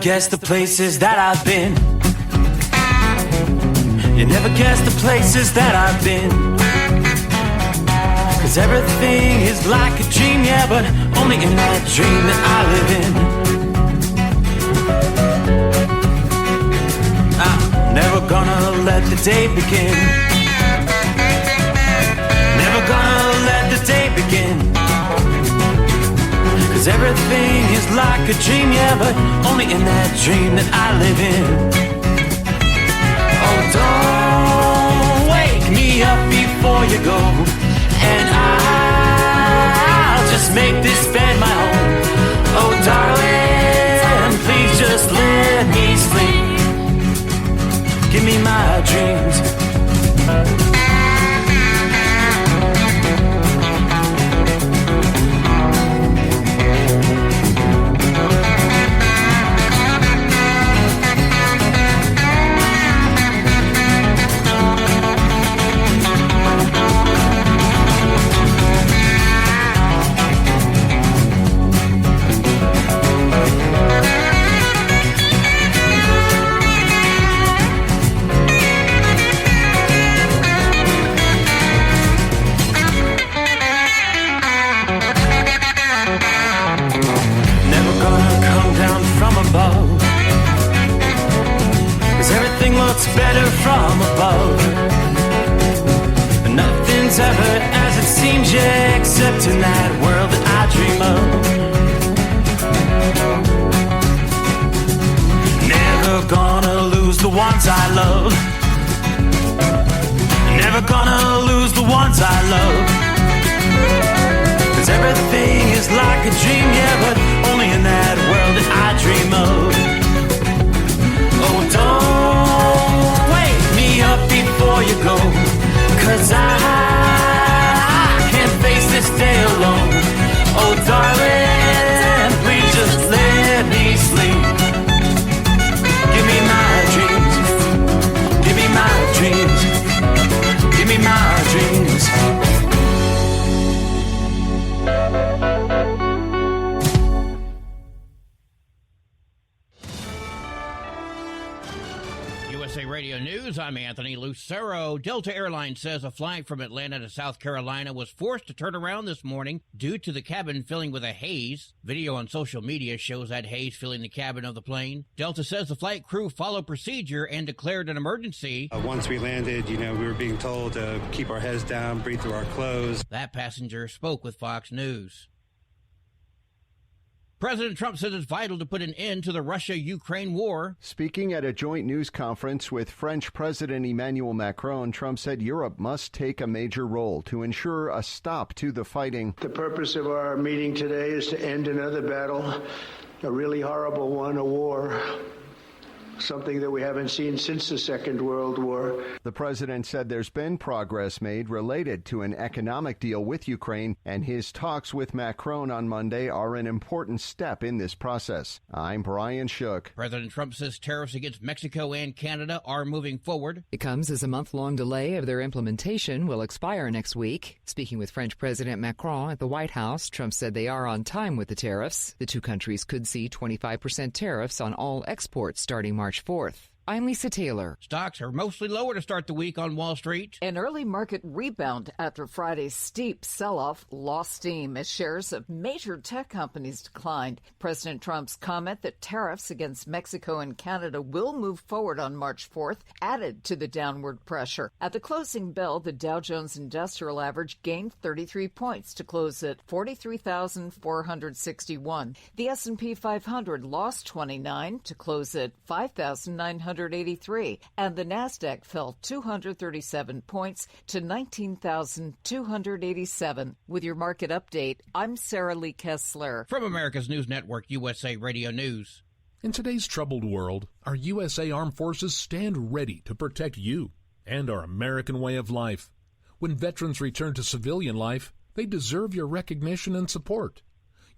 guess the places that I've been. You never guess the places that I've been. 'Cause everything is like a dream, yeah, but only in that dream that I live in. I'm never gonna let the day begin. Never gonna let the day begin. 'Cause everything is like a dream, yeah, but only in that dream that I live in. Oh, don't wake me up before you go, and I'll just make this bed my home. Oh, darling, please just let me sleep. Give me my dreams. Better from above. Nothing's ever as it seems, yeah, except in that world that I dream of. Never gonna lose the ones I love. Never gonna lose the ones I love. 'Cause everything is like a dream, yeah, but only in that world that I dream of. Oh, don't wake me up before you go, 'cause I can't face this day alone. Oh, darling, please just let me sleep. Give me my dreams. Give me my dreams. Give me my dreams. USA Radio News, I'm Anthony Lucero. Delta Airlines says a flight from Atlanta to South Carolina was forced to turn around this morning due to the cabin filling with a haze. Video on social media shows that haze filling the cabin of the plane. Delta says the flight crew followed procedure and declared an emergency. Once we landed, we were being told to keep our heads down, breathe through our clothes. That passenger spoke with Fox News. President Trump says it's vital to put an end to the Russia-Ukraine war. Speaking at a joint news conference with French President Emmanuel Macron, Trump said Europe must take a major role to ensure a stop to the fighting. The purpose of our meeting today is to end another battle, a really horrible one, a war. Something that we haven't seen since the Second World War. The president said there's been progress made related to an economic deal with Ukraine, and his talks with Macron on Monday are an important step in this process. I'm Brian Shook. President Trump says tariffs against Mexico and Canada are moving forward. It comes as a month-long delay of their implementation will expire next week. Speaking with French President Macron at the White House, Trump said they are on time with the tariffs. The two countries could see 25% tariffs on all exports starting March 4th. I'm Lisa Taylor. Stocks are mostly lower to start the week on Wall Street. An early market rebound after Friday's steep sell-off lost steam as shares of major tech companies declined. President Trump's comment that tariffs against Mexico and Canada will move forward on March 4th added to the downward pressure. At the closing bell, the Dow Jones Industrial Average gained 33 points to close at 43,461. The S&P 500 lost 29 to close at 5,983, and the Nasdaq fell 237 points to 19,287. With your market update, I'm Sarah Lee Kessler. From America's News Network, USA Radio News. In today's troubled world, our USA Armed Forces stand ready to protect you and our American way of life. When veterans return to civilian life, they deserve your recognition and support.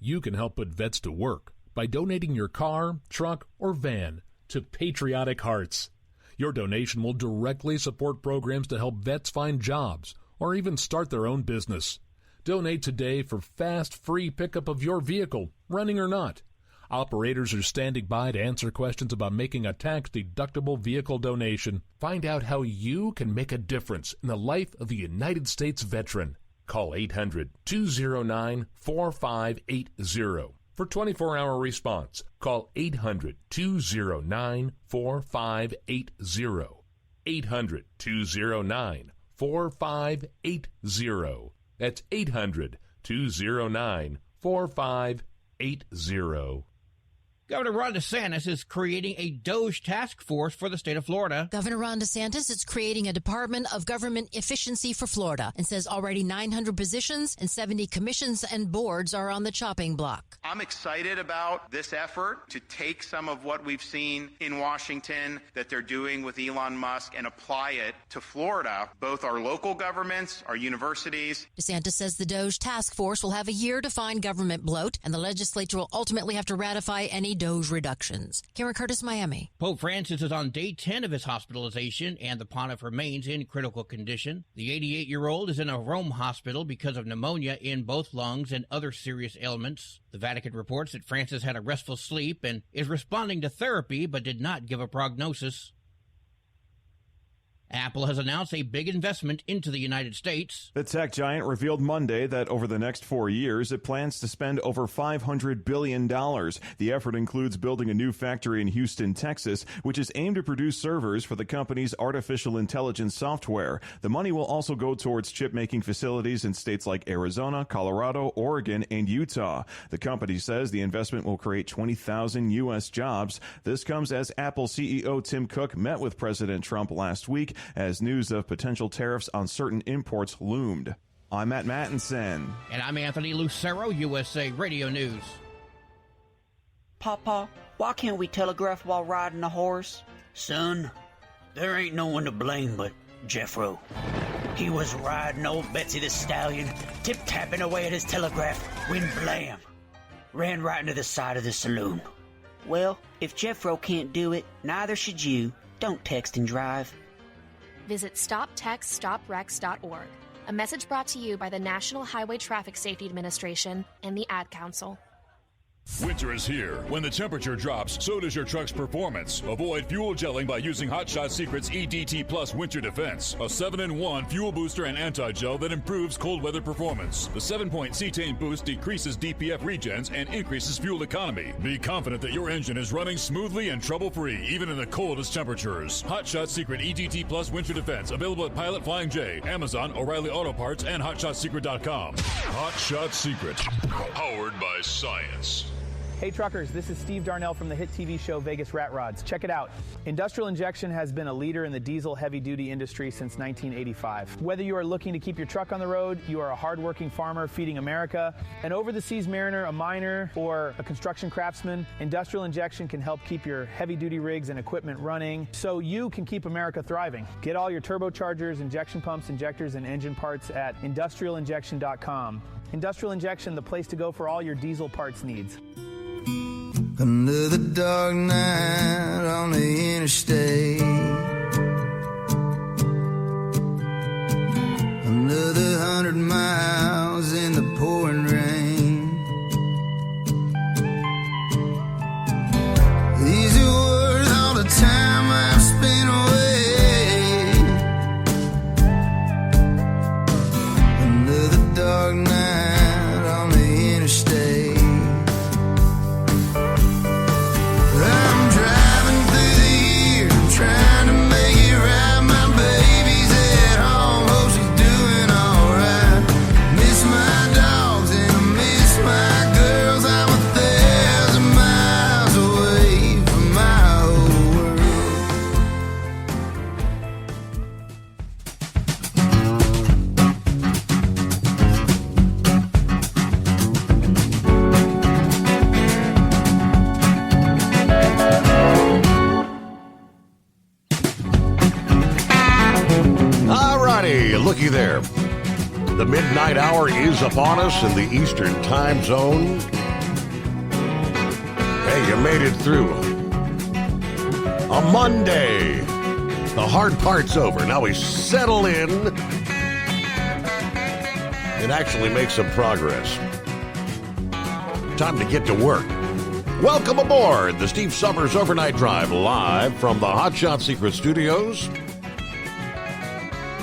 You can help put vets to work by donating your car, truck, or van to Patriotic Hearts. Your donation will directly support programs to help vets find jobs or even start their own business. Donate today for fast, free pickup of your vehicle, running or not. Operators are standing by to answer questions about making a tax-deductible vehicle donation. Find out how you can make a difference in the life of a United States veteran. Call 800-209-4580. For 24-hour response, call 800-209-4580. 800-209-4580. That's 800-209-4580. Governor Ron DeSantis is creating a DOGE task force for the state of Florida. Governor Ron DeSantis is creating a Department of Government Efficiency for Florida and says already 900 positions and 70 commissions and boards are on the chopping block. I'm excited about this effort to take some of what we've seen in Washington that they're doing with Elon Musk and apply it to Florida, both our local governments, our universities. DeSantis says the DOGE task force will have a year to find government bloat, and the legislature will ultimately have to ratify any DOGE reductions. Karen Curtis, Miami. Pope Francis is on day 10 of his hospitalization, and the pontiff remains in critical condition. The 88-year-old is in a Rome hospital because of pneumonia in both lungs and other serious ailments. The Vatican reports that Francis had a restful sleep and is responding to therapy, but did not give a prognosis. Apple has announced a big investment into the United States. The tech giant revealed Monday that over the next 4 years, it plans to spend over $500 billion. The effort includes building a new factory in Houston, Texas, which is aimed to produce servers for the company's artificial intelligence software. The money will also go towards chip-making facilities in states like Arizona, Colorado, Oregon, and Utah. The company says the investment will create 20,000 U.S. jobs. This comes as Apple CEO Tim Cook met with President Trump last week as news of potential tariffs on certain imports loomed. I'm Matt Mattinson. And I'm Anthony Lucero, USA Radio News. Papa, why can't we telegraph while riding a horse? Son, there ain't no one to blame but Jeffro. He was riding old Betsy the Stallion, tip-tapping away at his telegraph, when blam! Ran right into the side of the saloon. Well, if Jeffro can't do it, neither should you. Don't text and drive. Visit StopTextStopWrecks.org. A message brought to you by the National Highway Traffic Safety Administration and the Ad Council. Winter is here. When the temperature drops, so does your truck's performance. Avoid fuel gelling by using Hot Shot Secret's EDT Plus Winter Defense, a 7-in-1 fuel booster and anti-gel that improves cold weather performance. The 7-point cetane boost decreases DPF regens and increases fuel economy. Be confident that your engine is running smoothly and trouble-free, even in the coldest temperatures. Hot Shot Secret EDT Plus Winter Defense, available at Pilot Flying J, Amazon, O'Reilly Auto Parts, and HotShotSecret.com. Hot Shot Secret, powered by science. Hey truckers, this is Steve Darnell from the hit TV show Vegas Rat Rods. Check it out. Industrial Injection has been a leader in the diesel heavy-duty industry since 1985. Whether you are looking to keep your truck on the road, you are a hard-working farmer feeding America, an over-the-seas mariner, a miner, or a construction craftsman, Industrial Injection can help keep your heavy-duty rigs and equipment running so you can keep America thriving. Get all your turbochargers, injection pumps, injectors, and engine parts at industrialinjection.com. Industrial Injection, the place to go for all your diesel parts needs. Under the dark night on the interstate, under the 100 miles in the pouring rain, these are worth all the time I've spent away. Under the dark night on the interstate, trying to make it right. My baby's at home, hope she's doing alright. Miss my dogs and I miss my girls. I'm 1,000 miles away from my whole Looky there. The midnight hour is upon us in the Eastern time zone. Hey, you made it through a Monday. The hard part's over. Now we settle in and actually make some progress. Time to get to work. Welcome aboard the Steve Summers Overnight Drive, live from the Hot Shot Secret Studios.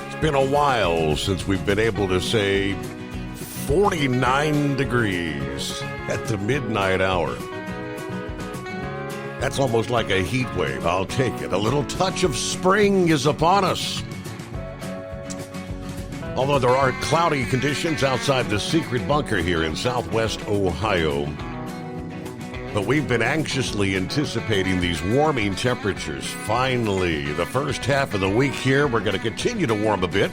It's been a while since we've been able to say 49 degrees at the midnight hour. That's almost like a heat wave. I'll take it. A little touch of spring is upon us. Although there are cloudy conditions outside the secret bunker here in southwest Ohio. But we've been anxiously anticipating these warming temperatures. Finally, the first half of the week here, we're going to continue to warm a bit.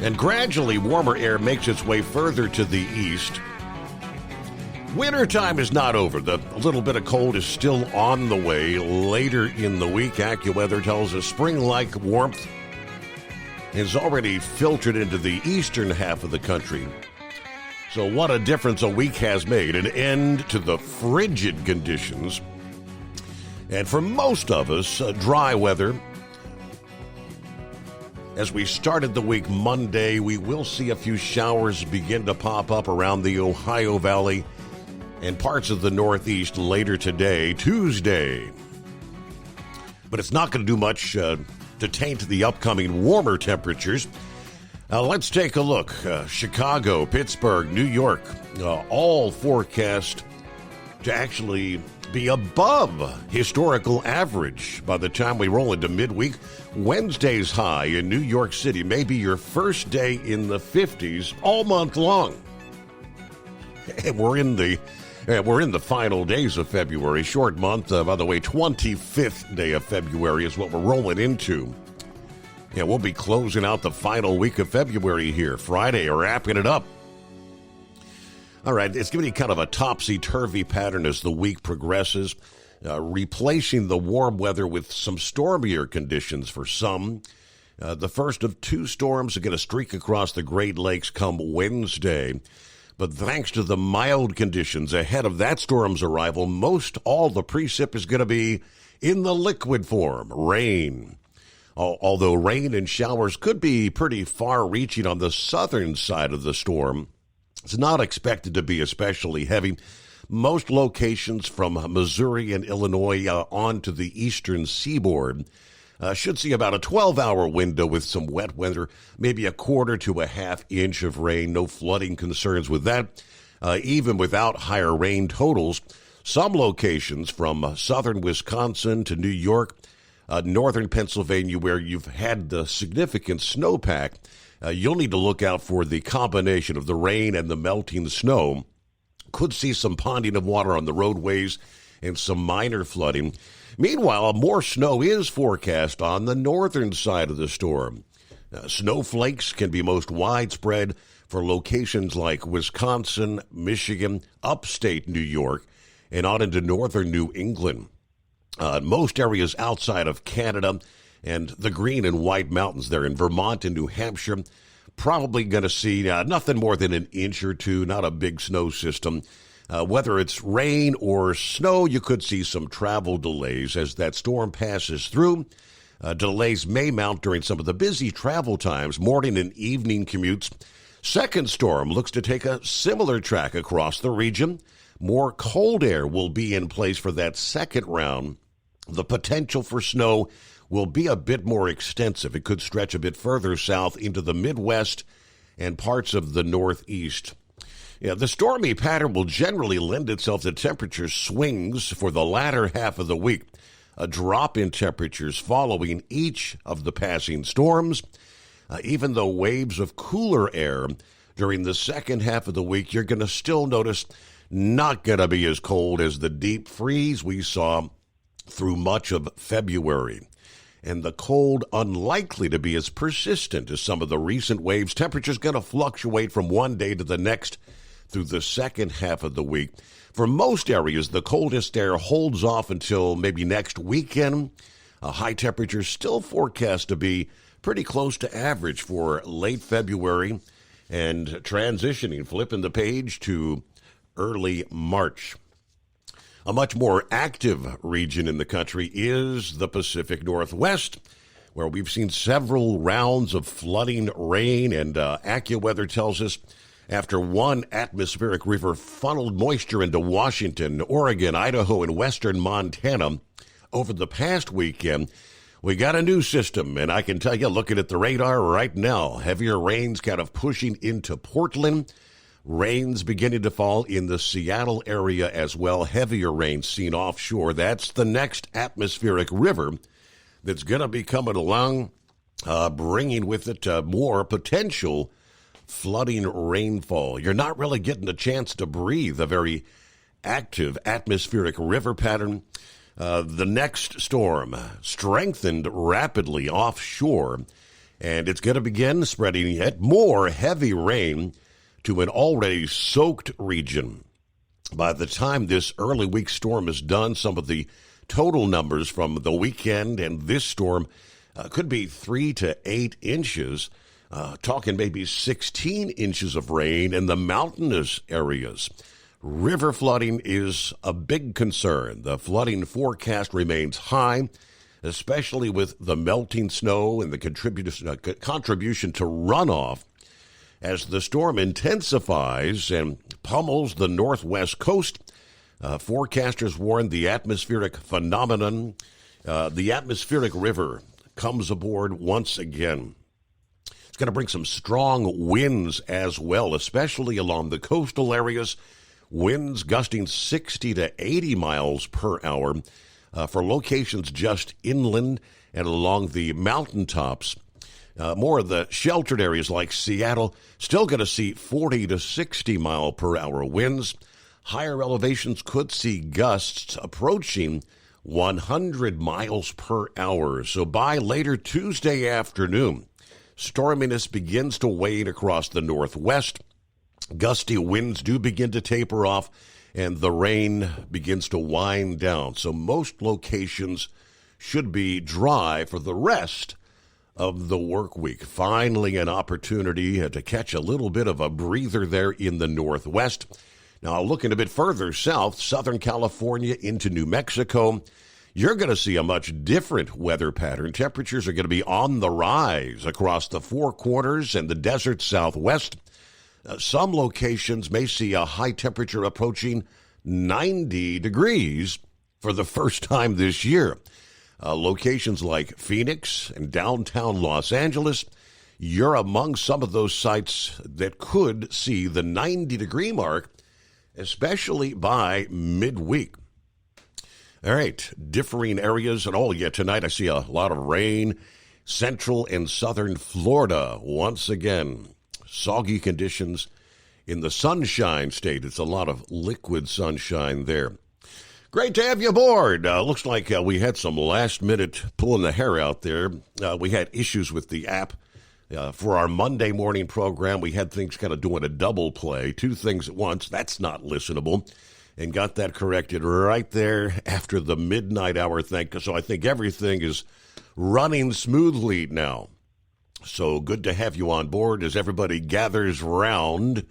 And gradually, warmer air makes its way further to the east. Wintertime is not over. The little bit of cold is still on the way. Later in the week, AccuWeather tells us spring-like warmth is already filtered into the eastern half of the country. So what a difference a week has made. An end to the frigid conditions. And for most of us, dry weather. As we started the week Monday, we will see a few showers begin to pop up around the Ohio Valley and parts of the Northeast later today, Tuesday. But it's not going to do much to taint the upcoming warmer temperatures. Let's take a look. Chicago, Pittsburgh, New York, all forecast to actually be above historical average by the time we roll into midweek. Wednesday's high in New York City may be your first day in the 50s all month long. And we're in the final days of February. Short month, by the way, 25th day of February is what we're rolling into. Yeah, we'll be closing out the final week of February here. Friday, wrapping it up. All right, it's going to be kind of a topsy-turvy pattern as the week progresses, replacing the warm weather with some stormier conditions for some. The first of two storms are going to streak across the Great Lakes come Wednesday. But thanks to the mild conditions ahead of that storm's arrival, most all the precip is going to be in the liquid form, rain. Although rain and showers could be pretty far-reaching on the southern side of the storm, it's not expected to be especially heavy. Most locations from Missouri and Illinois onto the eastern seaboard should see about a 12-hour window with some wet weather, maybe a quarter to a half inch of rain. No flooding concerns with that, even without higher rain totals. Some locations from southern Wisconsin to New York, northern Pennsylvania, where you've had the significant snowpack, you'll need to look out for the combination of the rain and the melting snow. Could see some ponding of water on the roadways and some minor flooding. Meanwhile, more snow is forecast on the northern side of the storm. Snowflakes can be most widespread for locations like Wisconsin, Michigan, upstate New York, and on into northern New England. Most areas outside of Canada and the Green and White Mountains there in Vermont and New Hampshire, probably going to see nothing more than an inch or two, not a big snow system. Whether it's rain or snow, you could see some travel delays as that storm passes through. Delays may mount during some of the busy travel times, morning and evening commutes. Second storm looks to take a similar track across the region. More cold air will be in place for that second round. The potential for snow will be a bit more extensive. It could stretch a bit further south into the Midwest and parts of the Northeast. Yeah, the stormy pattern will generally lend itself to temperature swings for the latter half of the week. A drop in temperatures following each of the passing storms. Even though waves of cooler air during the second half of the week, you're going to still notice not going to be as cold as the deep freeze we saw through much of February. And the cold unlikely to be as persistent as some of the recent waves. Temperatures going to fluctuate from one day to the next through the second half of the week. For most areas, the coldest air holds off until maybe next weekend. High temperatures still forecast to be pretty close to average for late February and transitioning, flipping the page to early March. A much more active region in the country is the Pacific Northwest, where we've seen several rounds of flooding rain, and AccuWeather tells us after one atmospheric river funneled moisture into Washington, Oregon, Idaho, and western Montana over the past weekend. We got a new system, and I can tell you, looking at the radar right now, heavier rains kind of pushing into Portland. Rains beginning to fall in the Seattle area as well. Heavier rains seen offshore. That's the next atmospheric river that's going to be coming along, bringing with it more potential flooding rainfall. You're not really getting a chance to breathe a very active atmospheric river pattern. The next storm strengthened rapidly offshore, and it's going to begin spreading yet more heavy rain to an already soaked region. By the time this early week storm is done, some of the total numbers from the weekend and this storm could be 3 to 8 inches, talking maybe 16 inches of rain in the mountainous areas. River flooding is a big concern. The flooding forecast remains high, especially with the melting snow and the contribution to runoff. As the storm intensifies and pummels the northwest coast, forecasters warn the atmospheric phenomenon, the atmospheric river comes aboard once again. It's going to bring some strong winds as well, especially along the coastal areas. Winds gusting 60 to 80 miles per hour for locations just inland and along the mountaintops. More of the sheltered areas like Seattle still going to see 40 to 60 mile per hour winds. Higher elevations could see gusts approaching 100 miles per hour. So by later Tuesday afternoon, storminess begins to wane across the northwest. Gusty winds do begin to taper off, and the rain begins to wind down. So most locations should be dry for the rest of the work week. Finally, an opportunity to catch a little bit of a breather there in the northwest. Now, looking a bit further south, Southern California into New Mexico, you're going to see a much different weather pattern. Temperatures are going to be on the rise across the Four Corners and the desert southwest. Some locations may see a high temperature approaching 90 degrees for the first time this year. Locations like Phoenix and downtown Los Angeles, you're among some of those sites that could see the 90-degree mark, especially by midweek. All right, differing areas and all. Yeah, tonight I see a lot of rain. Central and southern Florida, once again, soggy conditions in the Sunshine State. It's a lot of liquid sunshine there. Great to have you aboard. Looks like we had some last-minute pulling the hair out there. We had issues with the app. For our Monday morning program, we had things kind of doing a double play, 2 things at once. That's not listenable. And got that corrected right there after the midnight hour thing. So I think everything is running smoothly now. So good to have you on board as everybody gathers round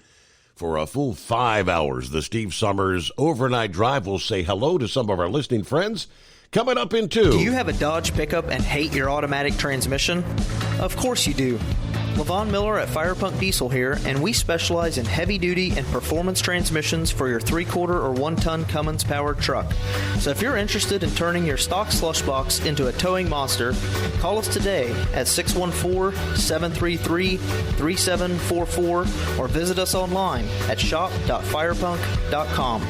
for a full 5 hours. The Steve Summers Overnight Drive will say hello to some of our listening friends. Coming up in 2. Do you have a Dodge pickup and hate your automatic transmission? Of course you do. LaVon Miller at Fire Punk Diesel here, and we specialize in heavy-duty and performance transmissions for your 3-quarter or 1-ton Cummins-powered truck. So if you're interested in turning your stock slush box into a towing monster, call us today at 614-733-3744 or visit us online at shop.firepunk.com.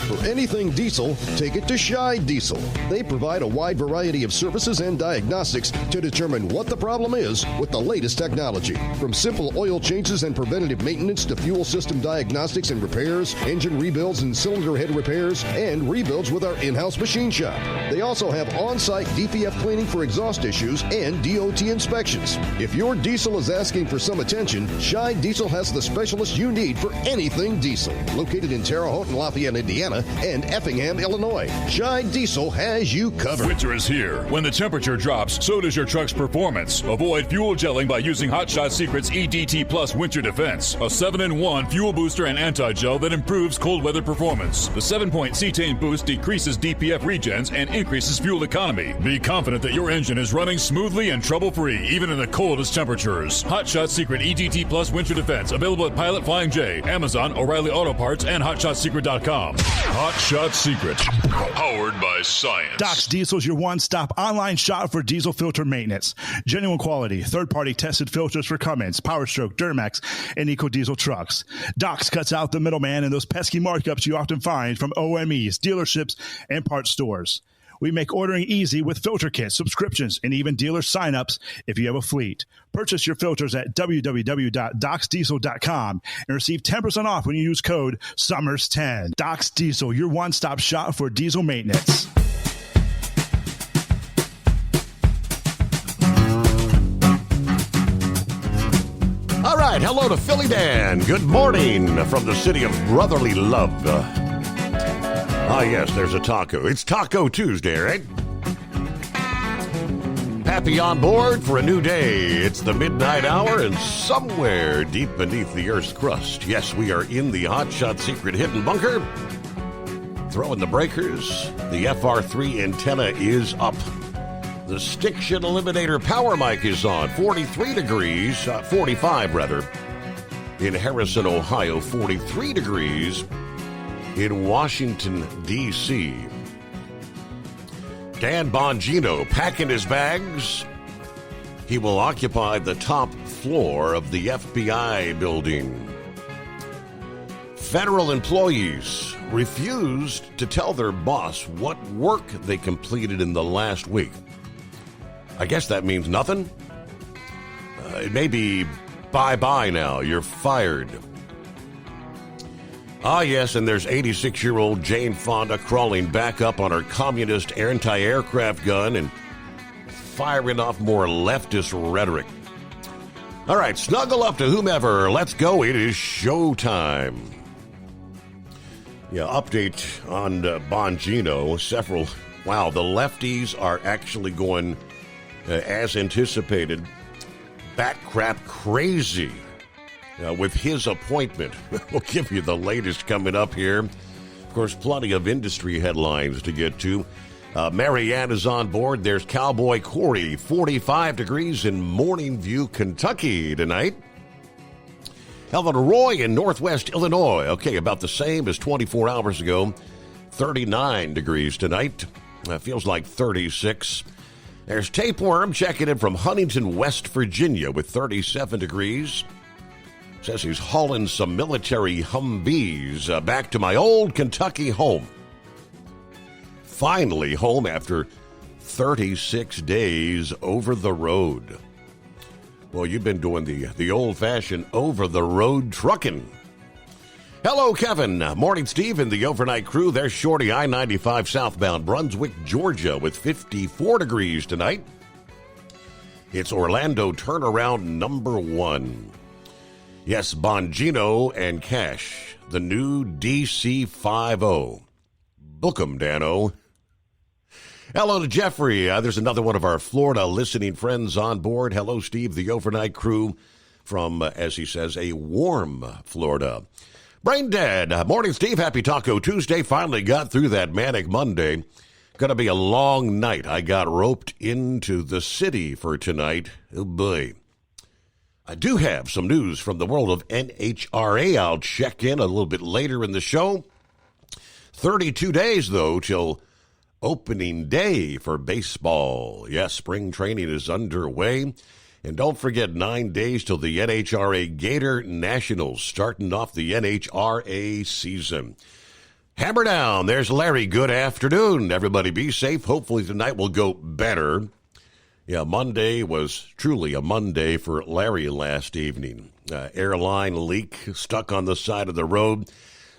For anything diesel, take it to Scheid Diesel. They provide a wide variety of services and diagnostics to determine what the problem is with the latest technology. From simple oil changes and preventative maintenance to fuel system diagnostics and repairs, engine rebuilds and cylinder head repairs, and rebuilds with our in-house machine shop. They also have on-site DPF cleaning for exhaust issues and DOT inspections. If your diesel is asking for some attention, Scheid Diesel has the specialist you need for anything diesel. Located in Terre Haute and Lafayette, Indiana, Florida, and Effingham, Illinois. Scheid Diesel has you covered. Winter is here. When the temperature drops, so does your truck's performance. Avoid fuel gelling by using Hot Shot Secret's EDT Plus Winter Defense, a 7-in-1 fuel booster and anti-gel that improves cold weather performance. The 7-point cetane boost decreases DPF regens and increases fuel economy. Be confident that your engine is running smoothly and trouble-free, even in the coldest temperatures. Hot Shot Secret EDT Plus Winter Defense, available at Pilot Flying J, Amazon, O'Reilly Auto Parts, and HotShotSecret.com. Hot Shot Secret, powered by science. Doc's Diesel is your one-stop online shop for diesel filter maintenance. Genuine quality, third-party tested filters for Cummins, Powerstroke, Duramax, and EcoDiesel trucks. Doc's cuts out the middleman and those pesky markups you often find from OMEs, dealerships, and parts stores. We make ordering easy with filter kits, subscriptions, and even dealer sign-ups if you have a fleet. Purchase your filters at www.docsdiesel.com and receive 10% off when you use code SUMMERS10. Doc's Diesel, your one-stop shop for diesel maintenance. All right, hello to Philly Dan. Good morning from the city of brotherly love. Yes, there's a taco. It's Taco Tuesday, right? Happy on board for a new day. It's the midnight hour, and somewhere deep beneath the Earth's crust, yes, we are in the Hot Shot Secret hidden bunker. Throwing the breakers. The FR3 antenna is up. The Stiction Eliminator power mic is on. 45 in Harrison, Ohio. 43 degrees in Washington, D.C. Dan Bongino packing his bags. He will occupy the top floor of the FBI building. Federal employees refused to tell their boss what work they completed in the last week. I guess that means nothing. It may be bye-bye now. You're fired. Yes, and there's 86-year-old Jane Fonda crawling back up on her communist anti-aircraft gun and firing off more leftist rhetoric. All right, snuggle up to whomever. Let's go. It is showtime. Yeah, update on Bongino. Wow, the lefties are actually going, as anticipated, bat crap crazy. With his appointment. We'll give you the latest coming up here. Of course, plenty of industry headlines to get to. Marianne is on board. There's Cowboy Corey, 45 degrees in Morning View, Kentucky tonight. Elvin Roy in Northwest Illinois. Okay, about the same as 24 hours ago. 39 degrees tonight. Feels like 36. There's Tapeworm checking in from Huntington, West Virginia with 37 degrees. Says he's hauling some military Humvees back to my old Kentucky home. Finally home after 36 days over the road. Well, you've been doing the old-fashioned over-the-road trucking. Hello, Kevin. Morning, Steve, and the overnight crew. There's Shorty, I-95 southbound Brunswick, Georgia, with 54 degrees tonight. It's Orlando turnaround number 1. Yes, Bongino and Cash, the new DC-50. Book 'em, Dano. Hello to Jeffrey. There's another one of our Florida listening friends on board. Hello, Steve, the overnight crew from, as he says, a warm Florida. Brain Dead. Morning, Steve. Happy Taco Tuesday. Finally got through that manic Monday. Going to be a long night. I got roped into the city for tonight. Oh, boy. I do have some news from the world of NHRA. I'll check in a little bit later in the show. 32 days, though, till opening day for baseball. Yes, spring training is underway. And don't forget, 9 days till the NHRA Gator Nationals, starting off the NHRA season. Hammer down. There's Larry. Good afternoon. Everybody be safe. Hopefully tonight will go better. Yeah, Monday was truly a Monday for Larry last evening. Airline leak stuck on the side of the road.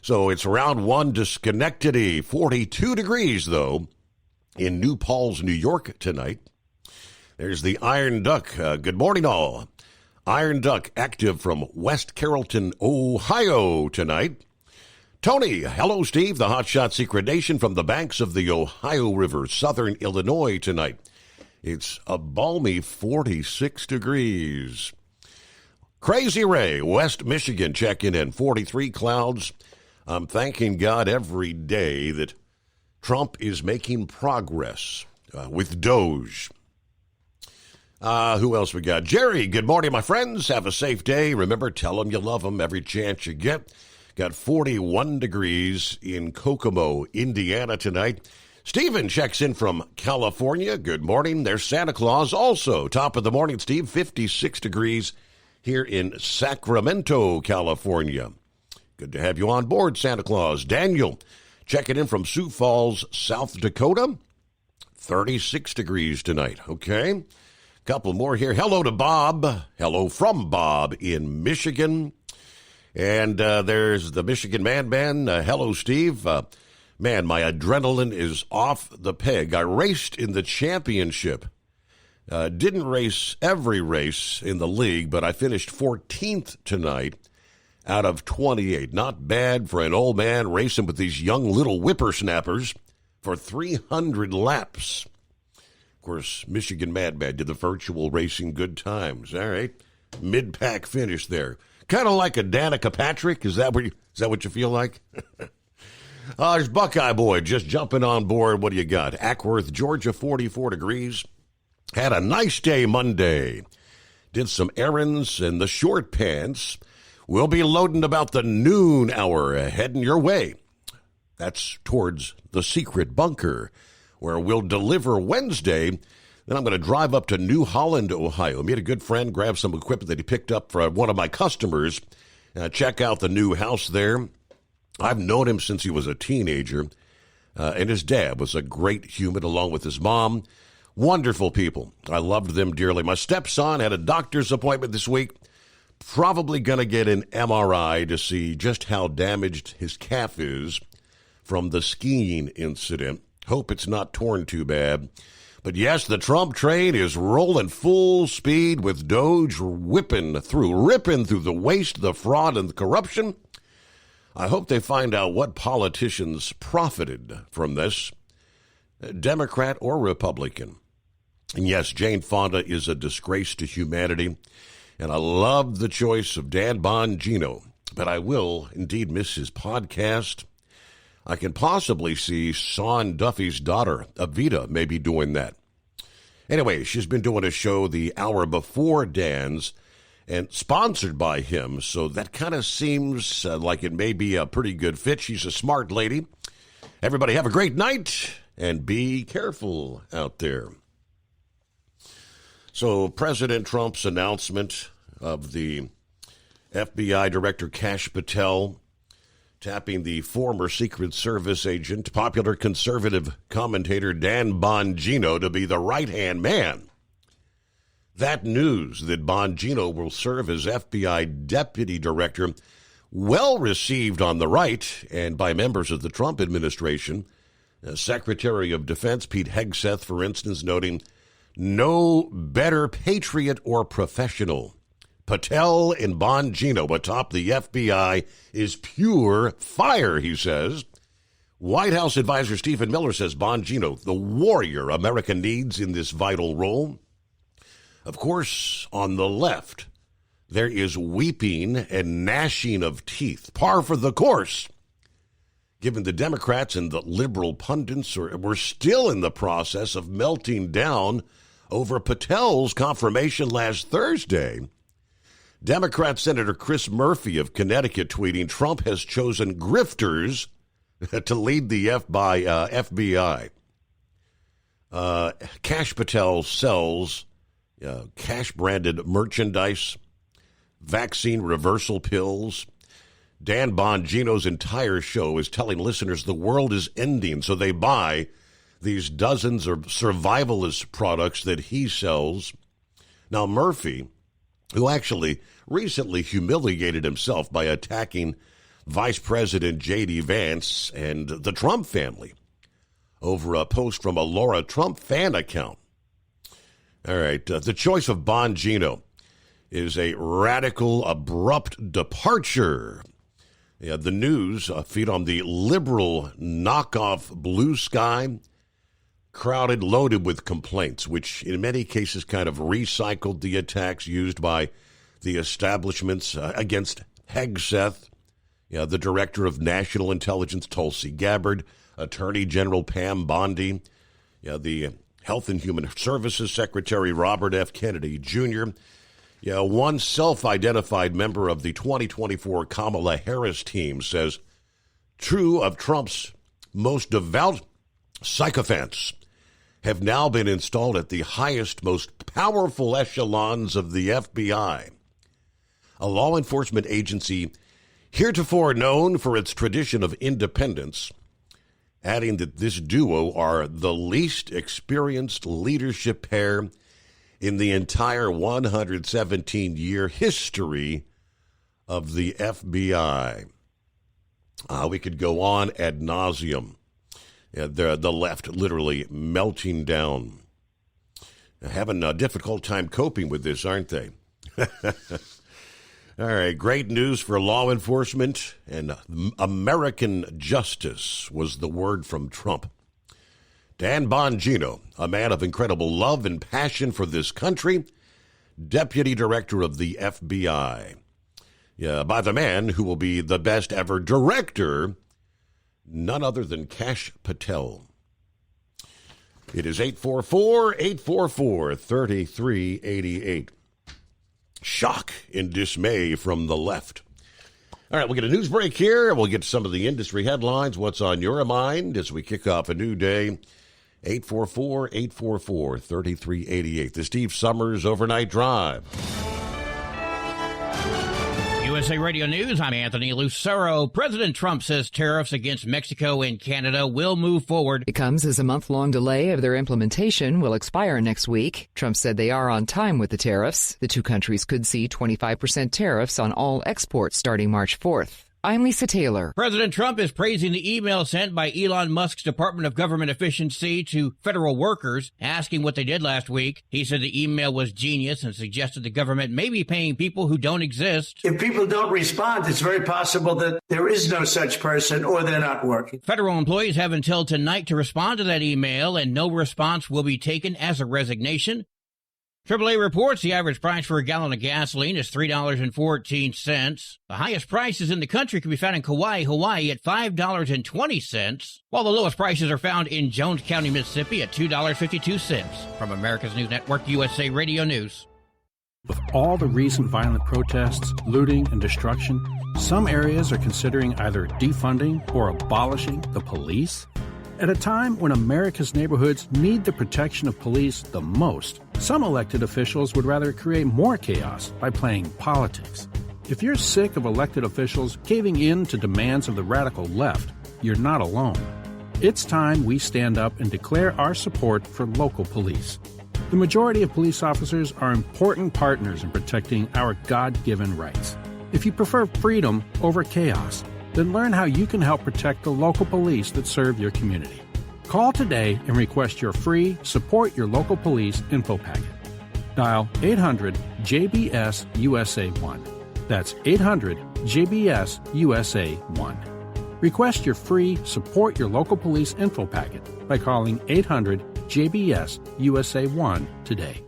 So it's round 1 to Schenectady. 42 degrees, though, in New Paltz, New York tonight. There's the Iron Duck. Good morning, all. Iron Duck active from West Carrollton, Ohio tonight. Tony, hello, Steve, the Hotshot Secret Nation from the banks of the Ohio River, southern Illinois tonight. It's a balmy 46 degrees. Crazy Ray, West Michigan, checking in, 43 clouds. I'm thanking God every day that Trump is making progress with Doge. Who else we got? Jerry, good morning, my friends. Have a safe day. Remember, tell them you love them every chance you get. Got 41 degrees in Kokomo, Indiana tonight. Stephen checks in from California. Good morning. There's Santa Claus also. Top of the morning, Steve. 56 degrees here in Sacramento, California. Good to have you on board, Santa Claus. Daniel checking in from Sioux Falls, South Dakota. 36 degrees tonight. Okay. Couple more here. Hello to Bob. Hello from Bob in Michigan. And there's the Michigan Man Band. Hello, Steve. Man, my adrenaline is off the peg. I raced in the championship. Didn't race every race in the league, but I finished 14th tonight out of 28. Not bad for an old man racing with these young little whippersnappers for 300 laps. Of course, Michigan Mad Band did the virtual racing good times. All right. Mid-pack finish there. Kind of like a Danica Patrick. Is that what you feel like? There's Buckeye Boy just jumping on board. What do you got? Ackworth, Georgia, 44 degrees. Had a nice day Monday. Did some errands in the short pants. We'll be loading about the noon hour, heading your way. That's towards the secret bunker, where we'll deliver Wednesday. Then I'm going to drive up to New Holland, Ohio, meet a good friend, grab some equipment that he picked up for one of my customers, check out the new house there. I've known him since he was a teenager, and his dad was a great human along with his mom. Wonderful people. I loved them dearly. My stepson had a doctor's appointment this week, probably going to get an MRI to see just how damaged his calf is from the skiing incident. Hope it's not torn too bad. But yes, the Trump train is rolling full speed with Doge ripping through the waste, the fraud, and the corruption. I hope they find out what politicians profited from this, Democrat or Republican. And yes, Jane Fonda is a disgrace to humanity, and I love the choice of Dan Bongino, but I will indeed miss his podcast. I can possibly see Sean Duffy's daughter, Avita, maybe doing that. Anyway, she's been doing a show the hour before Dan's and sponsored by him, so that kind of seems like it may be a pretty good fit. She's a smart lady. Everybody have a great night and be careful out there. So President Trump's announcement of the FBI Director Kash Patel tapping the former Secret Service agent, popular conservative commentator Dan Bongino to be the right-hand man. That news that Bongino will serve as FBI deputy director, well received on the right and by members of the Trump administration. Secretary of Defense Pete Hegseth, for instance, noting, no better patriot or professional. Patel and Bongino atop the FBI is pure fire, he says. White House advisor Stephen Miller says Bongino, the warrior America needs in this vital role. Of course, on the left, there is weeping and gnashing of teeth, par for the course. Given the Democrats and the liberal pundits were still in the process of melting down over Patel's confirmation last Thursday. Democrat Senator Chris Murphy of Connecticut tweeting, Trump has chosen grifters to lead the FBI. Kash Patel sells cash-branded merchandise, vaccine reversal pills. Dan Bongino's entire show is telling listeners the world is ending, so they buy these dozens of survivalist products that he sells. Now, Murphy, who actually recently humiliated himself by attacking Vice President J.D. Vance and the Trump family over a post from a Laura Trump fan account. All right, the choice of Bongino is a radical, abrupt departure The news feed on the liberal knockoff Blue Sky, crowded, loaded with complaints, which in many cases kind of recycled the attacks used by the establishments against Hegseth, the Director of National Intelligence, Tulsi Gabbard, Attorney General Pam Bondi, the Health and Human Services Secretary Robert F. Kennedy Jr., one self-identified member of the 2024 Kamala Harris team says, true of Trump's most devout sycophants have now been installed at the highest, most powerful echelons of the FBI, a law enforcement agency heretofore known for its tradition of independence, adding that this duo are the least experienced leadership pair in the entire 117-year history of the FBI. We could go on ad nauseum. The left literally melting down. Having a difficult time coping with this, aren't they? All right, great news for law enforcement, and American justice was the word from Trump. Dan Bongino, a man of incredible love and passion for this country, Deputy Director of the FBI. By the man who will be the best ever director, none other than Kash Patel. It is 844-844-3388. Shock and dismay from the left. All right, we'll get a news break here. We'll get some of the industry headlines, what's on your mind as we kick off a new day. 844-844-3388. The Steve Summers Overnight Drive. USA Radio News, I'm Anthony Lucero. President Trump says tariffs against Mexico and Canada will move forward. It comes as a month-long delay of their implementation will expire next week. Trump said they are on time with the tariffs. The two countries could see 25% tariffs on all exports starting March 4th. I'm Lisa Taylor. President Trump is praising the email sent by Elon Musk's Department of Government Efficiency to federal workers, asking what they did last week. He said the email was genius and suggested the government may be paying people who don't exist. If people don't respond, it's very possible that there is no such person or they're not working. Federal employees have until tonight to respond to that email, and no response will be taken as a resignation. AAA reports the average price for a gallon of gasoline is $3.14. The highest prices in the country can be found in Kauai, Hawaii at $5.20, while the lowest prices are found in Jones County, Mississippi at $2.52. From America's News Network, USA Radio News. With all the recent violent protests, looting, and destruction, some areas are considering either defunding or abolishing the police. At a time when America's neighborhoods need the protection of police the most, some elected officials would rather create more chaos by playing politics. If you're sick of elected officials caving in to demands of the radical left, you're not alone. It's time we stand up and declare our support for local police. The majority of police officers are important partners in protecting our God-given rights. If you prefer freedom over chaos, then learn how you can help protect the local police that serve your community. Call today and request your free Support Your Local Police info packet. Dial 800-JBS-USA-1. That's 800-JBS-USA-1. Request your free Support Your Local Police info packet by calling 800-JBS-USA-1 today.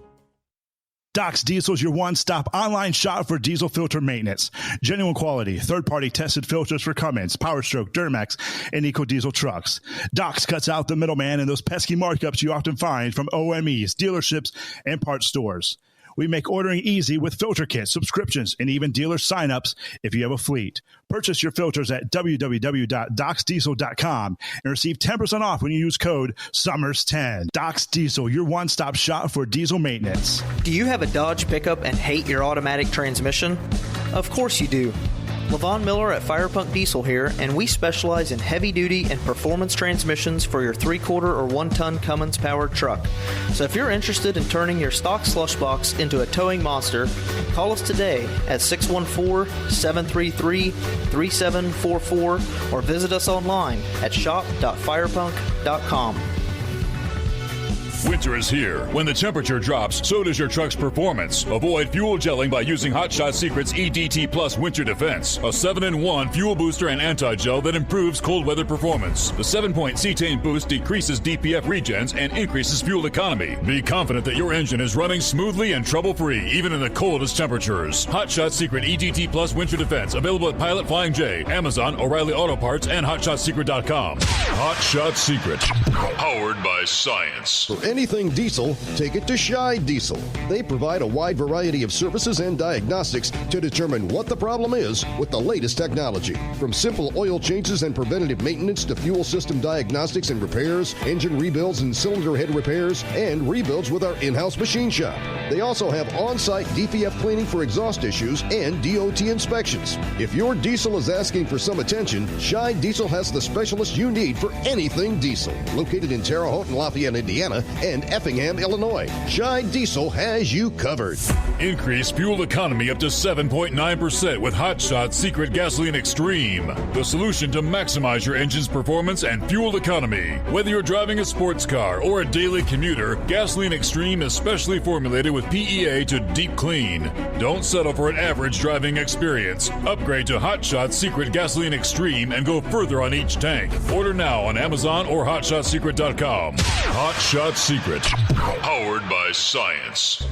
Docs Diesel is your one-stop online shop for diesel filter maintenance. Genuine quality, third-party tested filters for Cummins, PowerStroke, Duramax, and EcoDiesel trucks. Docs cuts out the middleman and those pesky markups you often find from OMEs, dealerships, and parts stores. We make ordering easy with filter kits, subscriptions, and even dealer sign-ups if you have a fleet. Purchase your filters at www.docsdiesel.com and receive 10% off when you use code SUMMERS10. Docs Diesel, your one-stop shop for diesel maintenance. Do you have a Dodge pickup and hate your automatic transmission? Of course you do. Levon Miller at Firepunk Diesel here, and we specialize in heavy-duty and performance transmissions for your 3-quarter or 1-ton Cummins-powered truck. So if you're interested in turning your stock slush box into a towing monster, call us today at 614-733-3744 or visit us online at shop.firepunk.com. Winter is here. When the temperature drops, so does your truck's performance. Avoid fuel gelling by using Hot Shot Secret's EDT Plus Winter Defense, a 7-in-1 fuel booster and anti-gel that improves cold weather performance. The 7-point cetane boost decreases DPF regens and increases fuel economy. Be confident that your engine is running smoothly and trouble-free, even in the coldest temperatures. Hot Shot Secret EDT Plus Winter Defense, available at Pilot Flying J, Amazon, O'Reilly Auto Parts, and HotShotSecret.com. Hot Shot Secret, powered by science. For anything diesel, take it to Scheid Diesel. They provide a wide variety of services and diagnostics to determine what the problem is with the latest technology. From simple oil changes and preventative maintenance to fuel system diagnostics and repairs, engine rebuilds and cylinder head repairs, and rebuilds with our in-house machine shop. They also have on-site DPF cleaning for exhaust issues and DOT inspections. If your diesel is asking for some attention, Scheid Diesel has the specialist you need for anything diesel. Located in Terre Haute and Lafayette, Indiana, and Effingham, Illinois, Scheid Diesel has you covered. Increase fuel economy up to 7.9% with Hot Shot Secret Gasoline Extreme, the solution to maximize your engine's performance and fuel economy. Whether you're driving a sports car or a daily commuter, Gasoline Extreme is specially formulated with PEA to deep clean. Don't settle for an average driving experience. Upgrade to Hot Shot Secret Gasoline Extreme and go further on each tank. Order now on Amazon or HotShotSecret.com. Hot Shot Secret, powered by science.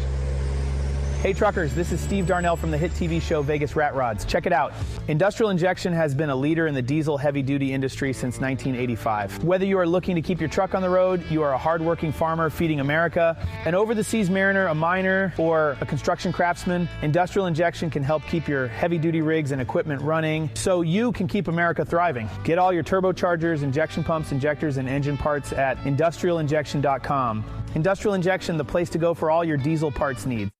Hey truckers, this is Steve Darnell from the hit TV show Vegas Rat Rods. Check it out. Industrial Injection has been a leader in the diesel heavy-duty industry since 1985. Whether you are looking to keep your truck on the road, you are a hardworking farmer feeding America, an over-the-seas mariner, a miner, or a construction craftsman, Industrial Injection can help keep your heavy-duty rigs and equipment running so you can keep America thriving. Get all your turbochargers, injection pumps, injectors, and engine parts at industrialinjection.com. Industrial Injection, the place to go for all your diesel parts needs.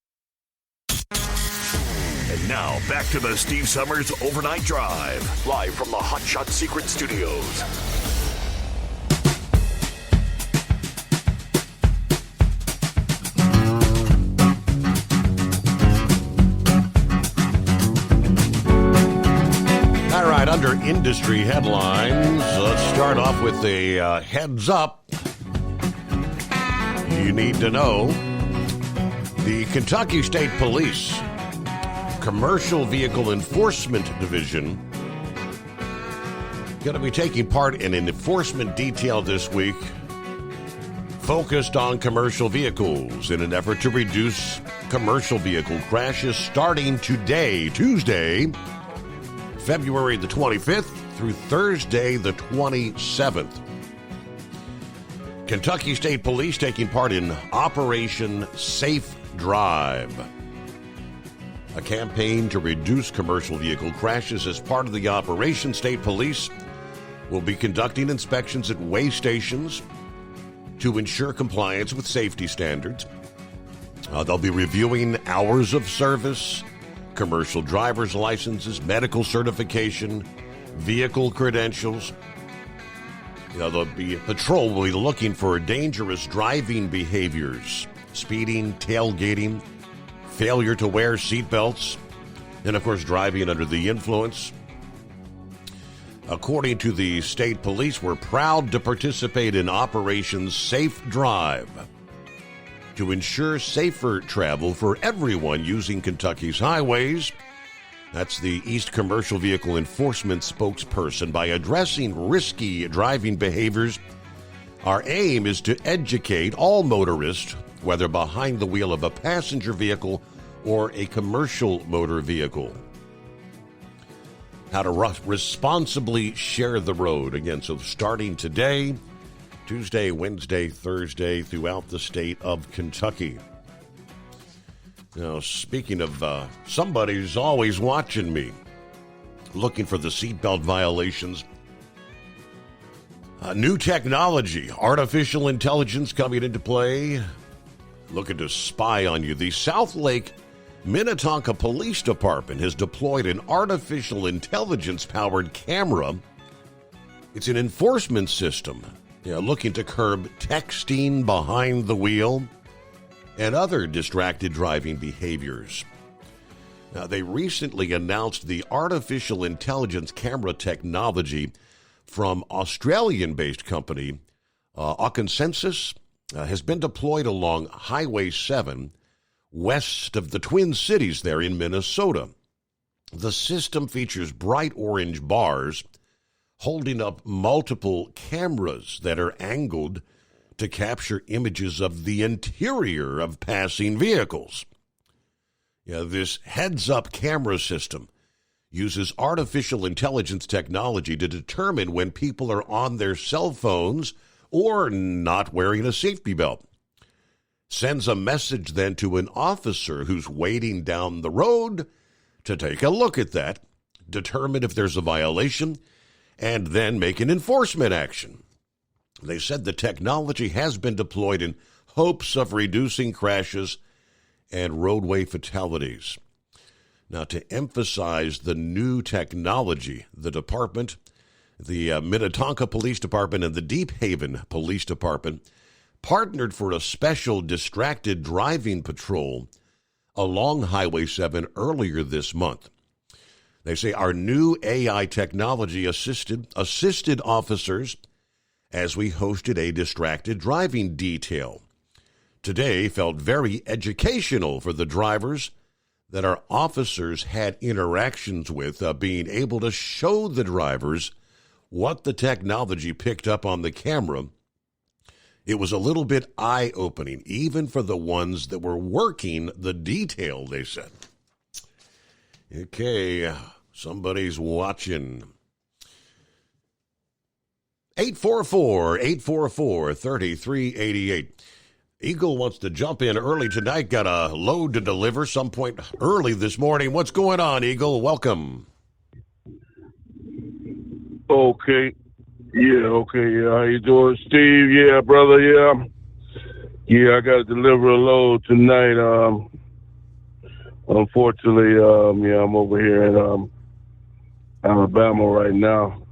And now, back to the Steve Summers Overnight Drive, live from the Hot Shot Secret Studios. All right, under industry headlines, let's start off with a heads up. You need to know the Kentucky State Police Commercial Vehicle Enforcement Division going to be taking part in an enforcement detail this week focused on commercial vehicles in an effort to reduce commercial vehicle crashes starting today, Tuesday, February the 25th through Thursday the 27th. Kentucky State Police taking part in Operation Safe Drive, a campaign to reduce commercial vehicle crashes. As part of the operation, State Police will be conducting inspections at weigh stations to ensure compliance with safety standards. They'll be reviewing hours of service, commercial driver's licenses, medical certification, vehicle credentials. Patrol will be looking for dangerous driving behaviors, speeding, tailgating, failure to wear seatbelts, and, of course, driving under the influence. According to the state police, we're proud to participate in Operation Safe Drive to ensure safer travel for everyone using Kentucky's highways. That's the East Commercial Vehicle Enforcement spokesperson. By addressing risky driving behaviors, our aim is to educate all motorists, whether behind the wheel of a passenger vehicle or a commercial motor vehicle, how to responsibly share the road. Again, so starting today, Tuesday, Wednesday, Thursday, throughout the state of Kentucky. Now, speaking of somebody's always watching me, looking for the seatbelt violations, new technology, artificial intelligence coming into play, looking to spy on you. The South Lake Minnetonka Police Department has deployed an artificial intelligence-powered camera. It's an enforcement system, looking to curb texting behind the wheel and other distracted driving behaviors. Now, they recently announced the artificial intelligence camera technology from Australian-based company Aconsensus has been deployed along Highway 7 west of the Twin Cities there in Minnesota. The system features bright orange bars holding up multiple cameras that are angled to capture images of the interior of passing vehicles. This heads-up camera system uses artificial intelligence technology to determine when people are on their cell phones or not wearing a safety belt. Sends a message then to an officer who's waiting down the road to take a look at that, determine if there's a violation, and then make an enforcement action. They said the technology has been deployed in hopes of reducing crashes and roadway fatalities. Now, to emphasize the new technology, the department, the Minnetonka Police Department and the Deep Haven Police Department partnered for a special distracted driving patrol along Highway 7 earlier this month. They say our new AI technology assisted officers as we hosted a distracted driving detail. Today felt very educational for the drivers that our officers had interactions with, being able to show the drivers what the technology picked up on the camera. It was a little bit eye-opening, even for the ones that were working the detail, they said. Okay, somebody's watching. 844-844-3388. Eagle wants to jump in early tonight. Got a load to deliver some point early this morning. What's going on, Eagle? Welcome. Okay. Yeah, how you doing, Steve? Yeah, brother, yeah. I got to deliver a load tonight. Unfortunately, I'm over here in Alabama right now.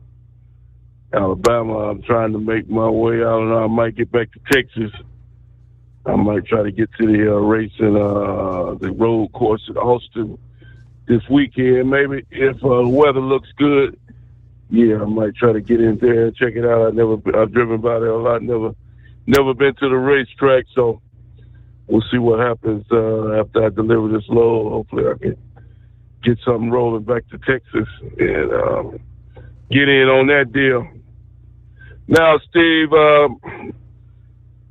I'm trying to make my way out, and I might get back to Texas. I might try to get to the race in the road course at Austin this weekend, maybe, if the weather looks good. Yeah, I might try to get in there and check it out. I've driven by there a lot, never been to the racetrack, so we'll see what happens after I deliver this load. Hopefully I can get something rolling back to Texas and get in on that deal. Now, Steve,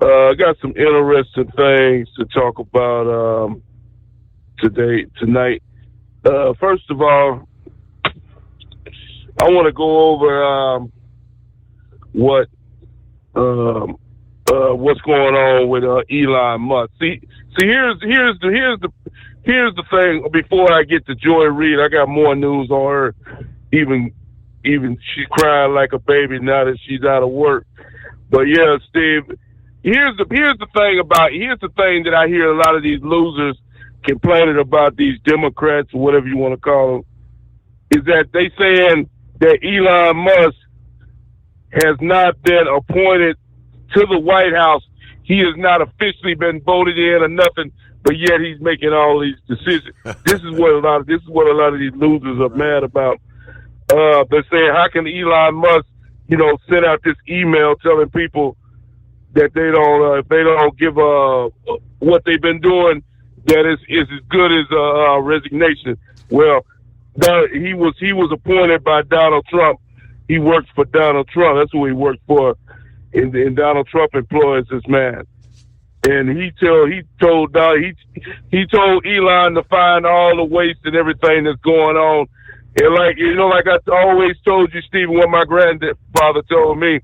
I got some interesting things to talk about tonight. First of all, I want to go over what's going on with Elon Musk. See, here's the thing. Before I get to Joy Reid, I got more news on her. Even she's crying like a baby now that she's out of work. But yeah, Steve, here's the thing that I hear a lot of these losers complaining about, these Democrats or whatever you want to call them, is that they saying that Elon Musk has not been appointed to the White House. He has not officially been voted in or nothing, but yet he's making all these decisions. This is what a lot of these losers are mad about. They're saying, how can Elon Musk, send out this email telling people that if they don't give what they've been doing, that is as good as a resignation. Well, he was appointed by Donald Trump. He works for Donald Trump. That's who he worked for. And Donald Trump employs this man. And he told Elon to find all the waste and everything that's going on. And like I always told you, Stephen, what my grandfather told me,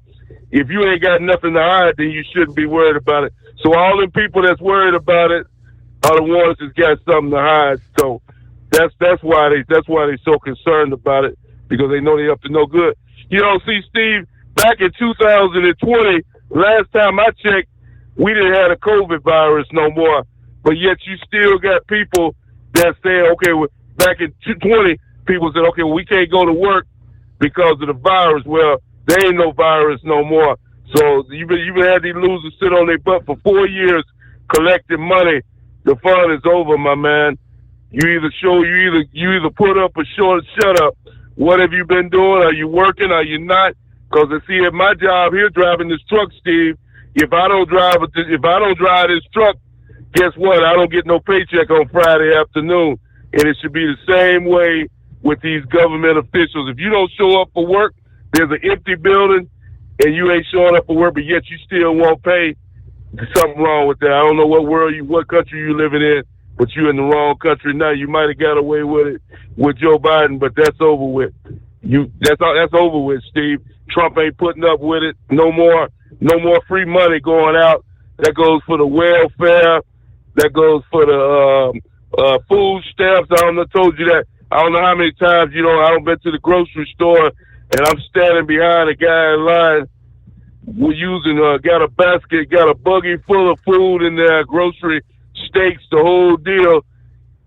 if you ain't got nothing to hide, then you shouldn't be worried about it. So all the people that's worried about it are the ones that's got something to hide. So that's why they're so concerned about it, because they know they're up to no good. See, Steve, back in 2020, last time I checked, we didn't have a COVID virus no more. But yet you still got people that say, okay, back in 2020, people said, okay, well, we can't go to work because of the virus. Well, there ain't no virus no more. So you've been had these losers sit on their butt for 4 years collecting money. The fun is over, my man. You either put up or shut up. What have you been doing? Are you working? Are you not? Because I see at my job here driving this truck, Steve, if I don't drive this truck, guess what? I don't get no paycheck on Friday afternoon. And it should be the same way with these government officials. If you don't show up for work, there's an empty building, and you ain't showing up for work, but yet you still won't pay. There's something wrong with that. I don't know what country you living in, but you in the wrong country now. You might have got away with it with Joe Biden, but that's over with. That's over with, Steve. Trump ain't putting up with it. No more free money going out. That goes for the welfare. That goes for the food stamps. I told you that. I don't know how many times, I don't been to the grocery store and I'm standing behind a guy in line. We're got a basket, got a buggy full of food in there, grocery, steaks, the whole deal.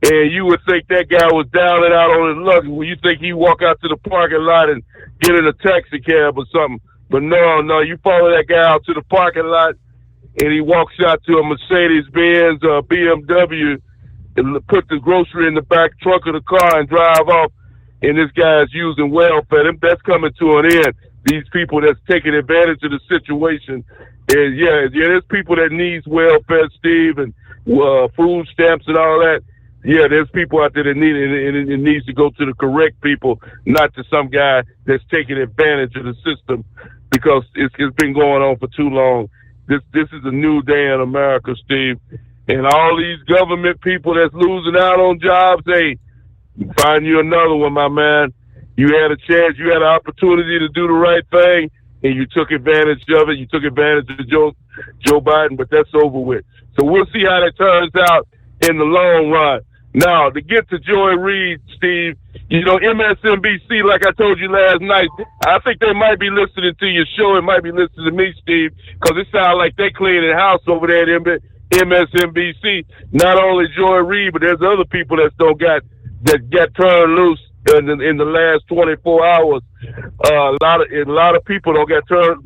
And you would think that guy was down and out on his luck. Well, you think he walk out to the parking lot and get in a taxi cab or something. But no, you follow that guy out to the parking lot and he walks out to a Mercedes-Benz BMW and put the grocery in the back trunk of the car and drive off. And this guy's using welfare. That's coming to an end. These people that's taking advantage of the situation. And yeah, there's people that needs welfare, Steve, and food stamps and all that. Yeah, there's people out there that need it, and it needs to go to the correct people, not to some guy that's taking advantage of the system, because it's been going on for too long. This is a new day in America, Steve. And all these government people that's losing out on jobs, hey, find you another one, my man. You had a chance, you had an opportunity to do the right thing, and you took advantage of it. You took advantage of Joe Biden, but that's over with. So we'll see how that turns out in the long run. Now, to get to Joy Reid, Steve, MSNBC, like I told you last night, I think they might be listening to your show. It might be listening to me, Steve, because it sounds like they cleaning house over there at MSNBC. Not only Joy Reid, but there's other people that got turned loose in the last 24 hours. A lot of people don't get turned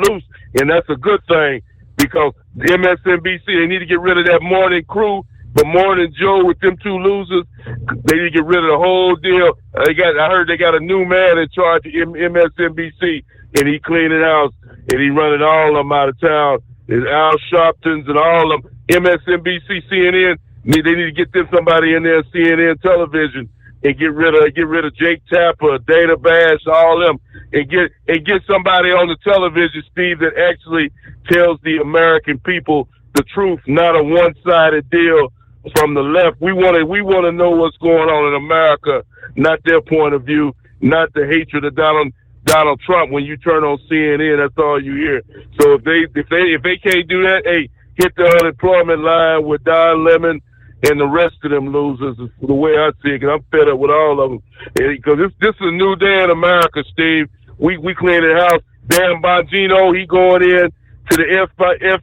loose, and that's a good thing, because the MSNBC, they need to get rid of that morning crew. The Morning Joe with them two losers, they need to get rid of the whole deal. I heard they got a new man in charge of MSNBC, and he cleaning house, and he running all of them out of town. There's Al Sharpton's and all of them. MSNBC, CNN, they need to get them somebody in there, CNN television, and get rid of Jake Tapper, Dana Bash, all of them, and get somebody on the television, Steve, that actually tells the American people the truth, not a one-sided deal from the left. We want to know what's going on in America, not their point of view, not the hatred of Donald Trump. When you turn on CNN, that's all you hear. So if they can't do that, hey, hit the unemployment line with Don Lemon and the rest of them losers, is the way I see it, because I'm fed up with all of them. Because this is a new day in America, Steve. We cleaning house. Dan Bongino, he going in to the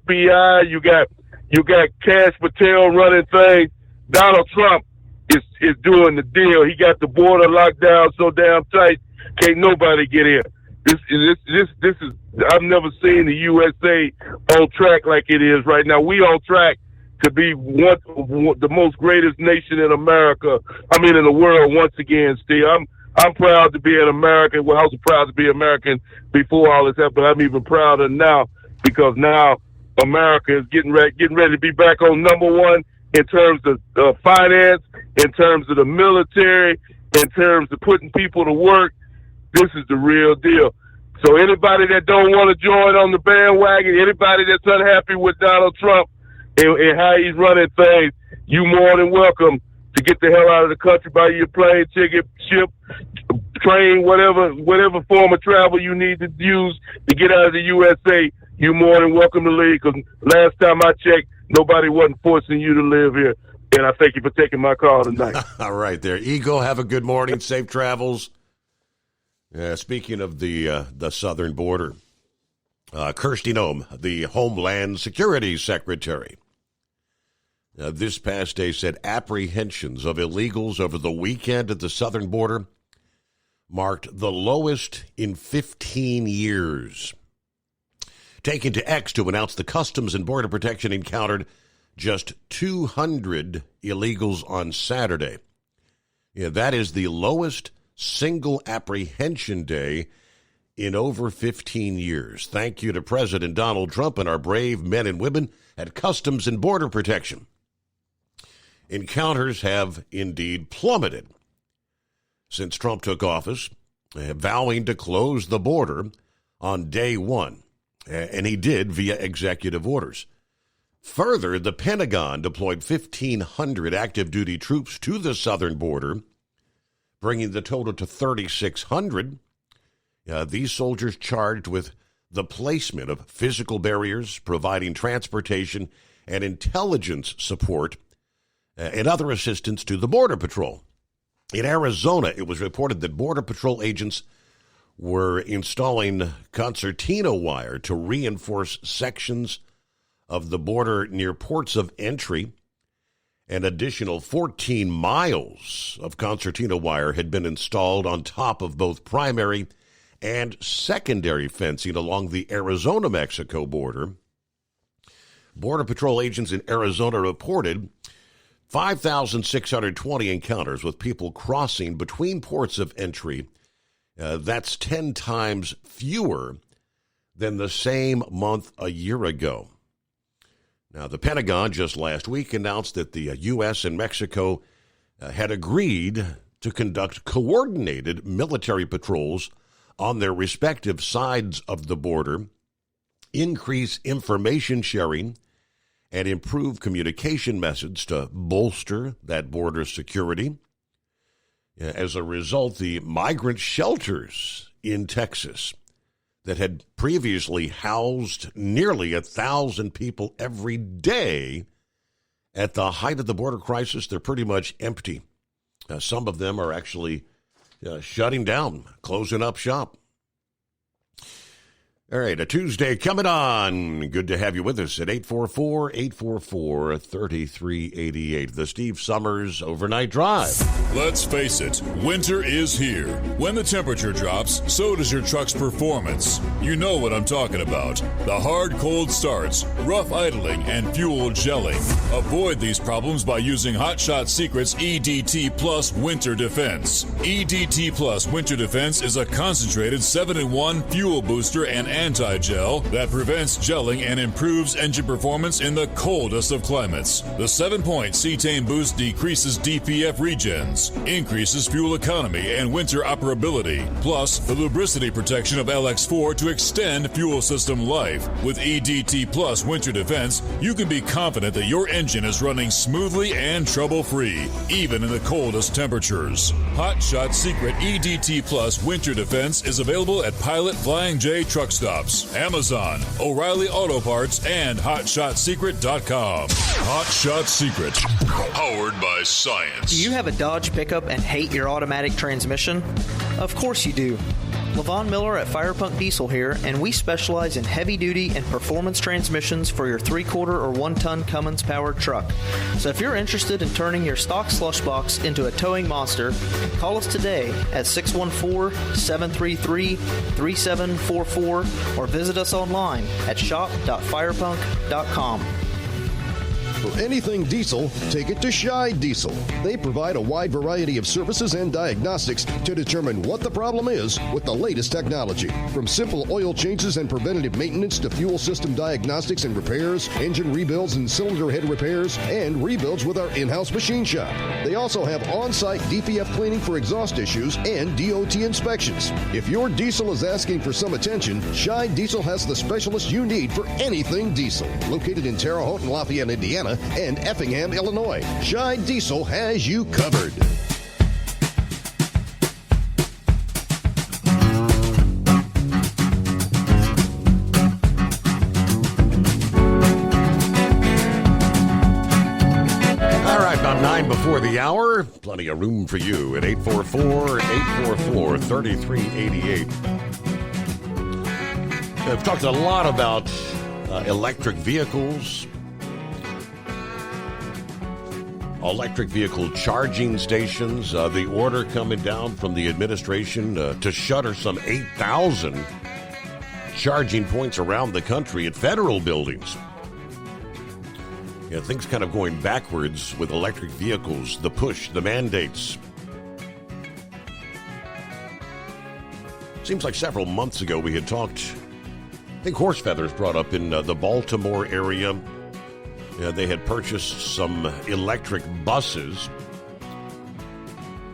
FBI. You got Kash Patel running things. Donald Trump is doing the deal. He got the border locked down so damn tight, can't nobody get in. This is I've never seen the USA on track like it is right now. We on track to be the most greatest nation in America. I mean, in the world once again, Steve. I'm proud to be an American. Well, I was proud to be American before all this happened, but I'm even prouder now, because now America is getting ready to be back on number one in terms of finance, in terms of the military, in terms of putting people to work. This is the real deal. So anybody that don't want to join on the bandwagon, anybody that's unhappy with Donald Trump and how he's running things, you more than welcome to get the hell out of the country, buy your plane ticket, ship, train, whatever form of travel you need to use to get out of the USA. You more than welcome to leave, because last time I checked, nobody wasn't forcing you to live here. And I thank you for taking my call tonight. All right there. Eagle, have a good morning. Safe travels. Speaking of the southern border, Kristi Noem, the Homeland Security Secretary, this past day said apprehensions of illegals over the weekend at the southern border marked the lowest in 15 years. Taking to X to announce the Customs and Border Protection encountered just 200 illegals on Saturday. Yeah, that is the lowest single apprehension day in over 15 years. Thank you to President Donald Trump and our brave men and women at Customs and Border Protection. Encounters have indeed plummeted since Trump took office, vowing to close the border on day one, and he did via executive orders. Further, the Pentagon deployed 1,500 active duty troops to the southern border, bringing the total to 3,600. These soldiers charged with the placement of physical barriers, providing transportation and intelligence support, and other assistance to the Border Patrol. In Arizona, it was reported that Border Patrol agents were installing concertina wire to reinforce sections of the border near ports of entry. An additional 14 miles of concertina wire had been installed on top of both primary and secondary fencing along the Arizona-Mexico border. Border Patrol agents in Arizona reported 5,620 encounters with people crossing between ports of entry. That's 10 times fewer than the same month a year ago. Now, the Pentagon just last week announced that the U.S. and Mexico had agreed to conduct coordinated military patrols on their respective sides of the border, increase information sharing, and improve communication methods to bolster that border security. As a result, the migrant shelters in Texas that had previously housed nearly 1,000 people every day at the height of the border crisis, they're pretty much empty. Some of them are actually shutting down, closing up shop. All right, a Tuesday coming on. Good to have you with us at 844-844-3388. The Steve Summers Overnight Drive. Let's face it, winter is here. When the temperature drops, so does your truck's performance. You know what I'm talking about. The hard, cold starts, rough idling, and fuel gelling. Avoid these problems by using Hot Shot Secret's EDT Plus Winter Defense. EDT Plus Winter Defense is a concentrated 7-in-1 fuel booster and anti-gel that prevents gelling and improves engine performance in the coldest of climates. The 7-point cetane boost decreases DPF regens, increases fuel economy and winter operability, plus the lubricity protection of LX4 to extend fuel system life. With EDT Plus Winter Defense, you can be confident that your engine is running smoothly and trouble-free, even in the coldest temperatures. Hot Shot Secret EDT Plus Winter Defense is available at Pilot Flying J truck stops, Amazon, O'Reilly Auto Parts, and HotShotSecret.com. Hot Shot Secret, powered by science. Do you have a Dodge pickup and hate your automatic transmission? Of course you do. Levon Miller at Firepunk Diesel here, and we specialize in heavy-duty and performance transmissions for your 3-quarter or 1-ton Cummins-powered truck. So if you're interested in turning your stock slush box into a towing monster, call us today at 614-733-3744 or visit us online at shop.firepunk.com. For anything diesel, take it to Scheid Diesel. They provide a wide variety of services and diagnostics to determine what the problem is with the latest technology. From simple oil changes and preventative maintenance to fuel system diagnostics and repairs, engine rebuilds and cylinder head repairs, and rebuilds with our in-house machine shop. They also have on-site DPF cleaning for exhaust issues and DOT inspections. If your diesel is asking for some attention, Scheid Diesel has the specialist you need for anything diesel. Located in Terre Haute and Lafayette, Indiana, and Effingham, Illinois. Scheid Diesel has you covered. All right, about 9 before the hour. Plenty of room for you at 844-844-3388. I've talked a lot about electric vehicles, electric vehicle charging stations. The order coming down from the administration to shutter some 8,000 charging points around the country at federal buildings. Things kind of going backwards with electric vehicles, the push, the mandates. Seems like several months ago we had talked, I think Horsefeathers brought up in the Baltimore area. They had purchased some electric buses.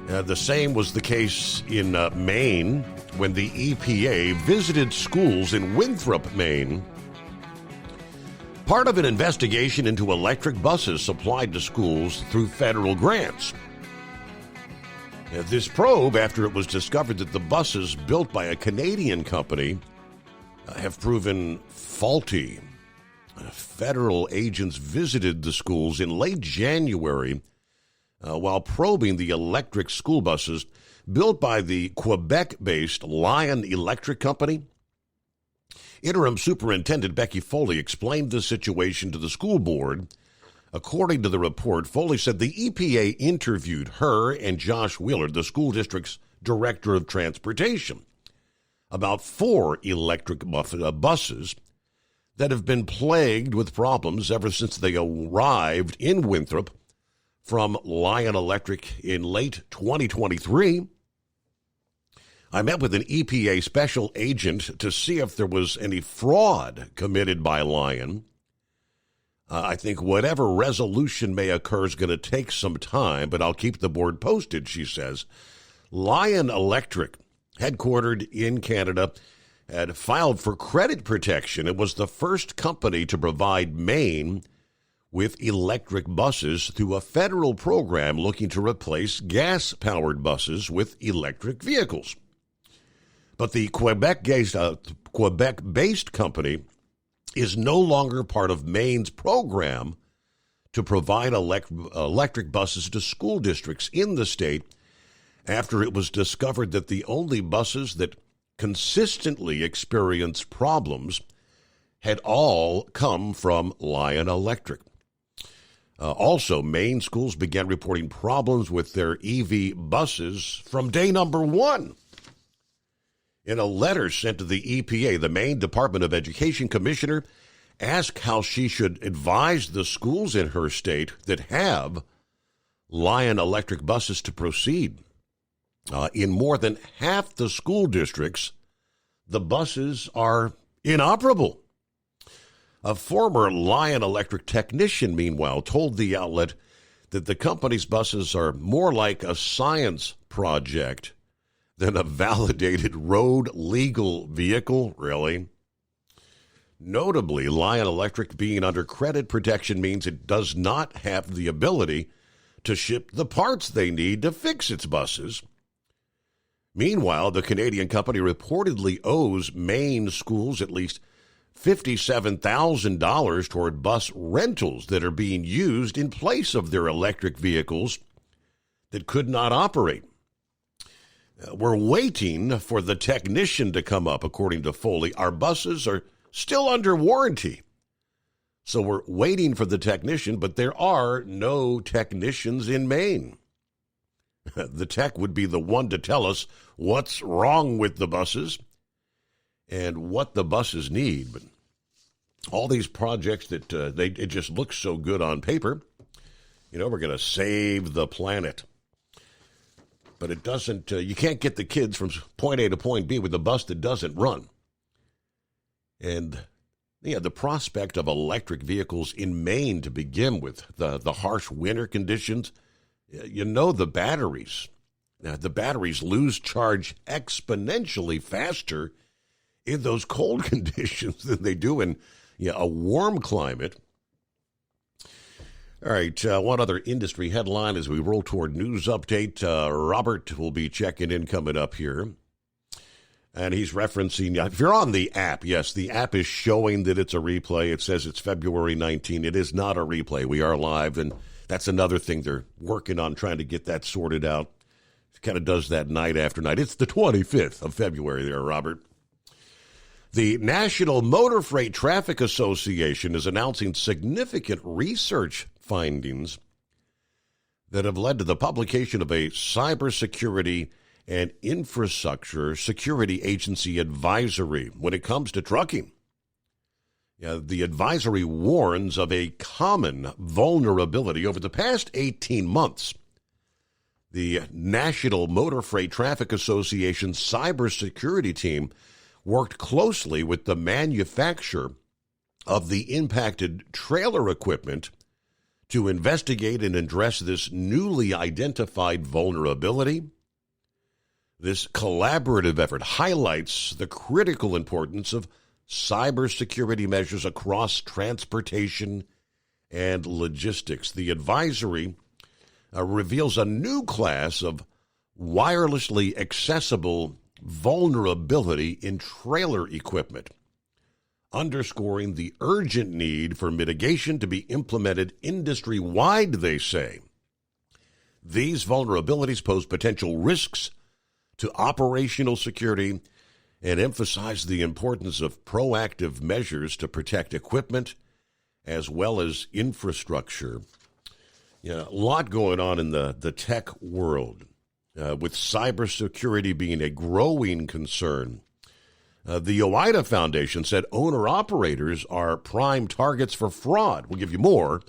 The same was the case in Maine when the EPA visited schools in Winthrop, Maine. Part of an investigation into electric buses supplied to schools through federal grants. This probe, after it was discovered that the buses built by a Canadian company have proven faulty. Federal agents visited the schools in late January while probing the electric school buses built by the Quebec-based Lion Electric Company. Interim Superintendent Becky Foley explained the situation to the school board. According to the report, Foley said the EPA interviewed her and Josh Wheeler, the school district's director of transportation, about 4 electric buses that have been plagued with problems ever since they arrived in Winthrop from Lion Electric in late 2023. I met with an EPA special agent to see if there was any fraud committed by Lion. I think whatever resolution may occur is going to take some time, but I'll keep the board posted, she says. Lion Electric, headquartered in Canada, had filed for credit protection. It was the first company to provide Maine with electric buses through a federal program looking to replace gas-powered buses with electric vehicles. But the Quebec-based company is no longer part of Maine's program to provide electric buses to school districts in the state after it was discovered that the only buses that consistently experienced problems had all come from Lion Electric. Also, Maine schools began reporting problems with their EV buses from day number 1. In a letter sent to the EPA, the Maine Department of Education commissioner asked how she should advise the schools in her state that have Lion Electric buses to proceed. In more than half the school districts, the buses are inoperable. A former Lion Electric technician, meanwhile, told the outlet that the company's buses are more like a science project than a validated road legal vehicle, really. Notably, Lion Electric being under credit protection means it does not have the ability to ship the parts they need to fix its buses. Meanwhile, the Canadian company reportedly owes Maine schools at least $57,000 toward bus rentals that are being used in place of their electric vehicles that could not operate. We're waiting for the technician to come up, according to Foley. Our buses are still under warranty. So we're waiting for the technician, but there are no technicians in Maine. The tech would be the one to tell us what's wrong with the buses and what the buses need. But all these projects that it just looks so good on paper. You know, we're going to save the planet. But it doesn't, you can't get the kids from point A to point B with a bus that doesn't run. And yeah, the prospect of electric vehicles in Maine to begin with, the harsh winter conditions, you know, the batteries lose charge exponentially faster in those cold conditions than they do in a warm climate. All right, one other industry headline as we roll toward news update. Robert will be checking in coming up here. And he's referencing, if you're on the app, yes, the app is showing that it's a replay. It says it's February 19. It is not a replay. We are live, and that's another thing they're working on, trying to get that sorted out. It kind of does that night after night. It's the 25th of February there, Robert. The National Motor Freight Traffic Association is announcing significant research findings that have led to the publication of a cybersecurity and infrastructure security agency advisory when it comes to trucking. The advisory warns of a common vulnerability over the past 18 months. The National Motor Freight Traffic Association cybersecurity team worked closely with the manufacturer of the impacted trailer equipment to investigate and address this newly identified vulnerability. This collaborative effort highlights the critical importance of cybersecurity measures across transportation and logistics. The advisory reveals a new class of wirelessly accessible vulnerability in trailer equipment, underscoring the urgent need for mitigation to be implemented industry-wide, they say. These vulnerabilities pose potential risks to operational security and emphasize the importance of proactive measures to protect equipment as well as infrastructure. A lot going on in the tech world, with cybersecurity being a growing concern. The OOIDA Foundation said owner-operators are prime targets for fraud. We'll give you more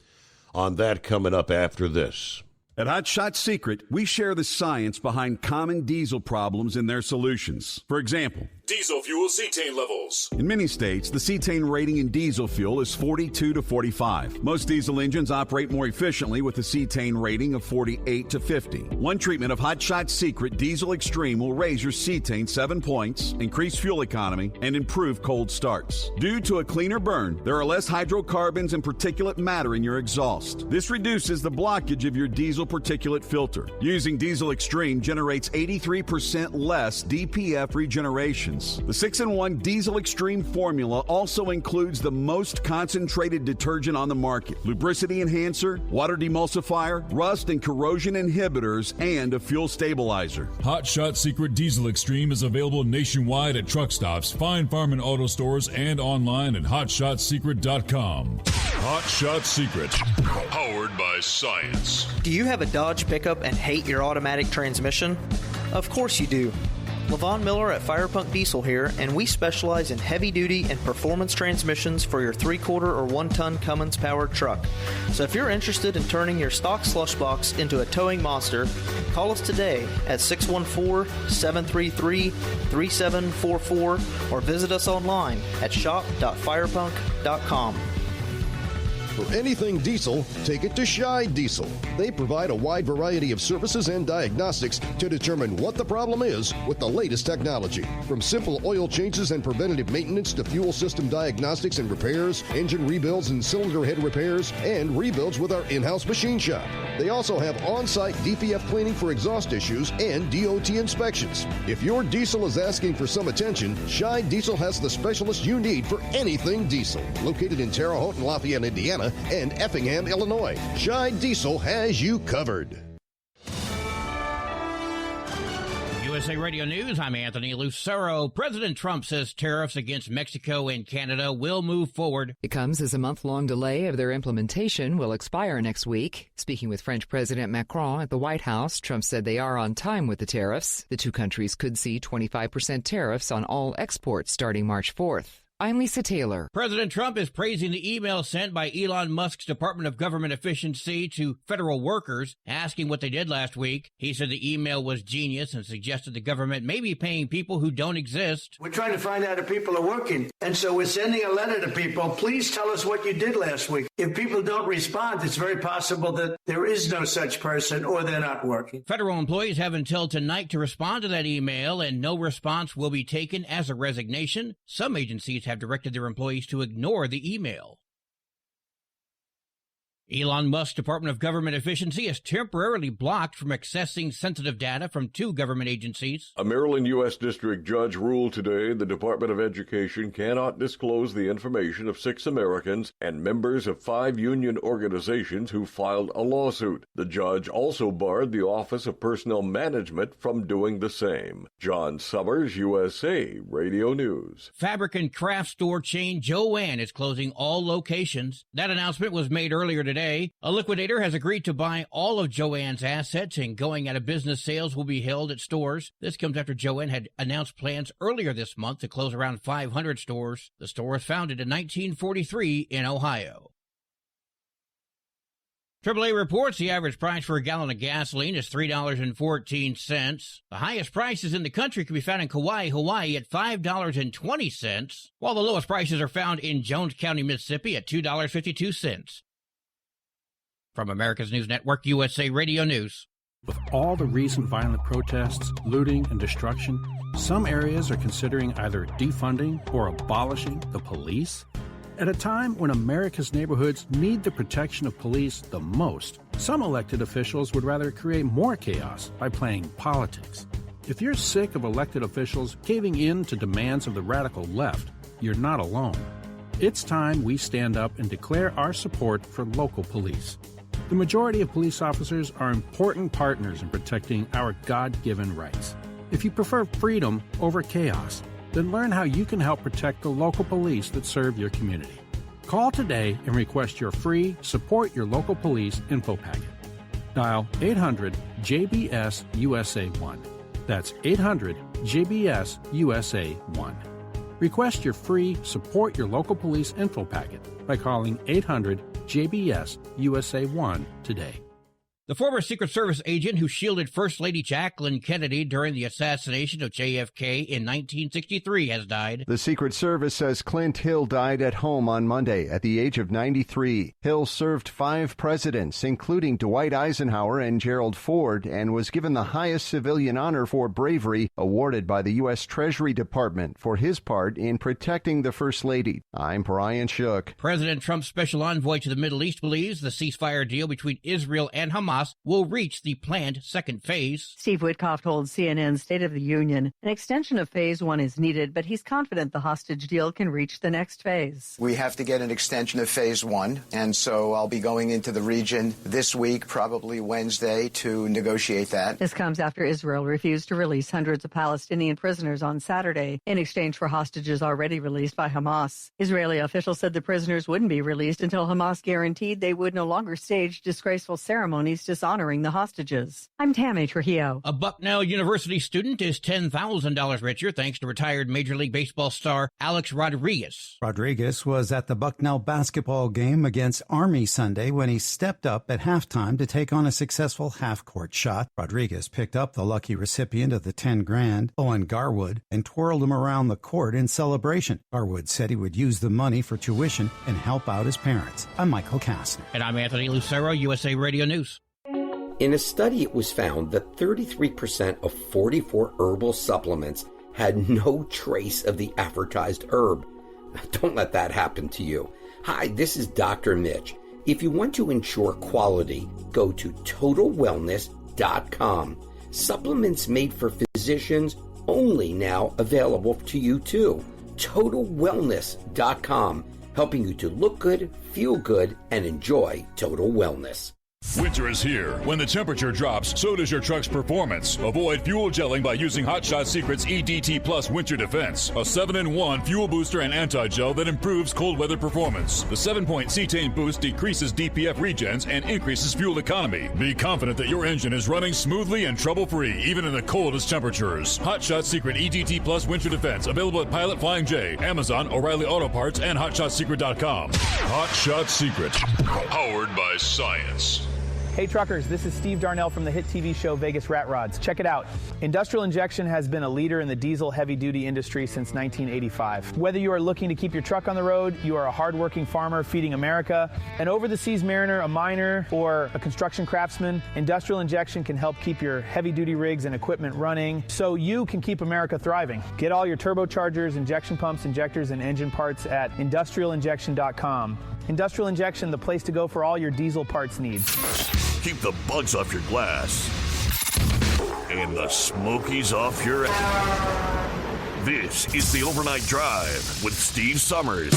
on that coming up after this. At Hot Shot Secret, we share the science behind common diesel problems and their solutions. For example, diesel fuel cetane levels. In many states, the cetane rating in diesel fuel is 42 to 45. Most diesel engines operate more efficiently with a cetane rating of 48 to 50. One treatment of Hot Shot Secret Diesel Extreme will raise your cetane 7 points, increase fuel economy, and improve cold starts. Due to a cleaner burn, there are less hydrocarbons and particulate matter in your exhaust. This reduces the blockage of your diesel particulate filter. Using Diesel Extreme generates 83% less DPF regeneration. The 6-in-1 Diesel Extreme formula also includes the most concentrated detergent on the market, lubricity enhancer, water demulsifier, rust and corrosion inhibitors, and a fuel stabilizer. Hot Shot Secret Diesel Extreme is available nationwide at truck stops, fine farm and auto stores, and online at hotshotsecret.com. Hot Shot Secret, powered by science. Do you have a Dodge pickup and hate your automatic transmission? Of course you do. Levon Miller at Firepunk Diesel here, and we specialize in heavy-duty and performance transmissions for your 3-quarter or 1-ton Cummins-powered truck. So if you're interested in turning your stock slush box into a towing monster, call us today at 614-733-3744 or visit us online at shop.firepunk.com. For anything diesel, take it to Scheid Diesel. They provide a wide variety of services and diagnostics to determine what the problem is with the latest technology. From simple oil changes and preventative maintenance to fuel system diagnostics and repairs, engine rebuilds and cylinder head repairs, and rebuilds with our in-house machine shop. They also have on-site DPF cleaning for exhaust issues and DOT inspections. If your diesel is asking for some attention, Scheid Diesel has the specialist you need for anything diesel. Located in Terre Haute and Lafayette, Indiana, and Effingham, Illinois, Scheid Diesel has you covered. USA Radio News, I'm Anthony Lucero. President Trump says tariffs against Mexico and Canada will move forward. It comes as a month-long delay of their implementation will expire next week. Speaking with French President Macron at the White House, Trump said they are on time with the tariffs. The two countries could see 25% tariffs on all exports starting March 4th. I'm Lisa Taylor. President Trump is praising the email sent by Elon Musk's Department of Government Efficiency to federal workers, asking what they did last week. He said the email was genius and suggested the government may be paying people who don't exist. We're trying to find out if people are working, and so we're sending a letter to people. Please tell us what you did last week. If people don't respond, it's very possible that there is no such person or they're not working. Federal employees have until tonight to respond to that email, and no response will be taken as a resignation. Some agencies have directed their employees to ignore the email. Elon Musk's Department of Government Efficiency is temporarily blocked from accessing sensitive data from two government agencies. A Maryland U.S. District Judge ruled today the Department of Education cannot disclose the information of 6 Americans and members of 5 union organizations who filed a lawsuit. The judge also barred the Office of Personnel Management from doing the same. John Summers, USA Radio News. Fabric and craft store chain Jo-Ann is closing all locations. That announcement was made earlier today. A liquidator has agreed to buy all of Jo-Ann's assets, and going out of business sales will be held at stores. This comes after Jo-Ann had announced plans earlier this month to close around 500 stores. The store was founded in 1943 in Ohio. AAA reports the average price for a gallon of gasoline is $3.14. The highest prices in the country can be found in Kauai, Hawaii at $5.20, while the lowest prices are found in Jones County, Mississippi at $2.52. From America's News Network, USA Radio News. With all the recent violent protests, looting, and destruction, some areas are considering either defunding or abolishing the police. At a time when America's neighborhoods need the protection of police the most, some elected officials would rather create more chaos by playing politics. If you're sick of elected officials caving in to demands of the radical left, you're not alone. It's time we stand up and declare our support for local police. The majority of police officers are important partners in protecting our God-given rights. If you prefer freedom over chaos, then learn how you can help protect the local police that serve your community. Call today and request your free Support Your Local Police info packet. Dial 800-JBS-USA-1. That's 800-JBS-USA-1. Request your free Support Your Local Police info packet by calling 800-JBS-USA-1 today. The former Secret Service agent who shielded First Lady Jacqueline Kennedy during the assassination of JFK in 1963 has died. The Secret Service says Clint Hill died at home on Monday at the age of 93. Hill served 5 presidents, including Dwight Eisenhower and Gerald Ford, and was given the highest civilian honor for bravery awarded by the U.S. Treasury Department for his part in protecting the First Lady. I'm Brian Shook. President Trump's special envoy to the Middle East believes the ceasefire deal between Israel and Hamas will reach the planned second phase. Steve Witkoff told CNN State of the Union an extension of phase 1 is needed, but he's confident the hostage deal can reach the next phase. We have to get an extension of phase 1, and so I'll be going into the region this week, probably Wednesday, to negotiate that. This comes after Israel refused to release hundreds of Palestinian prisoners on Saturday in exchange for hostages already released by Hamas. Israeli officials said the prisoners wouldn't be released until Hamas guaranteed they would no longer stage disgraceful ceremonies dishonoring the hostages. I'm Tammy Trujillo. A Bucknell University student is $10,000 richer thanks to retired Major League Baseball star Alex Rodriguez. Rodriguez was at the Bucknell basketball game against Army Sunday when he stepped up at halftime to take on a successful half-court shot. Rodriguez picked up the lucky recipient of the $10,000, Owen Garwood, and twirled him around the court in celebration. Garwood said he would use the money for tuition and help out his parents. I'm Michael Kastner. And I'm Anthony Lucero, USA Radio News. In a study, it was found that 33% of 44 herbal supplements had no trace of the advertised herb. Don't let that happen to you. Hi, this is Dr. Mitch. If you want to ensure quality, go to TotalWellness.com. Supplements made for physicians only now available to you too. TotalWellness.com, helping you to look good, feel good, and enjoy total wellness. Winter is here. When the temperature drops, so does your truck's performance. Avoid fuel gelling by using Hot Shot Secret's EDT Plus Winter Defense, a 7-in-1 fuel booster and anti-gel that improves cold weather performance. The 7-point cetane boost decreases DPF regens and increases fuel economy. Be confident that your engine is running smoothly and trouble-free, even in the coldest temperatures. Hot Shot Secret EDT Plus Winter Defense, available at Pilot Flying J, Amazon, O'Reilly Auto Parts, and HotShotSecret.com. Hot Shot Secret, powered by science. Hey truckers, this is Steve Darnell from the hit TV show Vegas Rat Rods. Check it out. Industrial Injection has been a leader in the diesel heavy-duty industry since 1985. Whether you are looking to keep your truck on the road, you are a hardworking farmer feeding America, an over-the-seas mariner, a miner, or a construction craftsman, Industrial Injection can help keep your heavy-duty rigs and equipment running so you can keep America thriving. Get all your turbochargers, injection pumps, injectors, and engine parts at industrialinjection.com. Industrial Injection, the place to go for all your diesel parts needs. Keep the bugs off your glass and the smokies off your ass. This is the Overnight Drive with Steve Summers.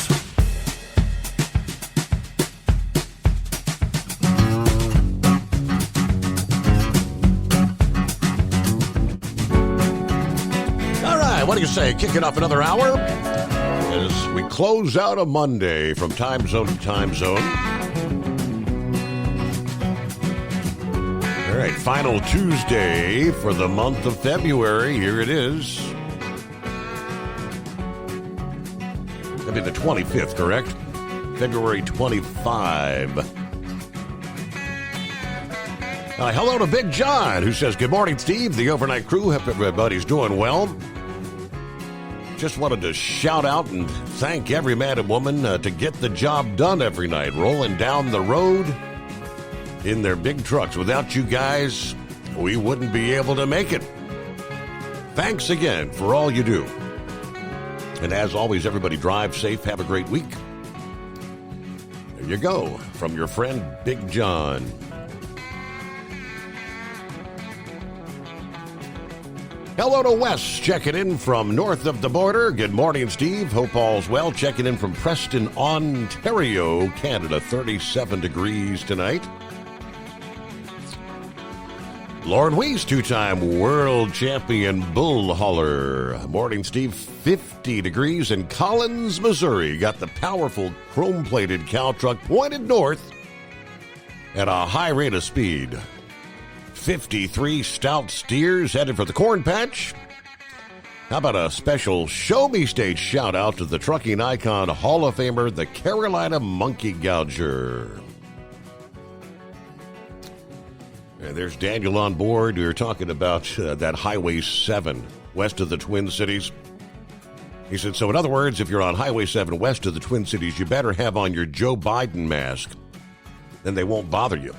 All right, what do you say? Kicking off another hour as we close out a Monday from time zone to time zone. All right, final Tuesday for the month of February. Here it is. That'd be the 25th, correct? February 25. Hello to Big John, who says, good morning, Steve. The overnight crew, hope everybody's doing well. Just wanted to shout out and thank every man and woman to get the job done every night, rolling down the road in their big trucks. Without you guys, we wouldn't be able to make it. Thanks again for all you do. And as always, everybody drive safe. Have a great week. There you go, from your friend Big John. Hello to Wes, checking in from north of the border. Good morning, Steve. Hope all's well. Checking in from Preston, Ontario, Canada. 37 degrees tonight. Lauren Weiss, two-time world champion bull hauler. Morning, Steve. 50 degrees in Collins, Missouri. Got the powerful chrome-plated cow truck pointed north at a high rate of speed. 53 stout steers headed for the corn patch. How about a special Show Me State shout-out to the trucking icon Hall of Famer, the Carolina Monkey Gouger. And there's Daniel on board. We were talking about that Highway 7 west of the Twin Cities. He said, so in other words, if you're on Highway 7 west of the Twin Cities, you better have on your Joe Biden mask. Then they won't bother you.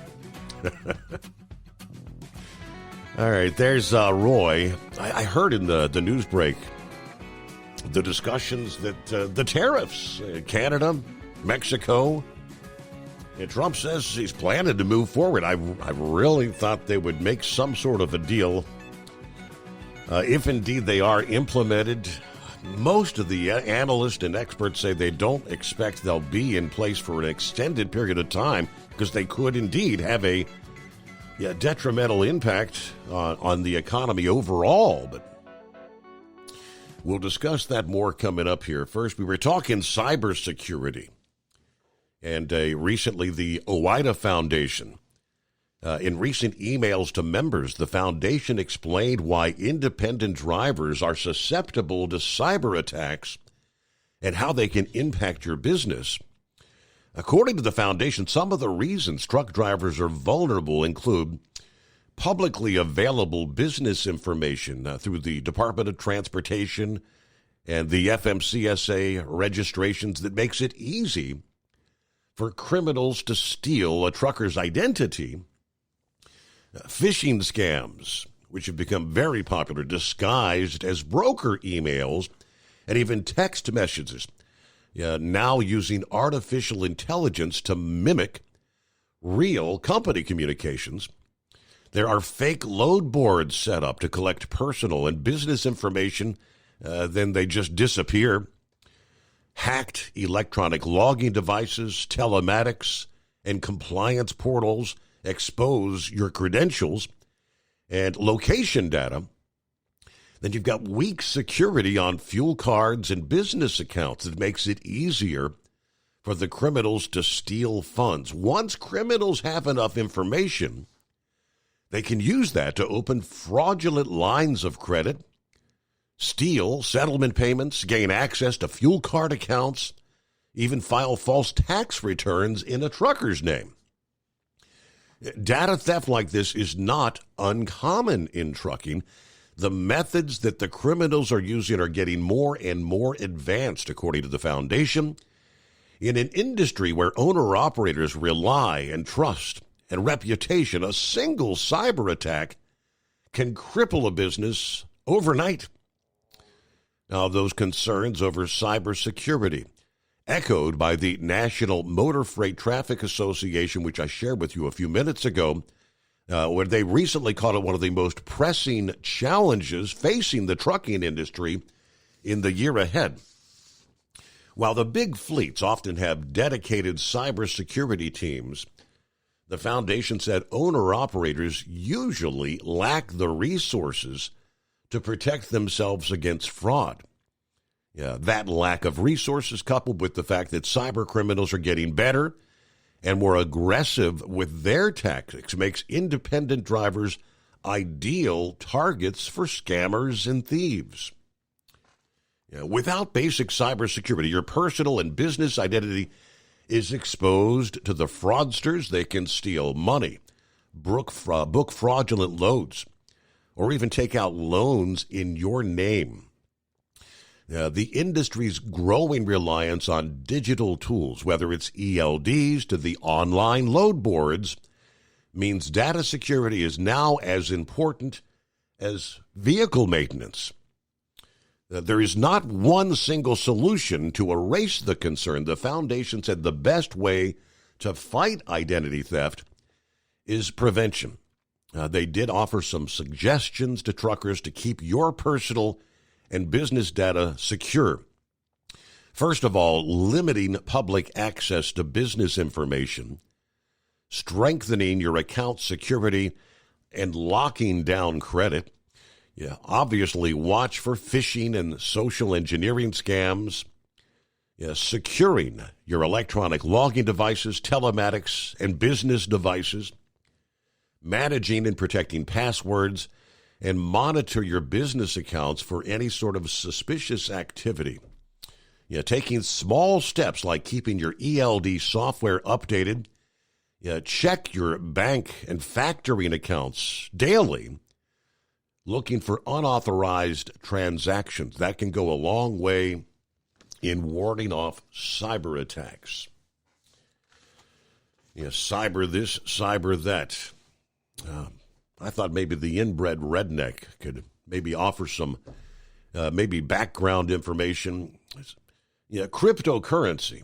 All right, there's Roy. I heard in the news break the discussions that the tariffs, Canada, Mexico, and Trump says he's planning to move forward. I really thought they would make some sort of a deal if indeed they are implemented. Most of the analysts and experts say they don't expect they'll be in place for an extended period of time because they could indeed have a detrimental impact on the economy overall. But we'll discuss that more coming up here. First, we were talking cybersecurity. And recently, the OOIDA Foundation, in recent emails to members, the foundation explained why independent drivers are susceptible to cyber attacks and how they can impact your business. According to the foundation, some of the reasons truck drivers are vulnerable include publicly available business information through the Department of Transportation and the FMCSA registrations that makes it easy for criminals to steal a trucker's identity, phishing scams, which have become very popular, disguised as broker emails, and even text messages, now using artificial intelligence to mimic real company communications. There are fake load boards set up to collect personal and business information, then they just disappear. Hacked electronic logging devices, telematics, and compliance portals expose your credentials and location data. Then you've got weak security on fuel cards and business accounts that makes it easier for the criminals to steal funds. Once criminals have enough information, they can use that to open fraudulent lines of credit, steal settlement payments, gain access to fuel card accounts, even file false tax returns in a trucker's name. Data theft like this is not uncommon in trucking. The methods that the criminals are using are getting more and more advanced, according to the foundation. In an industry where owner-operators rely and trust and reputation, a single cyber attack can cripple a business overnight. Now, those concerns over cybersecurity, echoed by the National Motor Freight Traffic Association, which I shared with you a few minutes ago, where they recently called it one of the most pressing challenges facing the trucking industry in the year ahead. While the big fleets often have dedicated cybersecurity teams, the foundation said owner-operators usually lack the resources to protect themselves against fraud. That lack of resources, coupled with the fact that cyber criminals are getting better and more aggressive with their tactics, makes independent drivers ideal targets for scammers and thieves. Without basic cybersecurity, your personal and business identity is exposed to the fraudsters. They can steal money, book fraudulent loads, or even take out loans in your name. The industry's growing reliance on digital tools, whether it's ELDs to the online load boards, means data security is now as important as vehicle maintenance. There is not one single solution to erase the concern. The foundation said the best way to fight identity theft is prevention. They did offer some suggestions to truckers to keep your personal and business data secure. First of all, limiting public access to business information, strengthening your account security, and locking down credit. Obviously, watch for phishing and social engineering scams. Securing your electronic logging devices, telematics, and business devices. Managing and protecting passwords, and monitor your business accounts for any sort of suspicious activity. Taking small steps like keeping your ELD software updated. Check your bank and factoring accounts daily, looking for unauthorized transactions. That can go a long way in warding off cyber attacks. Cyber this, cyber that. I thought maybe the inbred redneck could maybe offer some maybe background information. Cryptocurrency.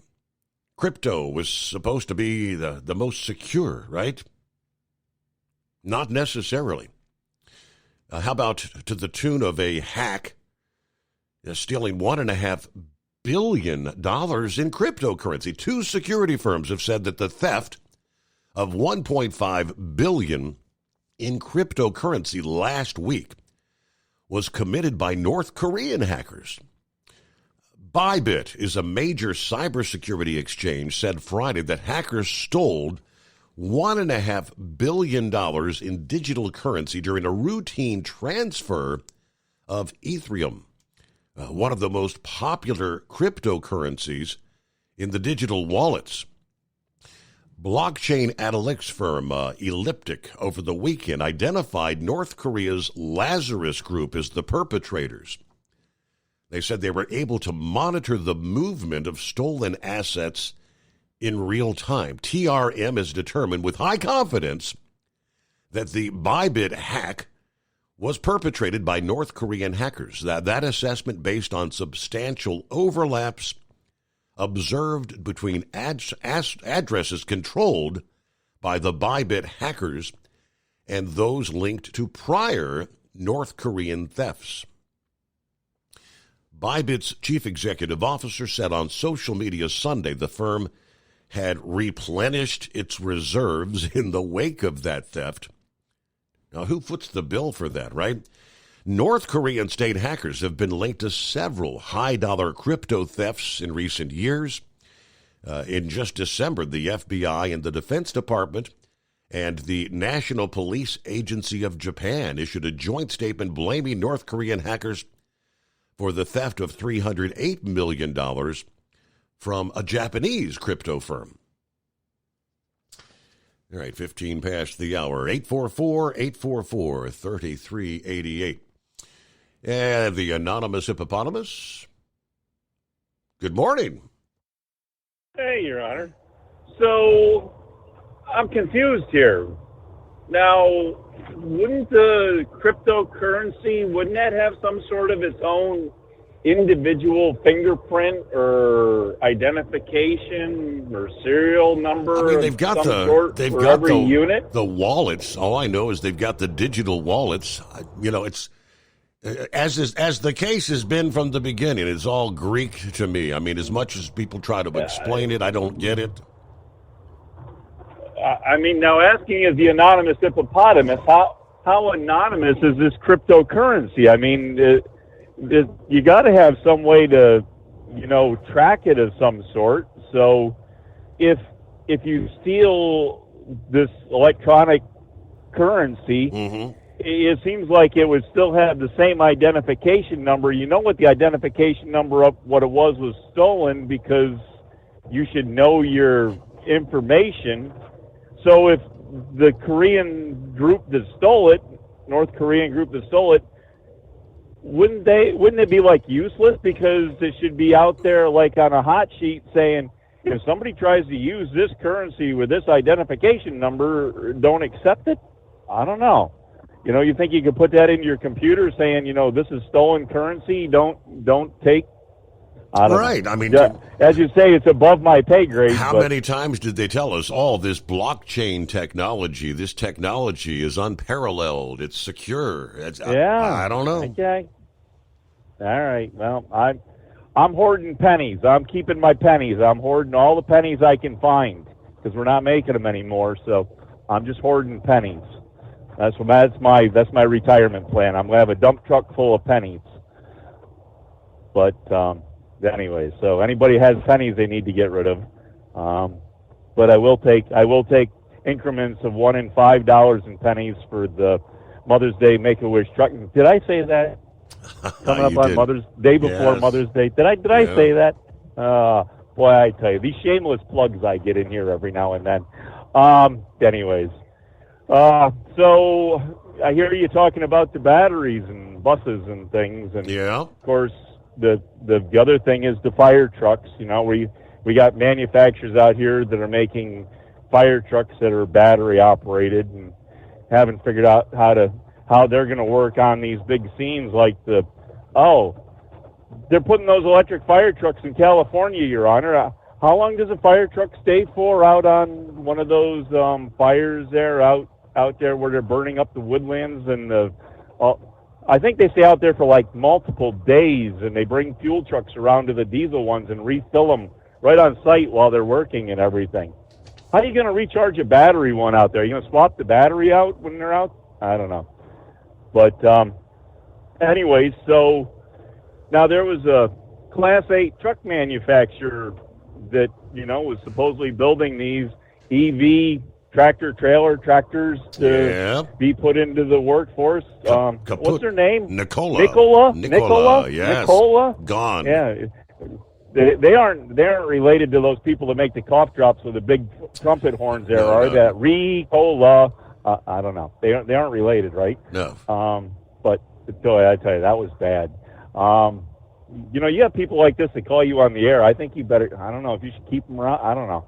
Crypto was supposed to be the most secure, right? Not necessarily. How about to the tune of a hack stealing $1.5 billion in cryptocurrency? Two security firms have said that the theft of $1.5 billion in cryptocurrency last week was committed by North Korean hackers. Bybit is a major cybersecurity exchange, said Friday that hackers stole $1.5 billion in digital currency during a routine transfer of Ethereum, one of the most popular cryptocurrencies in the digital wallets. Blockchain analytics firm Elliptic over the weekend identified North Korea's Lazarus Group as the perpetrators. They said they were able to monitor the movement of stolen assets in real time. TRM has determined with high confidence that the Bybit hack was perpetrated by North Korean hackers. That assessment based on substantial overlaps observed between addresses controlled by the Bybit hackers and those linked to prior North Korean thefts. Bybit's chief executive officer said on social media Sunday the firm had replenished its reserves in the wake of that theft. Now, who foots the bill for that, right? North Korean state hackers have been linked to several high-dollar crypto thefts in recent years. In just December, the FBI and the Defense Department and the National Police Agency of Japan issued a joint statement blaming North Korean hackers for the theft of $308 million from a Japanese crypto firm. All right, 15 past the hour, 844-844-3388. And the anonymous hippopotamus. Good morning. Hey, Your Honor. So, I'm confused here. Now, wouldn't the cryptocurrency, wouldn't that have some sort of its own individual fingerprint or identification or serial number? I mean, they've got every unit. The wallets. All I know is they've got the digital wallets. It's as the case has been from the beginning. It's all Greek to me. I mean, as much as people try to explain it, I don't get it. Now asking as the anonymous hippopotamus, how anonymous is this cryptocurrency? I mean, you got to have some way to, track it of some sort. So if you steal this electronic currency, it seems like it would still have the same identification number. You know what the identification number of what it was stolen, because you should know your information. So if the Korean group that stole it, North Korean group that stole it, wouldn't it be like useless, because it should be out there like on a hot sheet saying, if somebody tries to use this currency with this identification number, don't accept it? I don't know. You think you could put that into your computer saying, this is stolen currency, don't take? I don't right. know. I mean, as you say, it's above my pay grade. How many times did they tell us, this blockchain technology, this technology is unparalleled, it's secure? I don't know. Okay. All right. Well, I'm hoarding pennies. I'm keeping my pennies. I'm hoarding all the pennies I can find, because we're not making them anymore. So I'm just hoarding pennies. That's my retirement plan. I'm gonna have a dump truck full of pennies. But anyway, so anybody has pennies they need to get rid of. But I will take increments of $1 and $5 in pennies for the Mother's Day Make-A-Wish truck. Did I say that? Coming up on did. Mother's Day before Mother's Day. Did I say that? Boy, I tell you, these shameless plugs I get in here every now and then. Anyways, so I hear you talking about the batteries and buses and things, and of course the other thing is the fire trucks. We got manufacturers out here that are making fire trucks that are battery operated, and haven't figured out how they're going to work on these big scenes like they're putting those electric fire trucks in California, Your Honor. How long does a fire truck stay for out on one of those fires there out there where they're burning up the woodlands and I think they stay out there for like multiple days, and they bring fuel trucks around to the diesel ones and refill them right on site while they're working and everything. How are you going to recharge a battery one out there? Are you going to swap the battery out when they're out? I don't know. But anyway, so now there was a Class 8 truck manufacturer that, was supposedly building these EV tractors to be put into the workforce. What's their name? Nikola. Yes. Nikola? Gone. Yeah. They aren't related to those people that make the cough drops with the big trumpet horns there, are they? Ricola. I don't know. They aren't related, right? No. But boy, I tell you, that was bad. You have people like this that call you on the air. I think you better. I don't know if you should keep them around. I don't know.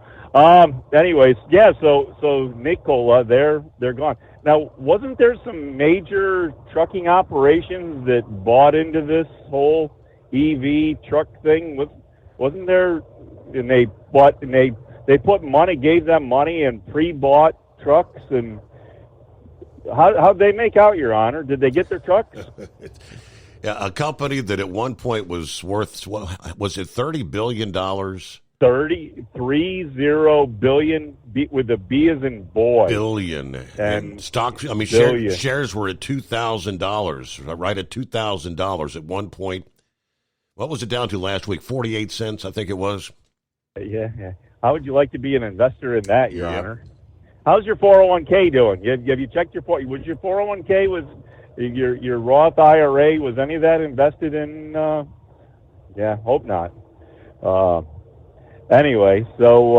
Anyways, yeah. So Nikola, they're gone. Now, wasn't there some major trucking operations that bought into this whole EV truck thing? Wasn't there? And they bought and they put money, gave them money, and pre-bought trucks. And how'd they make out, Your Honor? Did they get their trucks? Yeah, a company that at one point was worth, was it $30 billion? 30 billion, with the B as in boy. Billion. And stock, shares were at $2,000, right at $2,000 at one point. What was it down to last week? 48 cents, I think it was. Yeah. How would you like to be an investor in that, Your Honor? How's your 401k doing? Have you checked was your 401k, was your Roth IRA, was any of that invested in? Hope not. Anyway, so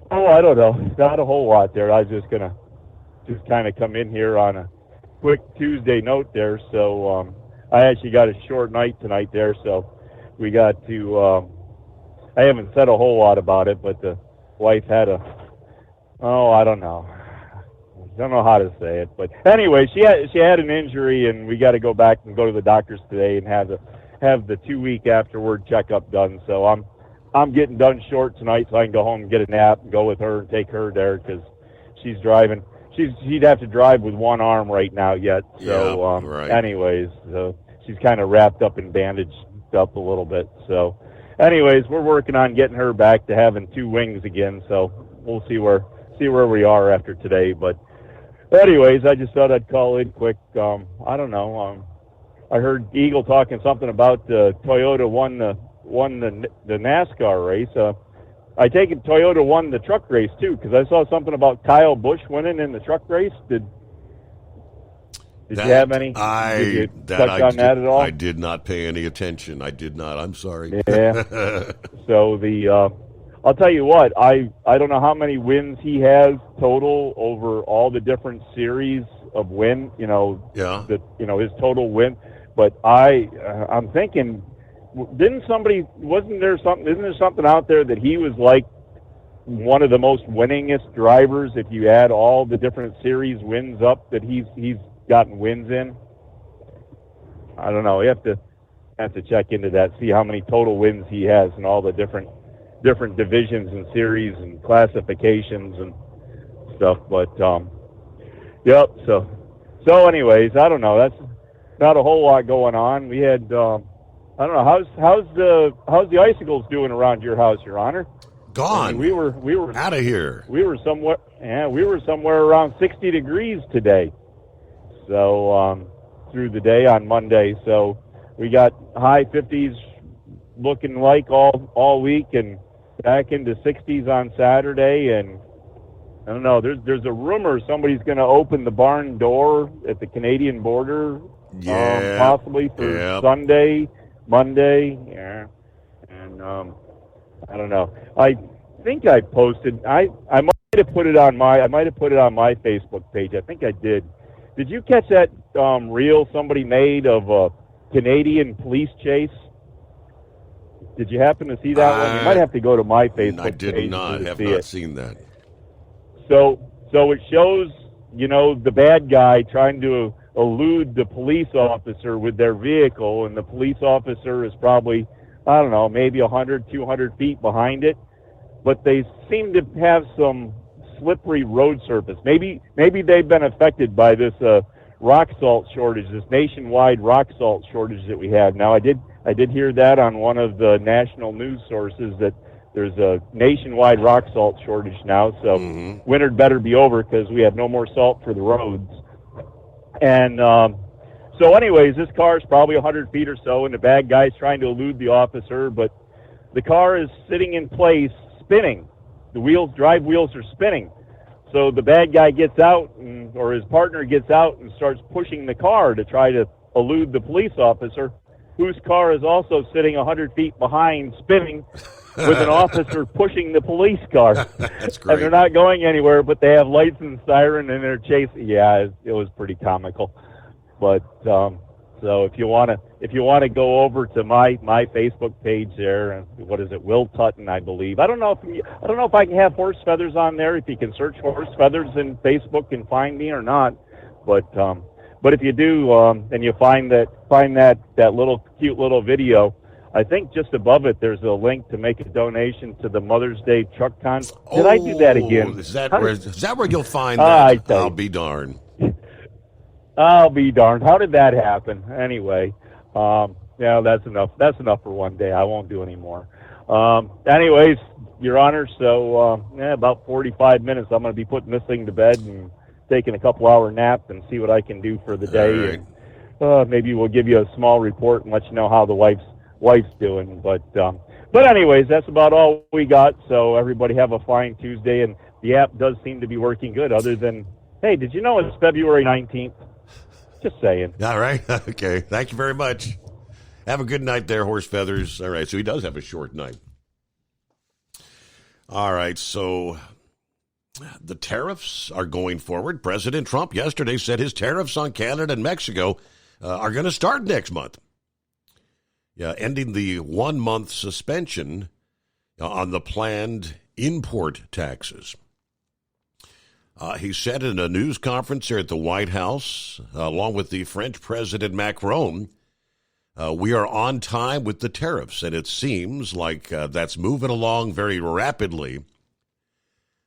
I don't know. Not a whole lot there. I was just gonna kind of come in here on a quick Tuesday note there. So I actually got a short night tonight there, so we got to. I haven't said a whole lot about it, but the wife had I don't know how to say it, but anyway, she had an injury, and we got to go back and go to the doctors today and have the 2-week afterward checkup done. So I'm getting done short tonight, so I can go home and get a nap and go with her and take her there, because she's driving. She'd have to drive with one arm right now yet. So right. Anyways, so she's kind of wrapped up and bandaged up a little bit. So anyways, we're working on getting her back to having 2 wings again. So we'll see where we are after today. But anyways, I just thought I'd call in quick. I don't know. I heard Eagle talking something about Toyota won the NASCAR race. I take it Toyota won the truck race too, because I saw something about Kyle Busch winning in the truck race. Did you have any? Did you touch on that at all? I did not pay any attention. I did not. I'm sorry. Yeah. So I'll tell you what, I don't know how many wins he has total over all the different series of win, his total win. But I'm thinking, isn't there something out there that he was like one of the most winningest drivers if you add all the different series wins up that he's gotten wins in? I don't know. You have to check into that, see how many total wins he has in all the different divisions and series and classifications and stuff. But yep. So anyways, I don't know. That's not a whole lot going on. We had I don't know, how's the icicles doing around your house, Your Honor? Gone. I mean, we were out of here. We were somewhere around 60 degrees today. So through the day on Monday. So we got high 50s looking like all week, and back into 60s on Saturday. And I don't know, there's a rumor somebody's going to open the barn door at the Canadian border, possibly for Sunday, Monday. Yeah, and I don't know. I think I posted. I might have put it on my Facebook page. I think I did. Did you catch that reel somebody made of a Canadian police chase? Did you happen to see that one? You might have to go to my Facebook page. I did not. Have not seen that. So it shows, the bad guy trying to elude the police officer with their vehicle, and the police officer is probably, I don't know, maybe 100, 200 feet behind it. But they seem to have some slippery road surface. Maybe they've been affected by this rock salt shortage, this nationwide rock salt shortage that we have now. I did hear that on one of the national news sources that there's a nationwide rock salt shortage now. So winter better be over because we have no more salt for the roads. And so anyways, this car is probably 100 feet or so, and the bad guy's trying to elude the officer, but the car is sitting in place, spinning. The drive wheels are spinning. So the bad guy gets out, or his partner gets out and starts pushing the car to try to elude the police officer, whose car is also sitting 100 feet behind, spinning, with an officer pushing the police car. That's great. And they're not going anywhere, but they have lights and siren, and they're chasing. Yeah, it was pretty comical. But so if you want to go over to my Facebook page there, what is it, Will Tutton, I believe. I don't know if I can have horse feathers on there. If you can search horse feathers in Facebook and find me or not, but if you do, and you find that little cute little video, I think just above it there's a link to make a donation to the Mother's Day truck con. Did I do that again? Is that where you'll find that? I'll be darned. I'll be darned. How did that happen? Anyway, that's enough. That's enough for one day. I won't do any more. Anyways, Your Honor, so about 45 minutes I'm going to be putting this thing to bed and taking a couple-hour nap and see what I can do for the day. Right. And maybe we'll give you a small report and let you know how the wife's doing. But anyways, that's about all we got. So everybody have a fine Tuesday, and the app does seem to be working good. Other than, hey, did you know it's February 19th? Just saying. All right. Okay. Thank you very much. Have a good night there, Horse Feathers. All right. So he does have a short night. All right. So the tariffs are going forward. President Trump yesterday said his tariffs on Canada and Mexico are going to start next month. Yeah, ending the 1-month suspension on the planned import taxes. He said in a news conference here at the White House, along with the French President Macron, we are on time with the tariffs, and it seems like that's moving along very rapidly.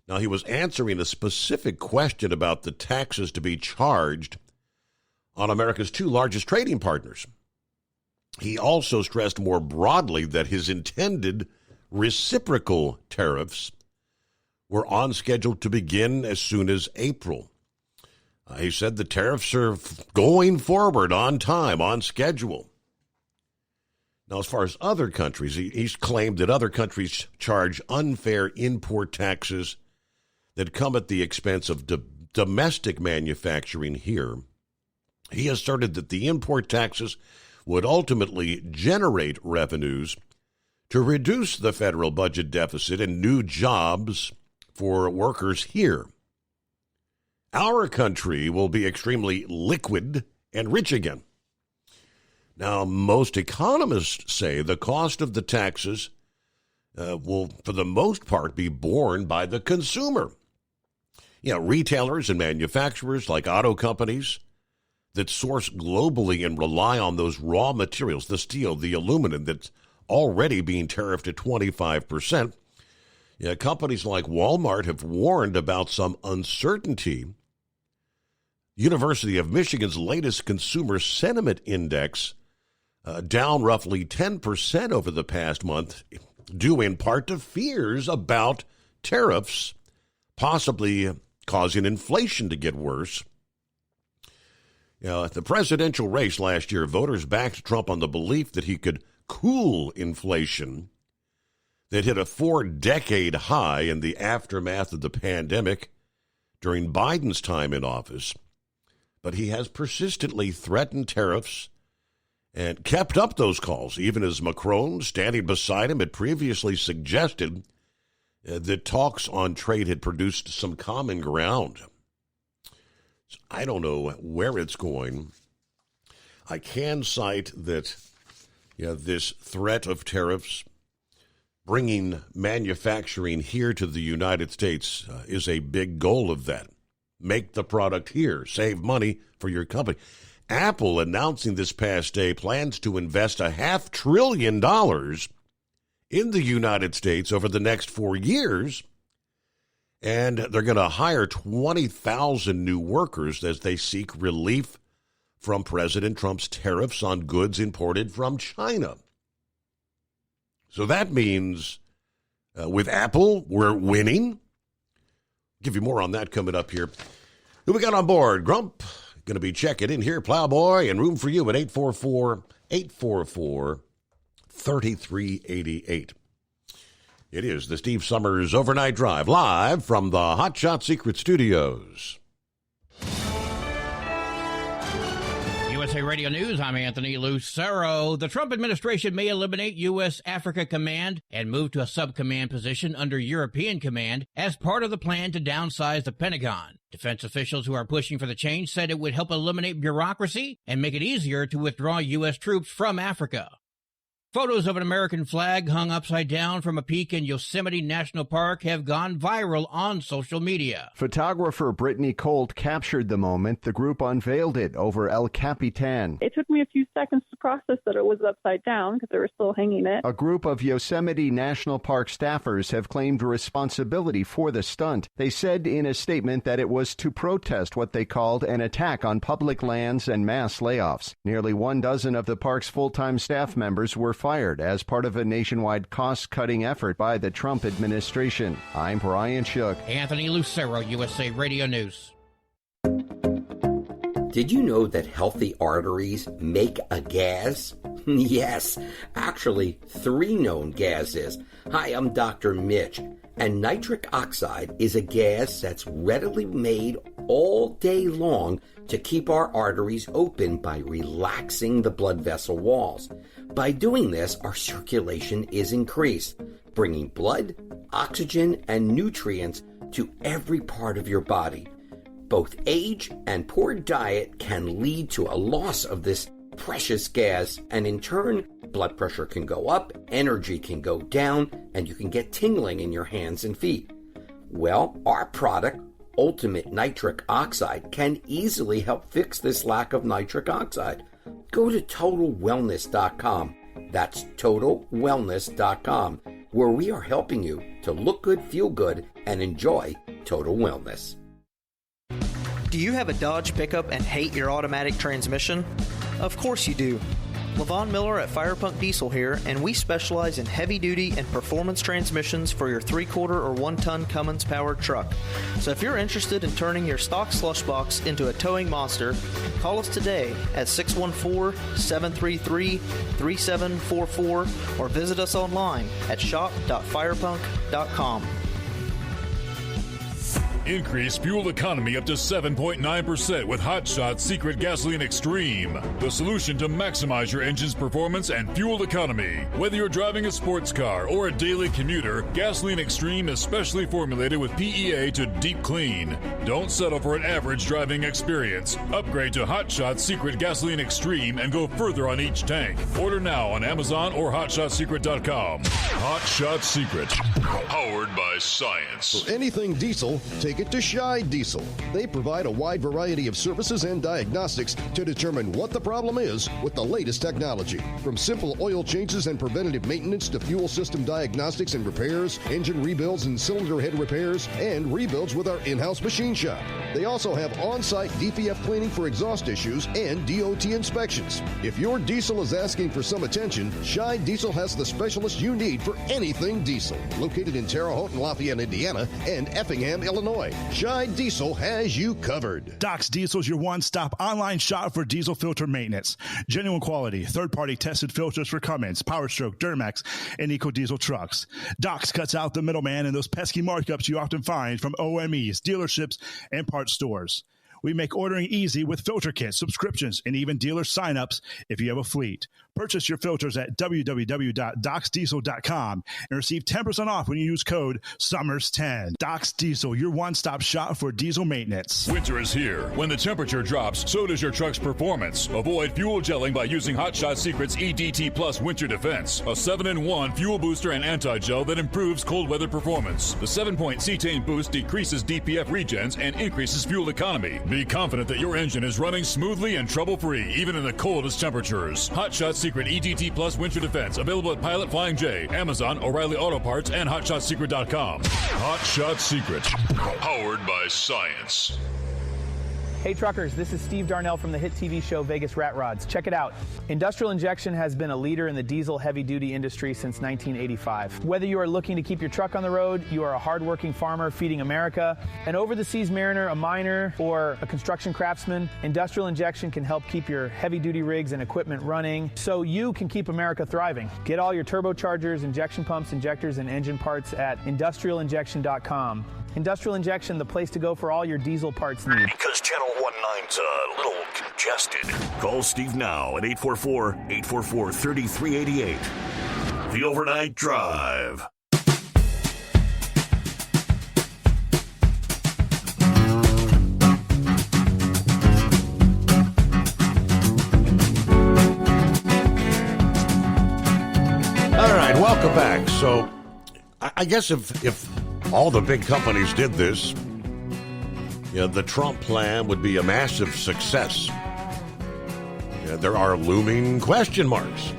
Now, he was answering a specific question about the taxes to be charged on America's two largest trading partners. He also stressed more broadly that his intended reciprocal tariffs were on schedule to begin as soon as April. He said the tariffs are going forward on time, on schedule. Now, as far as other countries, he's claimed that other countries charge unfair import taxes that come at the expense of domestic manufacturing here. He asserted that the import taxes would ultimately generate revenues to reduce the federal budget deficit and new jobs for workers here. Our country will be extremely liquid and rich again. Now, most economists say the cost of the taxes will, for the most part, be borne by the consumer. Retailers and manufacturers like auto companies that source globally and rely on those raw materials, the steel, the aluminum that's already being tariffed at 25%. Companies like Walmart have warned about some uncertainty. University of Michigan's latest consumer sentiment index down roughly 10% over the past month, due in part to fears about tariffs possibly causing inflation to get worse. At the presidential race last year, voters backed Trump on the belief that he could cool inflation that hit a 4-decade high in the aftermath of the pandemic during Biden's time in office. But he has persistently threatened tariffs and kept up those calls, even as Macron, standing beside him, had previously suggested that talks on trade had produced some common ground. So I don't know where it's going. I can cite that this threat of tariffs, bringing manufacturing here to the United States is a big goal of that. Make the product here, save money for your company. Apple announcing this past day plans to invest $500 billion in the United States over the next 4 years, and they're going to hire 20,000 new workers as they seek relief from President Trump's tariffs on goods imported from China. So that means with Apple, we're winning. Give you more on that coming up here. Who we got on board? Grump, going to be checking in here. Plowboy, and room for you at 844-3388. It is the Steve Summers Overnight Drive, live from the Hot Shot Secret Studios. USA Radio News, I'm Anthony Lucero. The Trump administration may eliminate U.S. Africa Command and move to a sub-command position under European Command as part of the plan to downsize the Pentagon. Defense officials who are pushing for the change said it would help eliminate bureaucracy and make it easier to withdraw U.S. troops from Africa. Photos of an American flag hung upside down from a peak in Yosemite National Park have gone viral on social media. Photographer Brittany Colt captured the moment. The group unveiled it over El Capitan. It took me a few seconds to process that it was upside down because they were still hanging it. A group of Yosemite National Park staffers have claimed responsibility for the stunt. They said in a statement that it was to protest what they called an attack on public lands and mass layoffs. Nearly 12 of the park's full-time staff members were fired as part of a nationwide cost-cutting effort by the Trump administration. I'm Brian Shook. Anthony Lucero, USA Radio News. Did you know that healthy arteries make a gas? Yes, actually 3 known gases. Hi, I'm Dr. Mitch, and nitric oxide is a gas that's readily made all day long to keep our arteries open by relaxing the blood vessel walls. By doing this, our circulation is increased, bringing blood, oxygen, and nutrients to every part of your body. Both age and poor diet can lead to a loss of this precious gas, and in turn, blood pressure can go up, energy can go down, and you can get tingling in your hands and feet. Well, our product, Ultimate Nitric Oxide, can easily help fix this lack of nitric oxide. Go to TotalWellness.com. That's TotalWellness.com, where we are helping you to look good, feel good, and enjoy total wellness. Do you have a Dodge pickup and hate your automatic transmission? Of course you do. Levon Miller at Firepunk Diesel here, and we specialize in heavy-duty and performance transmissions for your 3-quarter or 1-ton Cummins-powered truck. So if you're interested in turning your stock slush box into a towing monster, call us today at 614-733-3744 or visit us online at shop.firepunk.com. Increase fuel economy up to 7.9% with Hot Shot Secret Gasoline Extreme, the solution to maximize your engine's performance and fuel economy. Whether you're driving a sports car or a daily commuter, Gasoline Extreme is specially formulated with PEA to deep clean. Don't settle for an average driving experience. Upgrade to Hot Shot Secret Gasoline Extreme and go further on each tank. Order now on Amazon or HotShotSecret.com. Hot Shot Secret, powered by science. For anything diesel, take it to Shy Diesel. They provide a wide variety of services and diagnostics to determine what the problem is with the latest technology. From simple oil changes and preventative maintenance to fuel system diagnostics and repairs, engine rebuilds and cylinder head repairs, and rebuilds with our in-house machine shop. They also have on-site DPF cleaning for exhaust issues and DOT inspections. If your diesel is asking for some attention, Shy Diesel has the specialist you need for anything diesel. Located in Terre Haute and Lafayette, Indiana, and Effingham, Illinois, Shy Diesel has you covered. Docs Diesel is your one-stop online shop for diesel filter maintenance. Genuine quality, third-party tested filters for Cummins, PowerStroke, Duramax, and EcoDiesel trucks. Docs cuts out the middleman and those pesky markups you often find from OMEs, dealerships, and parts stores. We make ordering easy with filter kits, subscriptions, and even dealer sign-ups if you have a fleet. Purchase your filters at www.docsdiesel.com and receive 10% off when you use code SUMMERS10. Docs Diesel, your one-stop shop for diesel maintenance. Winter is here. When the temperature drops, so does your truck's performance. Avoid fuel gelling by using Hot Shot Secret's EDT Plus Winter Defense, a 7-in-1 fuel booster and anti-gel that improves cold weather performance. The 7-point cetane boost decreases DPF regens and increases fuel economy. Be confident that your engine is running smoothly and trouble-free, even in the coldest temperatures. Hot Shot Secret EDT Plus Winter Defense, available at Pilot Flying J, Amazon, O'Reilly Auto Parts, and HotShotSecret.com. Hot Shot Secret, powered by science. Hey truckers, this is Steve Darnell from the hit TV show Vegas Rat Rods. Check it out. Industrial Injection has been a leader in the diesel heavy-duty industry since 1985. Whether you are looking to keep your truck on the road, you are a hardworking farmer feeding America, an over-the-seas mariner, a miner, or a construction craftsman, Industrial Injection can help keep your heavy-duty rigs and equipment running so you can keep America thriving. Get all your turbochargers, injection pumps, injectors, and engine parts at industrialinjection.com. Industrial Injection, the place to go for all your diesel parts needs. Because Channel 19's a little congested. Call Steve now at 844-844-3388. The Overnight Drive. All right, welcome back. So, I guess if all the big companies did this, the Trump plan would be a massive success. There are looming question marks.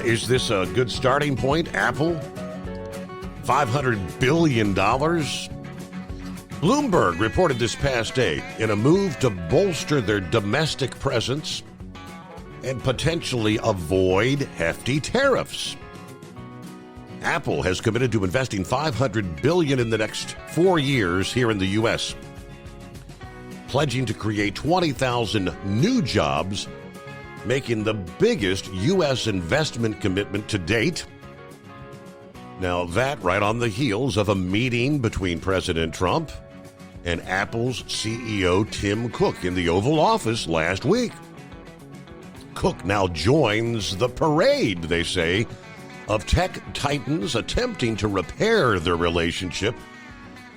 Is this a good starting point? Apple? $500 billion? Bloomberg reported this past day in a move to bolster their domestic presence and potentially avoid hefty tariffs. Apple has committed to investing $500 billion in the next 4 years here in the U.S., pledging to create 20,000 new jobs, making the biggest U.S. investment commitment to date. Now, that right on the heels of a meeting between President Trump and Apple's CEO Tim Cook in the Oval Office last week. Cook now joins the parade, they say, of tech titans attempting to repair their relationship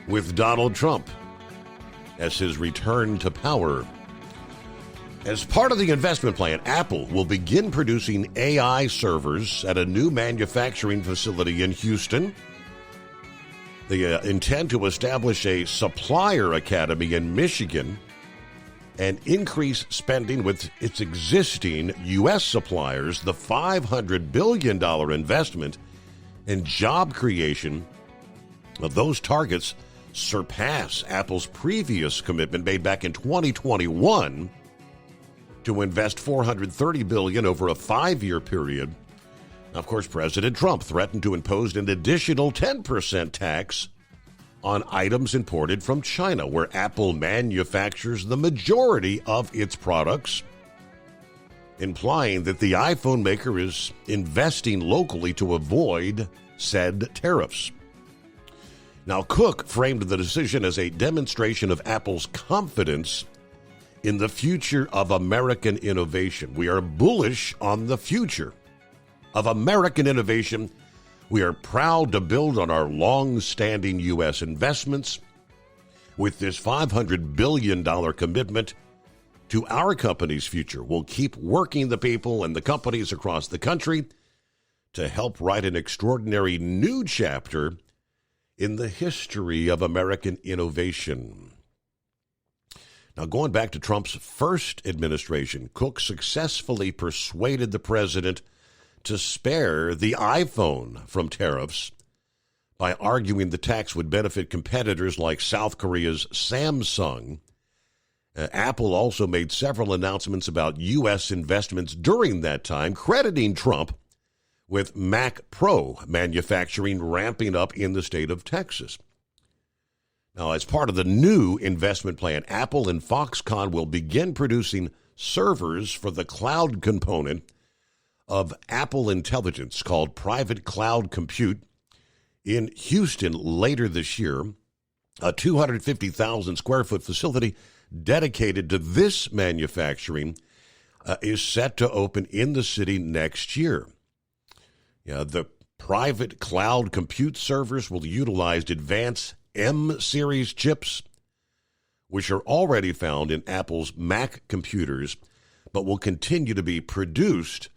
with Donald Trump as his return to power. As part of the investment plan, Apple will begin producing AI servers at a new manufacturing facility in Houston. They intend to establish a supplier academy in Michigan and increase spending with its existing U.S. suppliers. The $500 billion investment in job creation of those targets surpass Apple's previous commitment made back in 2021 to invest $430 billion over a 5-year period. Of course, President Trump threatened to impose an additional 10% tax on items imported from China, where Apple manufactures the majority of its products, implying that the iPhone maker is investing locally to avoid said tariffs. Now, Cook framed the decision as a demonstration of Apple's confidence in the future of American innovation. We are bullish on the future of American innovation. We are proud to build on our long-standing U.S. investments with this $500 billion commitment to our company's future. We'll keep working the people and the companies across the country to help write an extraordinary new chapter in the history of American innovation. Now, going back to Trump's first administration, Cook successfully persuaded the president to spare the iPhone from tariffs by arguing the tax would benefit competitors like South Korea's Samsung. Apple also made several announcements about U.S. investments during that time, crediting Trump with Mac Pro manufacturing ramping up in the state of Texas. Now, as part of the new investment plan, Apple and Foxconn will begin producing servers for the cloud component of Apple Intelligence called Private Cloud Compute in Houston later this year. A 250,000 square foot facility dedicated to this manufacturing is set to open in the city next year. The private cloud compute servers will utilize advanced M-series chips, which are already found in Apple's Mac computers, but will continue to be produced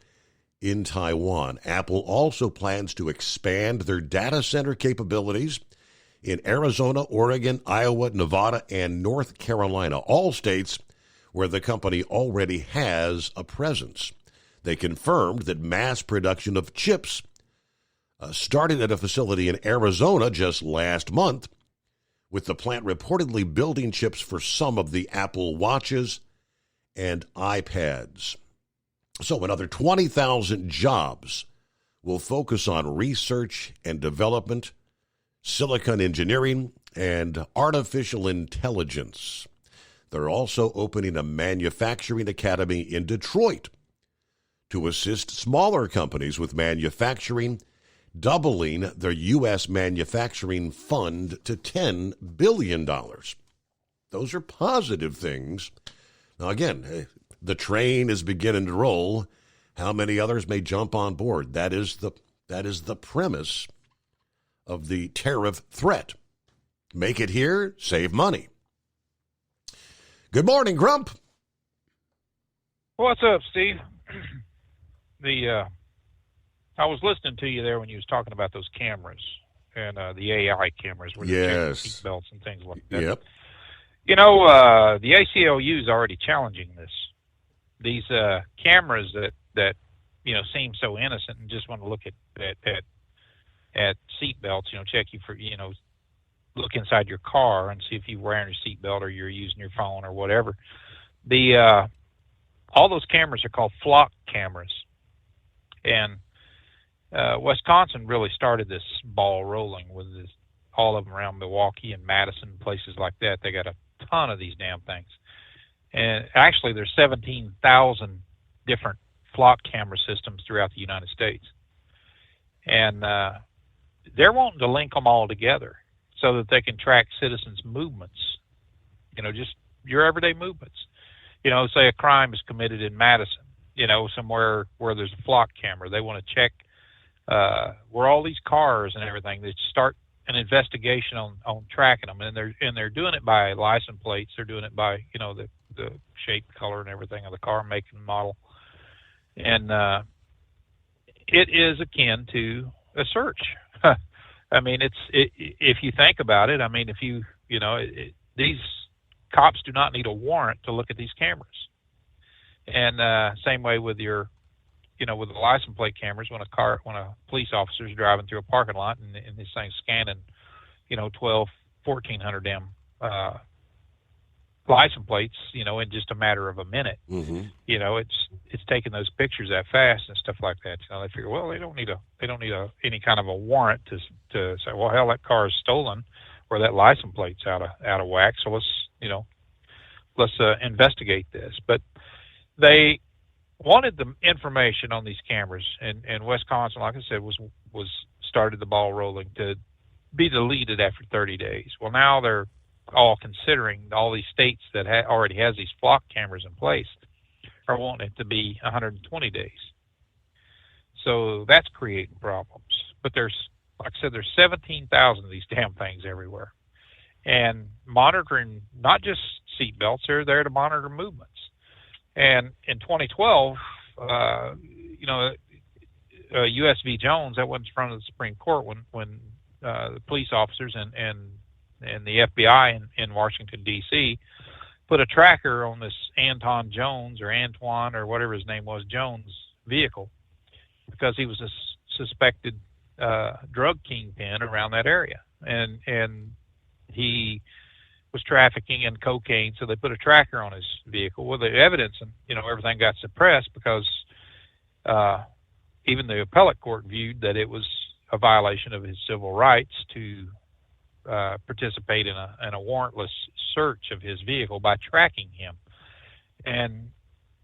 in Taiwan. Apple also plans to expand their data center capabilities in Arizona, Oregon, Iowa, Nevada, and North Carolina, all states where the company already has a presence. They confirmed that mass production of chips started at a facility in Arizona just last month, with the plant reportedly building chips for some of the Apple Watches and iPads. So another 20,000 jobs will focus on research and development, silicon engineering, and artificial intelligence. They're also opening a manufacturing academy in Detroit to assist smaller companies with manufacturing, doubling their U.S. manufacturing fund to $10 billion. Those are positive things. Now, again, the train is beginning to roll. How many others may jump on board? That is the premise of the tariff threat. Make it here, save money. Good morning, Grump. What's up, Steve? I was listening to you there when you was talking about those cameras and the AI cameras where they're checking seat belts and things like that. Yep. You know, the ACLU is already challenging this. These cameras that you know seem so innocent and just want to look at seat belts. You know, check you for look inside your car and see if you're wearing your seat belt or you're using your phone or whatever. All those cameras are called flock cameras, and Wisconsin really started this ball rolling with all of them around Milwaukee and Madison, places like that. They got a ton of these damn things. And actually, there's 17,000 different flock camera systems throughout the United States. And they're wanting to link them all together so that they can track citizens' movements, just your everyday movements. Say a crime is committed in Madison, somewhere where there's a flock camera. They want to check where all these cars and everything. They start an investigation on tracking them, and they're doing it by license plates. They're doing it by the shape, color, and everything of the car, make and model. And it is akin to a search. I mean, if you think about it. I mean, if these cops do not need a warrant to look at these cameras. And same way with your, with the license plate cameras, when a police officer is driving through a parking lot and this thing's scanning, 1,400 damn license plates, in just a matter of a minute. Mm-hmm. It's taking those pictures that fast and stuff like that. They figure, well, they don't need any kind of a warrant to say, well, hell, that car is stolen or that license plate's out of whack. So let's investigate this. But they wanted the information on these cameras, and Wisconsin, like I said, was started the ball rolling to be deleted after 30 days. Well, now they're all considering, all these states that already has these flock cameras in place are wanting it to be 120 days. So that's creating problems. But there's, like I said, there's 17,000 of these damn things everywhere. And monitoring not just seat belts, they're there to monitor movements. And in 2012, U.S. v. Jones, that went in front of the Supreme Court when the police officers and the FBI in Washington, D.C. put a tracker on this Antoine or whatever his name was, Jones vehicle, because he was a suspected drug kingpin around that area. And he was trafficking in cocaine, so they put a tracker on his vehicle. Well, the evidence and everything got suppressed because even the appellate court viewed that it was a violation of his civil rights to participate in a warrantless search of his vehicle by tracking him. And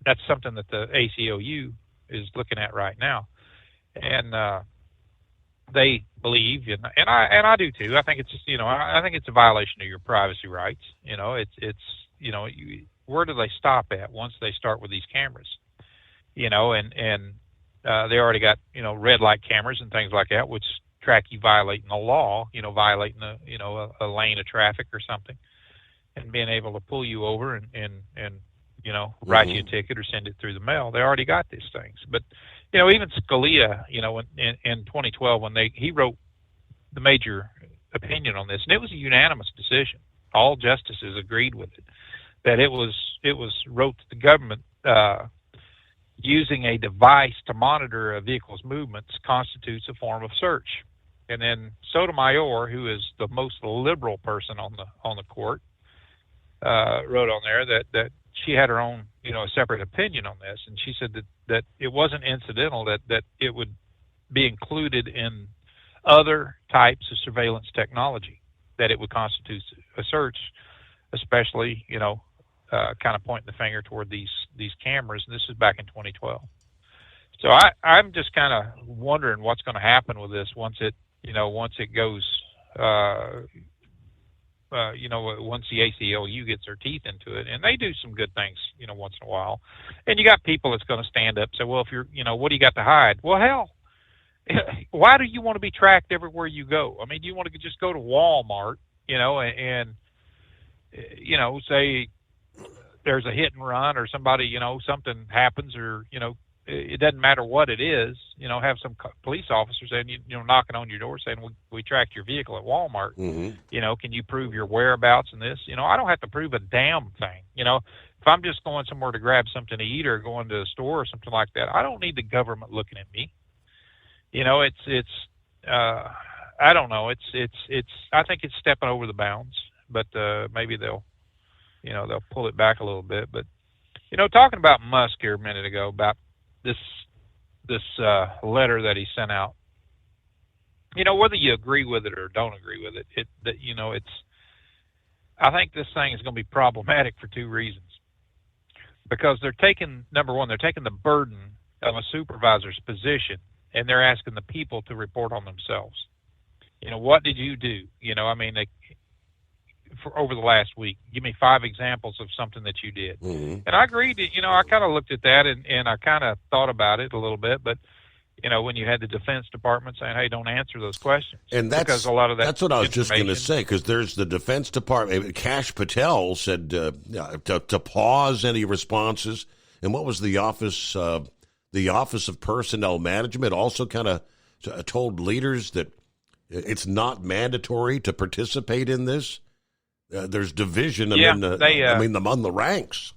that's something that the ACLU is looking at right now. And they believe, and I do too. I think it's just, I think it's a violation of your privacy rights. Where do they stop at once they start with these cameras? And they already got red light cameras and things like that, which track you violating the law, violating a lane of traffic or something, and being able to pull you over and write you a ticket or send it through the mail. They already got these things. But even Scalia, in 2012 when he wrote the major opinion on this, and it was a unanimous decision. All justices agreed with it, that it was wrote to the government using a device to monitor a vehicle's movements constitutes a form of search. And then Sotomayor, who is the most liberal person on the court, wrote on there that she had her own, a separate opinion on this, and she said that it wasn't incidental, that it would be included in other types of surveillance technology, that it would constitute a search, especially, kind of pointing the finger toward these cameras. And this is back in 2012. So I'm just kind of wondering what's going to happen with this once it goes, once the ACLU gets their teeth into it. And they do some good things, once in a while. And you got people that's going to stand up and say, well, if you're, what do you got to hide? Well, hell, why do you want to be tracked everywhere you go? I mean, do you want to just go to Walmart, and say there's a hit and run or somebody, something happens, or, it doesn't matter what it is, have some police officers saying, knocking on your door saying, we tracked your vehicle at Walmart. Mm-hmm. Can you prove your whereabouts in this? I don't have to prove a damn thing. If I'm just going somewhere to grab something to eat or going to a store or something like that, I don't need the government looking at me. I don't know. I think it's stepping over the bounds, but maybe they'll pull it back a little bit. But, talking about Musk here a minute ago about this letter that he sent out, whether you agree with it or don't agree with it, I think this thing is going to be problematic for two reasons. Because number one, they're taking the burden of a supervisor's position, and they're asking the people to report on themselves. What did you do? For over the last week, give me 5 examples of something that you did. Mm-hmm. And I agreed that, I kind of looked at that and I kind of thought about it a little bit, but when you had the Defense Department saying, hey, don't answer those questions. And because a lot of that's what I was just going to say, because there's the Defense Department. Kash Patel said to pause any responses. And what was the Office of Personnel Management also kind of told leaders that it's not mandatory to participate in this? There's division among the ranks.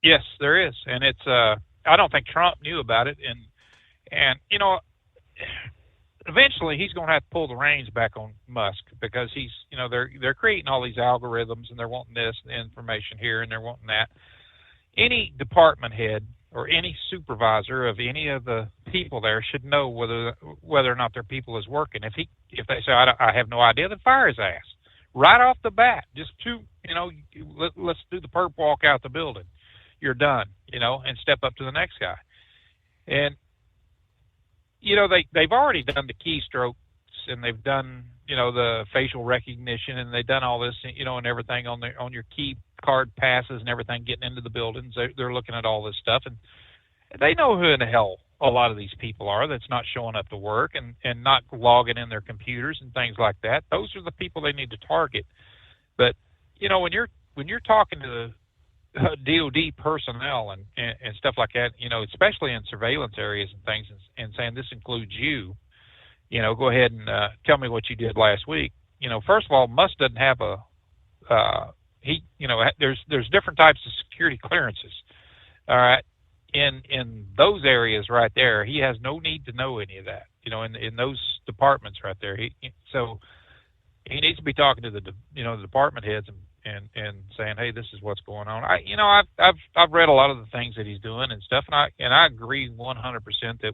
Yes, there is, and it's. I don't think Trump knew about it, and eventually he's going to have to pull the reins back on Musk, because he's, they're creating all these algorithms and they're wanting this information here and they're wanting that. Any department head or any supervisor of any of the people there should know whether or not their people is working. If they say I have no idea, then fire his ass. Right off the bat, just let's do the perp walk out the building. You're done, and step up to the next guy. And, they've already done the keystroke and they've done, the facial recognition, and they've done all this, and everything on your key card passes and everything getting into the buildings. They're looking at all this stuff, and they know who in the hell a lot of these people are that's not showing up to work and not logging in their computers and things like that. Those are the people they need to target. But, when you're talking to the DOD personnel and stuff like that, especially in surveillance areas and things, and saying this includes you, go ahead and tell me what you did last week. First of all, Musk doesn't have there's different types of security clearances. All right. In those areas right there, he has no need to know any of that, in those departments right there. So he needs to be talking to the department heads and saying, hey, this is what's going on. I've read a lot of the things that he's doing and stuff, and I agree 100% that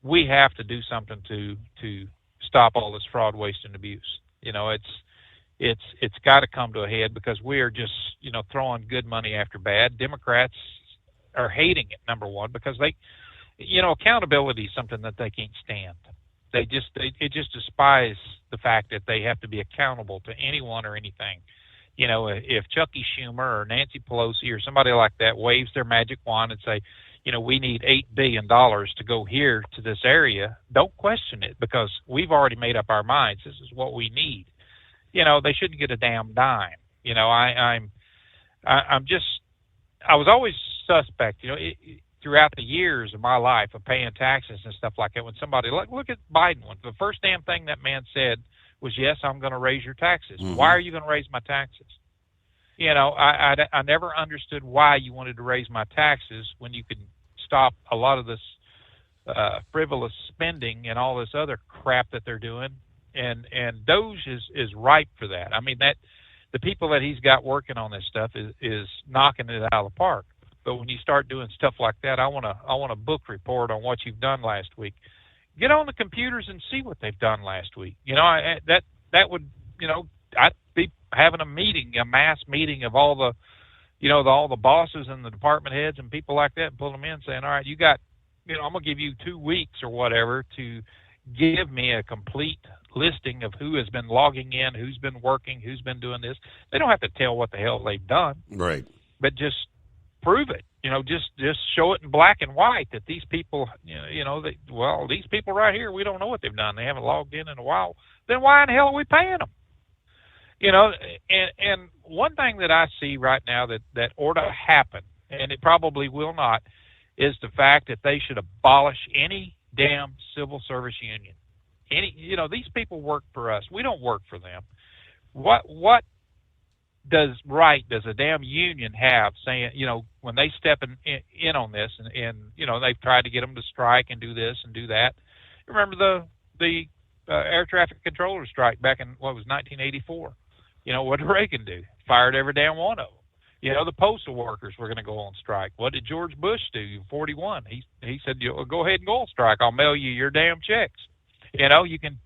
we have to do something to stop all this fraud, waste, and abuse. It's got to come to a head, because we are just throwing good money after bad. Democrats are hating it, number one, because they, accountability is something that they can't stand. They just despise the fact that they have to be accountable to anyone or anything. If Chucky Schumer or Nancy Pelosi or somebody like that waves their magic wand and say, we need $8 billion to go here to this area, don't question it, because we've already made up our minds. This is what we need. They shouldn't get a damn dime. I was always suspect, throughout the years of my life of paying taxes and stuff like that. When somebody, look at Biden, the first damn thing that man said was, yes, I'm going to raise your taxes. Mm-hmm. Why are you going to raise my taxes? I never understood why you wanted to raise my taxes when you could stop a lot of this frivolous spending and all this other crap that they're doing. And DOGE is ripe for that. I mean, that the people that he's got working on this stuff is knocking it out of the park. But when you start doing stuff like that, I want a book report on what you've done last week. Get on the computers and see what they've done last week. That would, I'd be having a mass meeting of all the bosses and the department heads and people like that, and pull them in saying, all right, you got, I'm going to give you 2 weeks or whatever to give me a complete listing of who has been logging in, who's been working, who's been doing this. They don't have to tell what the hell they've done. Right. But just prove it. Just show it in black and white that these people, these people right here, we don't know what they've done. They haven't logged in a while. Then why in the hell are we paying them? And one thing that I see right now that ought to happen, and it probably will not, is the fact that they should abolish any damn civil service union. These people work for us. We don't work for them. What does a damn union have saying, when they step in on this and they've tried to get them to strike and do this and do that. Remember the air traffic controller strike back in, 1984? What did Reagan do? Fired every damn one of them. The postal workers were going to go on strike. What did George Bush do in 41? He said, go ahead and go on strike. I'll mail you your damn checks. You can,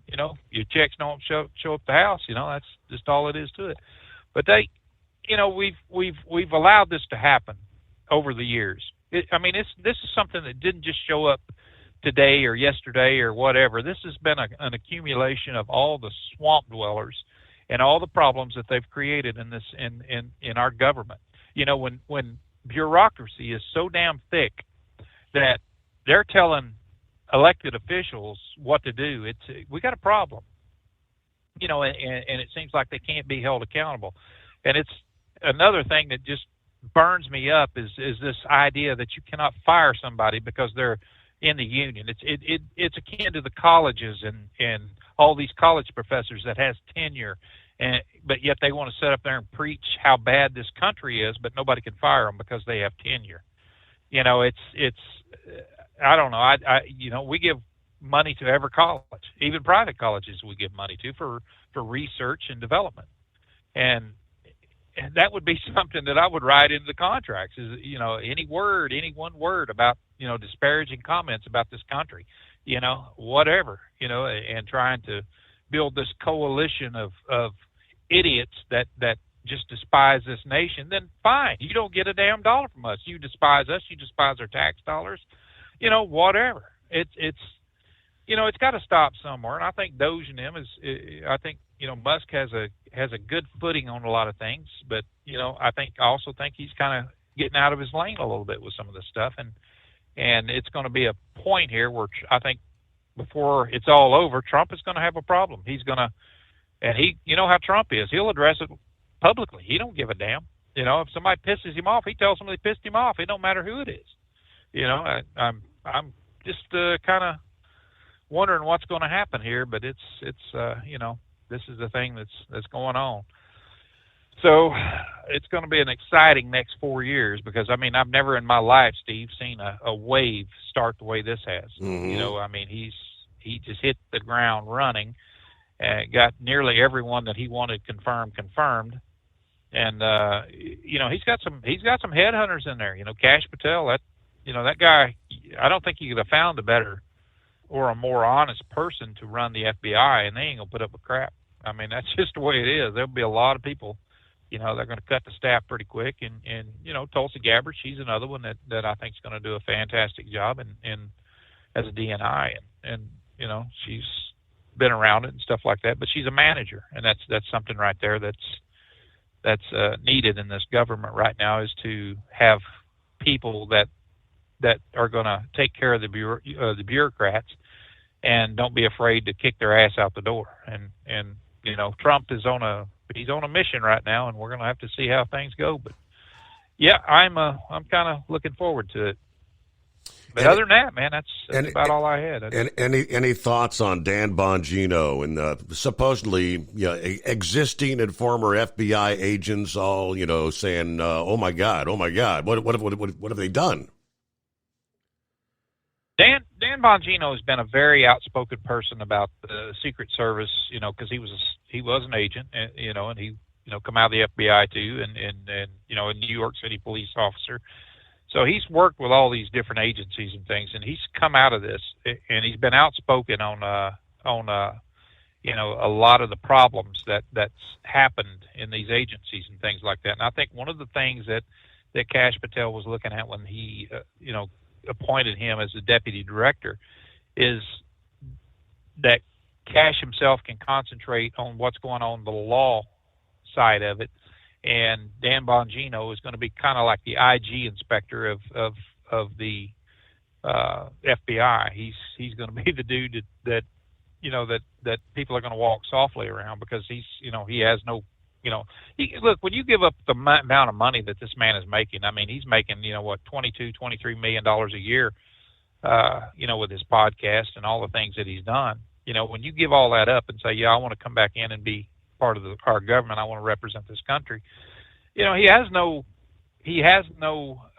your checks don't show up at the house. That's just all it is to it. But they, we've allowed this to happen over the years. This is something that didn't just show up today or yesterday or whatever. This has been an accumulation of all the swamp dwellers and all the problems that they've created in our government. When bureaucracy is so damn thick that they're telling elected officials what to do, we got a problem. And it seems like they can't be held accountable. And it's another thing that just burns me up is this idea that you cannot fire somebody because they're in the union. It's akin to the colleges and all these college professors that has tenure, but yet they want to sit up there and preach how bad this country is, but nobody can fire them because they have tenure. It's I don't know. We give money to every college, even private colleges we give money to for research and development. And that would be something that I would write into the contracts is, any one word about, disparaging comments about this country, whatever, and trying to build this coalition of idiots that just despise this nation, then fine. You don't get a damn dollar from us. You despise us. You despise our tax dollars, whatever. It's it's got to stop somewhere. And I think Doge and him I think, Musk has a good footing on a lot of things, but, I also think he's kind of getting out of his lane a little bit with some of this stuff. And it's going to be a point here where I think before it's all over, Trump is going to have a problem. He's going to, and you know how Trump is. He'll address it publicly. He don't give a damn. If somebody pisses him off, he tells them they pissed him off. It don't matter who it is. I'm just kind of wondering what's going to happen here, but it's this is the thing that's going on. So it's going to be an exciting next 4 years because, I've never in my life, Steve, seen a wave start the way this has. Mm-hmm. He just hit the ground running and got nearly everyone that he wanted confirmed. And, he's got some headhunters in there. Kash Patel, that guy, I don't think you could have found a better or a more honest person to run the FBI, and they ain't going to put up with crap. That's just the way it is. There'll be a lot of people, they're going to cut the staff pretty quick. And Tulsi Gabbard, she's another one that I think is going to do a fantastic job in as a DNI. And she's been around it and stuff like that, but she's a manager. And that's something right there that's needed in this government right now, is to have people that are going to take care of the bureaucrats and don't be afraid to kick their ass out the door. And Trump is on a mission right now, and we're going to have to see how things go. But yeah, I'm kind of looking forward to it. But other than that, man, that's about all I had. And any thoughts on Dan Bongino and supposedly existing and former FBI agents all saying, "Oh my God, what have they done?" Dan Bongino has been a very outspoken person about the Secret Service, because he was an agent, and he come out of the FBI too, and a New York City police officer. So he's worked with all these different agencies and things, and he's come out of this, and he's been outspoken on a lot of the problems that's happened in these agencies and things like that. And I think one of the things that Kash Patel was looking at when he appointed him as the deputy director is that Kash himself can concentrate on what's going on the law side of it, and Dan Bongino is going to be kind of like the IG inspector of the FBI. He's going to be the dude that people are going to walk softly around, because he has no. Look, when you give up the amount of money that this man is making, he's making, $22-23 million a year, with his podcast and all the things that he's done. When you give all that up and say, yeah, I want to come back in and be part of our government, I want to represent this country. He has no,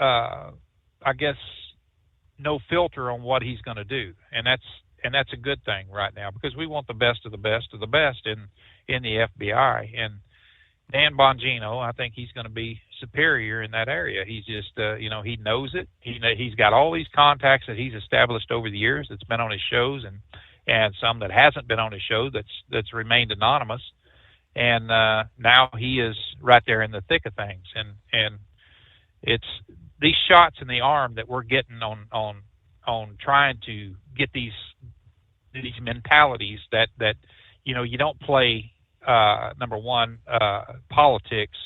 I guess, no filter on what he's going to do. And that's a good thing right now, because we want the best of the best of the best in the FBI. And Dan Bongino, I think he's going to be superior in that area. He's just, he knows it. He's got all these contacts that he's established over the years that's been on his shows, and some that hasn't been on his show that's remained anonymous. And now he is right there in the thick of things. And it's these shots in the arm that we're getting on trying to get these mentalities that you don't play number one, politics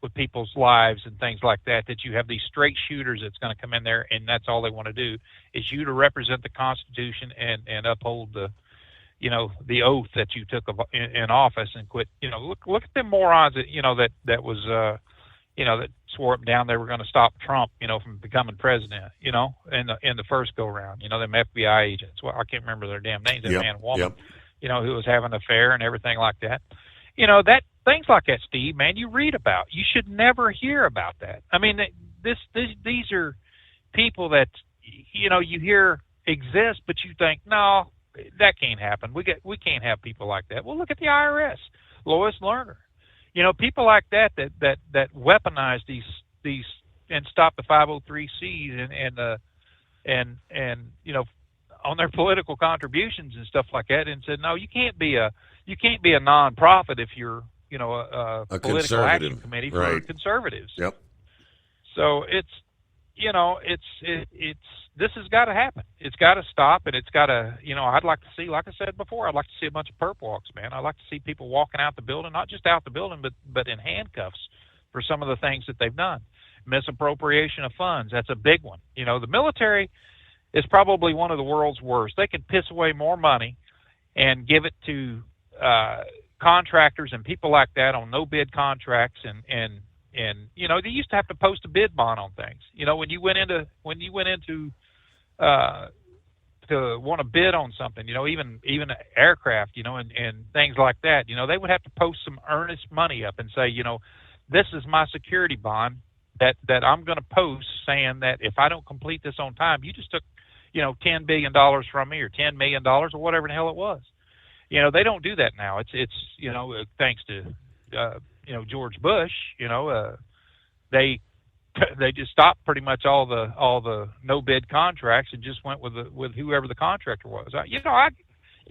with people's lives and things like that you have these straight shooters that's going to come in there, and that's all they want to do is you to represent the Constitution and uphold the oath that you took in office, and quit. Look at them morons that was that swore up and down they were going to stop Trump, from becoming president, in the first go round, them FBI agents. Well, I can't remember their damn names, that man and woman, who was having an affair and everything like that. That things like that, Steve, man, you read about. You should never hear about that. These are people that, you hear exist, but you think, no, that can't happen. We can't have people like that. Well, look at the IRS, Lois Lerner. People like that weaponize these and stop the 503Cs and on their political contributions and stuff like that, and said, no, you can't be a nonprofit if you're a political action committee for conservatives. Yep. So it's this has got to happen. It's got to stop, and it's got to, I'd like to see, like I said before, I'd like to see a bunch of perp walks, man. I'd like to see people walking out the building, not just out the building, but in handcuffs for some of the things that they've done. Misappropriation of funds, that's a big one. The military is probably one of the world's worst. They can piss away more money and give it to contractors and people like that on no-bid contracts, and they used to have to post a bid bond on things. When you went into to want to bid on something, even aircraft, and things like that, they would have to post some earnest money up and say, this is my security bond that I'm going to post, saying that if I don't complete this on time, you just took, $10 billion from me, or $10 million, or whatever the hell it was. They don't do that now. It's thanks to George Bush, they just stopped pretty much all the no bid contracts and just went with whoever the contractor was. You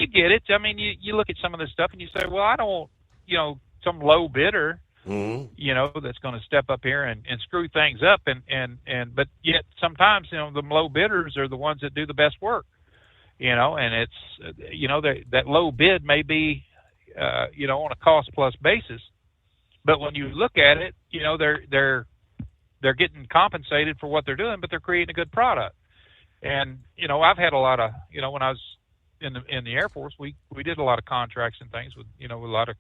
get it. I mean, you look at some of this stuff and you say, well, I don't, some low bidder, that's going to step up here and screw things up, but yet sometimes the low bidders are the ones that do the best work. And it's, that low bid may be, on a cost plus basis, but when you look at it, they're getting compensated for what they're doing, but they're creating a good product. And, I've had a lot of, when I was in the Air Force, we did a lot of contracts and things with, a lot of,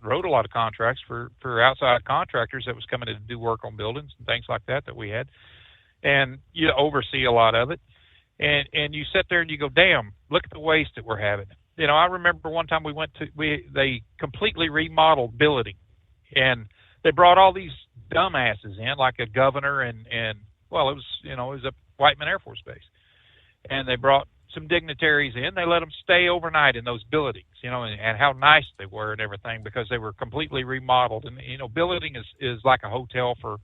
wrote a lot of contracts for outside contractors that was coming in to do work on buildings and things like that we had. And you oversee a lot of it. And you sit there and you go, damn, look at the waste that we're having. I remember one time they completely remodeled billeting, and they brought all these dumbasses in, like a governor and it was a Whiteman Air Force Base. And they brought some dignitaries in. They let them stay overnight in those billetings, and how nice they were and everything, because they were completely remodeled. And, billeting is like a hotel for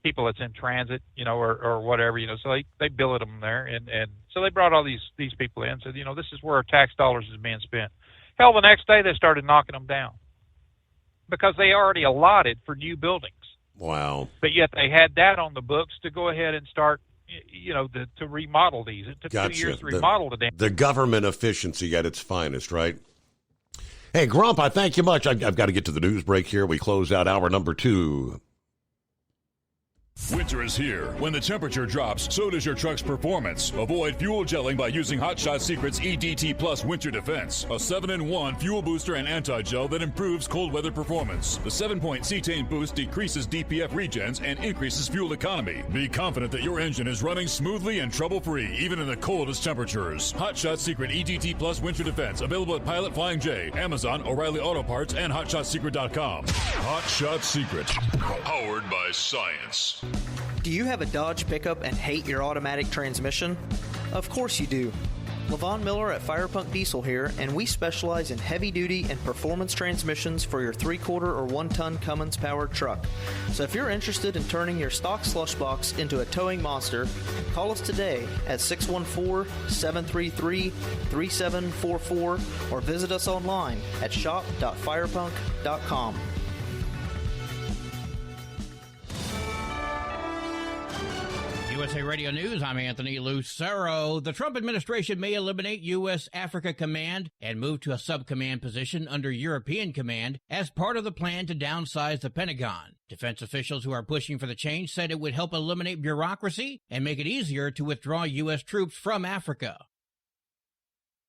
people that's in transit, or whatever, so they billet them there. And so they brought all these people in and said, this is where our tax dollars is being spent. Hell, the next day they started knocking them down because they already allotted for new buildings. Wow. But yet they had that on the books to go ahead and start, to remodel these. It took 2 years to remodel the damn. The government efficiency at its finest, right? Hey, Grump, I thank you much. I've got to get to the news break here. We close out hour number 2. Winter is here. When the temperature drops, so does your truck's performance. Avoid fuel gelling by using Hot Shot Secret's EDT Plus Winter Defense, a 7-in-1 fuel booster and anti-gel that improves cold weather performance. The 7-point cetane boost decreases DPF regens and increases fuel economy. Be confident that your engine is running smoothly and trouble-free, even in the coldest temperatures. Hot Shot Secret EDT Plus Winter Defense, available at Pilot Flying J, Amazon, O'Reilly Auto Parts, and HotShotSecret.com. Hot Shot Secret, powered by science. Do you have a Dodge pickup and hate your automatic transmission? Of course you do. LaVon Miller at Firepunk Diesel here, and we specialize in heavy-duty and performance transmissions for your 3-quarter or 1-ton Cummins-powered truck. So if you're interested in turning your stock slush box into a towing monster, call us today at 614-733-3744 or visit us online at shop.firepunk.com. USA Radio News, I'm Anthony Lucero. The Trump administration may eliminate U.S. Africa Command and move to a sub-command position under European Command as part of the plan to downsize the Pentagon. Defense officials who are pushing for the change said it would help eliminate bureaucracy and make it easier to withdraw U.S. troops from Africa.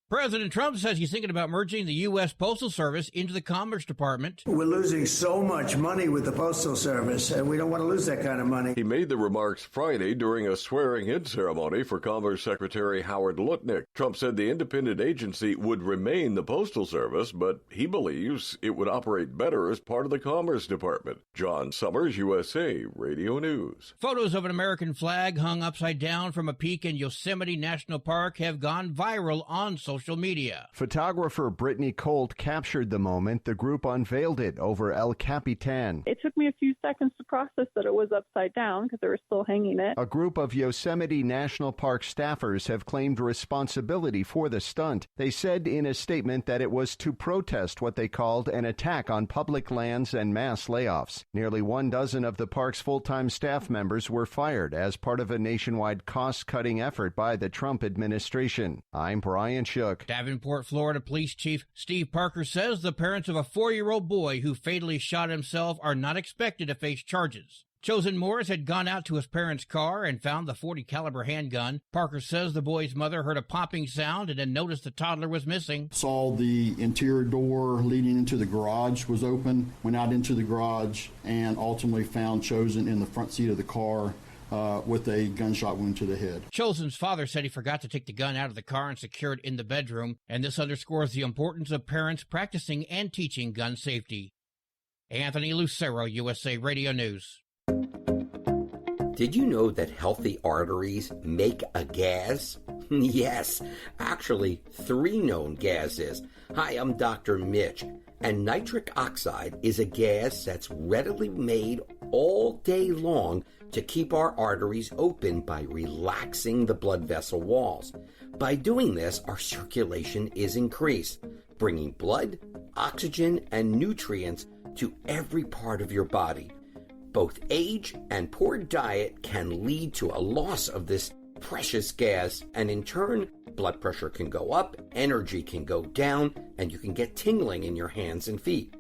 President Trump says he's thinking about merging the U.S. Postal Service into the Commerce Department. We're losing so much money with the Postal Service, and we don't want to lose that kind of money. He made the remarks Friday during a swearing-in ceremony for Commerce Secretary Howard Lutnick. Trump said the independent agency would remain the Postal Service, but he believes it would operate better as part of the Commerce Department. John Summers, USA Radio News. Photos of an American flag hung upside down from a peak in Yosemite National Park have gone viral on social social media. Photographer Brittany Colt captured the moment. The group unveiled it over El Capitan. It took me a few seconds to process that it was upside down because they were still hanging it. A group of Yosemite National Park staffers have claimed responsibility for the stunt. They said in a statement that it was to protest what they called an attack on public lands and mass layoffs. Nearly 12 of the park's full-time staff members were fired as part of a nationwide cost-cutting effort by the Trump administration. I'm Brian Shook. Davenport, Florida Police Chief Steve Parker says the parents of a 4-year-old boy who fatally shot himself are not expected to face charges. Chosen Morris had gone out to his parents' car and found the .40 caliber handgun. Parker says the boy's mother heard a popping sound and then noticed the toddler was missing. Saw the interior door leading into the garage was open, went out into the garage, and ultimately found Chosen in the front seat of the car with a gunshot wound to the head. Chosen's father said he forgot to take the gun out of the car and secure it in the bedroom, and this underscores the importance of parents practicing and teaching gun safety. Anthony Lucero, USA Radio News. Did you know that healthy arteries make a gas? Yes, actually 3 known gases. Hi, I'm Dr. Mitch, and nitric oxide is a gas that's readily made all day long to keep our arteries open by relaxing the blood vessel walls. By doing this, our circulation is increased, bringing blood, oxygen, and nutrients to every part of your body. Both age and poor diet can lead to a loss of this precious gas, and in turn, blood pressure can go up, energy can go down, and you can get tingling in your hands and feet.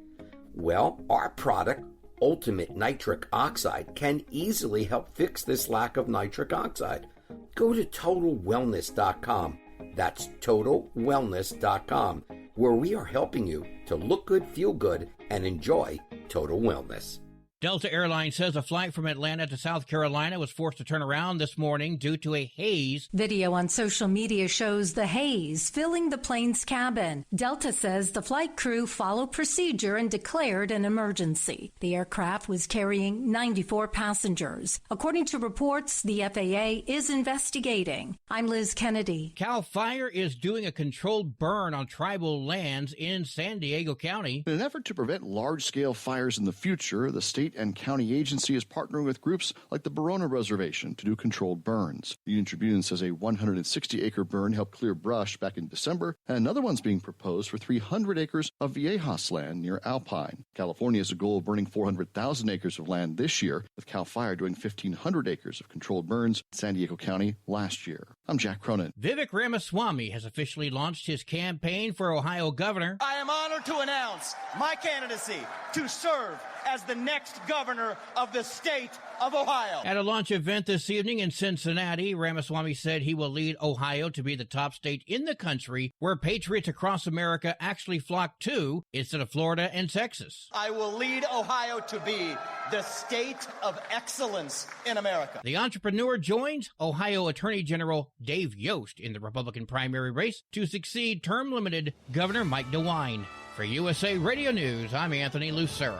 Well, our product, Ultimate Nitric Oxide, can easily help fix this lack of nitric oxide. Go to TotalWellness.com. That's TotalWellness.com, where we are helping you to look good, feel good, and enjoy total wellness. Delta Airlines says a flight from Atlanta to South Carolina was forced to turn around this morning due to a haze. Video on social media shows the haze filling the plane's cabin. Delta says the flight crew followed procedure and declared an emergency. The aircraft was carrying 94 passengers. According to reports, the FAA is investigating. I'm Liz Kennedy. CAL FIRE is doing a controlled burn on tribal lands in San Diego County. In an effort to prevent large-scale fires in the future, the state and county agency is partnering with groups like the Barona Reservation to do controlled burns. The Union Tribune says a 160-acre burn helped clear brush back in December, and another one's being proposed for 300 acres of Viejas land near Alpine. California has a goal of burning 400,000 acres of land this year, with CAL FIRE doing 1,500 acres of controlled burns in San Diego County last year. I'm Jack Cronin. Vivek Ramaswamy has officially launched his campaign for Ohio governor. I am honored to announce my candidacy to serve as the next governor of the state of Ohio. At a launch event this evening in Cincinnati, Ramaswamy said he will lead Ohio to be the top state in the country where patriots across America actually flock to instead of Florida and Texas. I will lead Ohio to be the state of excellence in America. The entrepreneur joins Ohio Attorney General Dave Yost in the Republican primary race to succeed term-limited Governor Mike DeWine. For USA Radio News, I'm Anthony Lucero.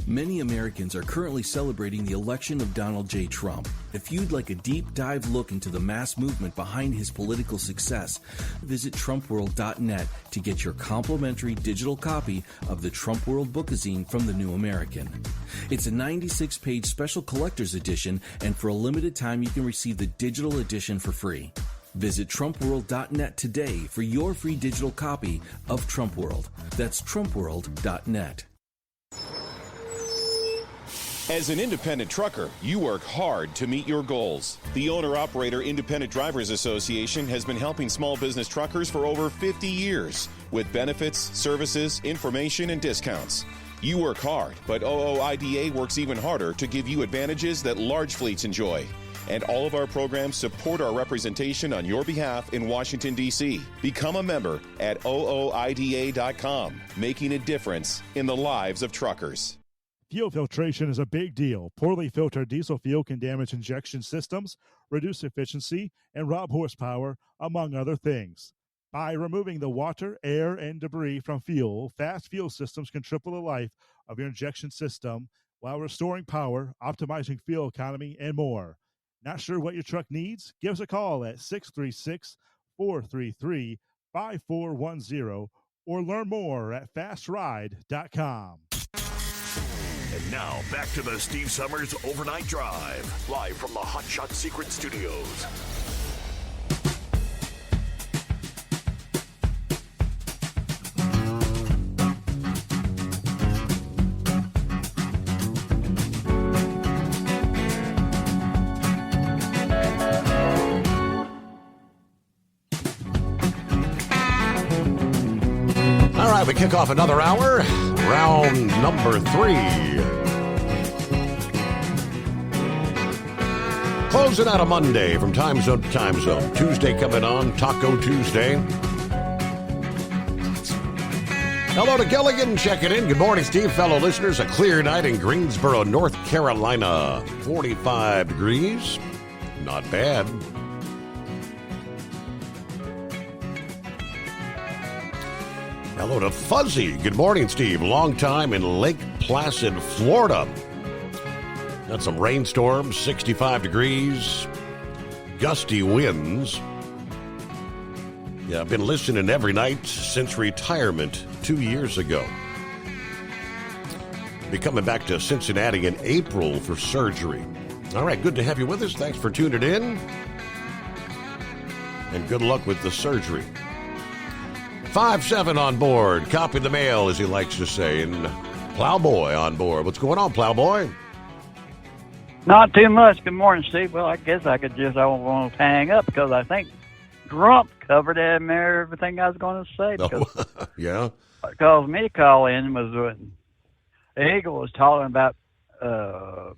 Many Americans are currently celebrating the election of Donald J. Trump. If you'd like a deep dive look into the mass movement behind his political success, visit TrumpWorld.net to get your complimentary digital copy of the Trump World Bookazine from The New American. It's a 96-page special collector's edition, and for a limited time you can receive the digital edition for free. Visit TrumpWorld.net today for your free digital copy of Trump World. That's TrumpWorld.net. As an independent trucker, you work hard to meet your goals. The Owner-Operator Independent Drivers Association has been helping small business truckers for over 50 years with benefits, services, information, and discounts. You work hard, but OOIDA works even harder to give you advantages that large fleets enjoy. And all of our programs support our representation on your behalf in Washington, D.C. Become a member at OOIDA.com, making a difference in the lives of truckers. Fuel filtration is a big deal. Poorly filtered diesel fuel can damage injection systems, reduce efficiency, and rob horsepower, among other things. By removing the water, air, and debris from fuel, fast fuel systems can triple the life of your injection system while restoring power, optimizing fuel economy, and more. Not sure what your truck needs? Give us a call at 433-5410 or learn more at fastride.com. And now, back to the Steve Summers Overnight Drive, live from the Hot Shot Secret Studios. All right, we kick off another hour, round number 3. Closing out a Monday from time zone to time zone. Tuesday coming on, Taco Tuesday. Hello to Gilligan, checking in. Good morning, Steve. Fellow listeners, a clear night in Greensboro, North Carolina. 45 degrees. Not bad. Hello to Fuzzy. Good morning, Steve. Long time in Lake Placid, Florida. Got some rainstorms, 65 degrees, gusty winds. Yeah, I've been listening every night since retirement 2 years ago. Be coming back to Cincinnati in April for surgery. All right, good to have you with us. Thanks for tuning in. And good luck with the surgery. 5-7 on board. Copy the mail, as he likes to say. And Plowboy on board. What's going on, Plowboy? Not too much. Good morning, Steve. Well, I guess I could just, I won't want to hang up because I think Grump covered everything I was going to say. Because, yeah. What caused me to call in was when Eagle was talking about Elon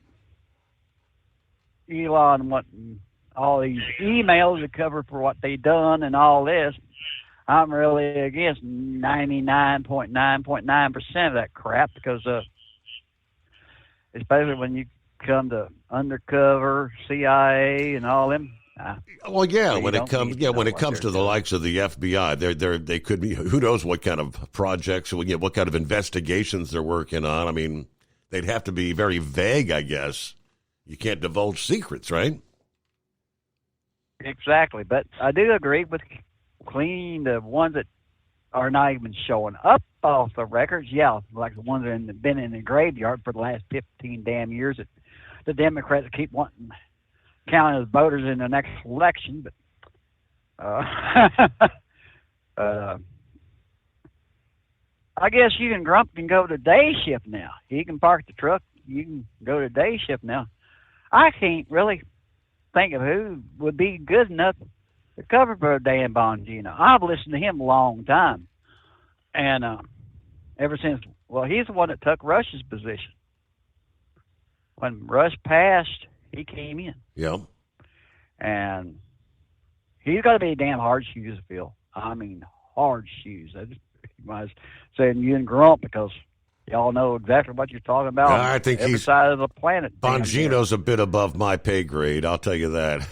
wanting all these emails to cover for what they done and all this. I'm really against 99.9% of that crap because especially when you come to undercover CIA and all them. Well, yeah, when it comes to the likes of the FBI, they could be, who knows what kind of projects, what kind of investigations they're working on. I mean, they'd have to be very vague, I guess. You can't divulge secrets, right? Exactly, but I do agree with cleaning the ones that are not even showing up off the records. Yeah, like the ones that have been in the graveyard for the last 15 damn years that the Democrats keep wanting counted as voters in the next election, but I guess you and Grump can go to day shift now. He can park the truck. You can go to day shift now. I can't really think of who would be good enough to cover for Dan Bongino. I've listened to him a long time, and ever since, well, he's the one that took Rush's position. When Rush passed, he came in. Yeah. And he's got to be damn hard shoes to fill. I mean, hard shoes. I was saying you and Grump because y'all know exactly what you're talking about. I think every he's side of the planet. Bongino's a bit above my pay grade. I'll tell you that.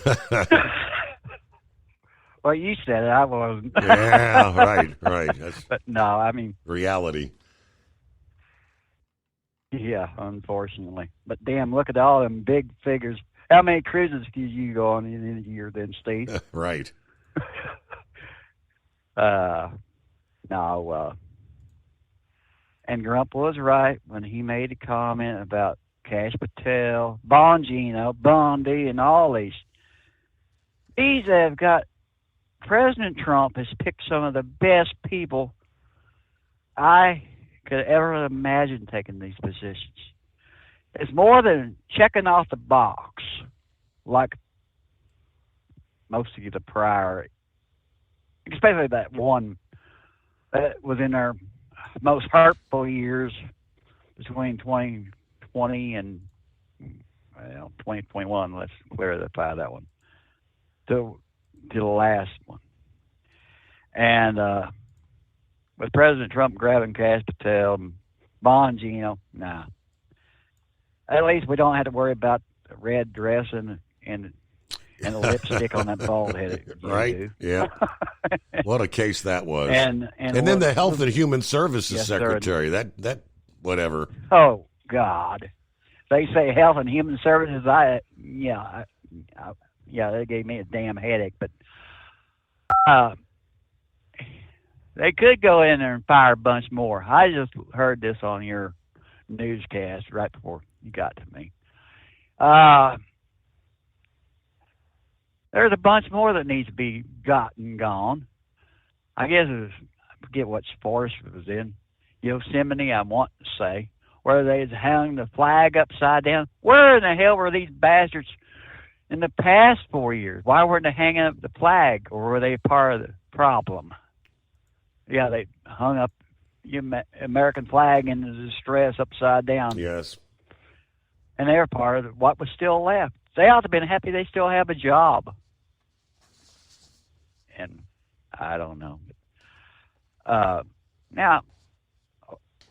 Well, you said it. I wasn't. Yeah, right. That's but no, I mean reality. Yeah, unfortunately. But damn, look at all them big figures. How many cruises do you go on in a year then, Steve? Right. And Grump was right when he made a comment about Kash Patel, Bongino, Bundy, and all these. These have got, President Trump has picked some of the best people I could ever imagine taking these positions. It's more than checking off the box, like most of the prior, especially that one that was in our most hurtful years between 2020 and 2021. Let's clarify that one to the last one. And with President Trump grabbing Kash Patel and Bongino, nah. At least we don't have to worry about the red dress and the lipstick on that bald head. Right? Yeah. What a case that was. And then the Health and Human Services Yes, Secretary. That whatever. Oh God. They say Health and Human Services. They gave me a damn headache. But They could go in there and fire a bunch more. I just heard this on your newscast right before you got to me. There's a bunch more that needs to be gotten gone. I guess I forget what forest it was in. Yosemite, I want to say, where they hung the flag upside down. Where in the hell were these bastards in the past 4 years? Why weren't they hanging up the flag, or were they part of the problem? Yeah, they hung up the American flag in the distress upside down. Yes. And they're part of what was still left. They ought to have been happy they still have a job. And I don't know. Now,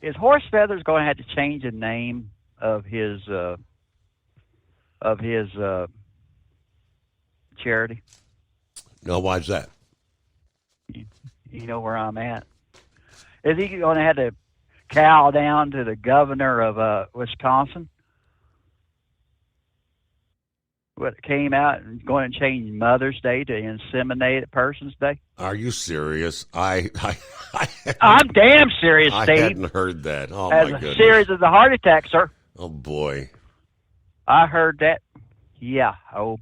is Horse Feathers going to have to change the name of his charity? No, why's that? You know where I'm at. Is he going to have to cow down to the governor of Wisconsin? What came out and going to change Mother's Day to Inseminated Persons Day? Are you serious? I'm damn serious, Steve. I hadn't heard that. Oh, as my goodness. A series of the heart attack, sir. Oh, boy. I heard that. Yeah. Oh,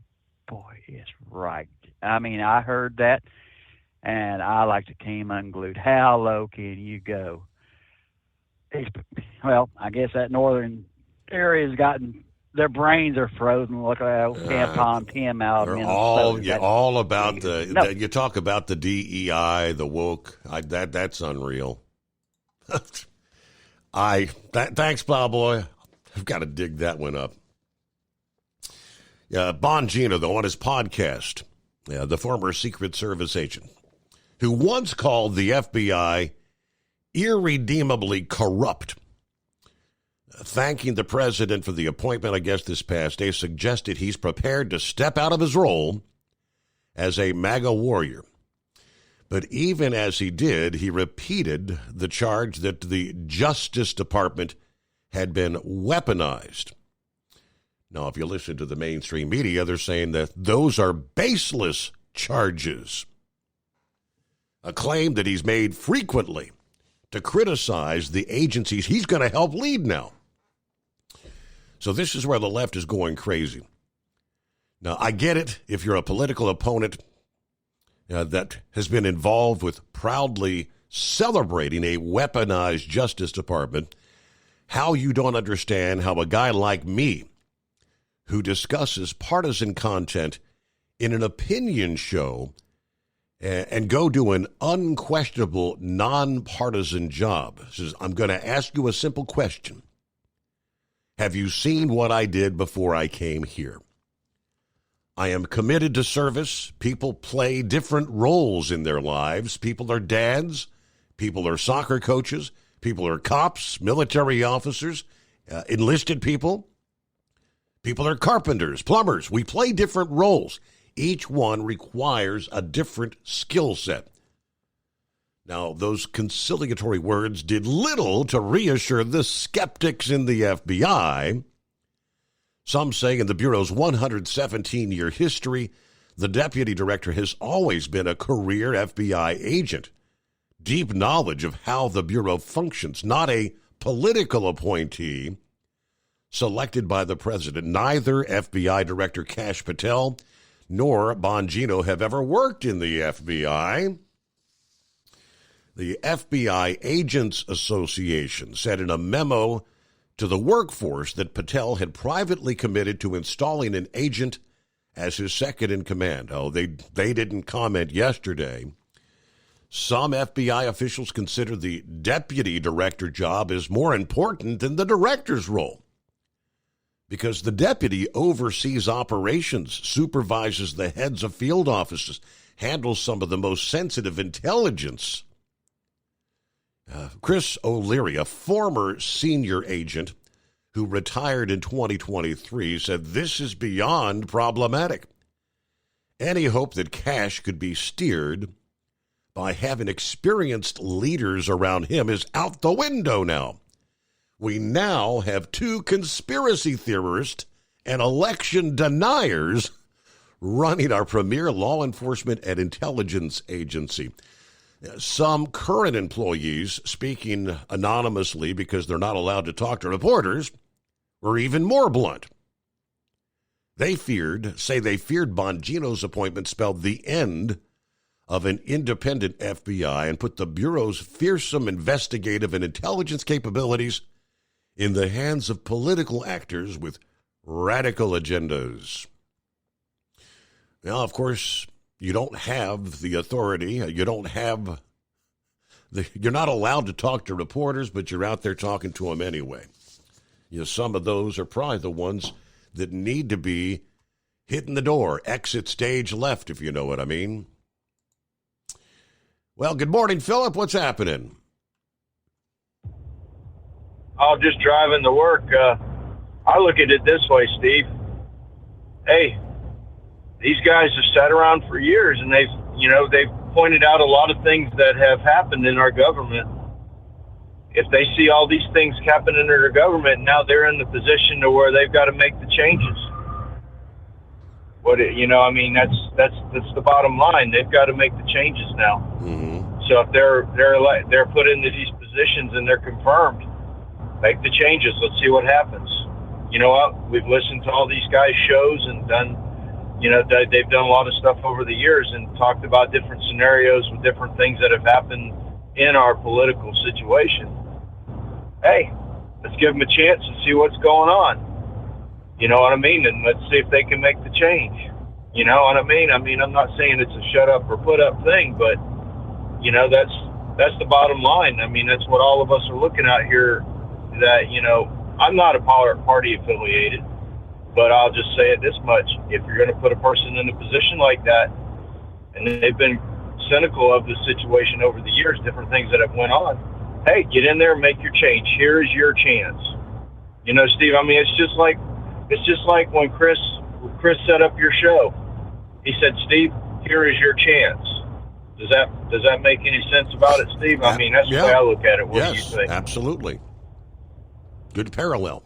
boy, it's right. I mean, I heard that, and I like to came unglued. How low can you go? Well, I guess that northern area's gotten... Their brains are frozen. Look at that old tampon Tim out in Minnesota. All about you talk about the DEI, the woke. That's unreal. Thanks, Plowboy. I've got to dig that one up. Bongino, though, on his podcast, the former Secret Service agent, who once called the FBI irredeemably corrupt, thanking the president for the appointment, I guess, this past day, suggested he's prepared to step out of his role as a MAGA warrior. But even as he did, he repeated the charge that the Justice Department had been weaponized. Now, if you listen to the mainstream media, they're saying that those are baseless charges, a claim that he's made frequently to criticize the agencies he's going to help lead now. So this is where the left is going crazy. Now, I get it if you're a political opponent that has been involved with proudly celebrating a weaponized Justice Department, how you don't understand how a guy like me, who discusses partisan content in an opinion show and go do an unquestionable, nonpartisan job, says, I'm going to ask you a simple question. Have you seen what I did before I came here? I am committed to service. People play different roles in their lives. People are dads. People are soccer coaches. People are cops, military officers, enlisted people. People are carpenters, plumbers. We play different roles. Each one requires a different skill set. Now, those conciliatory words did little to reassure the skeptics in the FBI. Some say in the Bureau's 117-year history, the deputy director has always been a career FBI agent. Deep knowledge of how the Bureau functions, not a political appointee selected by the president. Neither FBI Director Kash Patel nor Bongino have ever worked in the FBI. The FBI Agents Association said in a memo to the workforce that Patel had privately committed to installing an agent as his second in command. Oh, they didn't comment yesterday. Some FBI officials consider the deputy director job as more important than the director's role because the deputy oversees operations, supervises the heads of field offices, handles some of the most sensitive intelligence. Chris O'Leary, a former senior agent who retired in 2023, said this is beyond problematic. Any hope that Kash could be steered by having experienced leaders around him is out the window now. We now have two conspiracy theorists and election deniers running our premier law enforcement and intelligence agency. Some current employees, speaking anonymously because they're not allowed to talk to reporters, were even more blunt. They feared Bongino's appointment spelled the end of an independent FBI and put the Bureau's fearsome investigative and intelligence capabilities in the hands of political actors with radical agendas. Now, of course, you don't have the authority. You're not allowed to talk to reporters, but you're out there talking to them anyway. Some of those are probably the ones that need to be hitting the door, exit stage left, if you know what I mean. Well, good morning, Philip. What's happening? I'm just driving to work. I look at it this way, Steve. Hey, these guys have sat around for years, and they've pointed out a lot of things that have happened in our government. If they see all these things happening in their government, now they're in the position to where they've got to make the changes. That's the bottom line. They've got to make the changes now. Mm-hmm. So if they're put into these positions and they're confirmed, make the changes. Let's see what happens. You know what? We've listened to all these guys' shows and done. They've done a lot of stuff over the years and talked about different scenarios with different things that have happened in our political situation. Hey, let's give them a chance and see what's going on. You know what I mean? And let's see if they can make the change. You know what I mean? I'm not saying it's a shut up or put up thing, but that's the bottom line. That's what all of us are looking at here. That I'm not a party affiliated. But I'll just say it this much. If you're going to put a person in a position like that, and they've been cynical of the situation over the years, different things that have went on, hey, get in there and make your change. Here is your chance. Steve, it's just like when Chris set up your show. He said, Steve, here is your chance. Does that make any sense about it, Steve? That's the way I look at it. What do you think? Absolutely. Good parallel.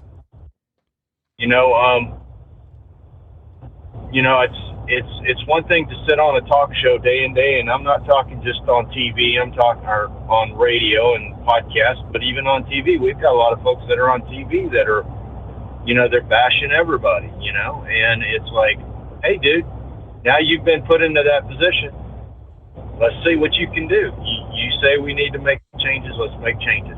It's one thing to sit on a talk show day in day, and I'm not talking just on TV. I'm talking on radio and podcasts, but even on TV, we've got a lot of folks that are on TV that are, they're bashing everybody, and it's like, hey, dude, now you've been put into that position. Let's see what you can do. You say we need to make changes. Let's make changes.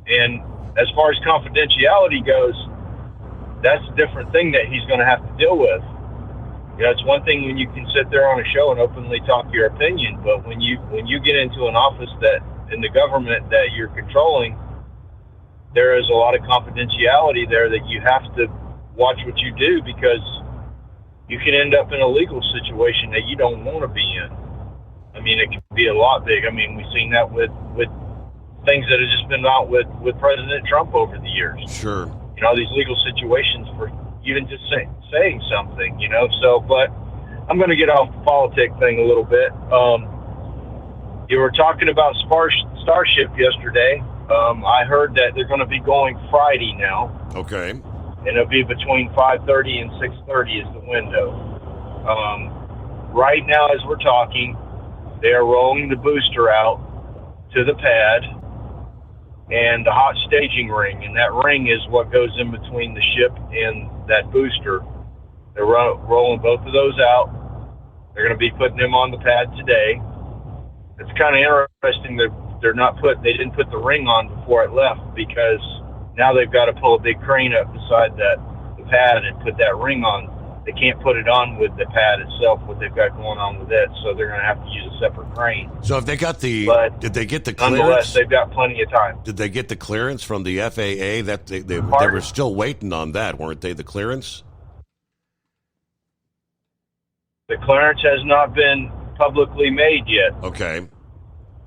And as far as confidentiality goes, that's a different thing that he's going to have to deal with. It's one thing when you can sit there on a show and openly talk your opinion, but when you get into an office that in the government that you're controlling, there is a lot of confidentiality there that you have to watch what you do, because you can end up in a legal situation that you don't want to be in. It can be a lot big. We've seen that with things that have just been out with President Trump over the years. Sure. These legal situations for even just saying something, So, but I'm going to get off the politic thing a little bit. You were talking about Starship yesterday. I heard that they're going to be going Friday now. Okay. And it'll be between 5:30 and 6:30 is the window. Right now, as we're talking, they are rolling the booster out to the pad and the hot staging ring, and that ring is what goes in between the ship and that booster. They're rolling both of those out. They're going to be putting them on the pad today. It's kind of interesting that they didn't put the ring on before it left, because now they've got to pull a big crane up beside the pad and put that ring on. They can't put it on with the pad itself, what they've got going on with it, so they're going to have to use a separate crane. So if they got did they get the nonetheless, clearance? They've got plenty of time. Did they get the clearance from the FAA? That they were still waiting on that, weren't they, the clearance? The clearance has not been publicly made yet. Okay.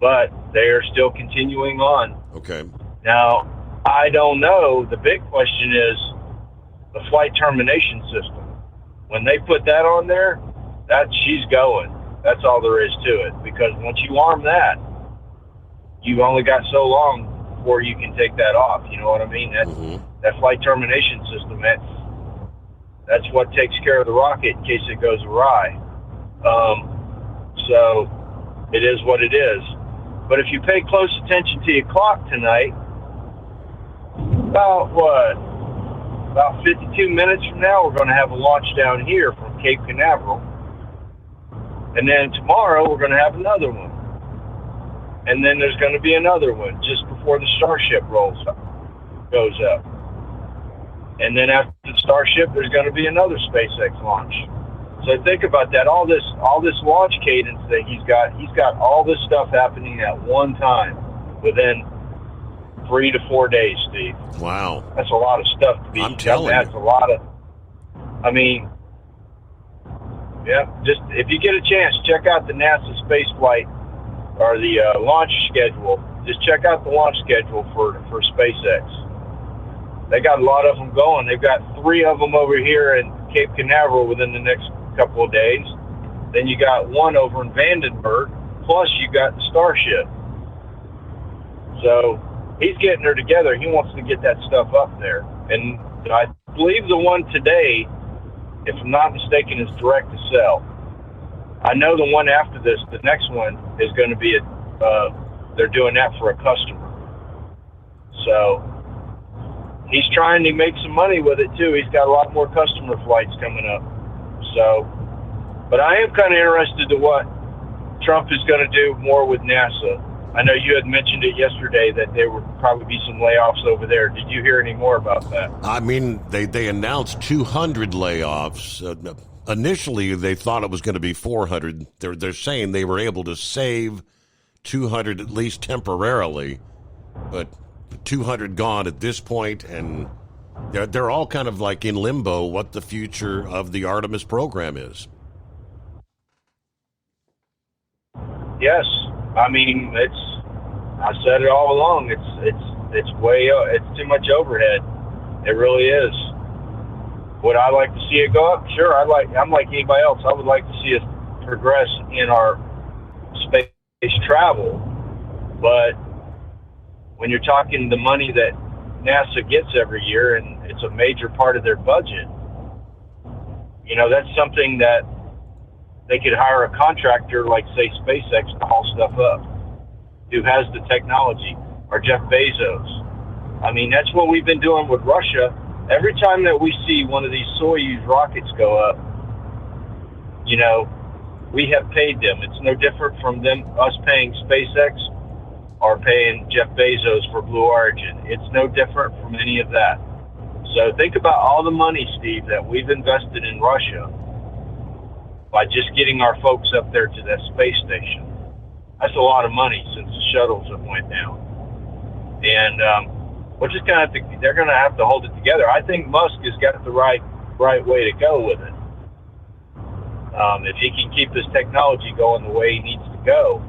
But they are still continuing on. Okay. Now, I don't know. The big question is the flight termination system. When they put that on there, she's going. That's all there is to it. Because once you arm that, you've only got so long before you can take that off. You know what I mean? That flight termination system, That's what takes care of the rocket in case it goes awry. So it is what it is. But if you pay close attention to your clock tonight, about 52 minutes from now, we're going to have a launch down here from Cape Canaveral. And then tomorrow, we're going to have another one. And then there's going to be another one just before the Starship goes up. And then after the Starship, there's going to be another SpaceX launch. So think about that. All this launch cadence that he's got all this stuff happening at one time within 3 to 4 days, Steve. Wow. That's a lot of stuff to be. I'm telling you. That's a lot of, just if you get a chance, check out the NASA space flight or the launch schedule. Just check out the launch schedule for SpaceX. They got a lot of them going. They've got 3 of them over here in Cape Canaveral within the next couple of days. Then you got one over in Vandenberg, plus you got the Starship. So he's getting her together. He wants to get that stuff up there. And I believe the one today, if I'm not mistaken, is direct to cell. I know the one after this, the next one, is going to be they're doing that for a customer. So he's trying to make some money with it too. He's got a lot more customer flights coming up. So, but I am kind of interested to what Trump is going to do more with NASA. I know you had mentioned it yesterday that there would probably be some layoffs over there. Did you hear any more about that? I mean, they announced 200 layoffs. Initially, they thought it was going to be 400. They're saying they were able to save 200 at least temporarily, but 200 gone at this point, and they're all kind of like in limbo what the future of the Artemis program is. Yes. I mean, I said it all along. It's too much overhead. It really is. Would I like to see it go up? Sure. I'm like anybody else. I would like to see us progress in our space travel. But when you're talking the money that NASA gets every year, and it's a major part of their budget, that's something that they could hire a contractor like, say, SpaceX to haul stuff up, who has the technology, or Jeff Bezos. I mean, that's what we've been doing with Russia. Every time that we see one of these Soyuz rockets go up, we have paid them. It's no different from us paying SpaceX or paying Jeff Bezos for Blue Origin. It's no different from any of that. So think about all the money, Steve, that we've invested in Russia by just getting our folks up there to that space station. That's a lot of money since the shuttles have went down. And we're just going to have to, they're going to have to hold it together. I think Musk has got the right way to go with it. If he can keep this technology going the way he needs to go,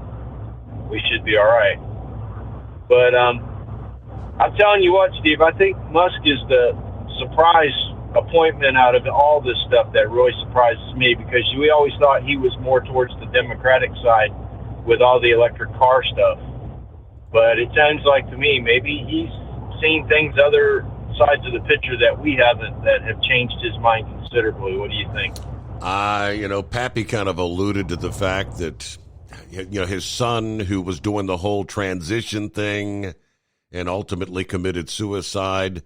we should be all right. But I'm telling you what, Steve, I think Musk is the surprise appointment out of all this stuff that really surprises me, because we always thought he was more towards the Democratic side with all the electric car stuff. But it sounds like to me maybe he's seen things, other sides of the picture that we haven't, that have changed his mind considerably. What do you think? Pappy kind of alluded to the fact that, his son, who was doing the whole transition thing and ultimately committed suicide.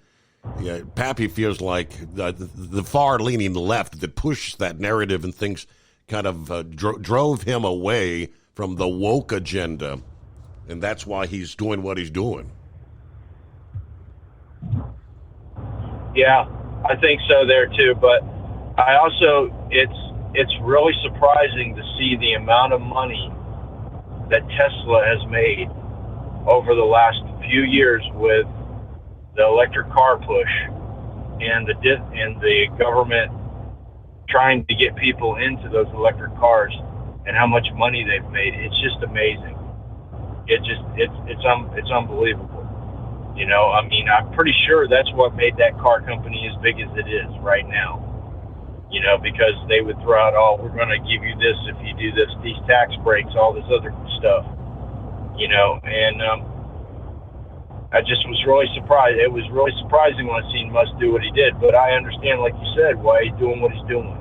Yeah, Pappy feels like the far-leaning left that pushed that narrative and things kind of drove him away from the woke agenda, and that's why he's doing what he's doing. Yeah, I think so there too, but I also, it's really surprising to see the amount of money that Tesla has made over the last few years with the electric car push and the government trying to get people into those electric cars, and how much money they've made. It's just amazing. It's unbelievable. I'm pretty sure that's what made that car company as big as it is right now. Because they would throw out, we're going to give you this if you do this, these tax breaks, all this other stuff. And I just was really surprised. It was really surprising when I seen Musk do what he did. But I understand, like you said, why he's doing what he's doing,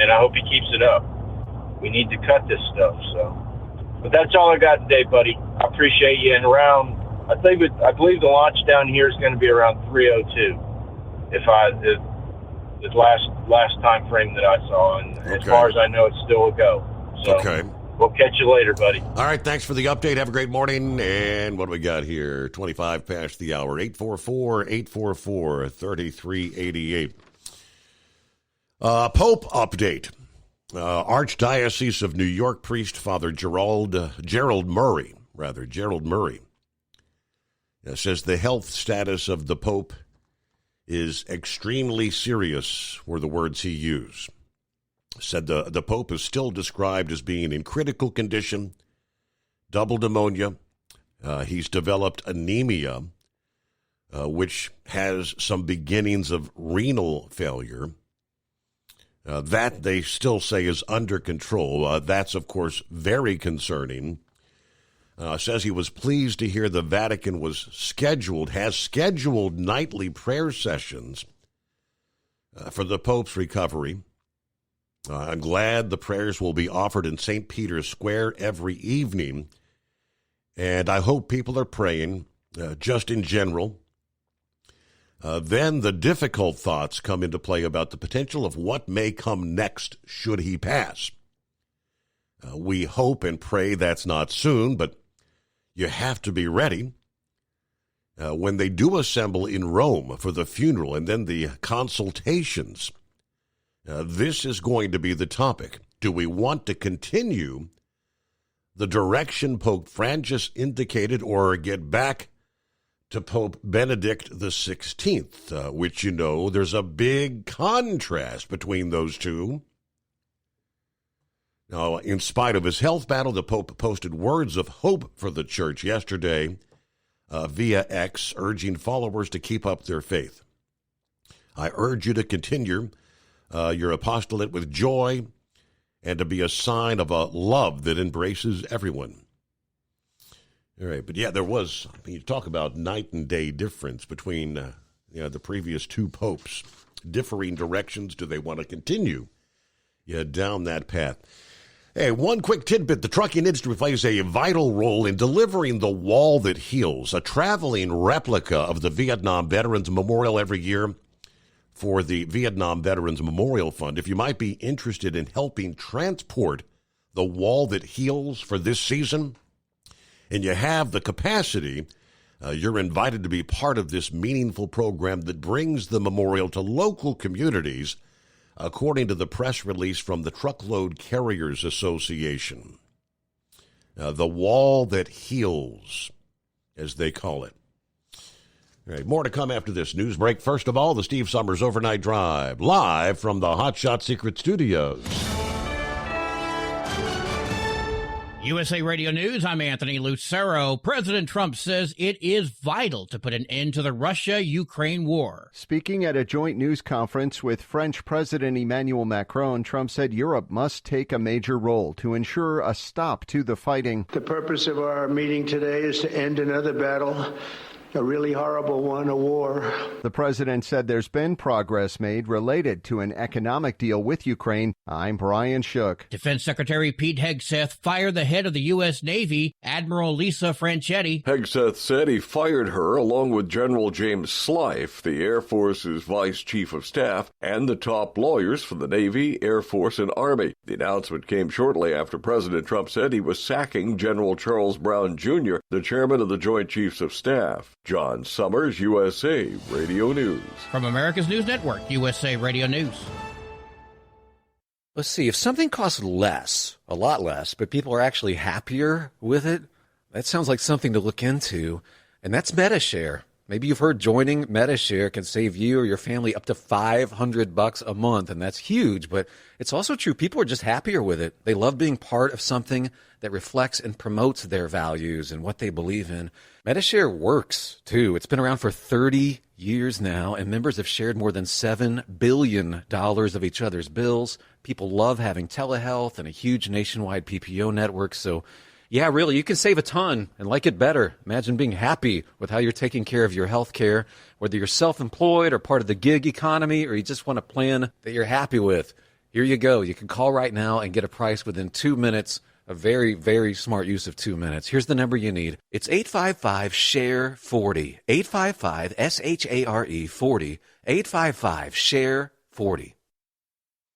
and I hope he keeps it up. We need to cut this stuff. So, but that's all I got today, buddy. I appreciate you. And around, I believe the launch down here is going to be around 3:02. If the last time frame that I saw, and as far as I know, it's still a go. So okay. We'll catch you later, buddy. All right, thanks for the update. Have a great morning. And what do we got here? 25 past the hour. 844-844-3388. Pope update. Archdiocese of New York priest Father Gerald Murray says the health status of the Pope is extremely serious, were the words he used. Said the Pope is still described as being in critical condition, double pneumonia. He's developed anemia, which has some beginnings of renal failure. That they still say is under control. That's, of course, very concerning. Says he was pleased to hear the Vatican has scheduled nightly prayer sessions for the Pope's recovery. I'm glad the prayers will be offered in St. Peter's Square every evening, and I hope people are praying just in general. Then the difficult thoughts come into play about the potential of what may come next should he pass. We hope and pray that's not soon, but you have to be ready. When they do assemble in Rome for the funeral and then the consultations, this is going to be the topic. Do we want to continue the direction Pope Francis indicated or get back to Pope Benedict XVI, which, there's a big contrast between those two. Now, in spite of his health battle, the Pope posted words of hope for the church yesterday via X, urging followers to keep up their faith. I urge you to continue your apostolate with joy and to be a sign of a love that embraces everyone. All right, but there was, you talk about night and day difference between the previous two popes, differing directions. Do they want to continue down that path? Hey, one quick tidbit. The trucking industry plays a vital role in delivering the Wall That Heals, a traveling replica of the Vietnam Veterans Memorial every year for the Vietnam Veterans Memorial Fund. If you might be interested in helping transport the Wall That Heals for this season, and you have the capacity, you're invited to be part of this meaningful program that brings the memorial to local communities, according to the press release from the Truckload Carriers Association. The Wall That Heals, as they call it. All right, more to come after this news break. First of all, the Steve Summers Overnight Drive, live from the Hot Shot Secret Studios. USA Radio News, I'm Anthony Lucero. President Trump says it is vital to put an end to the Russia-Ukraine war. Speaking at a joint news conference with French President Emmanuel Macron, Trump said Europe must take a major role to ensure a stop to the fighting. The purpose of our meeting today is to end another battle, a really horrible one, a war. The president said there's been progress made related to an economic deal with Ukraine. I'm Brian Shook. Defense Secretary Pete Hegseth fired the head of the U.S. Navy, Admiral Lisa Franchetti. Hegseth said he fired her along with General James Slife, the Air Force's Vice Chief of Staff, and the top lawyers for the Navy, Air Force, and Army. The announcement came shortly after President Trump said he was sacking General Charles Brown Jr., the chairman of the Joint Chiefs of Staff. John Summers, USA Radio News. From America's News Network, USA Radio News. Let's see, if something costs less, a lot less, but people are actually happier with it, that sounds like something to look into, and that's Medi-Share. Maybe you've heard joining Medi-Share can save you or your family up to $500 a month, and that's huge, but it's also true. People are just happier with it. They love being part of something that reflects and promotes their values and what they believe in. Medi-Share works, too. It's been around for 30 years now, and members have shared more than $7 billion of each other's bills. People love having telehealth and a huge nationwide PPO network, so Yeah, really, you can save a ton and like it better. Imagine being happy with how you're taking care of your health care, whether you're self-employed or part of the gig economy, or you just want a plan that you're happy with. Here you go. You can call right now and get a price within 2 minutes. A very, very smart use of 2 minutes. Here's the number you need. It's 855-SHARE-40. 855-SHARE-40. 855-SHARE-40.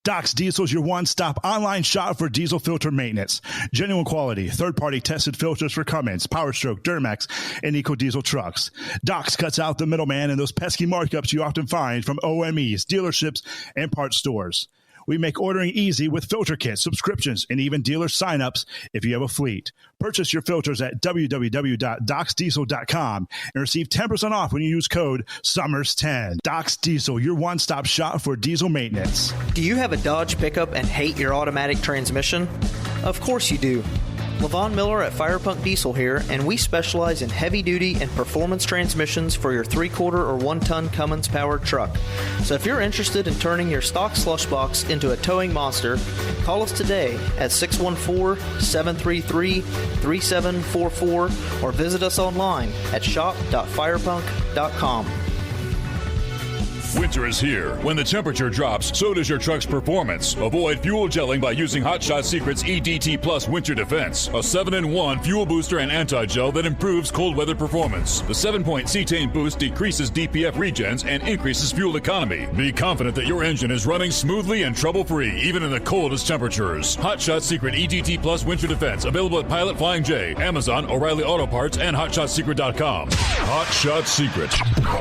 Doc's Diesel is your one-stop online shop for diesel filter maintenance. Genuine quality, third-party tested filters for Cummins, PowerStroke, Duramax, and EcoDiesel trucks. Doc's cuts out the middleman and those pesky markups you often find from OMEs, dealerships, and parts stores. We make ordering easy with filter kits, subscriptions, and even dealer sign-ups if you have a fleet. Purchase your filters at www.docsdiesel.com and receive 10% off when you use code SUMMERS10. Doc's Diesel, your one-stop shop for diesel maintenance. Do you have a Dodge pickup and hate your automatic transmission? Of course you do. Levon Miller at Fire Punk Diesel here, and we specialize in heavy-duty and performance transmissions for your 3-quarter or 1-ton Cummins-powered truck. So if you're interested in turning your stock slush box into a towing monster, call us today at 614-733-3744 or visit us online at shop.firepunk.com. Winter is here. When the temperature drops, so does your truck's performance. Avoid fuel gelling by using Hot Shot Secret's EDT Plus Winter Defense, a 7-in-1 fuel booster and anti-gel that improves cold weather performance. The 7-point cetane boost decreases DPF regens and increases fuel economy. Be confident that your engine is running smoothly and trouble-free, even in the coldest temperatures. Hot Shot Secret EDT Plus Winter Defense, available at Pilot Flying J, Amazon, O'Reilly Auto Parts, and HotShotSecret.com. Hot Shot Secret,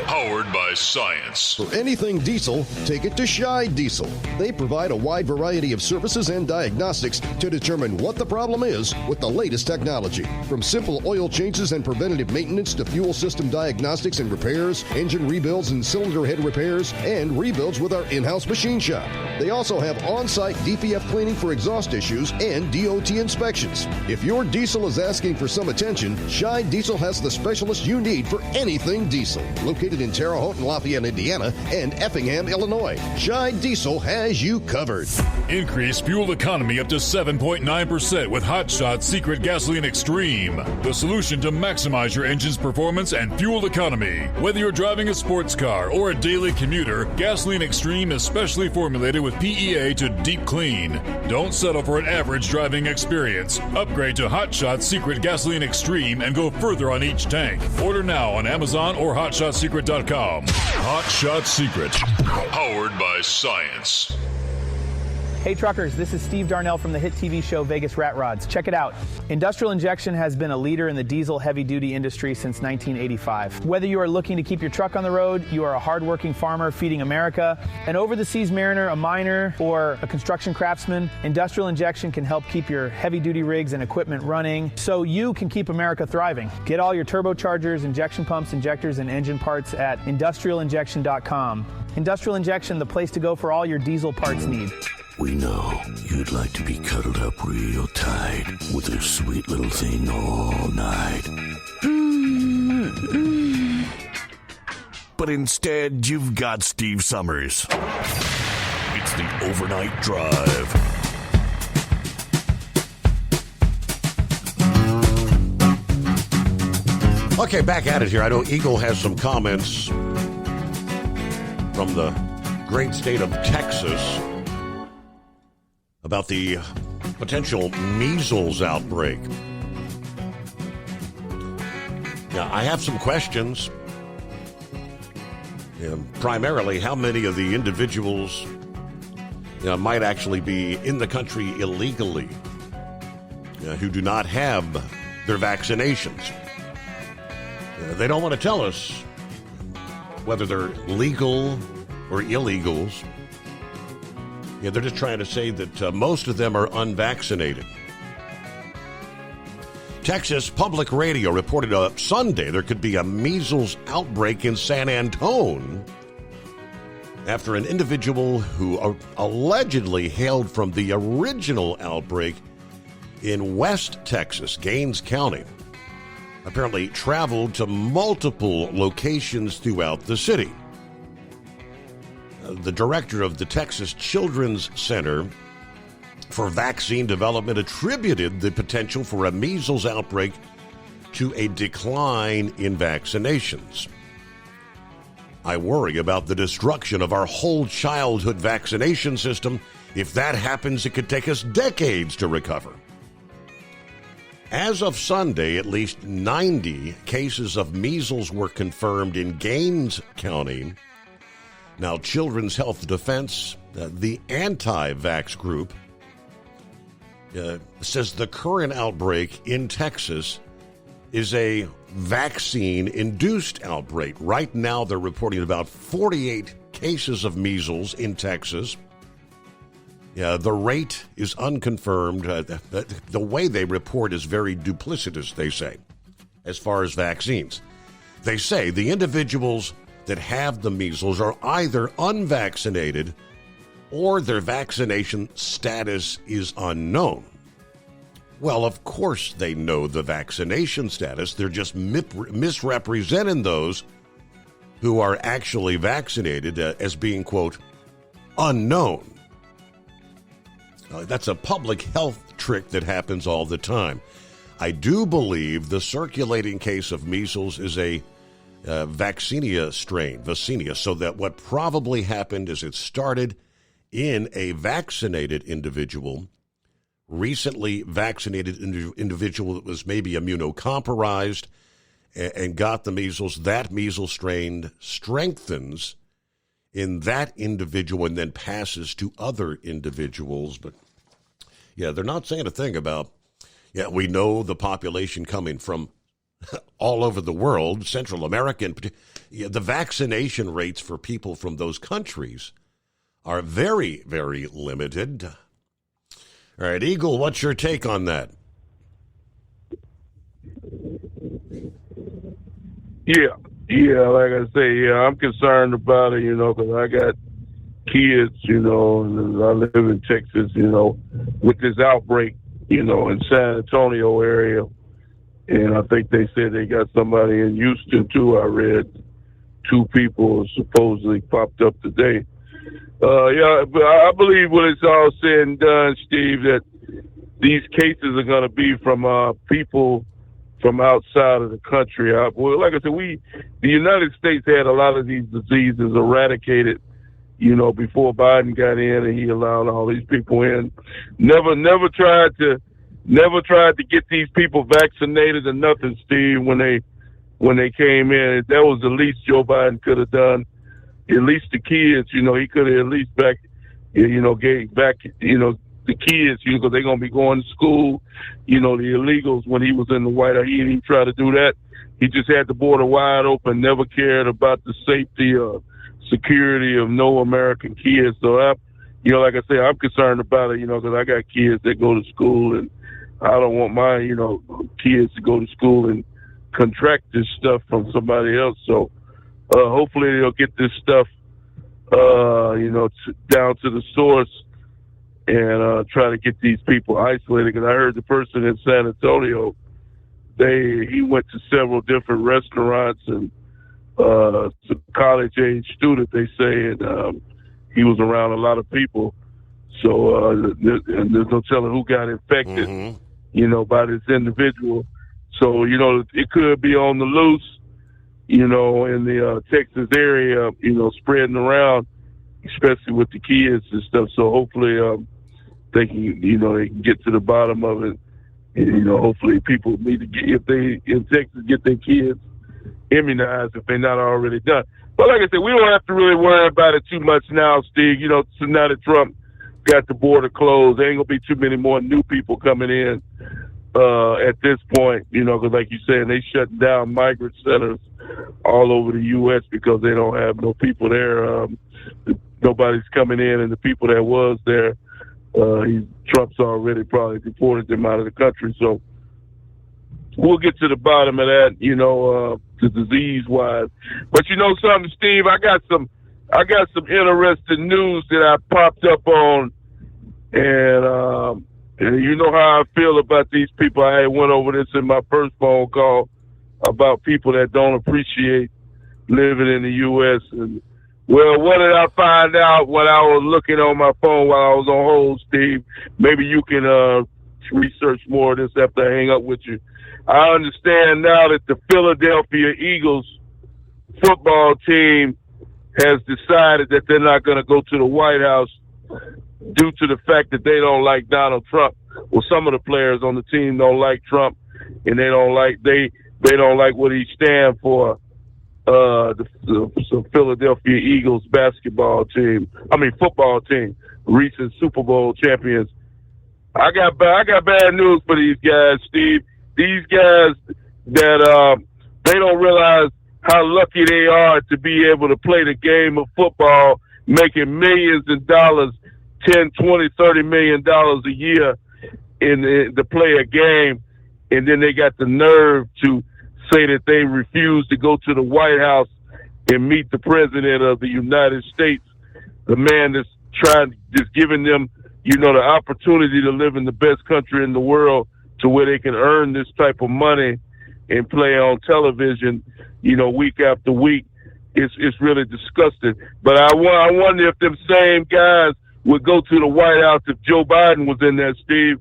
powered by science. Anything diesel, take it to Scheid Diesel. They provide a wide variety of services and diagnostics to determine what the problem is with the latest technology. From simple oil changes and preventative maintenance to fuel system diagnostics and repairs, engine rebuilds and cylinder head repairs, and rebuilds with our in-house machine shop. They also have on-site DPF cleaning for exhaust issues and DOT inspections. If your diesel is asking for some attention, Scheid Diesel has the specialist you need for anything diesel. Located in Terre Haute and Lafayette, Indiana, and Effingham, Illinois. Scheid Diesel has you covered. Increase fuel economy up to 7.9% with Hot Shot Secret Gasoline Extreme, the solution to maximize your engine's performance and fuel economy. Whether you're driving a sports car or a daily commuter, Gasoline Extreme is specially formulated with PEA to deep clean. Don't settle for an average driving experience. Upgrade to Hot Shot Secret Gasoline Extreme and go further on each tank. Order now on Amazon or HotShotSecret.com. Hot Shot Secret, powered by science. Hey truckers, this is Steve Darnell from the hit TV show Vegas Rat Rods. Check it out. Industrial Injection has been a leader in the diesel heavy-duty industry since 1985. Whether you are looking to keep your truck on the road, you are a hard-working farmer feeding America, an over-the-seas mariner, a miner, or a construction craftsman, Industrial Injection can help keep your heavy-duty rigs and equipment running so you can keep America thriving. Get all your turbochargers, injection pumps, injectors, and engine parts at industrialinjection.com. Industrial Injection, the place to go for all your diesel parts need. We know you'd like to be cuddled up real tight with a sweet little thing all night. But instead, you've got Steve Summers. It's the Overnight Drive. Okay, back at it here. I know Eagle has some comments from the great state of Texas about the potential measles outbreak. Now, I have some questions. Primarily, how many of the individuals might actually be in the country illegally who do not have their vaccinations? They don't want to tell us whether they're legal or illegals. They're just trying to say that most of them are unvaccinated. Texas Public Radio reported Sunday there could be a measles outbreak in San Antone after an individual who allegedly hailed from the original outbreak in West Texas, Gaines County, apparently traveled to multiple locations throughout the city. The director of the Texas Children's Center for Vaccine Development attributed the potential for a measles outbreak to a decline in vaccinations. I worry about the destruction of our whole childhood vaccination system. If that happens, it could take us decades to recover. As of Sunday, at least 90 cases of measles were confirmed in Gaines County. Now, Children's Health Defense, the anti-vax group, says the current outbreak in Texas is a vaccine-induced outbreak. Right now, they're reporting about 48 cases of measles in Texas. The rate is unconfirmed. The way they report is very duplicitous, they say, as far as vaccines. They say the individuals that have the measles are either unvaccinated or their vaccination status is unknown. Well, of course they know the vaccination status. They're just misrepresenting those who are actually vaccinated as being, quote, unknown. That's a public health trick that happens all the time. I do believe the circulating case of measles is a vaccinia strain, Vaccinia, so that what probably happened is it started in a vaccinated individual, recently vaccinated individual that was maybe immunocompromised and got the measles. That measles strain strengthens in that individual and then passes to other individuals. But yeah, they're not saying a thing about, we know the population coming from all over the world, Central America, and the vaccination rates for people from those countries are very, very limited. All right, Eagle, what's your take on that? Yeah, like I say, I'm concerned about it, because I got kids, and I live in Texas, with this outbreak, in San Antonio area. And I think they said they got somebody in Houston, too. I read 2 people supposedly popped up today. But I believe when it's all said and done, Steve, that these cases are going to be from people from outside of the country. Well, like I said, the United States had a lot of these diseases eradicated, before Biden got in and he allowed all these people in. Never tried to get these people vaccinated or nothing, Steve, when they came in. That was the least Joe Biden could have done. At least the kids, he could have at least gave back, the kids, because they're going to be going to school, the illegals when he was in the White House. He didn't even try to do that. He just had the border wide open, never cared about the safety or security of no American kids. So, like I say, I'm concerned about it, because I got kids that go to school, and I don't want my, kids to go to school and contract this stuff from somebody else. So hopefully they'll get this stuff, down to the source and try to get these people isolated. Because I heard the person in San Antonio, he went to several different restaurants and it's a college-age student, they say, and he was around a lot of people. So and there's no telling who got infected, by this individual. So, it could be on the loose, in the Texas area, spreading around, especially with the kids and stuff. So hopefully they can, they can get to the bottom of it. And, hopefully people need to get, if they in Texas, get their kids immunized if they're not already done. But like I said, we don't have to really worry about it too much now, Steve. So now that Trump got the border closed, there ain't going to be too many more new people coming in at this point, because like you said, they shutting down migrant centers all over the U.S. because they don't have no people there. Nobody's coming in, and the people that was there, Trump's already probably deported them out of the country. So we'll get to the bottom of that, the disease-wise. But something, Steve, I got some interesting news that I popped up on, and you know how I feel about these people. I went over this in my first phone call about people that don't appreciate living in the U.S. and Well, what did I find out when I was looking on my phone while I was on hold, Steve? Maybe you can research more of this after I hang up with you. I understand now that the Philadelphia Eagles football team has decided that they're not going to go to the White House due to the fact that they don't like Donald Trump. Well, some of the players on the team don't like Trump, and they don't like what he stands for. The Philadelphia Eagles football team, recent Super Bowl champions. I got bad news for these guys, Steve. These guys that they don't realize how lucky they are to be able to play the game of football, making millions of dollars, $10, $20, $30 million a year to play a game, and then they got the nerve to say that they refuse to go to the White House and meet the President of the United States, the man that's giving them, the opportunity to live in the best country in the world, to where they can earn this type of money and play on television, week after week. It's really disgusting. But I wonder if them same guys would go to the White House if Joe Biden was in there, Steve,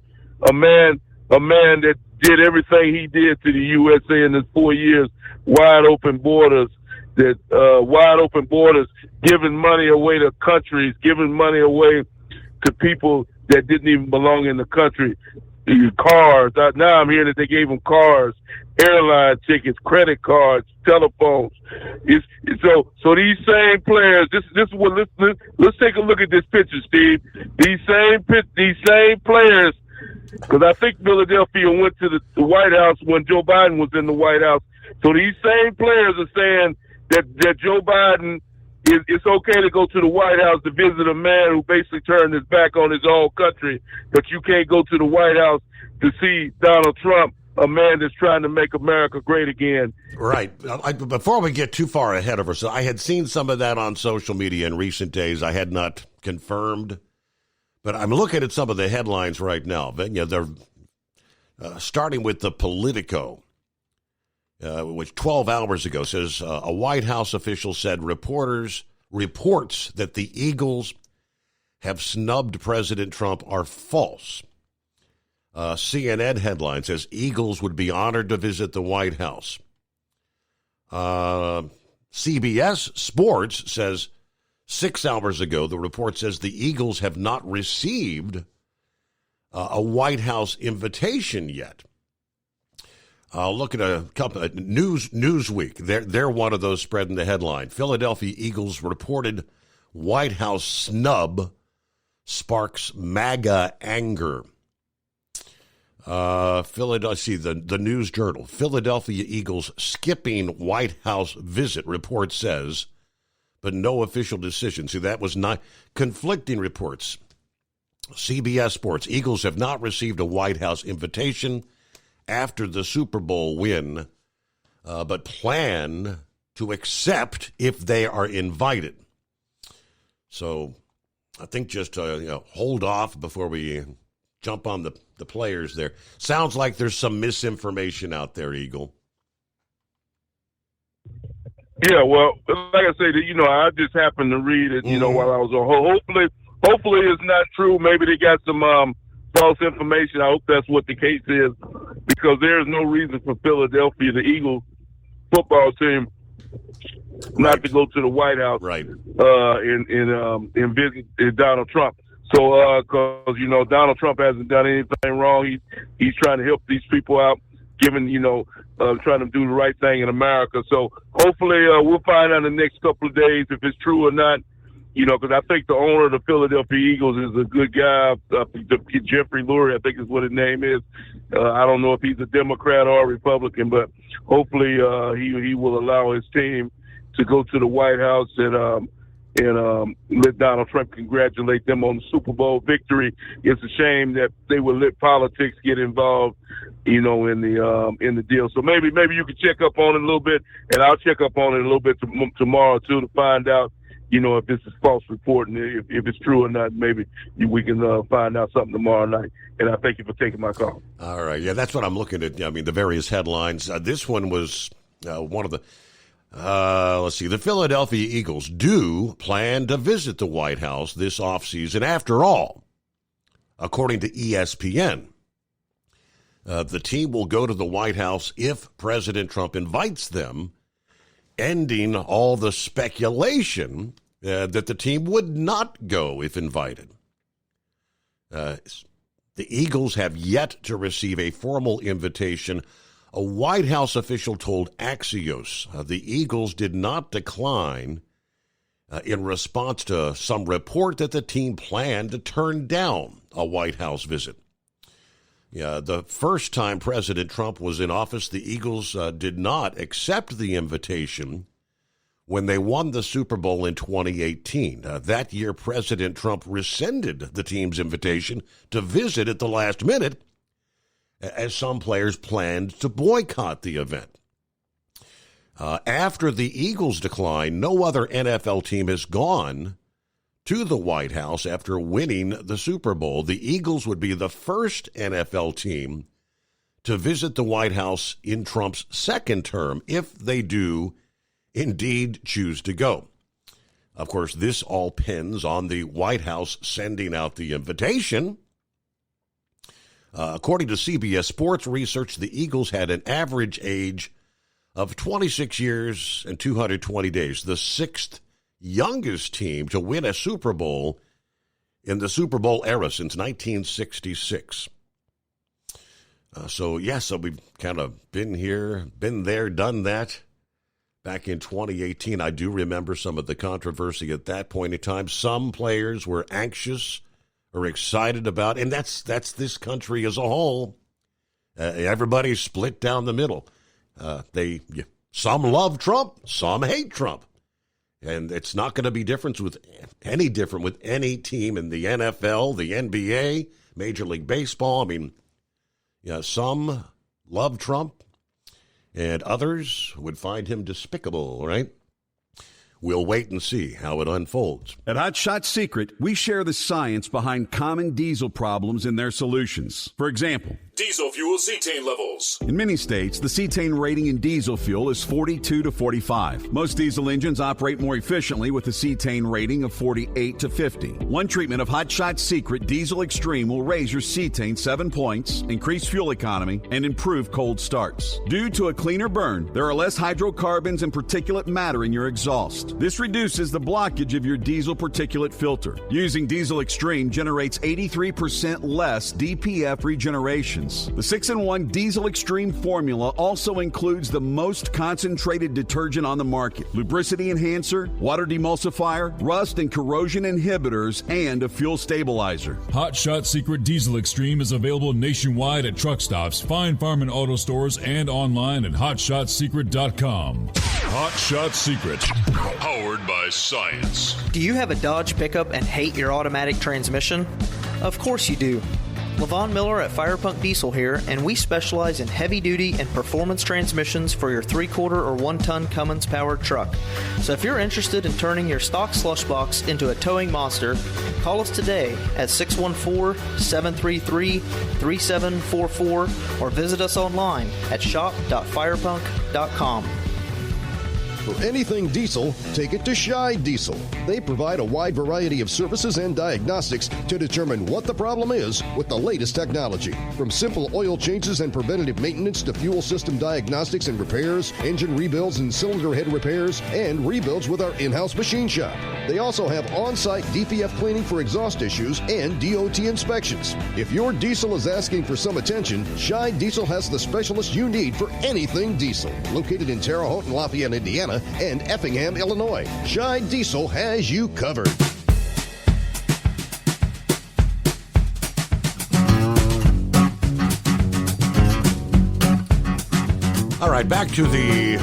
a man that did everything he did to the USA in his 4 years, wide open borders, giving money away to countries, giving money away to people that didn't even belong in the country. Cars. Now I'm hearing that they gave them cars, airline tickets, credit cards, telephones. So these same players. This is what. Let's take a look at this picture, Steve. These same players. Because I think Philadelphia went to the White House when Joe Biden was in the White House. So these same players are saying that Joe Biden, it's okay to go to the White House to visit a man who basically turned his back on his own country, but you can't go to the White House to see Donald Trump, a man that's trying to make America great again. Right. Before we get too far ahead of ourselves, I had seen some of that on social media in recent days. I had not confirmed. But I'm looking at some of the headlines right now. They're starting with the Politico, which 12 hours ago says a White House official said reports that the Eagles have snubbed President Trump are false. CNN headline says Eagles would be honored to visit the White House. CBS Sports says 6 hours ago, the report says the Eagles have not received a White House invitation yet. Look at a couple Newsweek. They're one of those spreading the headline. Philadelphia Eagles reported White House snub sparks MAGA anger. The News Journal. Philadelphia Eagles skipping White House visit, report says, but no official decision. See, that was not conflicting reports. CBS Sports, Eagles have not received a White House invitation after the Super Bowl win, but plan to accept if they are invited. So I think just hold off before we jump on the players there. Sounds like there's some misinformation out there, Eagle. Yeah, well, like I said, I just happened to read it, while I was on hold. Hopefully it's not true. Maybe they got some false information. I hope that's what the case is, because there's no reason for Philadelphia, the Eagles football team, not to go to the White House, right? And visit Donald Trump. So, because Donald Trump hasn't done anything wrong. He's trying to help these people out, trying to do the right thing in America. So hopefully we'll find out in the next couple of days if it's true or not. Because I think the owner of the Philadelphia Eagles is a good guy. Jeffrey Lurie, I think is what his name is. I don't know if he's a Democrat or a Republican, but hopefully he will allow his team to go to the White House and let Donald Trump congratulate them on the Super Bowl victory. It's a shame that they would let politics get involved, in the deal. So maybe you can check up on it a little bit, and I'll check up on it a little bit tomorrow too to find out, if this is false reporting, if it's true or not. Maybe we can find out something tomorrow night. And I thank you for taking my call. All right, yeah, that's what I'm looking at. I mean, the various headlines. This one was one of the. Let's see. The Philadelphia Eagles do plan to visit the White House this offseason. After all, according to ESPN, the team will go to the White House if President Trump invites them, ending all the speculation that the team would not go if invited. The Eagles have yet to receive a formal invitation. A White House official told Axios the Eagles did not decline in response to some report that the team planned to turn down a White House visit. Yeah, the first time President Trump was in office, the Eagles did not accept the invitation when they won the Super Bowl in 2018. That year, President Trump rescinded the team's invitation to visit at the last minute, as some players planned to boycott the event. After the Eagles' decline, no other NFL team has gone to the White House after winning the Super Bowl. The Eagles would be the first NFL team to visit the White House in Trump's second term, if they do indeed choose to go. Of course, this all depends on the White House sending out the invitation. According to CBS Sports research, the Eagles had an average age of 26 years and 220 days, the sixth youngest team to win a Super Bowl in the Super Bowl era since 1966. So we've kind of been here, been there, done that. Back in 2018, I do remember some of the controversy at that point in time. Some players were anxious or excited about, and that's this country as a whole. Everybody's split down the middle. Some love Trump, some hate Trump. And it's not going to be different with any team in the NFL, the NBA, Major League Baseball. I mean, some love Trump and others would find him despicable, right? We'll wait and see how it unfolds. At Hot Shot Secret, we share the science behind common diesel problems and their solutions. For example, diesel fuel cetane levels. In many states, the cetane rating in diesel fuel is 42 to 45. Most diesel engines operate more efficiently with a cetane rating of 48 to 50. One treatment of Hot Shot Secret Diesel Extreme will raise your cetane 7 points, increase fuel economy, and improve cold starts. Due to a cleaner burn, there are less hydrocarbons and particulate matter in your exhaust. This reduces the blockage of your diesel particulate filter. Using Diesel Extreme generates 83% less DPF regeneration. The 6-in-1 Diesel Extreme formula also includes the most concentrated detergent on the market, lubricity enhancer, water demulsifier, rust and corrosion inhibitors, and a fuel stabilizer. Hot Shot Secret Diesel Extreme is available nationwide at truck stops, fine farm and auto stores, and online at hotshotsecret.com. Hot Shot Secret, powered by science. Do you have a Dodge pickup and hate your automatic transmission? Of course you do. Levon Miller at Firepunk Diesel here, and we specialize in heavy-duty and performance transmissions for your 3-quarter or 1-ton Cummins-powered truck. So if you're interested in turning your stock slush box into a towing monster, call us today at 614-733-3744 or visit us online at shop.firepunk.com. For anything diesel, take it to Scheid Diesel. They provide a wide variety of services and diagnostics to determine what the problem is with the latest technology. From simple oil changes and preventative maintenance to fuel system diagnostics and repairs, engine rebuilds and cylinder head repairs, and rebuilds with our in-house machine shop. They also have on-site DPF cleaning for exhaust issues and DOT inspections. If your diesel is asking for some attention, Scheid Diesel has the specialist you need for anything diesel. Located in Terre Haute and Lafayette, Indiana, and Effingham, Illinois, Scheid Diesel has you covered. All right, back to the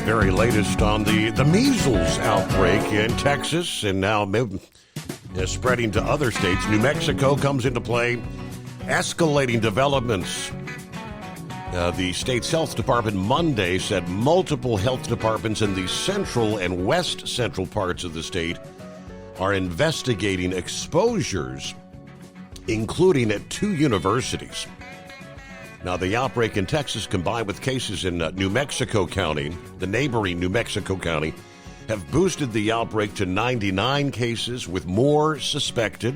very latest on the measles outbreak in Texas, and now spreading to other states. New Mexico comes into play. Escalating developments. The state's health department Monday said multiple health departments in the central and west central parts of the state are investigating exposures, including at 2 universities. Now, the outbreak in Texas, combined with cases in New Mexico County, the neighboring New Mexico County, have boosted the outbreak to 99 cases, with more suspected.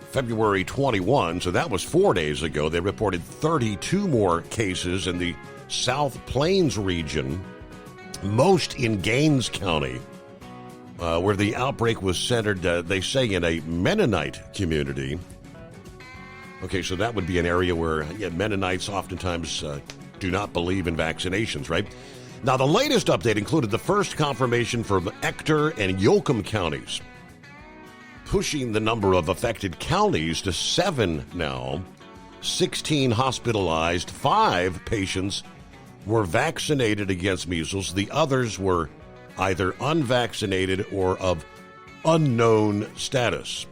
February 21, so that was 4 days ago, they reported 32 more cases in the South Plains region, most in Gaines County, where the outbreak was centered, they say, in a Mennonite community. Okay, so that would be an area where Mennonites oftentimes do not believe in vaccinations, right? Now, the latest update included the first confirmation from Ector and Yoakum counties, pushing the number of affected counties to 7 now. 16 hospitalized, 5 patients were vaccinated against measles. The others were either unvaccinated or of unknown status.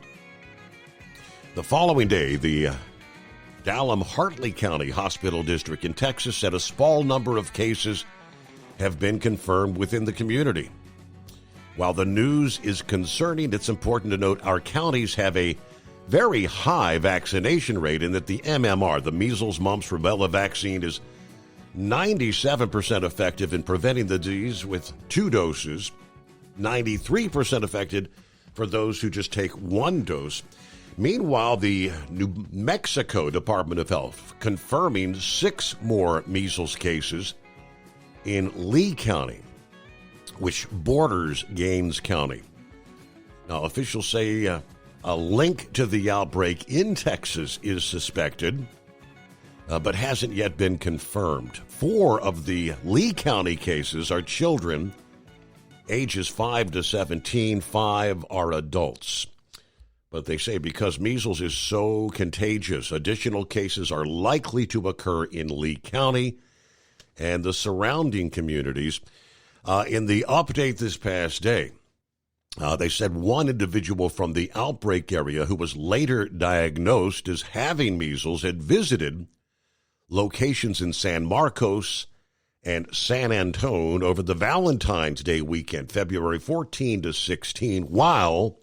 The following day, the Dallam-Hartley County Hospital District in Texas said a small number of cases have been confirmed within the community. While the news is concerning, it's important to note our counties have a very high vaccination rate, and that the MMR, the measles, mumps, rubella vaccine, is 97% effective in preventing the disease with 2 doses, 93% effective for those who just take 1 dose. Meanwhile, the New Mexico Department of Health confirming 6 more measles cases in Lee County, which borders Gaines County. Now, officials say a link to the outbreak in Texas is suspected, but hasn't yet been confirmed. 4 of the Lee County cases are children, ages 5 to 17. 5 are adults. But they say because measles is so contagious, additional cases are likely to occur in Lee County and the surrounding communities. In the update this past day, they said 1 individual from the outbreak area who was later diagnosed as having measles had visited locations in San Marcos and San Antone over the Valentine's Day weekend, February 14 to 16, while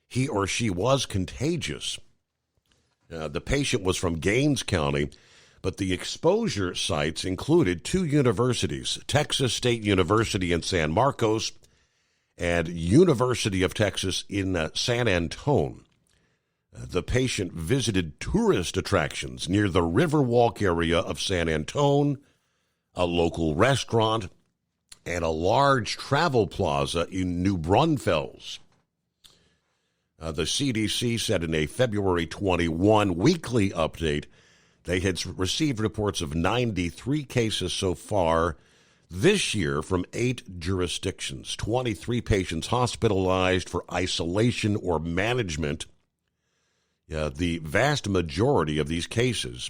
he or she was contagious. The patient was from Gaines County, but the exposure sites included 2 universities, Texas State University in San Marcos and University of Texas in San Antone. The patient visited tourist attractions near the Riverwalk area of San Antone, a local restaurant, and a large travel plaza in New Braunfels. The CDC said in a February 21 weekly update they had received reports of 93 cases so far this year from 8 jurisdictions, 23 patients hospitalized for isolation or management. The vast majority of these cases,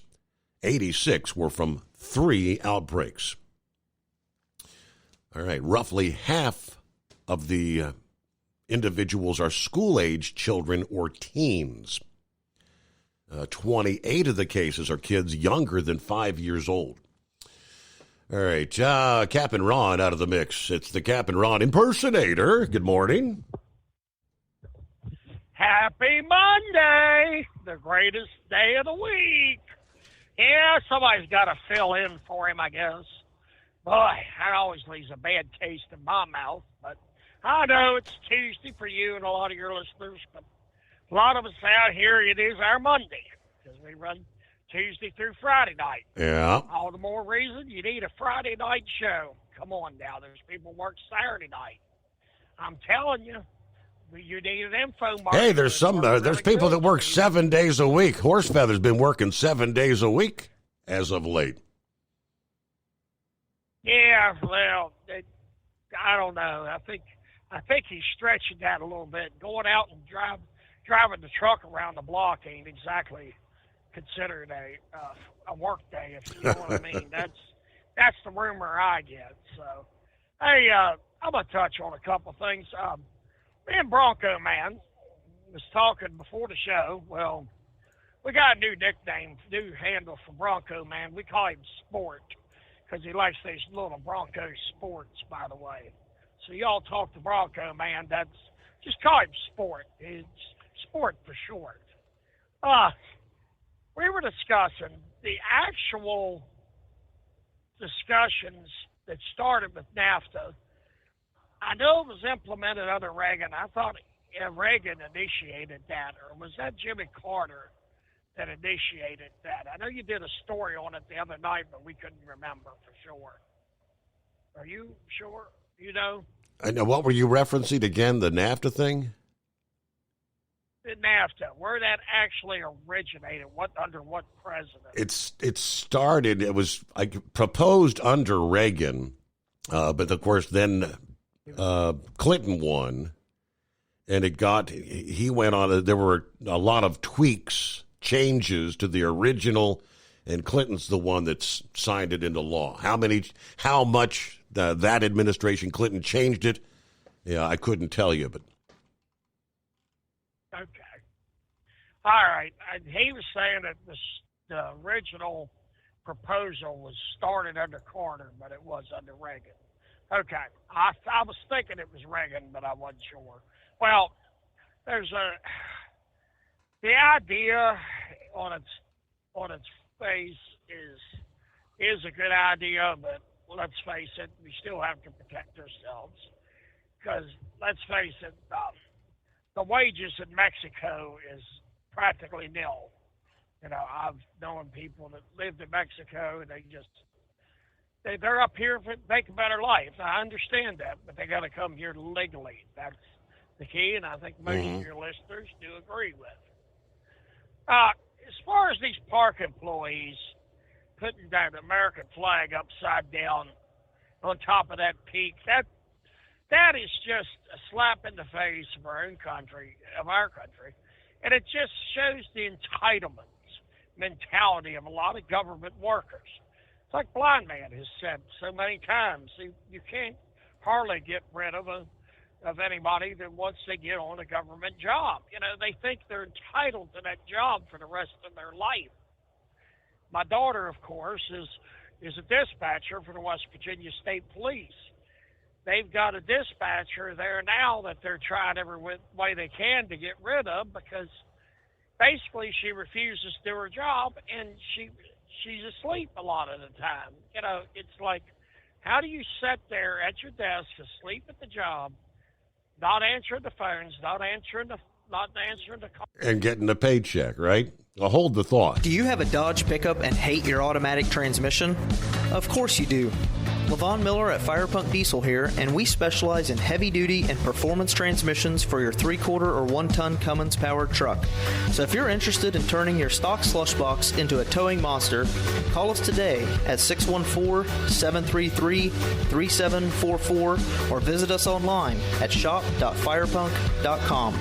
86, were from 3 outbreaks. All right, roughly half of the individuals are school-age children or teens. 28 of the cases are kids younger than 5 years old. All right, Captain Ron out of the mix. It's the Captain Ron impersonator. Good morning. Happy Monday, the greatest day of the week. Yeah, somebody's got to fill in for him, I guess. Boy, that always leaves a bad taste in my mouth. But I know it's Tuesday for you and a lot of your listeners, but a lot of us out here, it is our Monday because we run Tuesday through Friday night. Yeah. All the more reason you need a Friday night show. Come on now, there's people who work Saturday night. I'm telling you. You need an info mark. Hey, there's people that work 7 days a week. Horsefeather's been working 7 days a week as of late. Yeah, well, I don't know. I think he's stretching that a little bit. Going out and driving the truck around the block ain't exactly considered a work day, if you know what I mean. That's the rumor I get. So, hey, I'm gonna touch on a couple things. Me and Bronco Man was talking before the show. Well, we got a new nickname, new handle for Bronco Man. We call him Sport because he likes these little Bronco sports, by the way. So y'all talk to Bronco Man. Just call him Sport. It's Sport for short. we were discussing the actual discussions that started with NAFTA. I know it was implemented under Reagan. I thought Reagan initiated that, or was that Jimmy Carter that initiated that? I know you did a story on it the other night, but we couldn't remember for sure. Are you sure? You know? I know. What were you referencing again? The NAFTA thing? The NAFTA, where that actually originated, under what president? It started. It was proposed under Reagan, but of course then Clinton won, and he went on. There were a lot of tweaks, changes to the original, and Clinton's the one that signed it into law. How much that administration, Clinton, changed it? Yeah, I couldn't tell you, but. Okay. All right. He was saying that the original proposal was started under Carter, but it was under Reagan. Okay. I was thinking it was Reagan, but I wasn't sure. Well, the idea on its face is a good idea, but let's face it, we still have to protect ourselves. Because let's face it, the wages in Mexico is practically nil. You know, I've known people that lived in Mexico, and they're up here to make a better life. I understand that, but they got to come here legally. That's the key, and I think most of your listeners do agree with. As far as these park employees putting that American flag upside down on top of that peak, that is just a slap in the face of our country, and it just shows the entitlement mentality of a lot of government workers. It's like Blind Man has said so many times, you can't hardly get rid of anybody that once they get on a government job. You know, they think they're entitled to that job for the rest of their life. My daughter, of course, is a dispatcher for the West Virginia State Police. They've got a dispatcher there now that they're trying every way they can to get rid of, because basically she refuses to do her job, and she's asleep a lot of the time. You know, it's like, how do you sit there at your desk, asleep at the job, not answering the phones, not answering the calls, and getting a paycheck, right? Well, hold the thought. Do you have a Dodge pickup and hate your automatic transmission? Of course you do. Levon Miller at Firepunk Diesel here, and we specialize in heavy-duty and performance transmissions for your 3/4 or 1-ton Cummins-powered truck. So if you're interested in turning your stock slush box into a towing monster, call us today at 614-733-3744 or visit us online at shop.firepunk.com.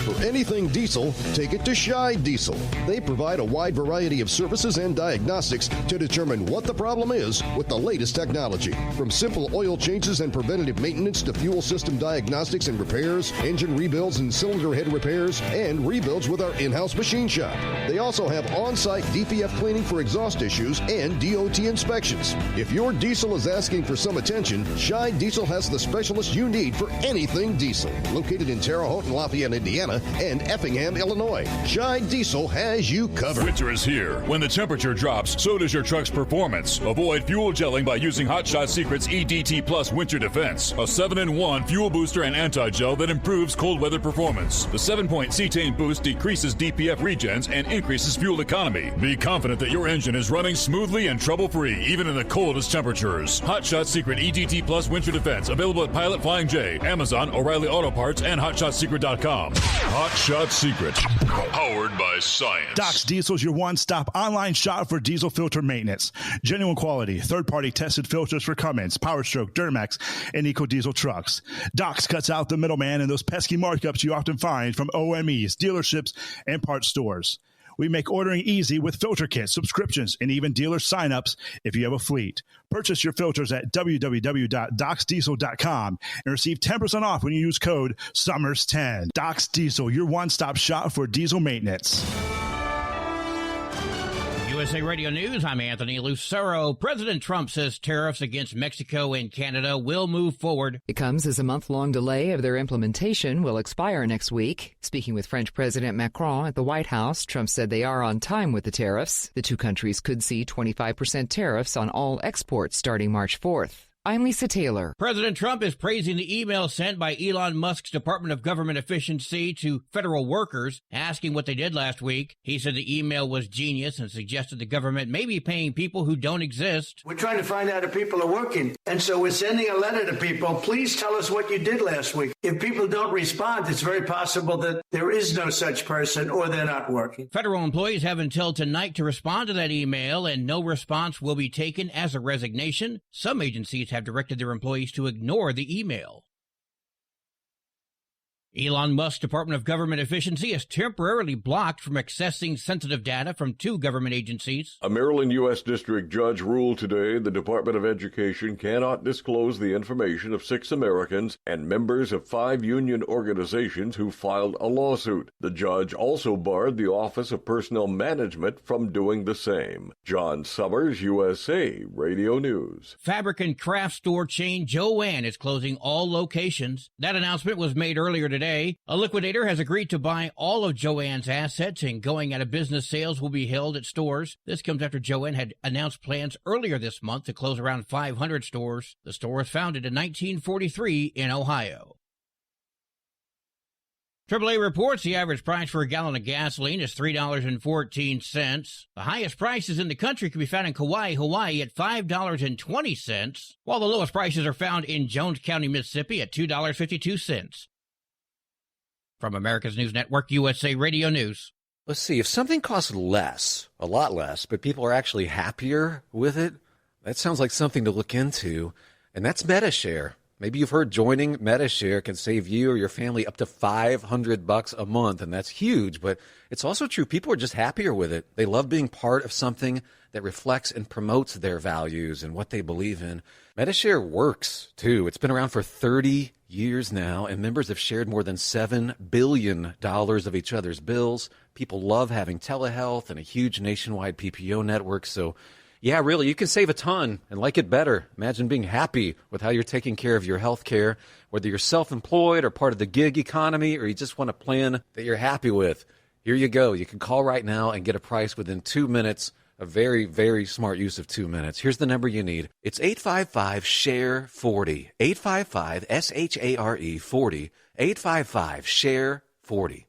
For anything diesel, take it to Scheid Diesel. They provide a wide variety of services and diagnostics to determine what the problem is with the latest technology. From simple oil changes and preventative maintenance to fuel system diagnostics and repairs, engine rebuilds and cylinder head repairs, and rebuilds with our in-house machine shop. They also have on-site DPF cleaning for exhaust issues and DOT inspections. If your diesel is asking for some attention, Scheid Diesel has the specialist you need for anything diesel. Located in Terre Haute and Lafayette, Indiana, and Effingham, Illinois. Scheid Diesel has you covered. Winter is here. When the temperature drops, so does your truck's performance. Avoid fuel gelling by using Hot Shot Secret's EDT Plus Winter Defense, a 7-in-1 fuel booster and anti-gel that improves cold weather performance. The 7-point cetane boost decreases DPF regens and increases fuel economy. Be confident that your engine is running smoothly and trouble-free, even in the coldest temperatures. Hot Shot Secret EDT Plus Winter Defense, available at Pilot Flying J, Amazon, O'Reilly Auto Parts, and HotShotSecret.com. Hot Shot Secret, powered by science. Doc's Diesel is your one-stop online shop for diesel filter maintenance. Genuine quality, third-party tested filters for Cummins, PowerStroke, Duramax, and EcoDiesel trucks. Doc's cuts out the middleman and those pesky markups you often find from OMEs, dealerships, and parts stores. We make ordering easy with filter kits, subscriptions, and even dealer sign-ups if you have a fleet. Purchase your filters at www.docsdiesel.com and receive 10% off when you use code SUMMERS10. Doc's Diesel, your one-stop shop for diesel maintenance. USA Radio News, I'm Anthony Lucero. President Trump says tariffs against Mexico and Canada will move forward. It comes as a month-long delay of their implementation will expire next week. Speaking with French President Macron at the White House, Trump said they are on time with the tariffs. The two countries could see 25% tariffs on all exports starting March 4th. I'm Lisa Taylor. President Trump is praising the email sent by Elon Musk's Department of Government Efficiency to federal workers, asking what they did last week. He said the email was genius and suggested the government may be paying people who don't exist. We're trying to find out if people are working. And so we're sending a letter to people. Please tell us what you did last week. If people don't respond, it's very possible that there is no such person or they're not working. Federal employees have until tonight to respond to that email, and no response will be taken as a resignation. Some agencies have directed their employees to ignore the email. Elon Musk's Department of Government Efficiency is temporarily blocked from accessing sensitive data from two government agencies. A Maryland U.S. District Judge ruled today the Department of Education cannot disclose the information of 6 Americans and members of 5 union organizations who filed a lawsuit. The judge also barred the Office of Personnel Management from doing the same. John Summers, USA Radio News. Fabric and craft store chain Jo-Ann is closing all locations. That announcement was made earlier today. A liquidator has agreed to buy all of Jo-Ann's assets, and going out of business sales will be held at stores. This comes after Jo-Ann had announced plans earlier this month to close around 500 stores. The store was founded in 1943 in Ohio. AAA reports the average price for a gallon of gasoline is $3.14. The highest prices in the country can be found in Kauai, Hawaii at $5.20, while the lowest prices are found in Jones County, Mississippi at $2.52. From America's News Network, USA Radio News. Let's see, if something costs less, a lot less, but people are actually happier with it, that sounds like something to look into, and that's Medi-Share. Maybe you've heard joining Medi-Share can save you or your family up to $500 a month, and that's huge, but it's also true. People are just happier with it. They love being part of something that reflects and promotes their values and what they believe in. Medi-Share works, too. It's been around for 30 years now, and members have shared more than $7 billion of each other's bills. People love having telehealth and a huge nationwide PPO network, so yeah, really, you can save a ton and like it better. Imagine being happy with how you're taking care of your health care, whether you're self-employed or part of the gig economy, or you just want a plan that you're happy with. Here you go. You can call right now and get a price within 2 minutes. A very, very smart use of 2 minutes. Here's the number you need. It's 855-SHARE-40. 855-SHARE-40. 855-SHARE-40.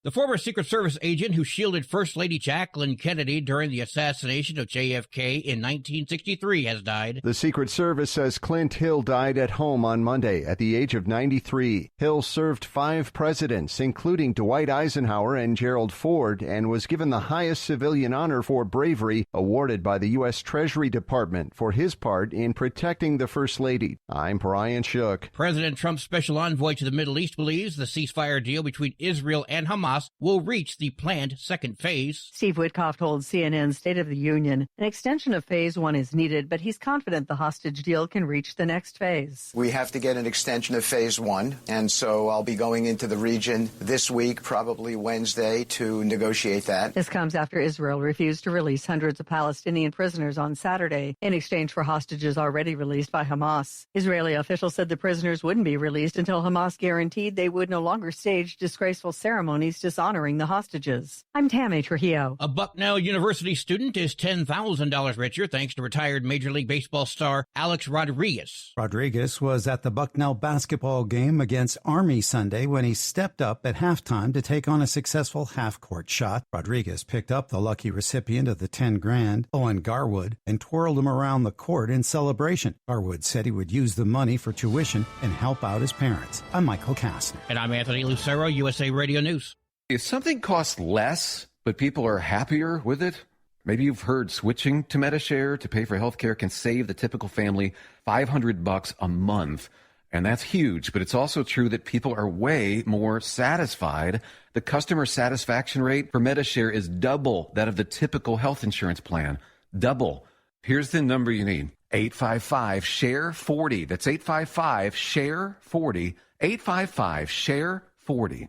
The former Secret Service agent who shielded First Lady Jacqueline Kennedy during the assassination of JFK in 1963 has died. The Secret Service says Clint Hill died at home on Monday at the age of 93. Hill served 5 presidents, including Dwight Eisenhower and Gerald Ford, and was given the highest civilian honor for bravery awarded by the U.S. Treasury Department for his part in protecting the First Lady. I'm Brian Shook. President Trump's special envoy to the Middle East believes the ceasefire deal between Israel and Hamas will reach the planned second phase. Steve Witkoff told CNN State of the Union an extension of phase 1 is needed, but he's confident the hostage deal can reach the next phase. We have to get an extension of phase 1, and so I'll be going into the region this week, probably Wednesday, to negotiate that. This comes after Israel refused to release hundreds of Palestinian prisoners on Saturday in exchange for hostages already released by Hamas. Israeli officials said the prisoners wouldn't be released until Hamas guaranteed they would no longer stage disgraceful ceremonies dishonoring the hostages. I'm Tammy Trujillo. A Bucknell University student is $10,000 richer thanks to retired Major League Baseball star Alex Rodriguez. Rodriguez was at the Bucknell basketball game against Army Sunday when he stepped up at halftime to take on a successful half-court shot. Rodriguez picked up the lucky recipient of the $10,000, Owen Garwood, and twirled him around the court in celebration. Garwood said he would use the money for tuition and help out his parents. I'm Michael Kastner. And I'm Anthony Lucero, USA Radio News. If something costs less, but people are happier with it, maybe you've heard switching to Medi-Share to pay for healthcare can save the typical family $500 a month. And that's huge, but it's also true that people are way more satisfied. The customer satisfaction rate for Medi-Share is double that of the typical health insurance plan. Double. Here's the number you need. 855-SHARE-40. That's 855-SHARE-40. 855-SHARE-40.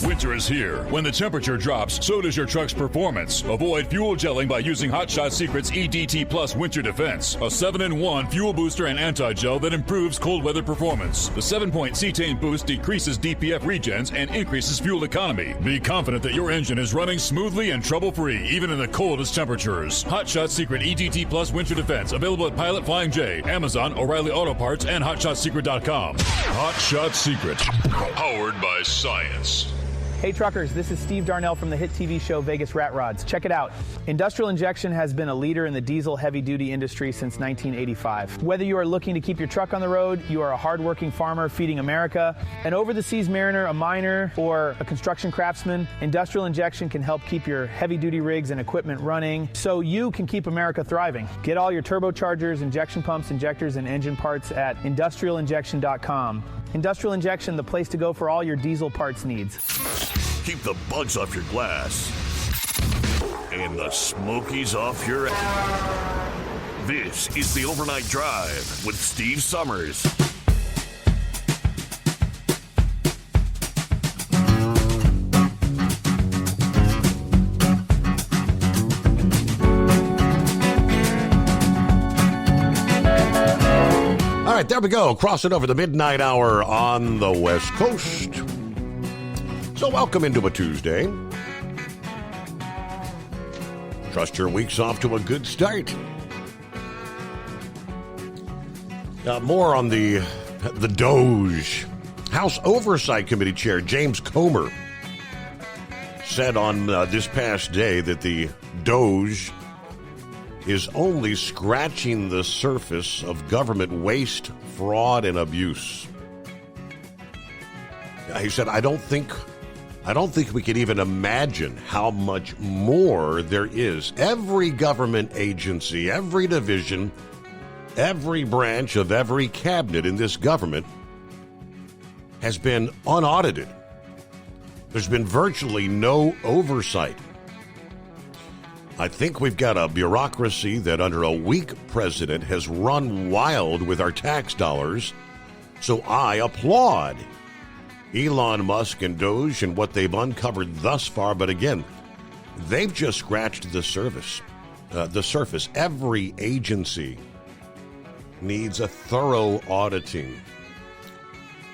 Winter is here. When the temperature drops, so does your truck's performance. Avoid fuel gelling by using Hot Shot Secret's EDT Plus Winter Defense, a 7-in-1 fuel booster and anti-gel that improves cold weather performance. The 7-point cetane boost decreases DPF regens and increases fuel economy. Be confident that your engine is running smoothly and trouble-free, even in the coldest temperatures. Hot Shot Secret EDT Plus Winter Defense, available at Pilot Flying J, Amazon, O'Reilly Auto Parts, and HotShotSecret.com. Hot Shot Secret, powered by science. Hey truckers, this is Steve Darnell from the hit TV show Vegas Rat Rods. Check it out. Industrial Injection has been a leader in the diesel heavy-duty industry since 1985. Whether you are looking to keep your truck on the road, you are a hard-working farmer feeding America, an over-the-seas mariner, a miner, or a construction craftsman, Industrial Injection can help keep your heavy-duty rigs and equipment running so you can keep America thriving. Get all your turbochargers, injection pumps, injectors, and engine parts at industrialinjection.com. Industrial Injection, the place to go for all your diesel parts needs. Keep the bugs off your glass and the smokies off your ass. This is the Overnight Drive with Steve Summers. All right, there we go. Crossing over the midnight hour on the West Coast. So welcome into a Tuesday. Trust your week's off to a good start. More on the DOGE. House Oversight Committee Chair James Comer said on this past day that the DOGE is only scratching the surface of government waste, fraud, and abuse. He said, I don't think we can even imagine how much more there is. Every government agency, every division, every branch of every cabinet in this government has been unaudited. There's been virtually no oversight. I think we've got a bureaucracy that under a weak president has run wild with our tax dollars. So I applaud Elon Musk and DOGE and what they've uncovered thus far. But again, they've just scratched the surface. Every agency needs a thorough auditing.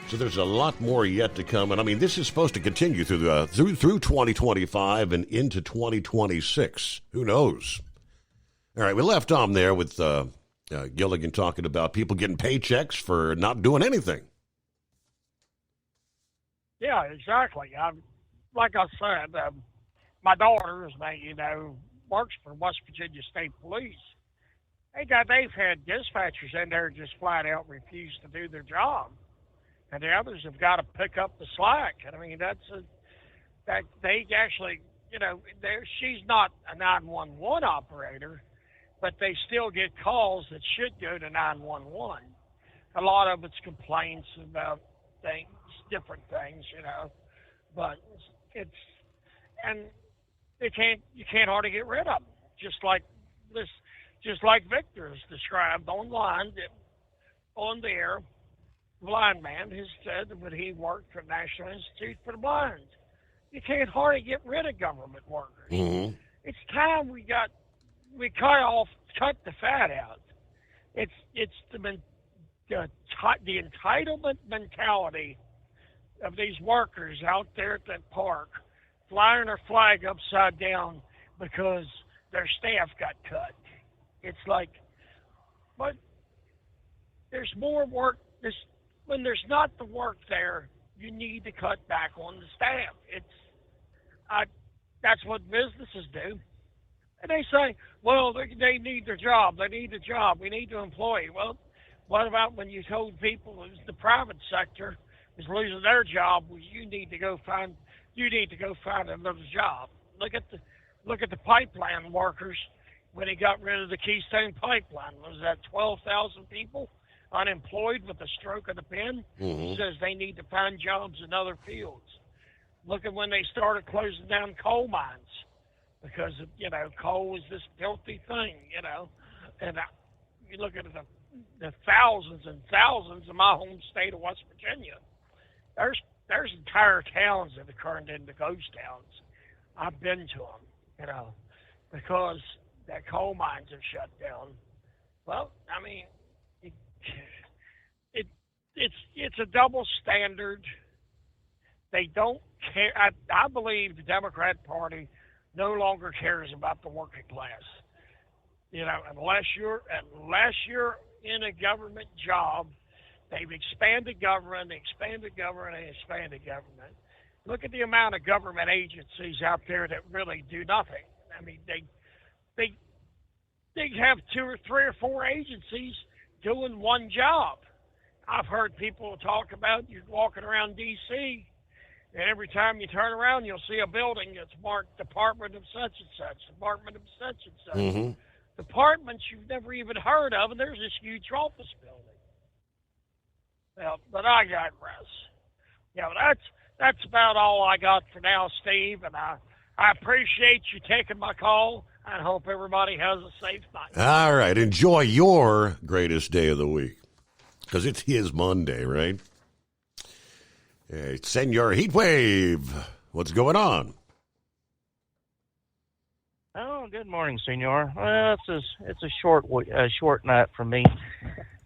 So there's a lot more yet to come. And I mean, this is supposed to continue through 2025 and into 2026. Who knows? All right, we left on there with Gilligan talking about people getting paychecks for not doing anything. Yeah, exactly. Like I said, my daughter, works for West Virginia State Police. They've had dispatchers in there just flat out refuse to do their job, and the others have got to pick up the slack. And I mean, that they actually, she's not a 911 operator, but they still get calls that should go to 911. A lot of it's complaints about things. Different things, but and you can't hardly get rid of them. Just like Victor has described online on the air, blind man has said that he worked for National Institute for the Blind. You can't hardly get rid of government workers. Mm-hmm. It's time we cut the fat out. It's the entitlement mentality of these workers out there at that park flying their flag upside down because their staff got cut. It's like, but there's more work. When there's not the work there, you need to cut back on the staff. That's what businesses do. And they say, well, they need their job. They need a job. We need to employ. Well, what about when you told people it was the private sector is losing their job? Well, you need to go find another job. Look at the pipeline workers when he got rid of the Keystone Pipeline. Was that 12,000 people unemployed with a stroke of the pen? Mm-hmm. He says they need to find jobs in other fields. Look at when they started closing down coal mines because coal is this filthy thing, and you look at the thousands and thousands in my home state of West Virginia. there's entire towns that have turned into ghost towns. I've been to them, because that coal mines are shut down. Well, I mean, it's a double standard. They don't care. I believe the Democrat Party no longer cares about the working class. Unless you're in a government job, they've expanded government, Look at the amount of government agencies out there that really do nothing. I mean, they have 2 or 3 or 4 agencies doing one job. I've heard people talk about you walking around D.C., and every time you turn around, you'll see a building that's marked Department of such and such, Department of such and such. Mm-hmm. Departments you've never even heard of, and there's this huge office building. Well, but I digress. Yeah, that's about all I got for now, Steve, and I appreciate you taking my call. I hope everybody has a safe night. All right. Enjoy your greatest day of the week, because it is Monday, right? Hey, Senor Heatwave, what's going on? Oh, good morning, Senor. Well, it's a short night for me.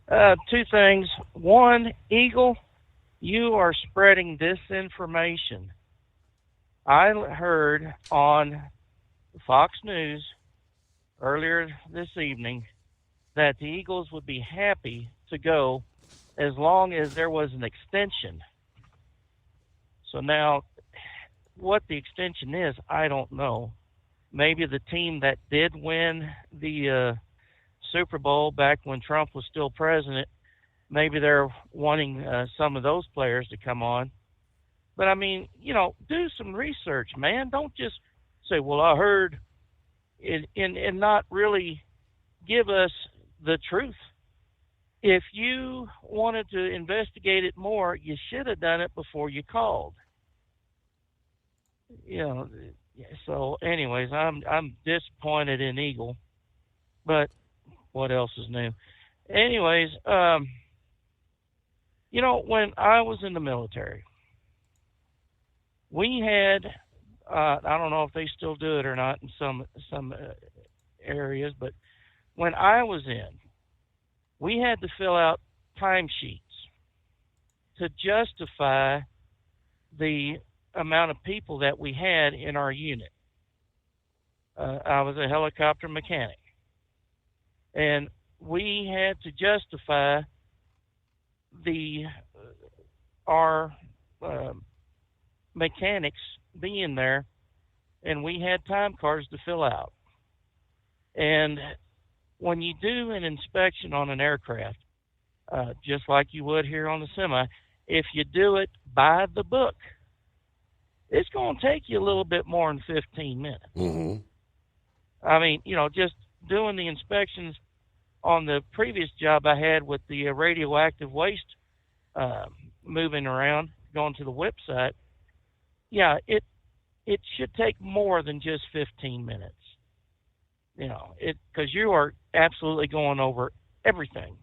2 things. One, Eagle, you are spreading disinformation. I heard on Fox News earlier this evening that the Eagles would be happy to go as long as there was an extension. So now, what the extension is, I don't know. Maybe the team that did win the Super Bowl back when Trump was still president, maybe they're wanting some of those players to come on. But, I mean, do some research, man. Don't just say, well, I heard, and not really give us the truth. If you wanted to investigate it more, you should have done it before you called. So anyways, I'm disappointed in Eagle, but what else is new? Anyways, when I was in the military, we had, I don't know if they still do it or not in some areas, but when I was in, we had to fill out timesheets to justify the amount of people that we had in our unit. I was a helicopter mechanic, and we had to justify our mechanics being there, and we had time cards to fill out. And when you do an inspection on an aircraft, just like you would here on the semi, if you do it by the book, it's going to take you a little bit more than 15 minutes. Mm-hmm. I mean, just doing the inspections on the previous job I had with the radioactive waste moving around, going to the whip site, yeah, it should take more than just 15 minutes. Because you are absolutely going over everything.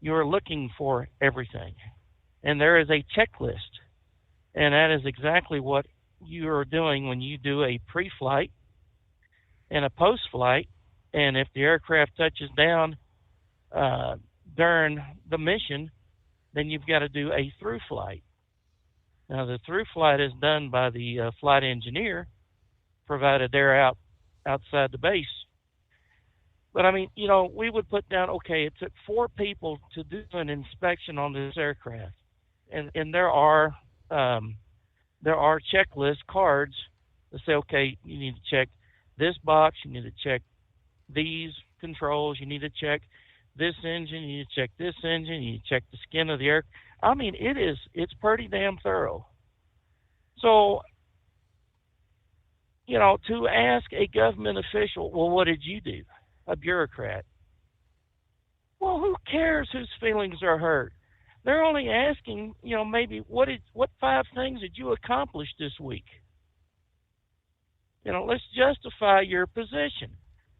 You are looking for everything. And there is a checklist. And that is exactly what you are doing when you do a pre-flight and a post-flight. And if the aircraft touches down during the mission, then you've got to do a through flight. Now, the through flight is done by the flight engineer, provided they're outside the base. But, I mean, we would put down, okay, it took 4 people to do an inspection on this aircraft. And there are checklist cards that say, okay, you need to check this box, you need to check these controls, you need to check this engine, you need to check this engine, you need to check the skin of the air. I mean, it's pretty damn thorough. So, to ask a government official, well, what did you do? A bureaucrat. Well, who cares whose feelings are hurt? They're only asking, maybe what 5 things did you accomplish this week? Let's justify your position.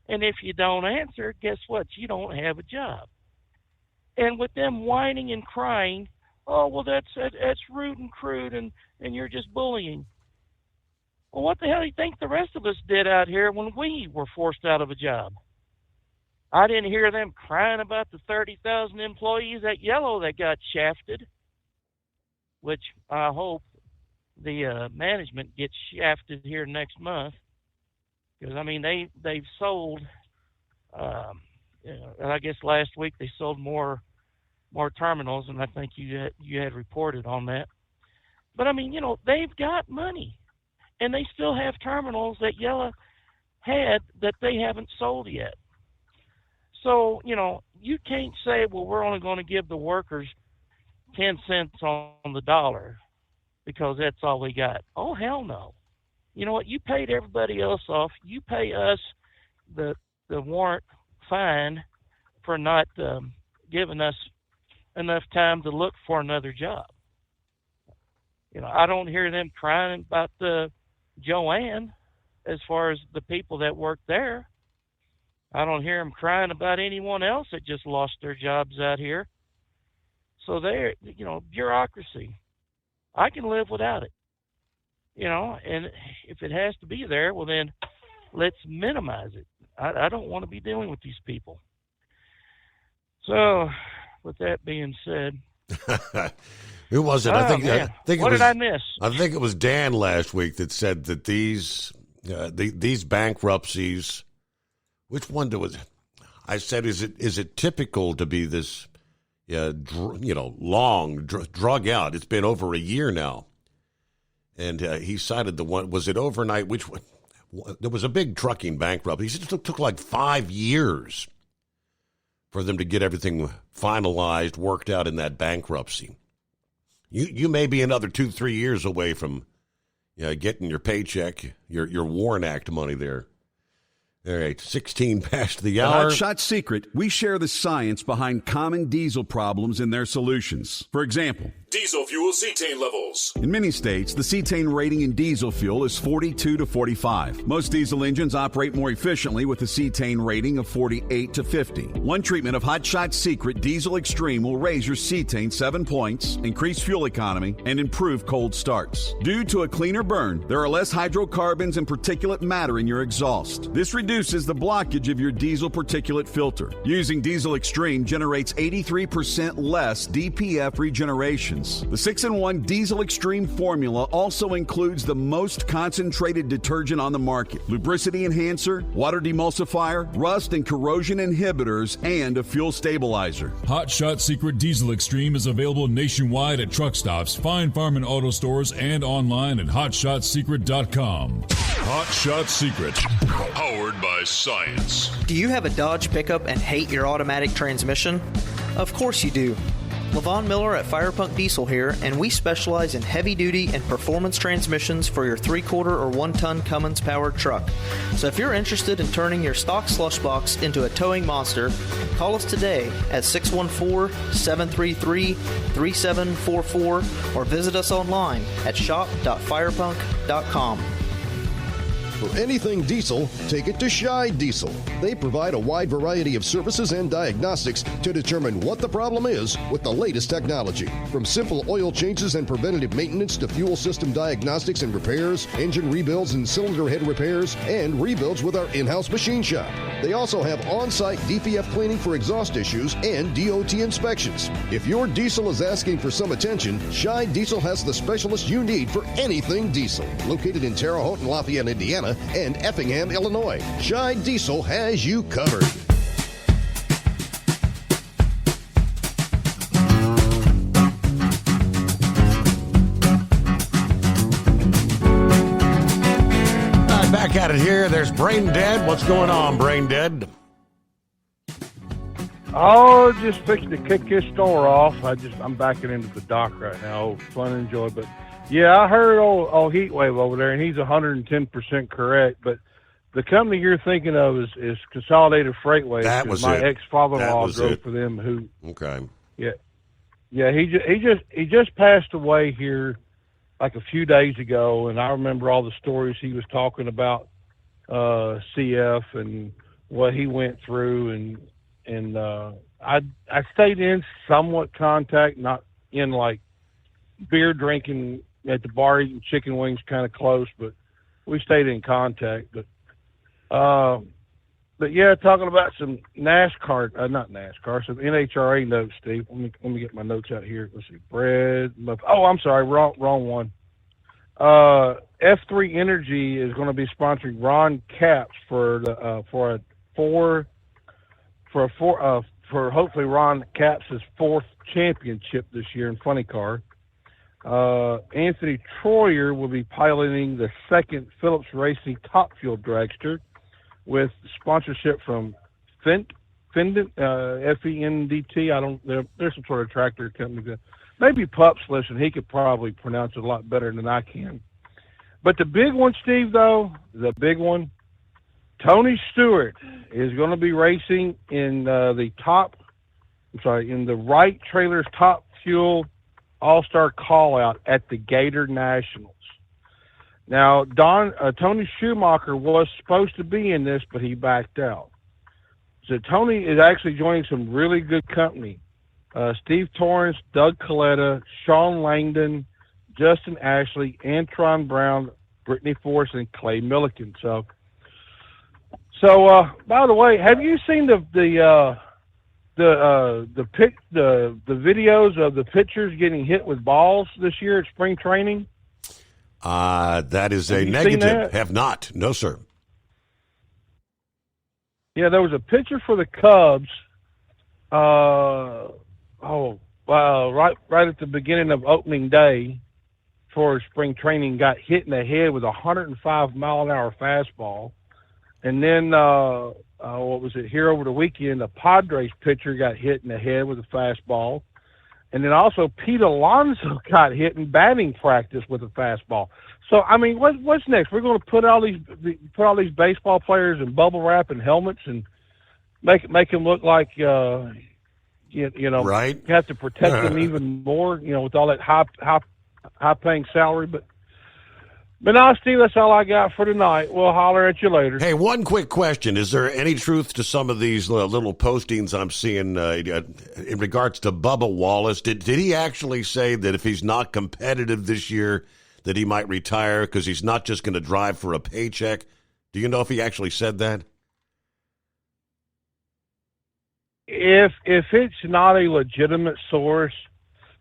And if you don't answer, guess what? You don't have a job. And with them whining and crying Oh, well, that's rude and crude, and you're just bullying. Well, what the hell do you think the rest of us did out here when we were forced out of a job? I didn't hear them crying about the 30,000 employees at Yellow that got shafted, which I hope the management gets shafted here next month. Because, I mean, they've sold, I guess last week they sold more terminals, and I think you had reported on that. But, I mean, they've got money, and they still have terminals that Yellow had that they haven't sold yet. So, you can't say, well, we're only going to give the workers 10 cents on the dollar because that's all we got. Oh, hell no. You know what? You paid everybody else off. You pay us the warrant fine for not giving us enough time to look for another job. I don't hear them crying about the Joanne as far as the people that work there. I don't hear them crying about anyone else that just lost their jobs out here. So they're, bureaucracy. I can live without it. And if it has to be there, well then let's minimize it. I don't want to be dealing with these people. So with that being said, who was it? I think what did I miss? I think it was Dan last week that said that these bankruptcies. Which one was? I said, is it typical to be this, long drug out? It's been over a year now, and he cited the one. Was it overnight? Which one? There was a big trucking bankruptcy. He said it took like 5 years for them to get everything finalized, worked out in that bankruptcy. You may be another 2-3 years away from getting your paycheck, your Warren Act money there. All right, 16 past the hour. At Hot Shot Secret, we share the science behind common diesel problems and their solutions. For example, diesel fuel cetane levels. In many states, the cetane rating in diesel fuel is 42 to 45. Most diesel engines operate more efficiently with a cetane rating of 48 to 50. One treatment of Hot Shot Secret Diesel Extreme will raise your cetane 7 points, increase fuel economy, and improve cold starts. Due to a cleaner burn, there are less hydrocarbons and particulate matter in your exhaust. This reduces the blockage of your diesel particulate filter. Using Diesel Extreme generates 83% less DPF regeneration. The 6-in-1 Diesel Extreme formula also includes the most concentrated detergent on the market, lubricity enhancer, water demulsifier, rust and corrosion inhibitors, and a fuel stabilizer. Hot Shot Secret Diesel Extreme is available nationwide at truck stops, fine farm and auto stores, and online at hotshotsecret.com. Hot Shot Secret, powered by science. Do you have a Dodge pickup and hate your automatic transmission? Of course you do. Levon Miller at Fire Punk Diesel here, and we specialize in heavy-duty and performance transmissions for your 3-quarter or 1-ton Cummins-powered truck. So if you're interested in turning your stock slush box into a towing monster, call us today at 614-733-3744 or visit us online at shop.firepunk.com. For anything diesel, take it to Scheid Diesel. They provide a wide variety of services and diagnostics to determine what the problem is with the latest technology. From simple oil changes and preventative maintenance to fuel system diagnostics and repairs, engine rebuilds and cylinder head repairs, and rebuilds with our in-house machine shop. They also have on-site DPF cleaning for exhaust issues and DOT inspections. If your diesel is asking for some attention, Scheid Diesel has the specialist you need for anything diesel. Located in Terre Haute and Lafayette, Indiana, and Effingham, Illinois, Scheid Diesel has you covered. Back at it here. There's Brain Dead. What's going on, Brain Dead? Oh, just fixing to kick his store off. I'm backing into the dock right now. Fun and enjoy, but yeah, I heard old Heatwave over there, and he's 110% correct. But the company you're thinking of is Consolidated Freightways. That was my it. ex-father-in-law drove for them. Who? Okay. Yeah. He just passed away here like a few days ago, and I remember all the stories he was talking about CF and what he went through, and I stayed in somewhat contact, not in like beer drinking at the bar, eating chicken wings kind of close, but we stayed in contact. But yeah, talking about some NASCAR, not NASCAR, some NHRA notes, Steve. Let me get my notes out here. Let's see, I'm sorry, wrong one. F3 Energy is going to be sponsoring Ron Capps for hopefully Ron Capps' 4th championship this year in Funny Car. Anthony Troyer will be piloting the 2nd Phillips Racing Top Fuel dragster with sponsorship from Fendt, FENDT. There's some sort of tractor company. Maybe Pups listen. He could probably pronounce it a lot better than I can. But the big one, Steve, though, Tony Stewart is going to be racing in the Wright Trailers Top Fuel All-Star Call-Out at the Gator Nationals. Now, Tony Schumacher was supposed to be in this, but he backed out. So Tony is actually joining some really good company. Steve Torrance, Doug Coletta, Sean Langdon, Justin Ashley, Antron Brown, Brittany Force, and Clay Milliken. So by the way, have you seen the videos of the pitchers getting hit with balls this year at spring training? That is a negative. Have not. No, sir. Yeah, there was a pitcher for the Cubs. Right at the beginning of opening day for spring training, got hit in the head with a 105-mile-an-hour fastball. And then, here over the weekend, the Padres pitcher got hit in the head with a fastball. And then also Pete Alonso got hit in batting practice with a fastball. So, I mean, what's next? We're going to put all these baseball players in bubble wrap and helmets and make them look like, right? You have to protect them even more, with all that high-paying salary. But now, Steve, that's all I got for tonight. We'll holler at you later. Hey, one quick question. Is there any truth to some of these little postings I'm seeing in regards to Bubba Wallace? Did he actually say that if he's not competitive this year, that he might retire because he's not just going to drive for a paycheck? Do you know if he actually said that? If it's not a legitimate source,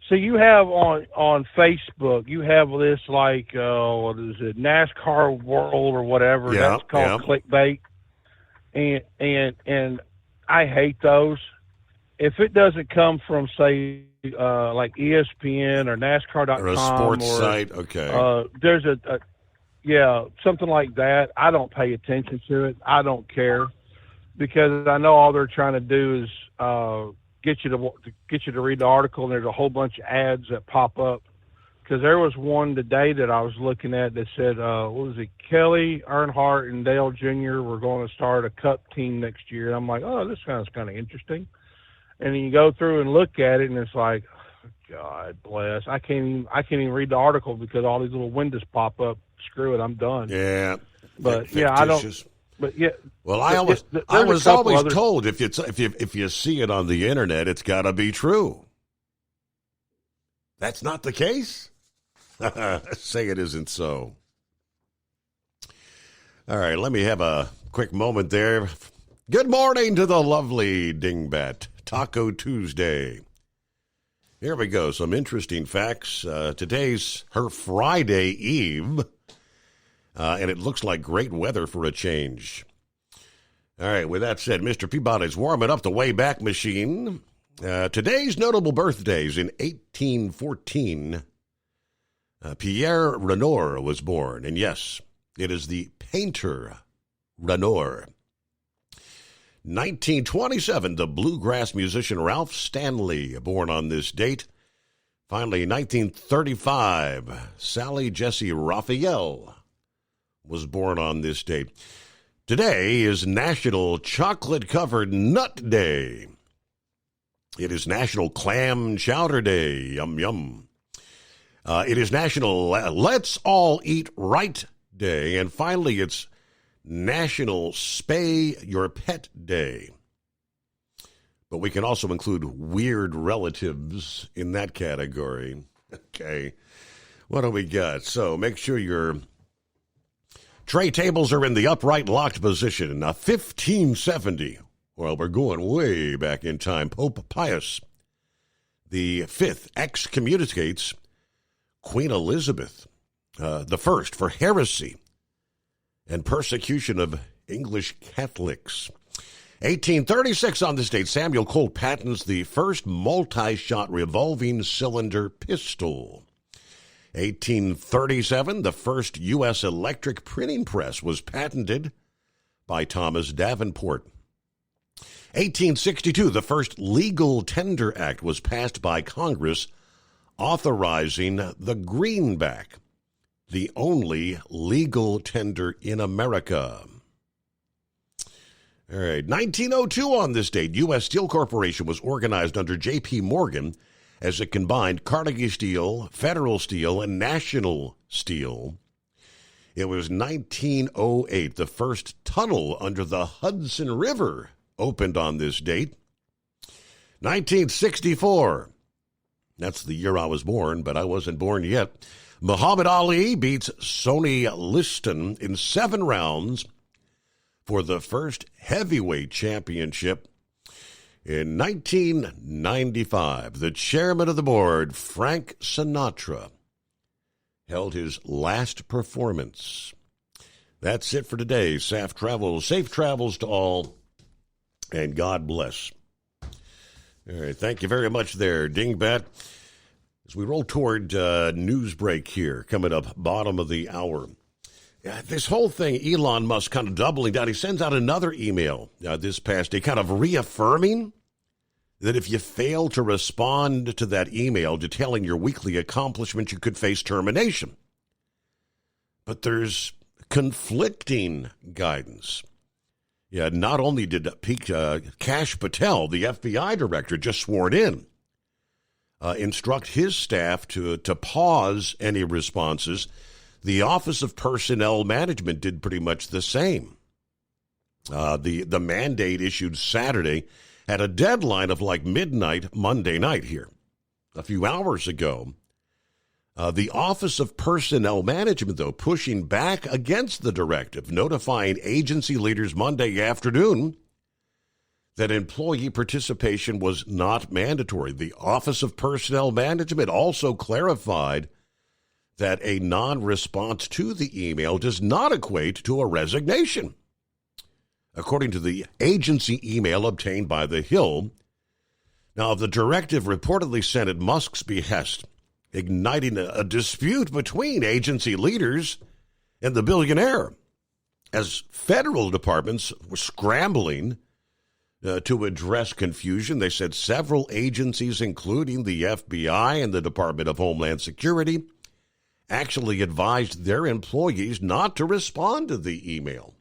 so you have on Facebook, you have this like what is it, NASCAR World or whatever. That's called clickbait, and I hate those. If it doesn't come from say like ESPN or NASCAR.com or a sports site, okay, there's something like that. I don't pay attention to it. I don't care because I know all they're trying to do is get you to read the article, and there's a whole bunch of ads that pop up. Because there was one today that I was looking at that said, what was it, Kelly Earnhardt and Dale Jr. were going to start a Cup team next year. And I'm like, oh, this sounds kind of interesting. And then you go through and look at it, and it's like, oh, God bless. I can't even read the article because all these little windows pop up. Screw it, I'm done. Yeah, but I don't. But yeah, well, I was always told if you see it on the internet, it's got to be true. That's not the case. Say it isn't so. All right, let me have a quick moment there. Good morning to the lovely Dingbat. Taco Tuesday. Here we go. Some interesting facts. Today's her Friday Eve. And it looks like great weather for a change. All right, with that said, Mr. Peabody's warming up the Wayback Machine. Today's notable birthdays. In 1814, Pierre Renoir was born. And yes, it is the painter Renoir. 1927, the bluegrass musician Ralph Stanley, born on this date. Finally, 1935, Sally Jesse Raphael was born on this date. Today is National Chocolate-Covered Nut Day. It is National Clam Chowder Day. Yum, yum. It is National Let's All Eat Right Day. And finally, it's National Spay Your Pet Day. But we can also include weird relatives in that category. Okay. What do we got? So make sure your tray tables are in the upright locked position. 1570. Well, we're going way back in time. Pope Pius the Fifth excommunicates Queen Elizabeth the First for heresy and persecution of English Catholics. 1836 on this date, Samuel Colt patents the first multi-shot revolving cylinder pistol. 1837, the first U.S. electric printing press was patented by Thomas Davenport. 1862, the first Legal Tender Act was passed by Congress, authorizing the greenback, the only legal tender in America. All right, 1902 on this date, U.S. Steel Corporation was organized under J.P. Morgan as it combined Carnegie Steel, Federal Steel, and National Steel. It was 1908, the first tunnel under the Hudson River opened on this date. 1964, that's the year I was born, but I wasn't born yet. Muhammad Ali beats Sonny Liston in 7 rounds for the first heavyweight championship. In 1995, the chairman of the board, Frank Sinatra, held his last performance. That's it for today. Safe travels to all, and God bless. All right, thank you very much there, Dingbat. As we roll toward news break here, coming up bottom of the hour. This whole thing, Elon Musk kind of doubling down. He sends out another email this past day, kind of reaffirming that if you fail to respond to that email detailing your weekly accomplishments, you could face termination. But there's conflicting guidance. Yeah, not only did Kash Patel, the FBI director just sworn in, instruct his staff to pause any responses, the Office of Personnel Management did pretty much the same. The mandate issued Saturday had a deadline of like midnight Monday night here. A few hours ago, the Office of Personnel Management, though, pushing back against the directive, notifying agency leaders Monday afternoon that employee participation was not mandatory. The Office of Personnel Management also clarified that a non-response to the email does not equate to a resignation. According to the agency email obtained by The Hill, now the directive reportedly sent at Musk's behest, igniting a dispute between agency leaders and the billionaire, as federal departments were scrambling to address confusion. They said several agencies, including the FBI and the Department of Homeland Security, actually advised their employees not to respond to the email.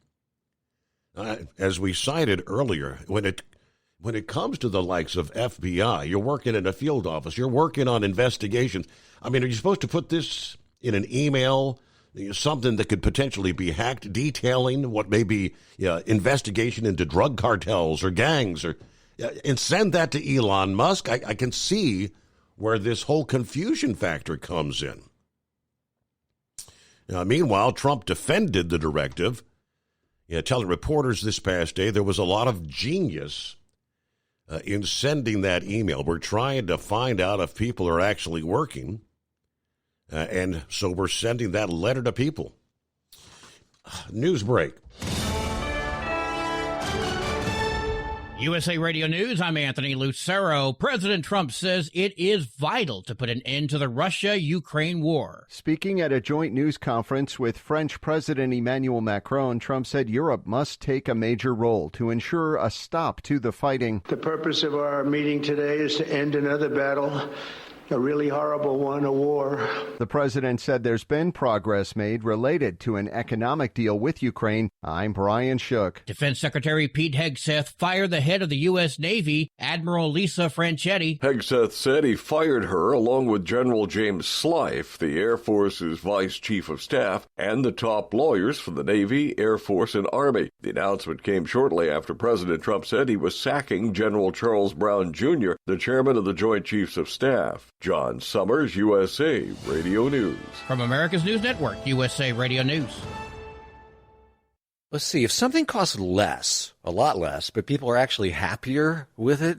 As we cited earlier, when it comes to the likes of FBI, you're working in a field office, you're working on investigations. I mean, are you supposed to put this in an email, something that could potentially be hacked, detailing what may be investigation into drug cartels or gangs, and send that to Elon Musk? I can see where this whole confusion factor comes in. Meanwhile, Trump defended the directive, telling reporters this past day there was a lot of genius in sending that email. We're trying to find out if people are actually working, and so we're sending that letter to people. News break. USA Radio News, I'm Anthony Lucero. President Trump says it is vital to put an end to the Russia-Ukraine war. Speaking at a joint news conference with French President Emmanuel Macron, Trump said Europe must take a major role to ensure a stop to the fighting. The purpose of our meeting today is to end another battle a really horrible one, a war. The president said there's been progress made related to an economic deal with Ukraine. I'm Brian Shook. Defense Secretary Pete Hegseth fired the head of the U.S. Navy, Admiral Lisa Franchetti. Hegseth said he fired her along with General James Slife, the Air Force's Vice Chief of Staff, and the top lawyers for the Navy, Air Force, and Army. The announcement came shortly after President Trump said he was sacking General Charles Brown Jr., the chairman of the Joint Chiefs of Staff. John Summers, USA Radio News. From America's News Network, USA Radio News. Let's see, if something costs less, a lot less, but people are actually happier with it,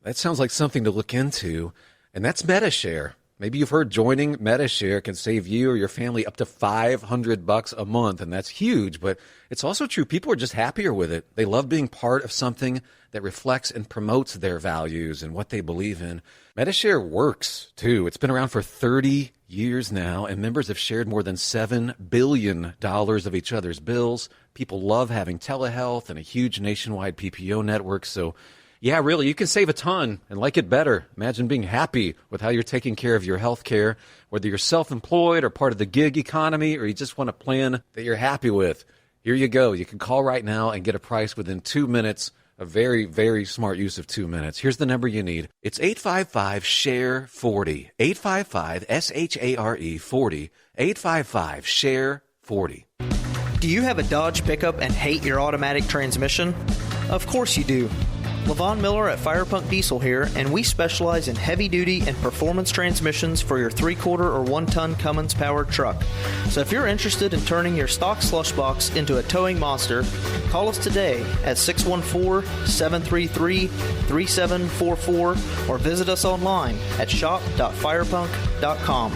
that sounds like something to look into, and that's Medi-Share. Maybe you've heard joining Medi-Share can save you or your family up to $500 a month, and that's huge, but it's also true. People are just happier with it. They love being part of something that reflects and promotes their values and what they believe in. Medi-Share works, too. It's been around for 30 years now, and members have shared more than $7 billion of each other's bills. People love having telehealth and a huge nationwide PPO network, so yeah, really, you can save a ton and like it better. Imagine being happy with how you're taking care of your health care, whether you're self-employed or part of the gig economy, or you just want a plan that you're happy with. Here you go. You can call right now and get a price within 2 minutes. A very, very smart use of 2 minutes. Here's the number you need. It's 855-SHARE-40. 855-SHARE-40. 855-SHARE-40. Do you have a Dodge pickup and hate your automatic transmission? Of course you do. Levon Miller at Fire Punk Diesel here, and we specialize in heavy-duty and performance transmissions for your 3-quarter or 1-ton Cummins-powered truck. So if you're interested in turning your stock slush box into a towing monster, call us today at 614-733-3744 or visit us online at shop.firepunk.com.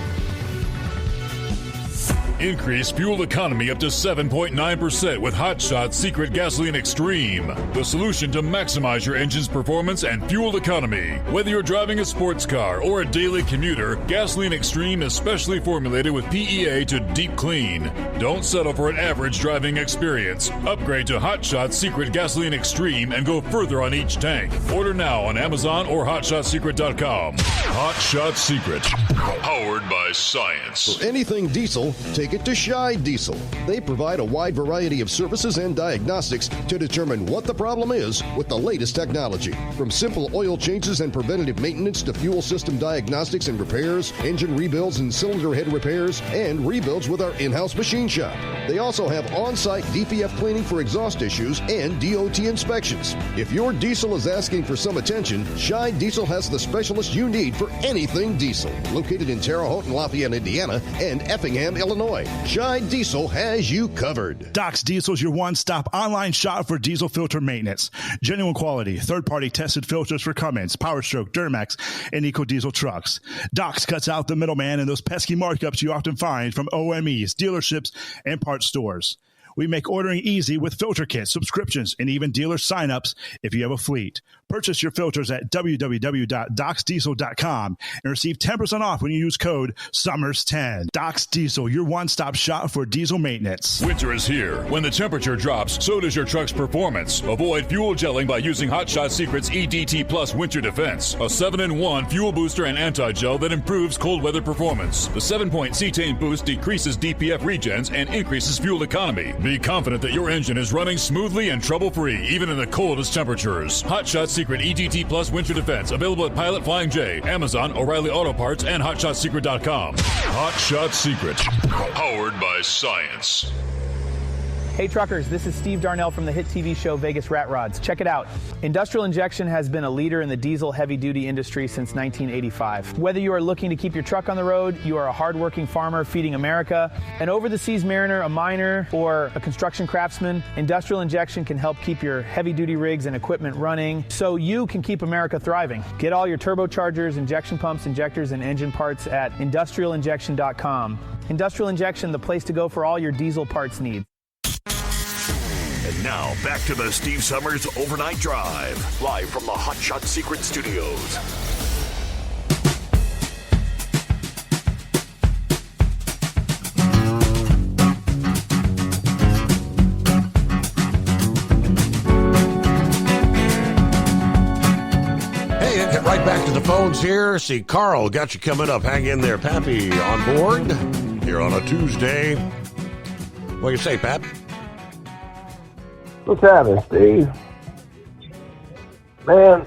Increase fuel economy up to 7.9% with Hot Shot Secret Gasoline Extreme. The solution to maximize your engine's performance and fuel economy. Whether you're driving a sports car or a daily commuter, Gasoline Extreme is specially formulated with PEA to deep clean. Don't settle for an average driving experience. Upgrade to Hot Shot Secret Gasoline Extreme and go further on each tank. Order now on Amazon or HotShotSecret.com. Hot Shot Secret. Powered by science. For anything diesel, take it to Shy Diesel. They provide a wide variety of services and diagnostics to determine what the problem is with the latest technology. From simple oil changes and preventative maintenance to fuel system diagnostics and repairs, engine rebuilds and cylinder head repairs, and rebuilds with our in-house machine shop. They also have on-site DPF cleaning for exhaust issues and DOT inspections. If your diesel is asking for some attention, Shy Diesel has the specialist you need for anything diesel. Located in Terre Haute and Lafayette, Indiana, and Effingham, Illinois. Shy Diesel has you covered. Doc's Diesel is your one-stop online shop for diesel filter maintenance. Genuine quality, third-party tested filters for Cummins, PowerStroke, Duramax, and EcoDiesel trucks. Doc's cuts out the middleman and those pesky markups you often find from OMEs, dealerships, and parts stores. We make ordering easy with filter kits, subscriptions, and even dealer sign-ups if you have a fleet. Purchase your filters at www.docsdiesel.com and receive 10% off when you use code SUMMERS10. Doc's Diesel, your one-stop shop for diesel maintenance. Winter is here. When the temperature drops, so does your truck's performance. Avoid fuel gelling by using Hot Shot Secret's EDT Plus Winter Defense, a 7-in-1 fuel booster and anti-gel that improves cold weather performance. The 7-point cetane boost decreases DPF regens and increases fuel economy. Be confident that your engine is running smoothly and trouble-free, even in the coldest temperatures. Hot Shot Secret EDT Plus Winter Defense, available at Pilot Flying J, Amazon, O'Reilly Auto Parts, and HotShotSecret.com. Hot Shot Secret, powered by science. Hey truckers, this is Steve Darnell from the hit TV show Vegas Rat Rods. Check it out. Industrial Injection has been a leader in the diesel heavy-duty industry since 1985. Whether you are looking to keep your truck on the road, you are a hardworking farmer feeding America, an over-the-seas mariner, a miner, or a construction craftsman, Industrial Injection can help keep your heavy-duty rigs and equipment running so you can keep America thriving. Get all your turbochargers, injection pumps, injectors, and engine parts at industrialinjection.com. Industrial Injection, the place to go for all your diesel parts needs. And now, back to the Steve Summers Overnight Drive, live from the Hot Shot Secret Studios. Hey, and get right Back to the phones here. See, Carl got you coming up. Hang in there. Pappy on board here on a Tuesday. What do you say, Pap? What's happening, Steve? Man,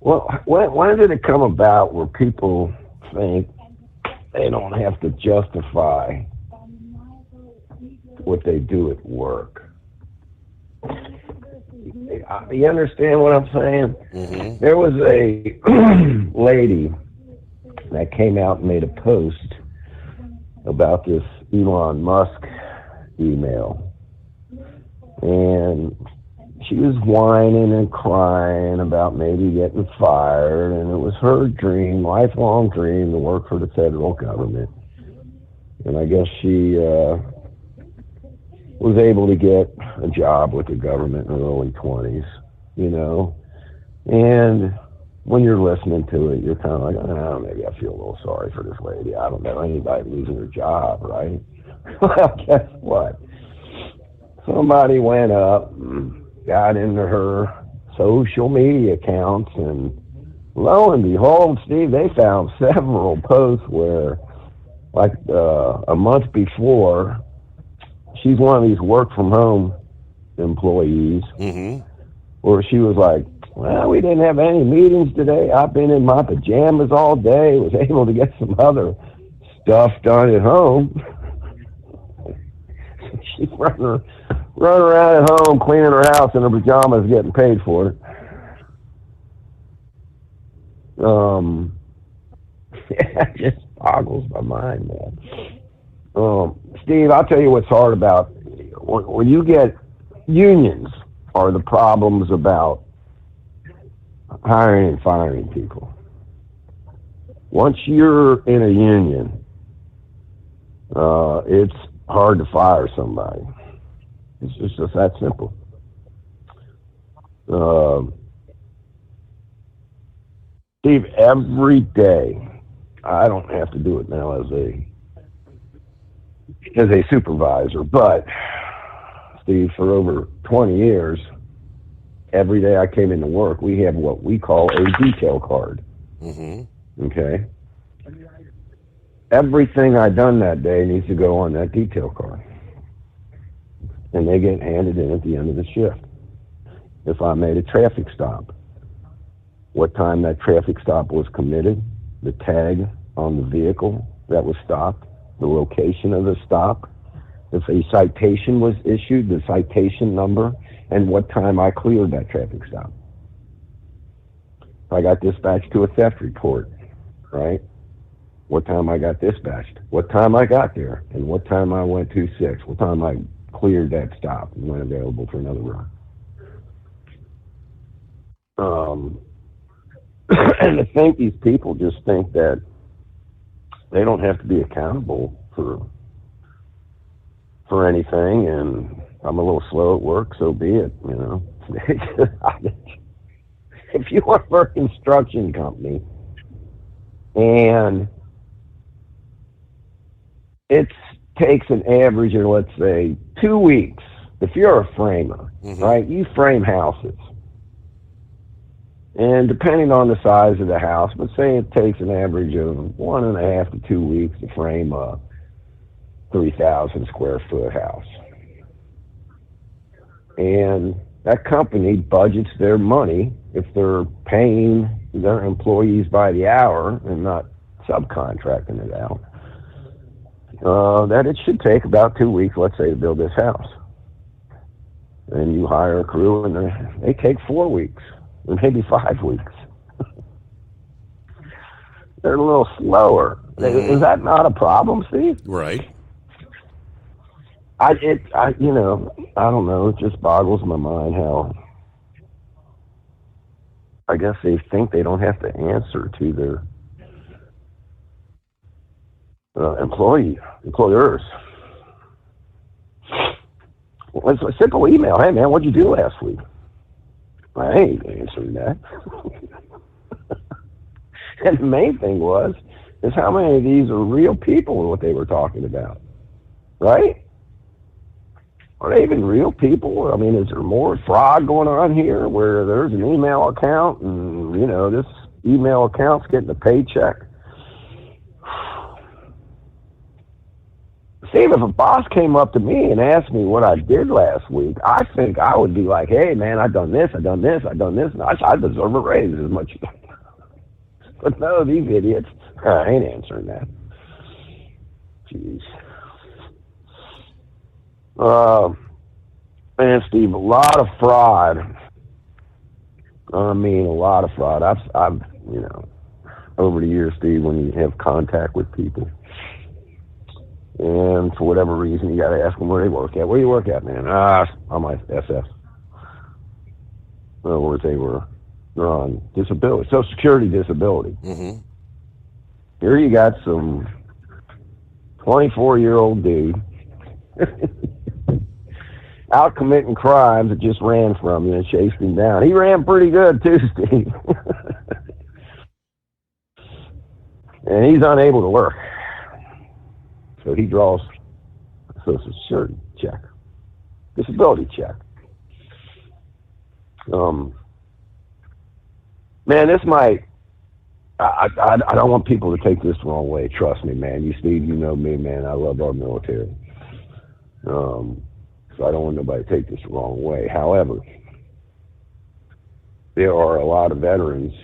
well, when did it come about where people think they don't have to justify what they do at work? You understand what I'm saying? Mm-hmm. There was a lady that came out and made a post about this Elon Musk email. And she was whining and crying about maybe getting fired, and it was her dream, lifelong dream, to work for the federal government. And I guess she was able to get a job with the government in her early 20s, you know. And when you're listening to it, you're kind of like, oh, maybe I feel a little sorry for this lady. I don't know anybody losing their job, right? Well, guess what? Somebody went up and got into her social media accounts, and lo and behold, Steve, they found several posts where, like a month before, she's one of these work-from-home employees, where she was like, well, we didn't have any meetings today. I've been in my pajamas all day, was able to get some other stuff done at home. She's running around at home, cleaning her house in her pajamas, getting paid for it. It just boggles my mind, man. Steve, I'll tell you what's hard about when you get unions are the problems about hiring and firing people. Once you're in a union, it's hard to fire somebody. It's just that simple. Steve, every day, I don't have to do it now as a supervisor, but Steve, for over 20 years, every day I came into work, we have what we call a detail card. Okay? Everything I done that day needs to go on that detail card. And they get handed in at the end of the shift. If I made a traffic stop, what time that traffic stop was committed, the tag on the vehicle that was stopped, the location of the stop, if a citation was issued, the citation number, and what time I cleared that traffic stop. If I got dispatched to a theft report, right? What time I got dispatched, what time I got there, and what time I went 2-6, what time I cleared that stop and went available for another run. And to think these people just think that they don't have to be accountable for anything, and I'm a little slow at work, so be it, you know. If you work for a construction company and it takes an average of, let's say, 2 weeks, if you're a framer, right, you frame houses. And depending on the size of the house, but say it takes an average of 1.5 to 2 weeks to frame a 3,000 square foot house. And that company budgets their money, if they're paying their employees by the hour and not subcontracting it out, that it should take about 2 weeks, let's say, to build this house. And you hire a crew, and they take 4 weeks, or maybe 5 weeks. They're a little slower. Is that not a problem, Steve? Right. I don't know. It just boggles my mind how I guess they think they don't have to answer to their employers. Well, it's a simple email. Hey, man, what'd you do last week? I ain't answering that. And the main thing is how many of these are real people and what they were talking about, right? Are they even real people? I mean, is there more fraud going on here where there's an email account and, you know, this email account's getting a paycheck? Steve, if a boss came up to me and asked me what I did last week, I think I would be like, hey, man, I've done this, and I deserve a raise as much as But no, these idiots, I ain't answering that. Jeez. Man, Steve, a lot of fraud. I mean, a lot of fraud. I've, you know, over the years, Steve, when you have contact with people, and for whatever reason, you got to ask them where they work at. Where do you work at, man? I'm my SF. In other words, they're on disability, Social Security disability. Mm-hmm. Here you got some 24-year-old dude out committing crimes that just ran from you and chased him down. He ran pretty good too, Steve. And he's unable to work. So he draws a Social Security check, disability check. Man, this might, I don't want people to take this the wrong way. Trust me, man. You, Steve, you know me, man. I love our military. So I don't want nobody to take this the wrong way. However, there are a lot of veterans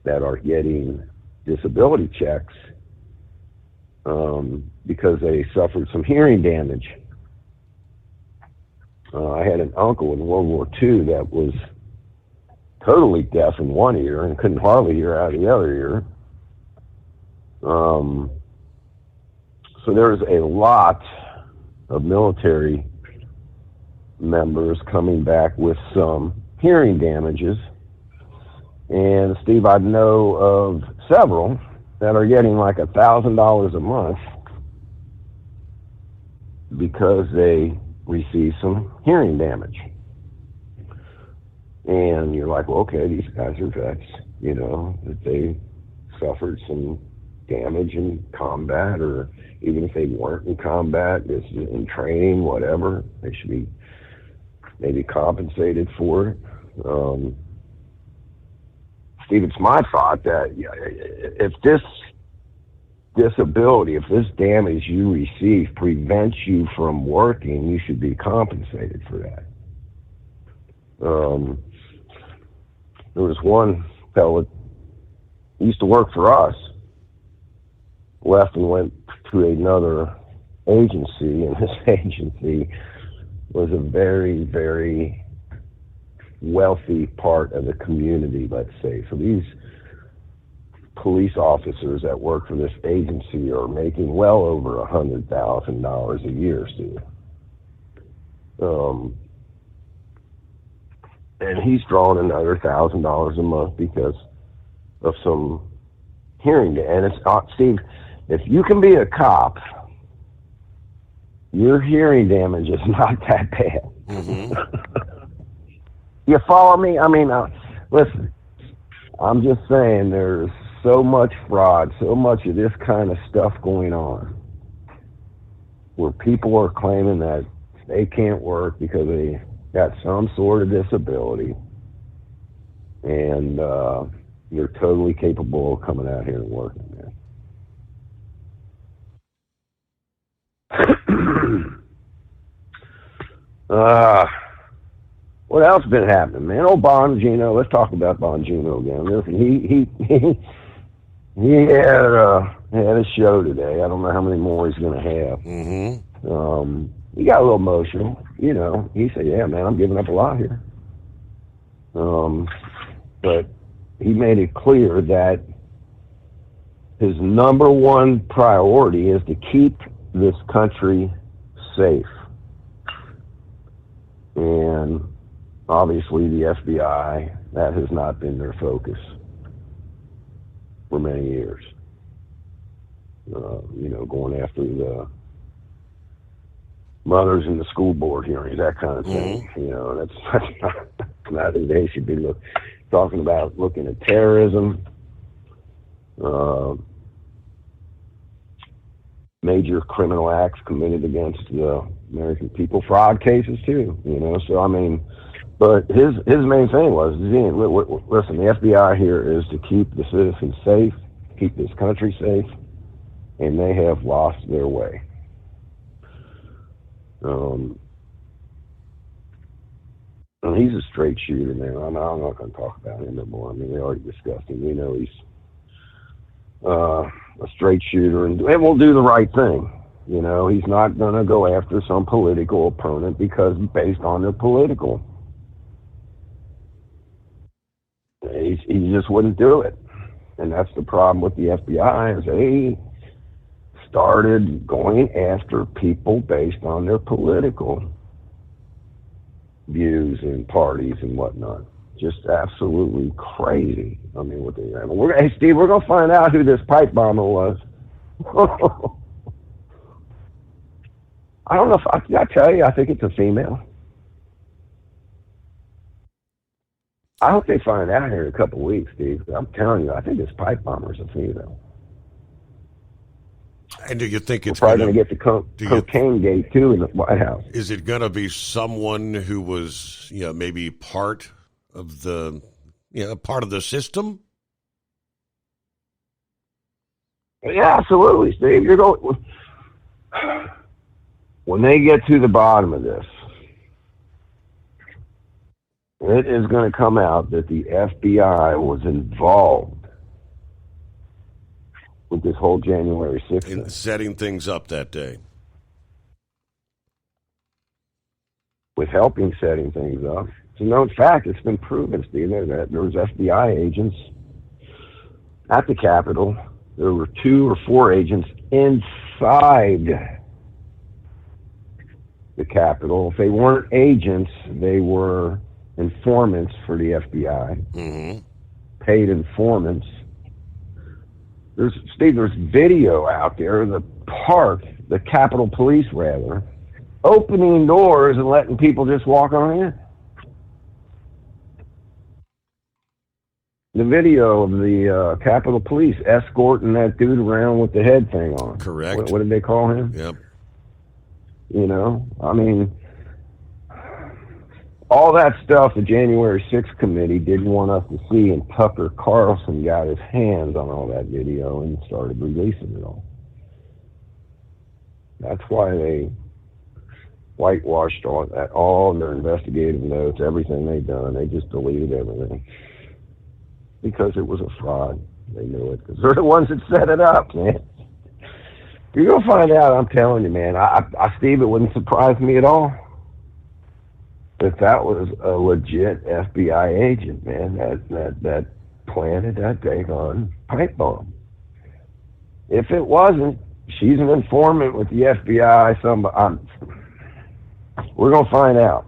that are getting disability checks because they suffered some hearing damage. I had an uncle in World War II that was totally deaf in one ear and couldn't hardly hear out of the other ear. So there's a lot of military members coming back with some hearing damages. And Steve, I know of several that are getting like $1,000 a month because they receive some hearing damage. And you're like, well, okay, these guys are vets, you know, that they suffered some damage in combat, or even if they weren't in combat, just in training, whatever, they should be maybe compensated for it. Steve, it's my thought that if this disability, if this damage you receive prevents you from working, you should be compensated for that. There was one fellow used to work for us, left and went to another agency, and this agency was a very, very wealthy part of the community, let's say. So these police officers that work for this agency are making well over $100,000 a year, Steve. And he's drawing another $1,000 a month because of some hearing. And it's Steve, if you can be a cop, your hearing damage is not that bad. Mm-hmm. You follow me? I mean, listen, I'm just saying there's so much fraud, so much of this kind of stuff going on where people are claiming that they can't work because they got some sort of disability, and you're totally capable of coming out here and working, man. What else been happening, man? Oh, Bongino. Let's talk about Bongino again. Listen, he had a show today. I don't know how many more he's going to have. Mm-hmm. He got a little emotional, you know. He said, yeah, man, I'm giving up a lot here. But he made it clear that his number one priority is to keep this country safe. And obviously the FBI, that has not been their focus for many years. You know, going after the mothers in the school board hearings, that kind of thing. Mm-hmm. You know, that's not that they should be talking about looking at terrorism. major criminal acts committed against the American people, fraud cases too, you know. So I mean, but his main thing was, listen, the FBI here is to keep the citizens safe, keep this country safe, and they have lost their way. And he's a straight shooter, man. I'm not going to talk about him no more. I mean, we already discussed him. We know he's a straight shooter and will do the right thing. You know, he's not going to go after some political opponent because based on their political. He just wouldn't do it. And that's the problem with the FBI, is they started going after people based on their political views and parties and whatnot. Just absolutely crazy. I mean, what they have. Hey, Steve, we're going to find out who this pipe bomber was. I don't know if I tell you, I think it's a female. I hope they find out here in a couple of weeks, Steve. I'm telling you, I think this pipe bomber is a female. And do you think it's probably going to get the cocaine gate too in the White House? Is it going to be someone who was, maybe part of the system? Yeah, absolutely, Steve. You're going when they get to the bottom of this. It is going to come out that the FBI was involved with this whole January 6th. In setting things up that day. With helping setting things up. It's a known fact. It's been proven, Steve, that there was FBI agents at the Capitol. There were 2 or 4 agents inside the Capitol. If they weren't agents, they were informants for the FBI, paid informants. There's video out there, the Capitol Police rather, opening doors and letting people just walk on in. The video of the Capitol Police escorting that dude around with the head thing on. Correct. What did they call him? Yep. You know, I mean, all that stuff the January 6th committee didn't want us to see, and Tucker Carlson got his hands on all that video and started releasing it all. That's why they whitewashed all their investigative notes, everything they'd done. They just deleted everything because it was a fraud. They knew it because they're the ones that set it up, man. You're going to find out, I'm telling you, man. Steve, it wouldn't surprise me at all if that was a legit FBI agent, man, that planted that daggone pipe bomb. If it wasn't, she's an informant with the FBI. We're going to find out.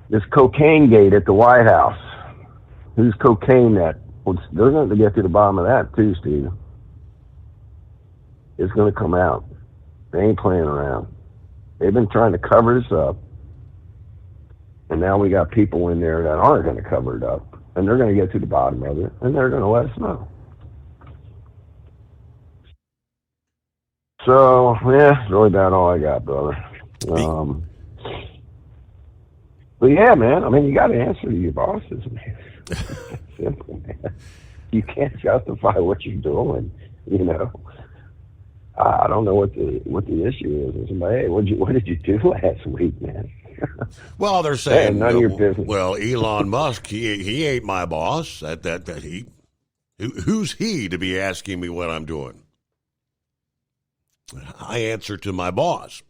This cocaine gate at the White House. Whose cocaine that? They're going to get to the bottom of that too, Steve. It's going to come out. They ain't playing around. They've been trying to cover this up. And now we got people in there that aren't going to cover it up. And they're going to get to the bottom of it. And they're going to let us know. So, yeah, that's really about all I got, brother. But yeah, man, I mean, you got to answer to your bosses, man. Simple, man. You can't justify what you're doing, you know. I don't know what the issue is. Somebody, hey, what did you do last week, man? Well, they're saying none of your business. Well, Elon Musk, he ain't my boss. Who's he to be asking me what I'm doing? I answer to my boss.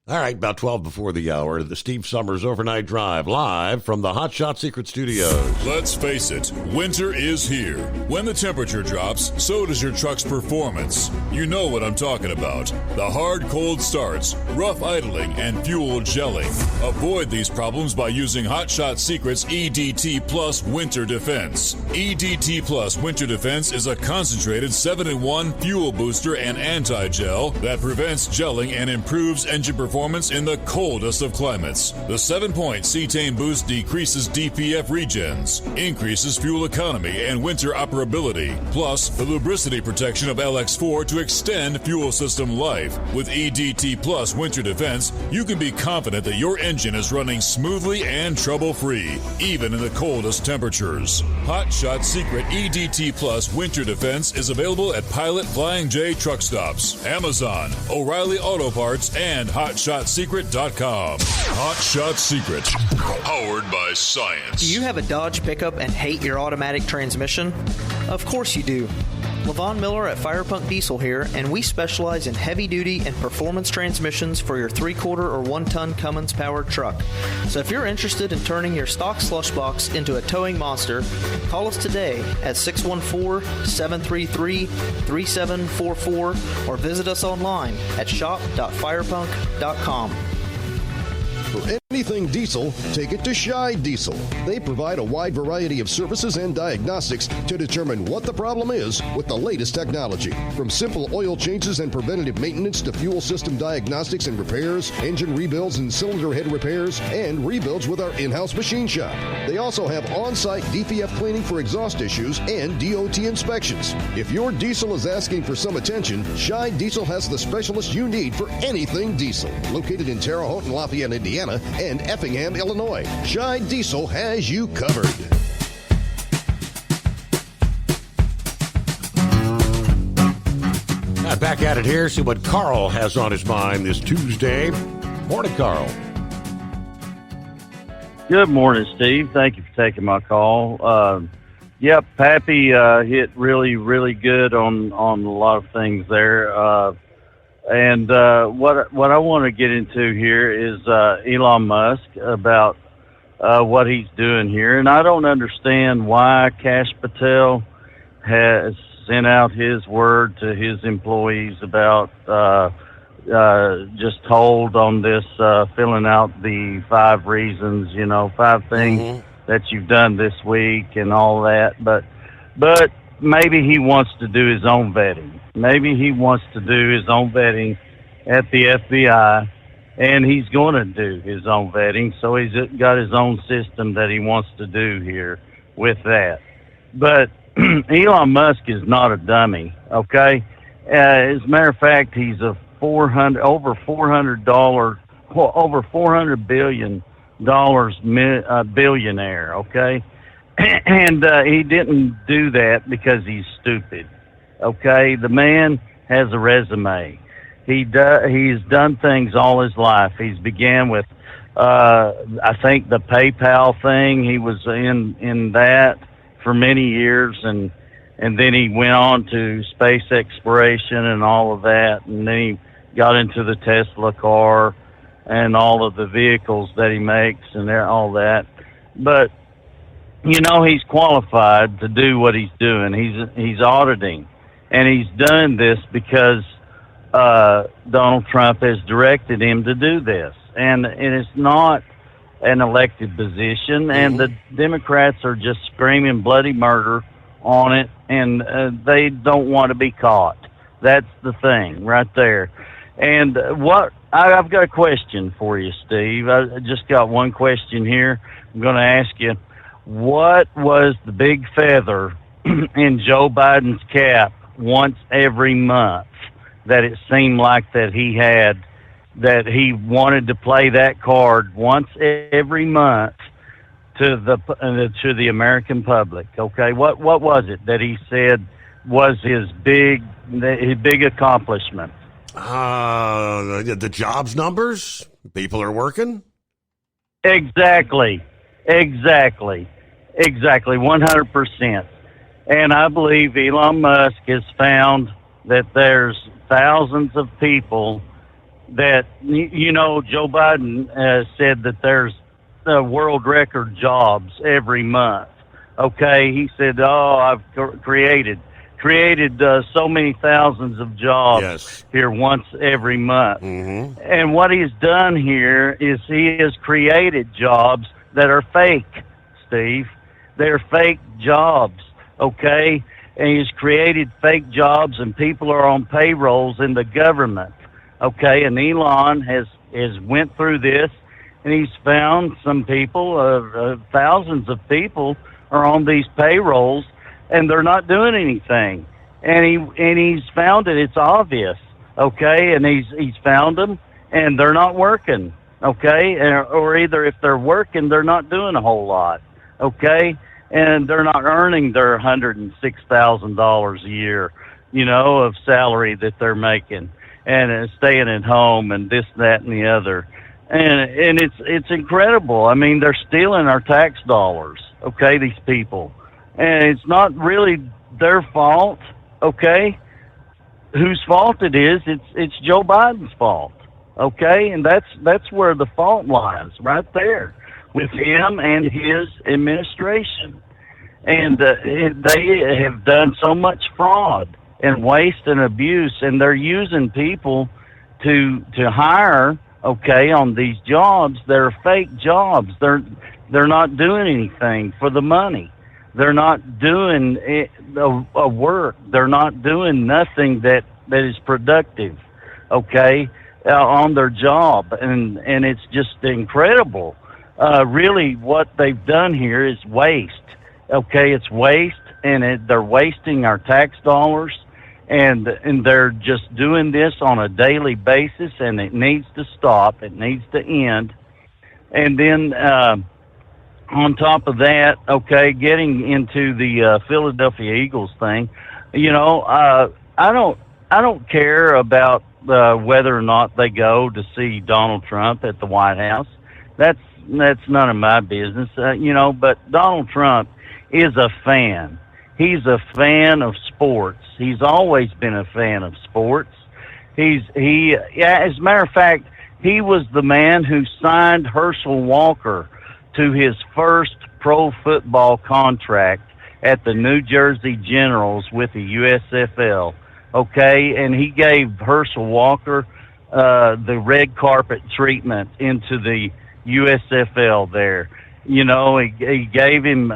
All right, about 12 before the hour, the Steve Summers Overnight Drive, live from the Hot Shot Secret Studios. Let's face it, winter is here. When the temperature drops, so does your truck's performance. You know what I'm talking about. The hard, cold starts, rough idling, and fuel gelling. Avoid these problems by using Hot Shot Secret's EDT Plus Winter Defense. EDT Plus Winter Defense is a concentrated 7-in-1 fuel booster and anti-gel that prevents gelling and improves engine performance performance in the coldest of climates. The 7-point cetane boost decreases DPF regens, increases fuel economy and winter operability, plus the lubricity protection of LX4 to extend fuel system life. With EDT Plus Winter Defense, you can be confident that your engine is running smoothly and trouble-free, even in the coldest temperatures. Hot Shot Secret EDT Plus Winter Defense is available at Pilot Flying J truck stops, Amazon, O'Reilly Auto Parts, and HotShotSecret.com. Hot Shot Secret, powered by science. Do you have a Dodge pickup and hate your automatic transmission? Of course you do. Levon Miller at Fire Punk Diesel here, and we specialize in heavy-duty and performance transmissions for your 3-quarter or 1-ton Cummins-powered truck. So if you're interested in turning your stock slush box into a towing monster, call us today at 614-733-3744 or visit us online at shop.firepunk.com. For anything diesel, take it to Scheid Diesel. They provide a wide variety of services and diagnostics to determine what the problem is with the latest technology. From simple oil changes and preventative maintenance to fuel system diagnostics and repairs, engine rebuilds and cylinder head repairs, and rebuilds with our in-house machine shop. They also have on-site DPF cleaning for exhaust issues and DOT inspections. If your diesel is asking for some attention, Scheid Diesel has the specialist you need for anything diesel. Located in Terre Haute and Lafayette, Indiana, and Effingham, Illinois. Scheid Diesel has you covered. Back at it here, see what Carl has on his mind this Tuesday. Morning, Carl. Good morning, Steve. Thank you for taking my call. Yep, Pappy hit really, really good on a lot of things there. And what I want to get into here is Elon Musk about what he's doing here. And I don't understand why Kash Patel has sent out his word to his employees about just hold on this, filling out the 5 reasons, 5 things that you've done this week and all that. But maybe he wants to do his own vetting. Maybe he wants to do his own vetting at the FBI, and he's going to do his own vetting, so he's got his own system that he wants to do here with that. But Elon Musk is not a dummy, okay? As a matter of fact, he's a over $400 billion billionaire, okay? And he didn't do that because he's stupid. Okay, the man has a resume. He's done things all his life. He's began with, I think, the PayPal thing. He was in that for many years, and then he went on to space exploration and all of that, and then he got into the Tesla car and all of the vehicles that he makes and all that. But he's qualified to do what he's doing. He's auditing. And he's done this because Donald Trump has directed him to do this. And it's not an elected position, and the Democrats are just screaming bloody murder on it, and they don't want to be caught. That's the thing right there. And I've got a question for you, Steve. I just got one question here. I'm going to ask you, what was the big feather in Joe Biden's cap once every month that it seemed like that he had, that he wanted to play that card once every month to the American public? Okay, what was it that he said was his big accomplishment? The jobs numbers. People are working. Exactly, 100%. And I believe Elon Musk has found that there's thousands of people that, Joe Biden said that there's world record jobs every month. Okay, he said, I've created so many thousands of jobs here once every month. And what he's done here is he has created jobs that are fake, Steve. They're fake jobs, okay? And he's created fake jobs, and people are on payrolls in the government, okay? And Elon has has went through this, and he's found some people, thousands of people are on these payrolls, and they're not doing anything. And he's found it. It's obvious, okay? And he's found them, and they're not working, okay? Or either if they're working, they're not doing a whole lot, okay? And they're not earning their $106,000 a year, of salary that they're making, and staying at home and this, that, and the other. And it's incredible. I mean, they're stealing our tax dollars, okay, these people. And it's not really their fault, okay? Whose fault it is, it's Joe Biden's fault, okay? And that's where the fault lies, right there, with him and his administration. And they have done so much fraud and waste and abuse, and they're using people to hire, okay, on these jobs. They're fake jobs. They're not doing anything for the money. They're not doing a work. They're not doing nothing that is productive, okay, on their job. And it's just incredible. Really, what they've done here is waste, okay? It's waste, and they're wasting our tax dollars, and they're just doing this on a daily basis, and it needs to stop. It needs to end. And then on top of that, okay, getting into the Philadelphia Eagles thing, I don't care about whether or not they go to see Donald Trump at the White House. That's none of my business, but Donald Trump is a fan. He's a fan of sports. He's always been a fan of sports. As a matter of fact, he was the man who signed Herschel Walker to his first pro football contract at the New Jersey Generals with the USFL, okay? And he gave Herschel Walker the red carpet treatment into the USFL there. He gave him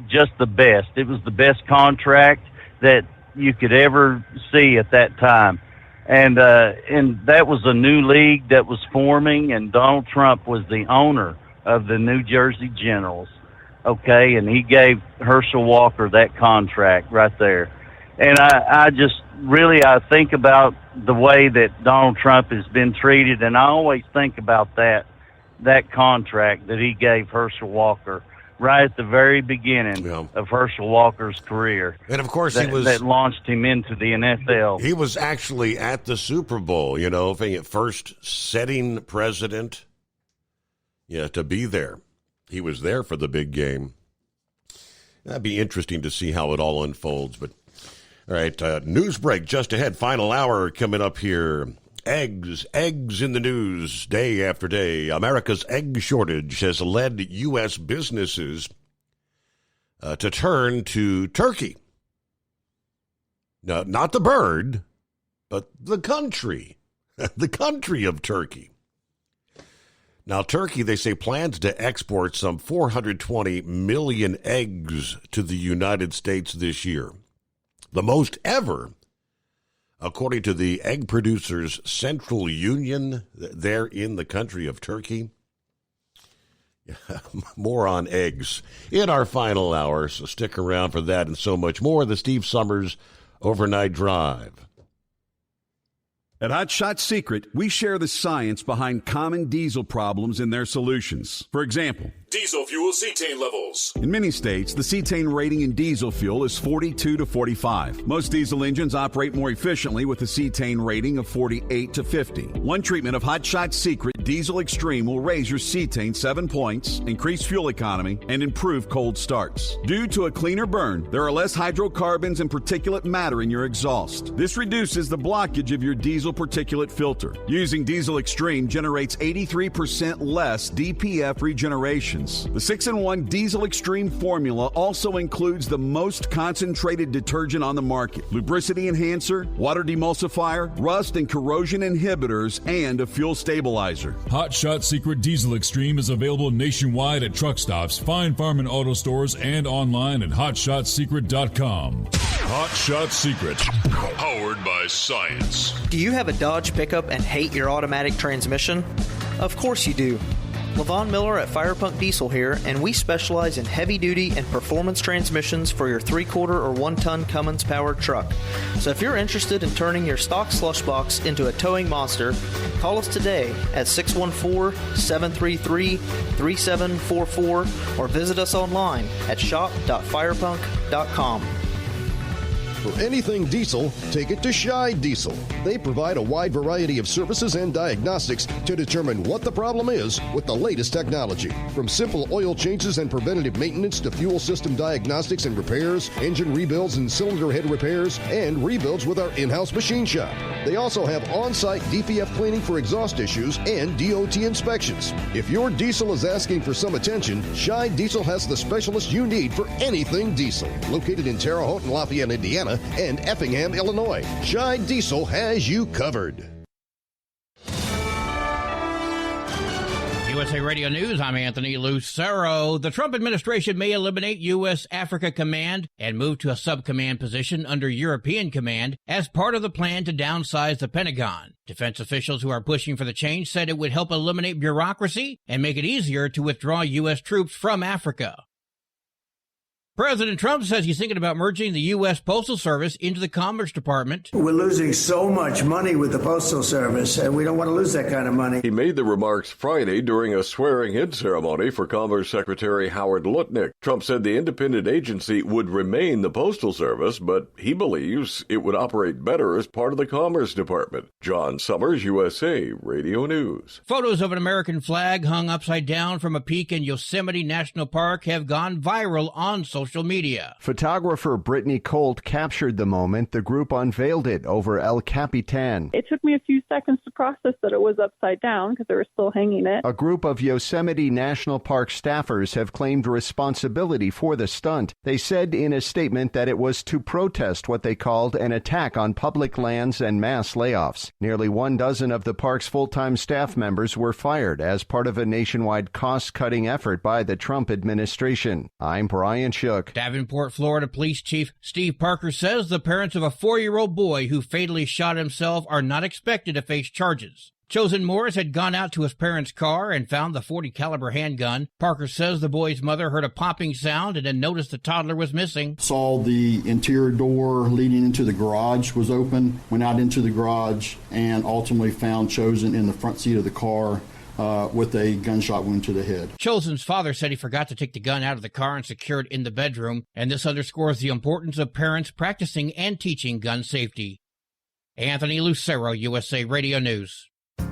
just the best. It was the best contract that you could ever see at that time. And that was a new league that was forming, and Donald Trump was the owner of the New Jersey Generals, okay? And he gave Herschel Walker that contract right there. And I think about the way that Donald Trump has been treated, and I always think about that contract that he gave Herschel Walker right at the very beginning of Herschel Walker's career. And of course, that launched him into the NFL. He was actually at the Super Bowl, first setting president, to be there. He was there for the big game. That'd be interesting to see how it all unfolds. But all right, news break just ahead. Final hour coming up here. Eggs in the news day after day. America's egg shortage has led U.S. businesses to turn to turkey. No, not the bird, but the country. The country of Turkey. Now, Turkey, they say, plans to export some 420 million eggs to the United States this year. The most ever, according to the Egg Producers Central Union, there in the country of Turkey. More on eggs in our final hour, so stick around for that and so much more. The Steve Summers Overnight Drive. At Hot Shot Secret, we share the science behind common diesel problems and their solutions. For example, diesel fuel cetane levels. In many states, the cetane rating in diesel fuel is 42 to 45. Most diesel engines operate more efficiently with a cetane rating of 48 to 50. One treatment of Hot Shot Secret Diesel Extreme will raise your cetane 7 points, increase fuel economy, and improve cold starts. Due to a cleaner burn, there are less hydrocarbons and particulate matter in your exhaust. This reduces the blockage of your diesel particulate filter. Using Diesel Extreme generates 83% less DPF regeneration. The 6-in-1 Diesel Extreme formula also includes the most concentrated detergent on the market, lubricity enhancer, water demulsifier, rust and corrosion inhibitors, and a fuel stabilizer. Hot Shot Secret Diesel Extreme is available nationwide at truck stops, Fine Farm and auto stores, and online at hotshotsecret.com. Hot Shot Secrets, powered by science. Do you have a Dodge pickup and hate your automatic transmission? Of course you do. Levon Miller at Firepunk Diesel here, and we specialize in heavy-duty and performance transmissions for your 3-quarter or 1-ton Cummins-powered truck. So if you're interested in turning your stock slush box into a towing monster, call us today at 614-733-3744 or visit us online at shop.firepunk.com. For anything diesel, take it to Scheid Diesel. They provide a wide variety of services and diagnostics to determine what the problem is with the latest technology. From simple oil changes and preventative maintenance to fuel system diagnostics and repairs, engine rebuilds and cylinder head repairs, and rebuilds with our in-house machine shop. They also have on-site DPF cleaning for exhaust issues and DOT inspections. If your diesel is asking for some attention, Scheid Diesel has the specialist you need for anything diesel. Located in Terre Haute and Lafayette, Indiana, and Effingham, Illinois. Scheid Diesel has you covered. USA Radio News, I'm Anthony Lucero. The Trump administration may eliminate U.S. Africa Command and move to a sub-command position under European Command as part of the plan to downsize the Pentagon. Defense officials who are pushing for the change said it would help eliminate bureaucracy and make it easier to withdraw U.S. troops from Africa. President Trump says he's thinking about merging the U.S. Postal Service into the Commerce Department. We're losing so much money with the Postal Service, and we don't want to lose that kind of money. He made the remarks Friday during a swearing-in ceremony for Commerce Secretary Howard Lutnick. Trump said the independent agency would remain the Postal Service, but he believes it would operate better as part of the Commerce Department. John Summers, USA Radio News. Photos of an American flag hung upside down from a peak in Yosemite National Park have gone viral on social media. Photographer Brittany Colt captured the moment. The group unveiled it over El Capitan. It took me a few seconds to process that it was upside down because they were still hanging it. A group of Yosemite National Park staffers have claimed responsibility for the stunt. They said in a statement that it was to protest what they called an attack on public lands and mass layoffs. Nearly 12 of the park's full-time staff members were fired as part of a nationwide cost-cutting effort by the Trump administration. I'm Brian Shook. Davenport, Florida Police Chief Steve Parker says the parents of a 4-year-old boy who fatally shot himself are not expected to face charges. Chosen Morris had gone out to his parents' car and found the .40 caliber handgun. Parker says the boy's mother heard a popping sound and then noticed the toddler was missing. Saw the interior door leading into the garage was open, went out into the garage, and ultimately found Chosen in the front seat of the car with a gunshot wound to the head. Chosen's father said he forgot to take the gun out of the car and secure it in the bedroom, and this underscores the importance of parents practicing and teaching gun safety. Anthony Lucero, USA Radio News.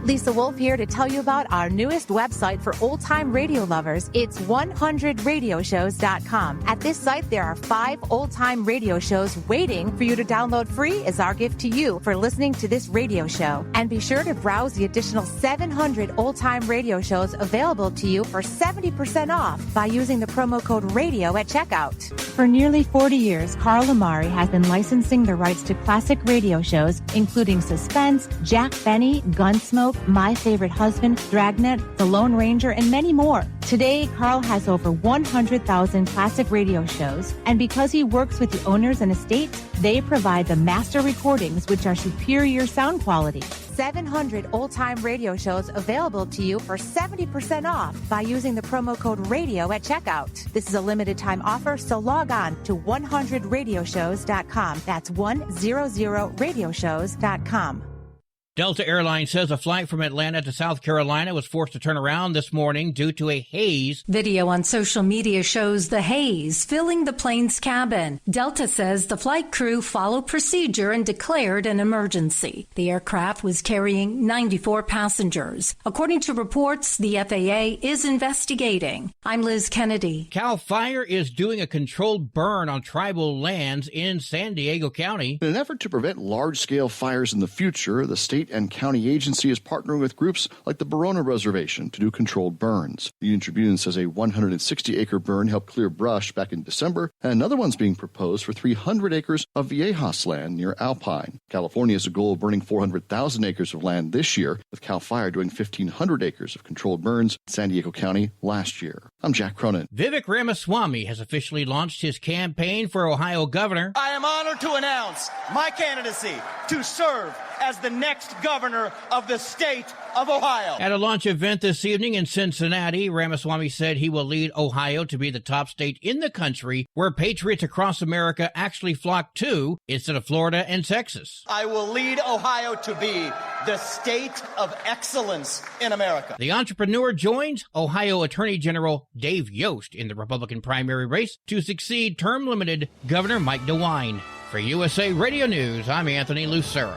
Lisa Wolf here to tell you about our newest website for old-time radio lovers. It's 100radioshows.com. At this site, there are 5 old-time radio shows waiting for you to download free as our gift to you for listening to this radio show. And be sure to browse the additional 700 old-time radio shows available to you for 70% off by using the promo code RADIO at checkout. For nearly 40 years, Carl Amari has been licensing the rights to classic radio shows, including Suspense, Jack Benny, Gunsmoke, My Favorite Husband, Dragnet, The Lone Ranger, and many more. Today, Carl has over 100,000 classic radio shows, and because he works with the owners and estates, they provide the master recordings, which are superior sound quality. 700 old-time radio shows available to you for 70% off by using the promo code RADIO at checkout. This is a limited-time offer, so log on to 100radioshows.com. That's 100radioshows.com. Delta Airlines says a flight from Atlanta to South Carolina was forced to turn around this morning due to a haze. Video on social media shows the haze filling the plane's cabin. Delta says the flight crew followed procedure and declared an emergency. The aircraft was carrying 94 passengers. According to reports, the FAA is investigating. I'm Liz Kennedy. CAL FIRE is doing a controlled burn on tribal lands in San Diego County. In an effort to prevent large-scale fires in the future, the state and county agency is partnering with groups like the Barona Reservation to do controlled burns. The Union Tribune says a 160-acre burn helped clear brush back in December, and another one's being proposed for 300 acres of Viejas land near Alpine. California has a goal of burning 400,000 acres of land this year, with CAL FIRE doing 1,500 acres of controlled burns in San Diego County last year. I'm Jack Cronin. Vivek Ramaswamy has officially launched his campaign for Ohio governor. I am on honored to announce my candidacy to serve as the next governor of the state of Ohio. At a launch event this evening in Cincinnati, Ramaswamy said he will lead Ohio to be the top state in the country where patriots across America actually flock to instead of Florida and Texas. I will lead Ohio to be the state of excellence in America. The entrepreneur joins Ohio Attorney General Dave Yost in the Republican primary race to succeed term-limited Governor Mike DeWine. For USA Radio News, I'm Anthony Lucero.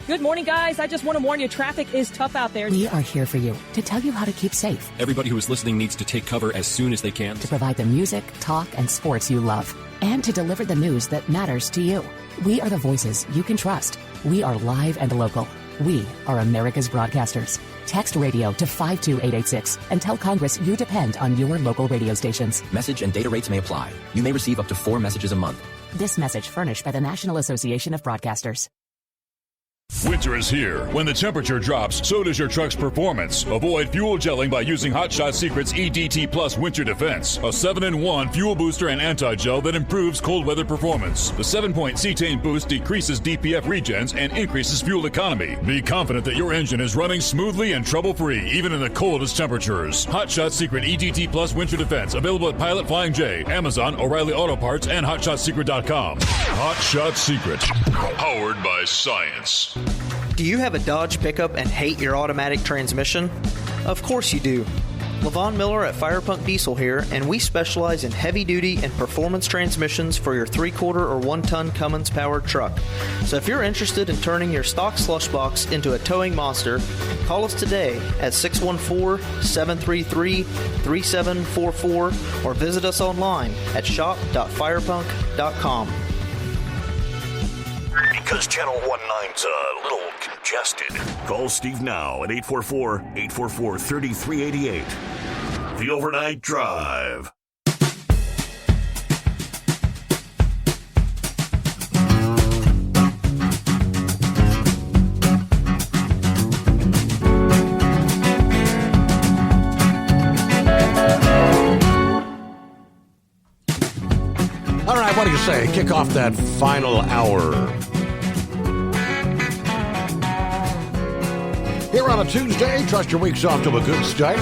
Good morning, guys. I just want to warn you, traffic is tough out there. We are here for you to tell you how to keep safe. Everybody who is listening needs to take cover as soon as they can. To provide the music, talk, and sports you love. And to deliver the news that matters to you. We are the voices you can trust. We are live and local. We are America's broadcasters. Text radio to 52886 and tell Congress you depend on your local radio stations. Message and data rates may apply. You may receive up to 4 messages a month. This message furnished by the National Association of Broadcasters. Winter is here. When the temperature drops, so does your truck's performance. Avoid fuel gelling by using Hot Shot Secret's EDT Plus Winter Defense, a 7-in-1 fuel booster and anti-gel that improves cold weather performance. The 7-point cetane boost decreases DPF regens and increases fuel economy. Be confident that your engine is running smoothly and trouble-free, even in the coldest temperatures. Hot Shot Secret EDT Plus Winter Defense, available at Pilot Flying J, Amazon, O'Reilly Auto Parts, and HotShotSecret.com. Hot Shot Secret, powered by science. Do you have a Dodge pickup and hate your automatic transmission? Of course you do. Levon Miller at Fire Punk Diesel here, and we specialize in heavy-duty and performance transmissions for your 3-quarter or 1-ton Cummins-powered truck. So if you're interested in turning your stock slush box into a towing monster, call us today at 614-733-3744 or visit us online at shop.firepunk.com. Because Channel 19's a little congested. Call Steve now at 844-844-3388. The Overnight Drive. All right, what do you say? Kick off that final hour. Here on a Tuesday, trust your week's off to a good start.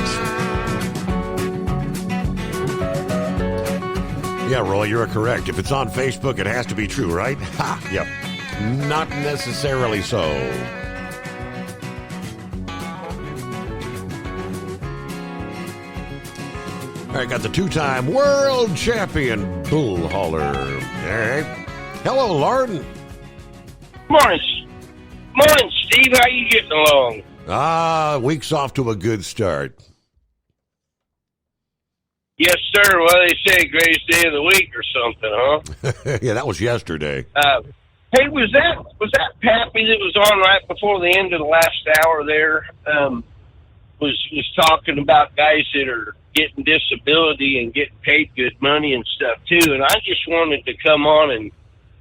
Yeah, Roy, you're correct. If it's on Facebook, it has to be true, right? Ha! Yep. Not necessarily so. All right, got the 2-time world champion bull hauler. All right. Hello, Lord. Morning, Steve. How you getting along? Week's off to a good start. Yes, sir. Well, they say greatest day of the week or something, huh? Yeah, that was yesterday. Hey, was that Pappy that was on right before the end of the last hour there? Was talking about guys that are getting disability and getting paid good money and stuff too. And I just wanted to come on, and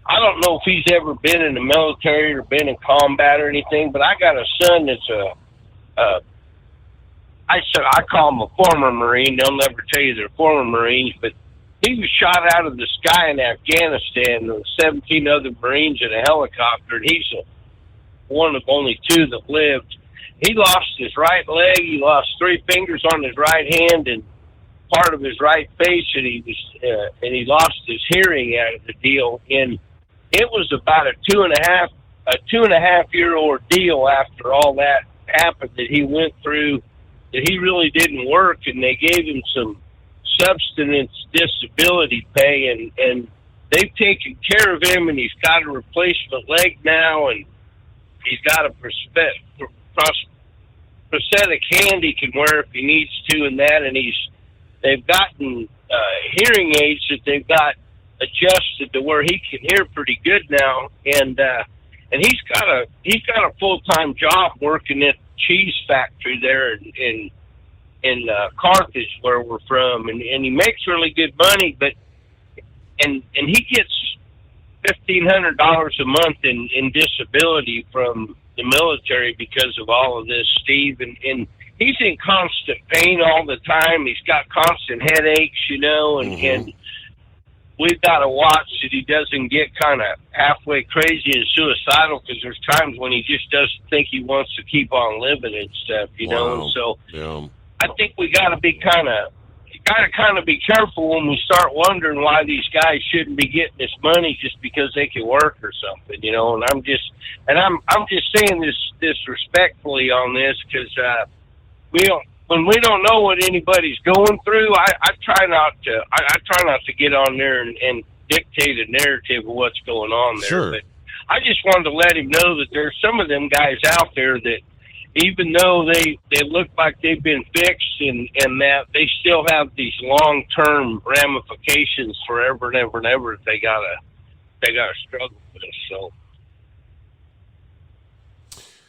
I don't know if he's ever been in the military or been in combat or anything, but I got a son that's I call him a former Marine. They'll never tell you they're former Marines, but he was shot out of the sky in Afghanistan with 17 other Marines in a helicopter, and he's one of only 2 that lived. He lost his right leg, he lost 3 fingers on his right hand and part of his right face, and he lost his hearing out of the deal. And it was about a 2.5-year ordeal after all that happened that he went through, that he really didn't work, and they gave him some subsistence disability pay, and they've taken care of him, and he's got a replacement leg now, and he's got a prosthetic hand he can wear if he needs to, and that, and they've gotten hearing aids that they've got adjusted to where he can hear pretty good now, and he's got a full-time job working at the cheese factory there in Carthage, where we're from, and he makes really good money, but and he gets $1,500 a month in disability from the military because of all of this, Steve, and he's in constant pain all the time. He's got constant headaches, and we've got to watch that he doesn't get kind of halfway crazy and suicidal, because there's times when he just doesn't think he wants to keep on living and stuff, you know. And so I think we got to be kind of be careful when we start wondering why these guys shouldn't be getting this money just because they can work or something, you know. And I'm just saying this respectfully on this, because when we don't know what anybody's going through, I try not to get on there and dictate a narrative of what's going on there. Sure. But I just wanted to let him know that there's some of them guys out there that, even though they look like they've been fixed and that, they still have these long-term ramifications forever and ever and ever that they gotta struggle with.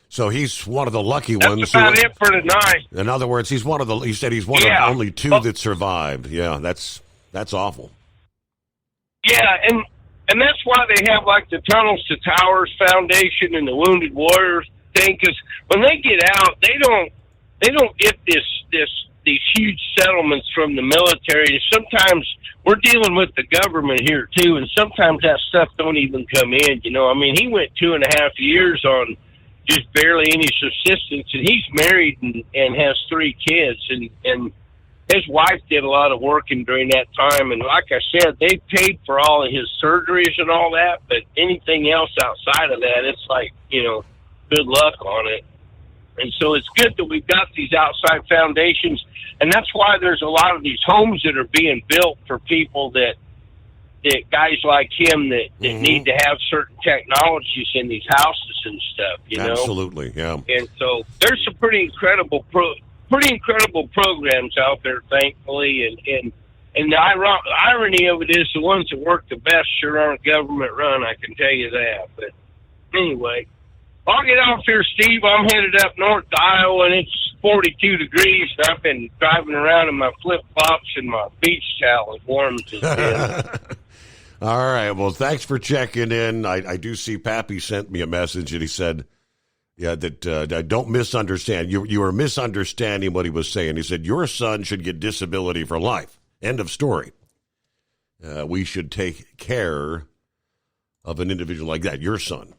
So he's one of the lucky ones. That's about it for tonight. In other words, he said he's one of only two that survived. Yeah, that's awful. Yeah, and that's why they have like the Tunnels to Towers Foundation and the Wounded Warriors thing, because when they get out, they don't get these huge settlements from the military. And sometimes we're dealing with the government here too, and sometimes that stuff don't even come in. You know, I mean, he went 2.5 years on just barely any subsistence, and he's married and has 3 kids, and his wife did a lot of working during that time. And like I said, they paid for all of his surgeries and all that, but anything else outside of that, it's like, you know, good luck on it. And so it's good that we've got these outside foundations, and that's why there's a lot of these homes that are being built for people that guys like him that need to have certain technologies in these houses and stuff, you know? Absolutely, yeah. And so there's some pretty incredible programs out there, thankfully, and the irony of it is the ones that work the best sure aren't government run, I can tell you that. But anyway, I'll get off here, Steve. I'm headed up north to Iowa, and it's 42 degrees, and I've been driving around in my flip-flops and my beach towel as warm as it's been. All right. Well, thanks for checking in. I do see Pappy sent me a message, and he said, that don't misunderstand. You were misunderstanding what he was saying. He said, your son should get disability for life. End of story. We should take care of an individual like that, your son.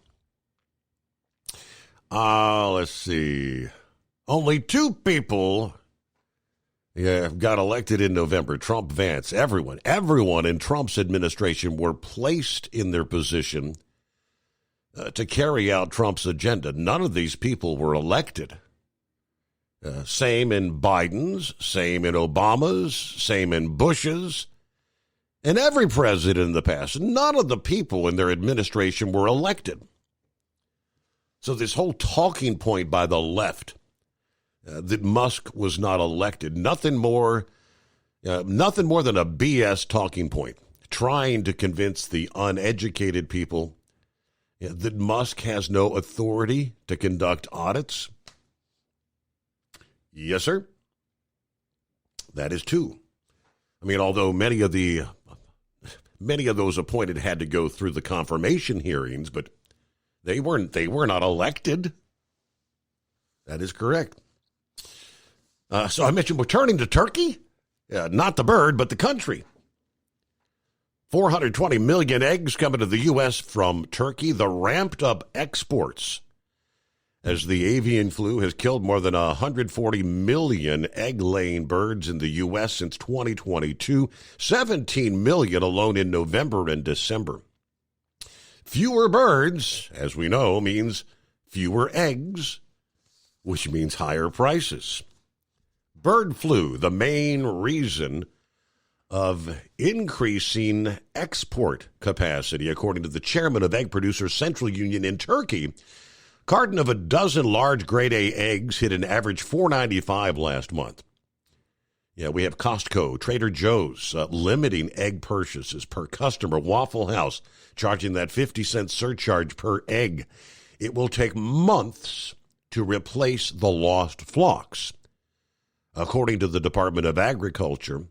Let's see. Only 2 people got elected in November. Trump, Vance, everyone in Trump's administration were placed in their position to carry out Trump's agenda. None of these people were elected. Same in Biden's, same in Obama's, same in Bush's, and every president in the past. None of the people in their administration were elected. So this whole talking point by the left that Musk was not elected, nothing more than a BS talking point, trying to convince the uneducated people that Musk has no authority to conduct audits. Yes, sir. That is true. I mean, although many of those appointed had to go through the confirmation hearings, but they were not elected. That is correct. So I mentioned we're turning to Turkey. Not the bird, but the country. 420 million eggs coming to the U.S. from Turkey. The ramped up exports as the avian flu has killed more than 140 million egg-laying birds in the U.S. since 2022. 17 million alone in November and December. Fewer birds, as we know, means fewer eggs, which means higher prices. Bird flu, the main reason of increasing export capacity, according to the chairman of Egg Producers Central Union in Turkey. Carton of a dozen large grade A eggs hit an average $4.95 last month. Yeah, we have Costco, Trader Joe's limiting egg purchases per customer. Waffle House charging that 50-cent surcharge per egg. It will take months to replace the lost flocks. According to the Department of Agriculture,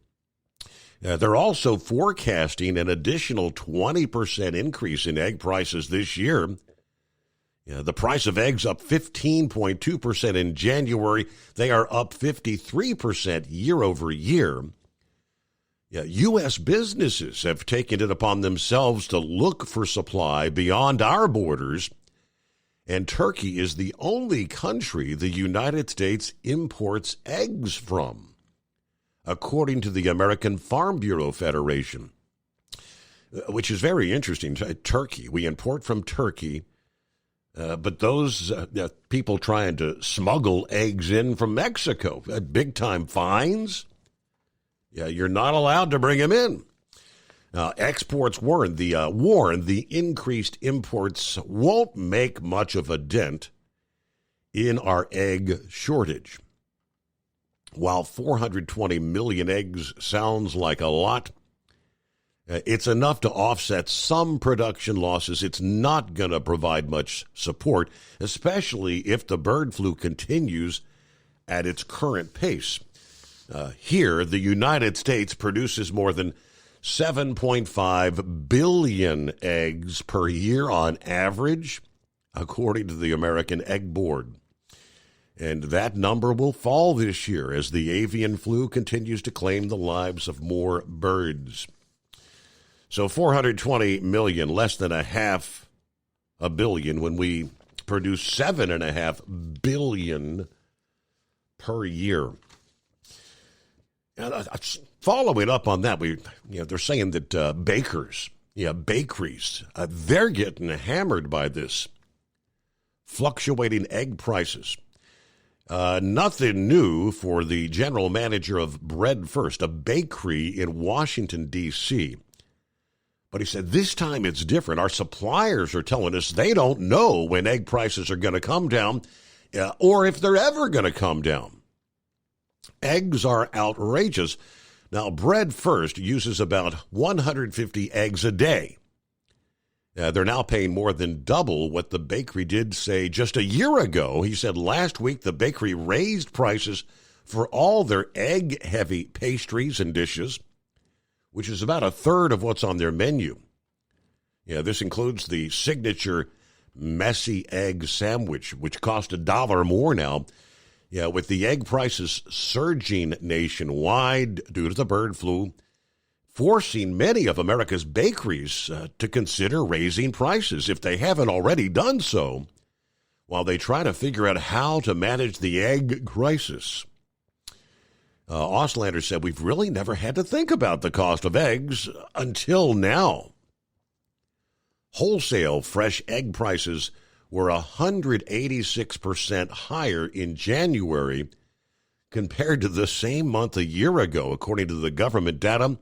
they're also forecasting an additional 20% increase in egg prices this year. The price of eggs up 15.2% in January. They are up 53% year over year. U.S. businesses have taken it upon themselves to look for supply beyond our borders, and Turkey is the only country the United States imports eggs from, according to the American Farm Bureau Federation, which is very interesting. Turkey, we import from Turkey, but those people trying to smuggle eggs in from Mexico, big-time fines. Yeah, you're not allowed to bring them in. Exports warn the increased imports won't make much of a dent in our egg shortage. While 420 million eggs sounds like a lot, it's enough to offset some production losses. It's not going to provide much support, especially if the bird flu continues at its current pace. Here, the United States produces more than 7.5 billion eggs per year on average, according to the American Egg Board. And that number will fall this year as the avian flu continues to claim the lives of more birds. So 420 million, less than $500 million, when we produce 7.5 billion per year. And following up on that, they're saying that bakeries, they're getting hammered by this fluctuating egg prices. Nothing new for the general manager of Bread First, a bakery in Washington, D.C. But he said, this time it's different. Our suppliers are telling us they don't know when egg prices are going to come down or if they're ever going to come down. Eggs are outrageous. Now, Bread First uses about 150 eggs a day. They're now paying more than double what the bakery did, say, just a year ago. He said last week the bakery raised prices for all their egg-heavy pastries and dishes, which is about a third of what's on their menu. This includes the signature messy egg sandwich, which costs $1 more now. With the egg prices surging nationwide due to the bird flu, forcing many of America's bakeries to consider raising prices if they haven't already done so, while they try to figure out how to manage the egg crisis. Auslander said, we've really never had to think about the cost of eggs until now. Wholesale fresh egg prices were 186% higher in January compared to the same month a year ago, according to the government data.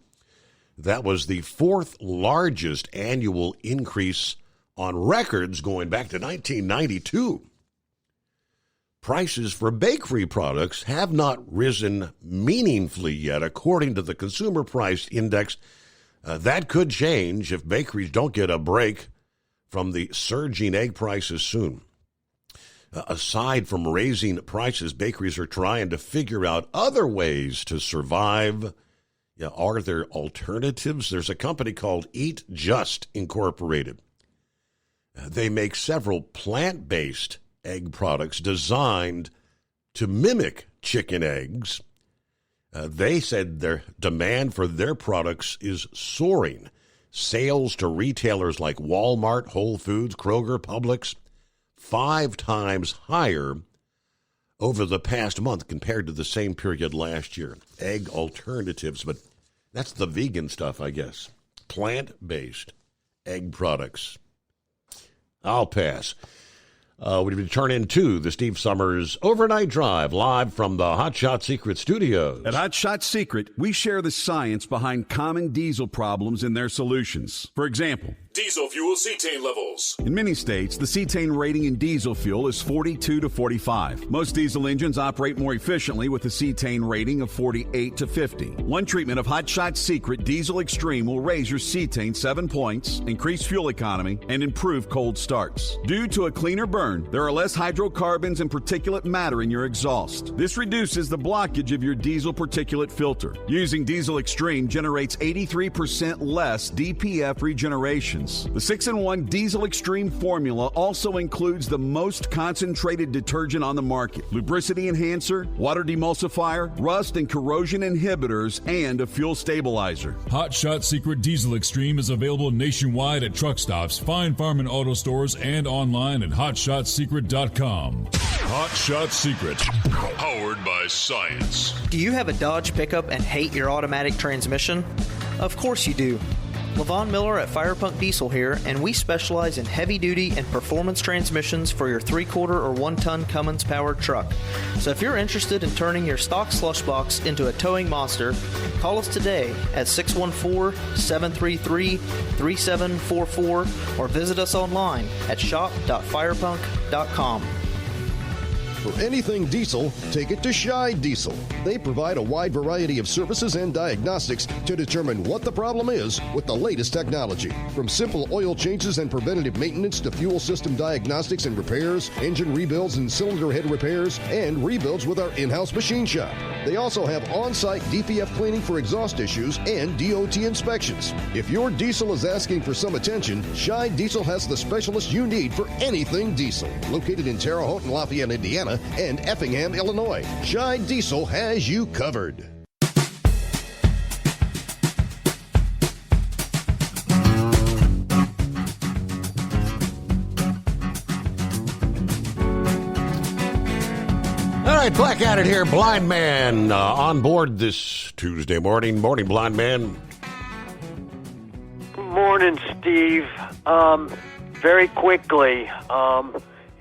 That was the fourth largest annual increase on records going back to 1992. Prices for bakery products have not risen meaningfully yet, according to the Consumer Price Index. That could change if bakeries don't get a break from the surging egg prices soon. Aside from raising prices, bakeries are trying to figure out other ways to survive. Are there alternatives? There's a company called Eat Just Incorporated. They make several plant-based egg products designed to mimic chicken eggs. They said their demand for their products is soaring. Sales to retailers like Walmart, Whole Foods, Kroger, Publix, 5 times higher over the past month compared to the same period last year. Egg alternatives, but that's the vegan stuff, I guess. Plant-based egg products. I'll pass. We return into the Steve Summers Overnight Drive, live from the Hot Shot Secret Studios. At Hot Shot Secret, we share the science behind common diesel problems and their solutions. For example, diesel fuel cetane levels. In many states, the cetane rating in diesel fuel is 42 to 45. Most diesel engines operate more efficiently with a cetane rating of 48 to 50. One treatment of Hot Shot Secret Diesel Extreme will raise your cetane 7 points, increase fuel economy, and improve cold starts. Due to a cleaner burn, there are less hydrocarbons and particulate matter in your exhaust. This reduces the blockage of your diesel particulate filter. Using Diesel Extreme generates 83% less DPF regeneration. engines. The 6-in-1 Diesel Extreme formula also includes the most concentrated detergent on the market, lubricity enhancer, water demulsifier, rust and corrosion inhibitors, and a fuel stabilizer. Hot Shot Secret Diesel Extreme is available nationwide at truck stops, fine farm and auto stores, and online at hotshotsecret.com. Hot Shot Secret, powered by science. Do you have a Dodge pickup and hate your automatic transmission? Of course you do. Levon Miller at Fire Punk Diesel here, and we specialize in heavy-duty and performance transmissions for your 3-quarter or 1-ton Cummins-powered truck. So if you're interested in turning your stock slush box into a towing monster, call us today at 614-733-3744 or visit us online at shop.firepunk.com. For anything diesel, take it to Scheid Diesel. They provide a wide variety of services and diagnostics to determine what the problem is with the latest technology. From simple oil changes and preventative maintenance to fuel system diagnostics and repairs, engine rebuilds and cylinder head repairs, and rebuilds with our in-house machine shop. They also have on-site DPF cleaning for exhaust issues and DOT inspections. If your diesel is asking for some attention, Scheid Diesel has the specialist you need for anything diesel. Located in Terre Haute and Lafayette, Indiana, and Effingham, Illinois. Scheid Diesel has you covered. All right, back at it here. Blind Man on board this Tuesday morning. Morning, Blind Man. Morning, Steve. Very quickly,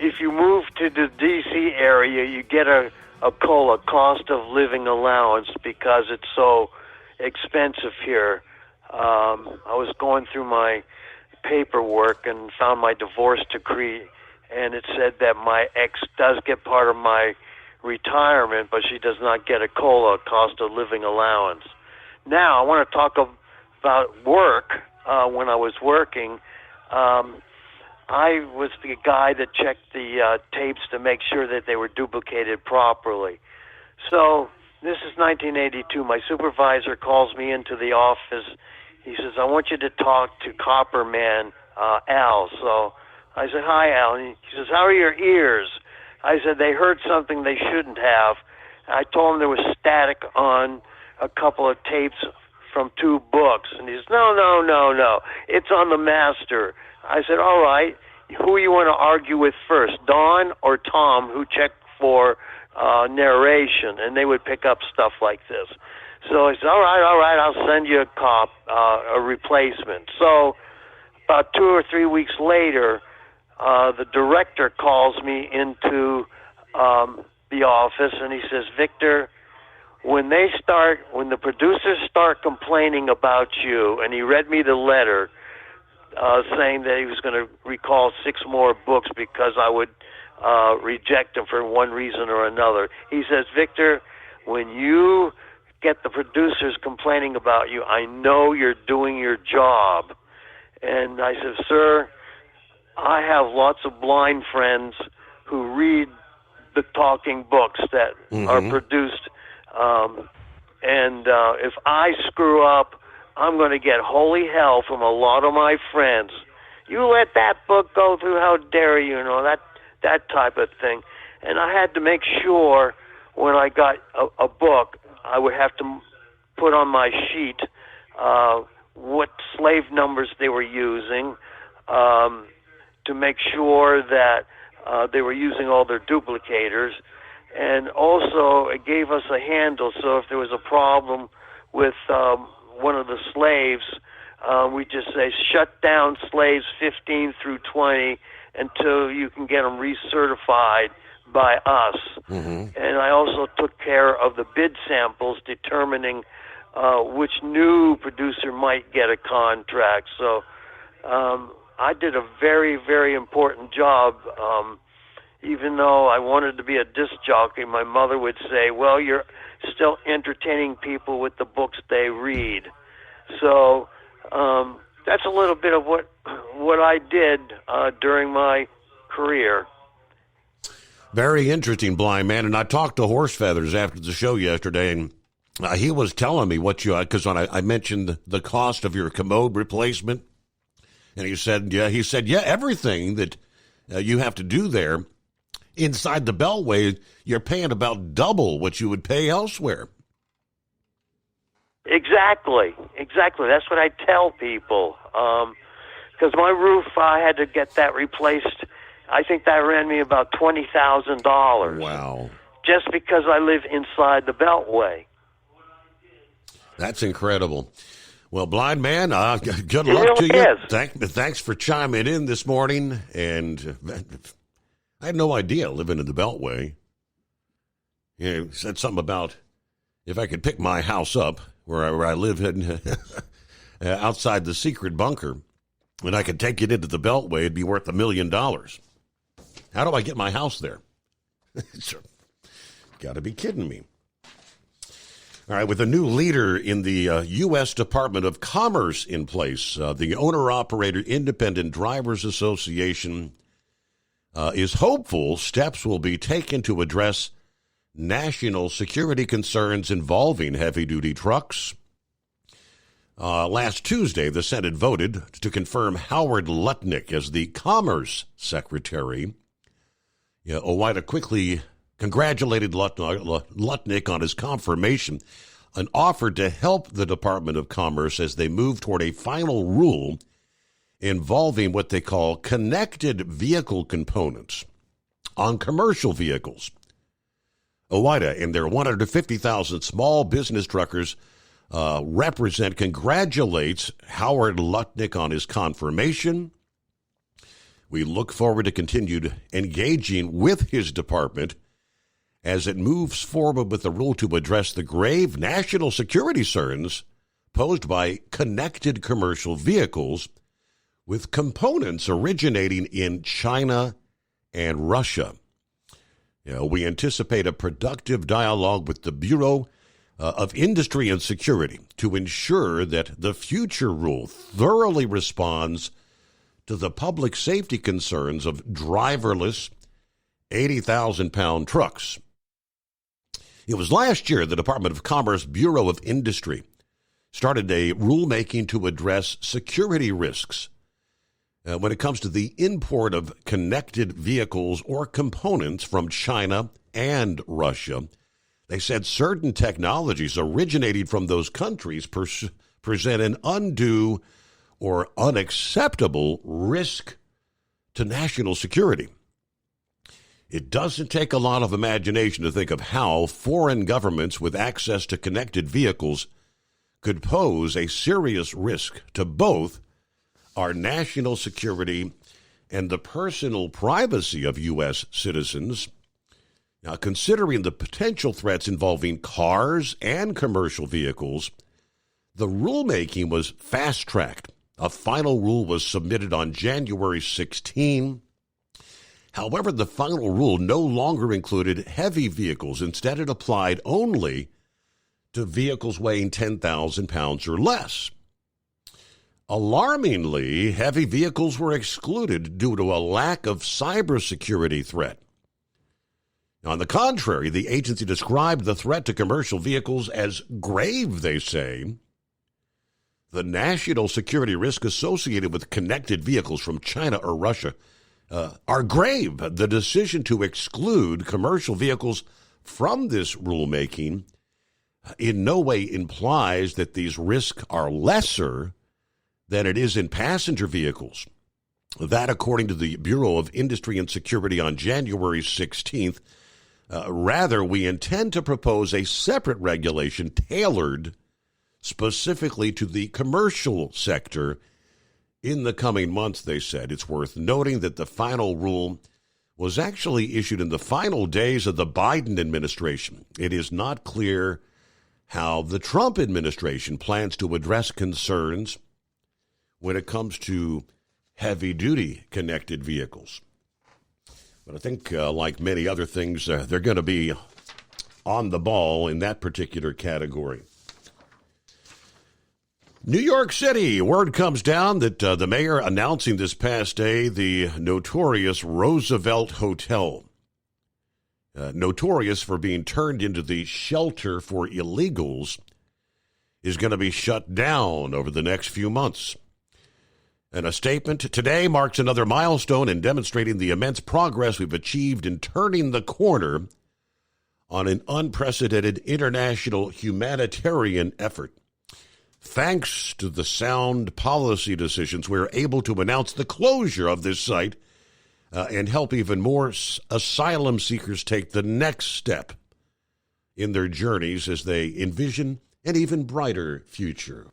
if you move to the D.C. area, you get a COLA, cost of living allowance, because it's so expensive here. I was going through my paperwork and found my divorce decree, and it said that my ex does get part of my retirement, but she does not get a COLA, cost of living allowance. Now, I want to talk about work. When I was working, I was the guy that checked the tapes to make sure that they were duplicated properly. So this is 1982. My supervisor calls me into the office. He says, I want you to talk to Copperman, Al. So I said, hi, Al. And he says, how are your ears? I said, they heard something they shouldn't have. I told him there was static on a couple of tapes from 2 books. And he says, no. It's on the master. I said, all right, who you want to argue with first, Don or Tom, who checked for narration? And they would pick up stuff like this. So I said, all right, I'll send you a replacement. So about 2 or 3 weeks later, the director calls me into the office, and he says, Victor, when the producers start complaining about you, and he read me the letter, saying that he was going to recall 6 more books because I would reject them for one reason or another. He says, Victor, when you get the producers complaining about you, I know you're doing your job. And I said, sir, I have lots of blind friends who read the talking books that are produced. And if I screw up, I'm going to get holy hell from a lot of my friends. You let that book go through, how dare you, that type of thing. And I had to make sure when I got a book, I would have to put on my sheet what slave numbers they were using, to make sure that they were using all their duplicators. And also, it gave us a handle, so if there was a problem with one of the slaves, we just say, shut down slaves 15 through 20 until you can get them recertified by us. And I also took care of the bid samples, determining which new producer might get a contract. So I did a very, very important job. Even though I wanted to be a disc jockey, my mother would say, well, you're still entertaining people with the books they read. So that's a little bit of what I did during my career. Very interesting, Blind Man. And I talked to Horse Feathers after the show yesterday, and he was telling me what you, because when I mentioned the cost of your commode replacement, And he said, everything that you have to do there inside the Beltway, you're paying about double what you would pay elsewhere. Exactly. That's what I tell people. Because my roof, I had to get that replaced. I think that ran me about $20,000. Wow. Just because I live inside the Beltway. That's incredible. Well, blind man, good luck to you. Thanks for chiming in this morning. And I had no idea living in the Beltway. You said something about if I could pick my house up where I live in, outside the secret bunker, and I could take it into the Beltway, it'd be worth $1 million. How do I get my house there? Got to be kidding me. All right, with a new leader in the U.S. Department of Commerce in place, the Owner-Operator Independent Drivers Association is hopeful steps will be taken to address national security concerns involving heavy-duty trucks. Last Tuesday, the Senate voted to confirm Howard Lutnick as the Commerce Secretary. OOIDA quickly congratulated Lutnick on his confirmation and offered to help the Department of Commerce as they move toward a final rule involving what they call connected vehicle components on commercial vehicles. OOIDA and their 150,000 small business truckers congratulates Howard Lutnick on his confirmation. We look forward to continued engaging with his department as it moves forward with the rule to address the grave national security concerns posed by connected commercial vehicles with components originating in China and Russia. We anticipate a productive dialogue with the Bureau of Industry and Security to ensure that the future rule thoroughly responds to the public safety concerns of driverless 80,000-pound trucks. It was last year the Department of Commerce Bureau of Industry started a rulemaking to address security risks when it comes to the import of connected vehicles or components from China and Russia. They said certain technologies originating from those countries present an undue or unacceptable risk to national security. It doesn't take a lot of imagination to think of how foreign governments with access to connected vehicles could pose a serious risk to both our national security and the personal privacy of U.S. citizens. Now, considering the potential threats involving cars and commercial vehicles, the rulemaking was fast-tracked. A final rule was submitted on January 16. However, the final rule no longer included heavy vehicles. Instead, it applied only to vehicles weighing 10,000 pounds or less. Alarmingly, heavy vehicles were excluded due to a lack of cybersecurity threat. On the contrary, the agency described the threat to commercial vehicles as grave, they say. The national security risk associated with connected vehicles from China or Russia are grave. The decision to exclude commercial vehicles from this rulemaking in no way implies that these risks are lesser than it is in passenger vehicles. That, according to the Bureau of Industry and Security on January 16th, rather, we intend to propose a separate regulation tailored specifically to the commercial sector in the coming months, they said. It's worth noting that the final rule was actually issued in the final days of the Biden administration. It is not clear how the Trump administration plans to address concerns when it comes to heavy-duty connected vehicles. But I think, like many other things, they're going to be on the ball in that particular category. New York City, word comes down that the mayor announcing this past day the notorious Roosevelt Hotel, notorious for being turned into the shelter for illegals, is going to be shut down over the next few months. And a statement today marks another milestone in demonstrating the immense progress we've achieved in turning the corner on an unprecedented international humanitarian effort. Thanks to the sound policy decisions, we're able to announce the closure of this site and help even more asylum seekers take the next step in their journeys as they envision an even brighter future.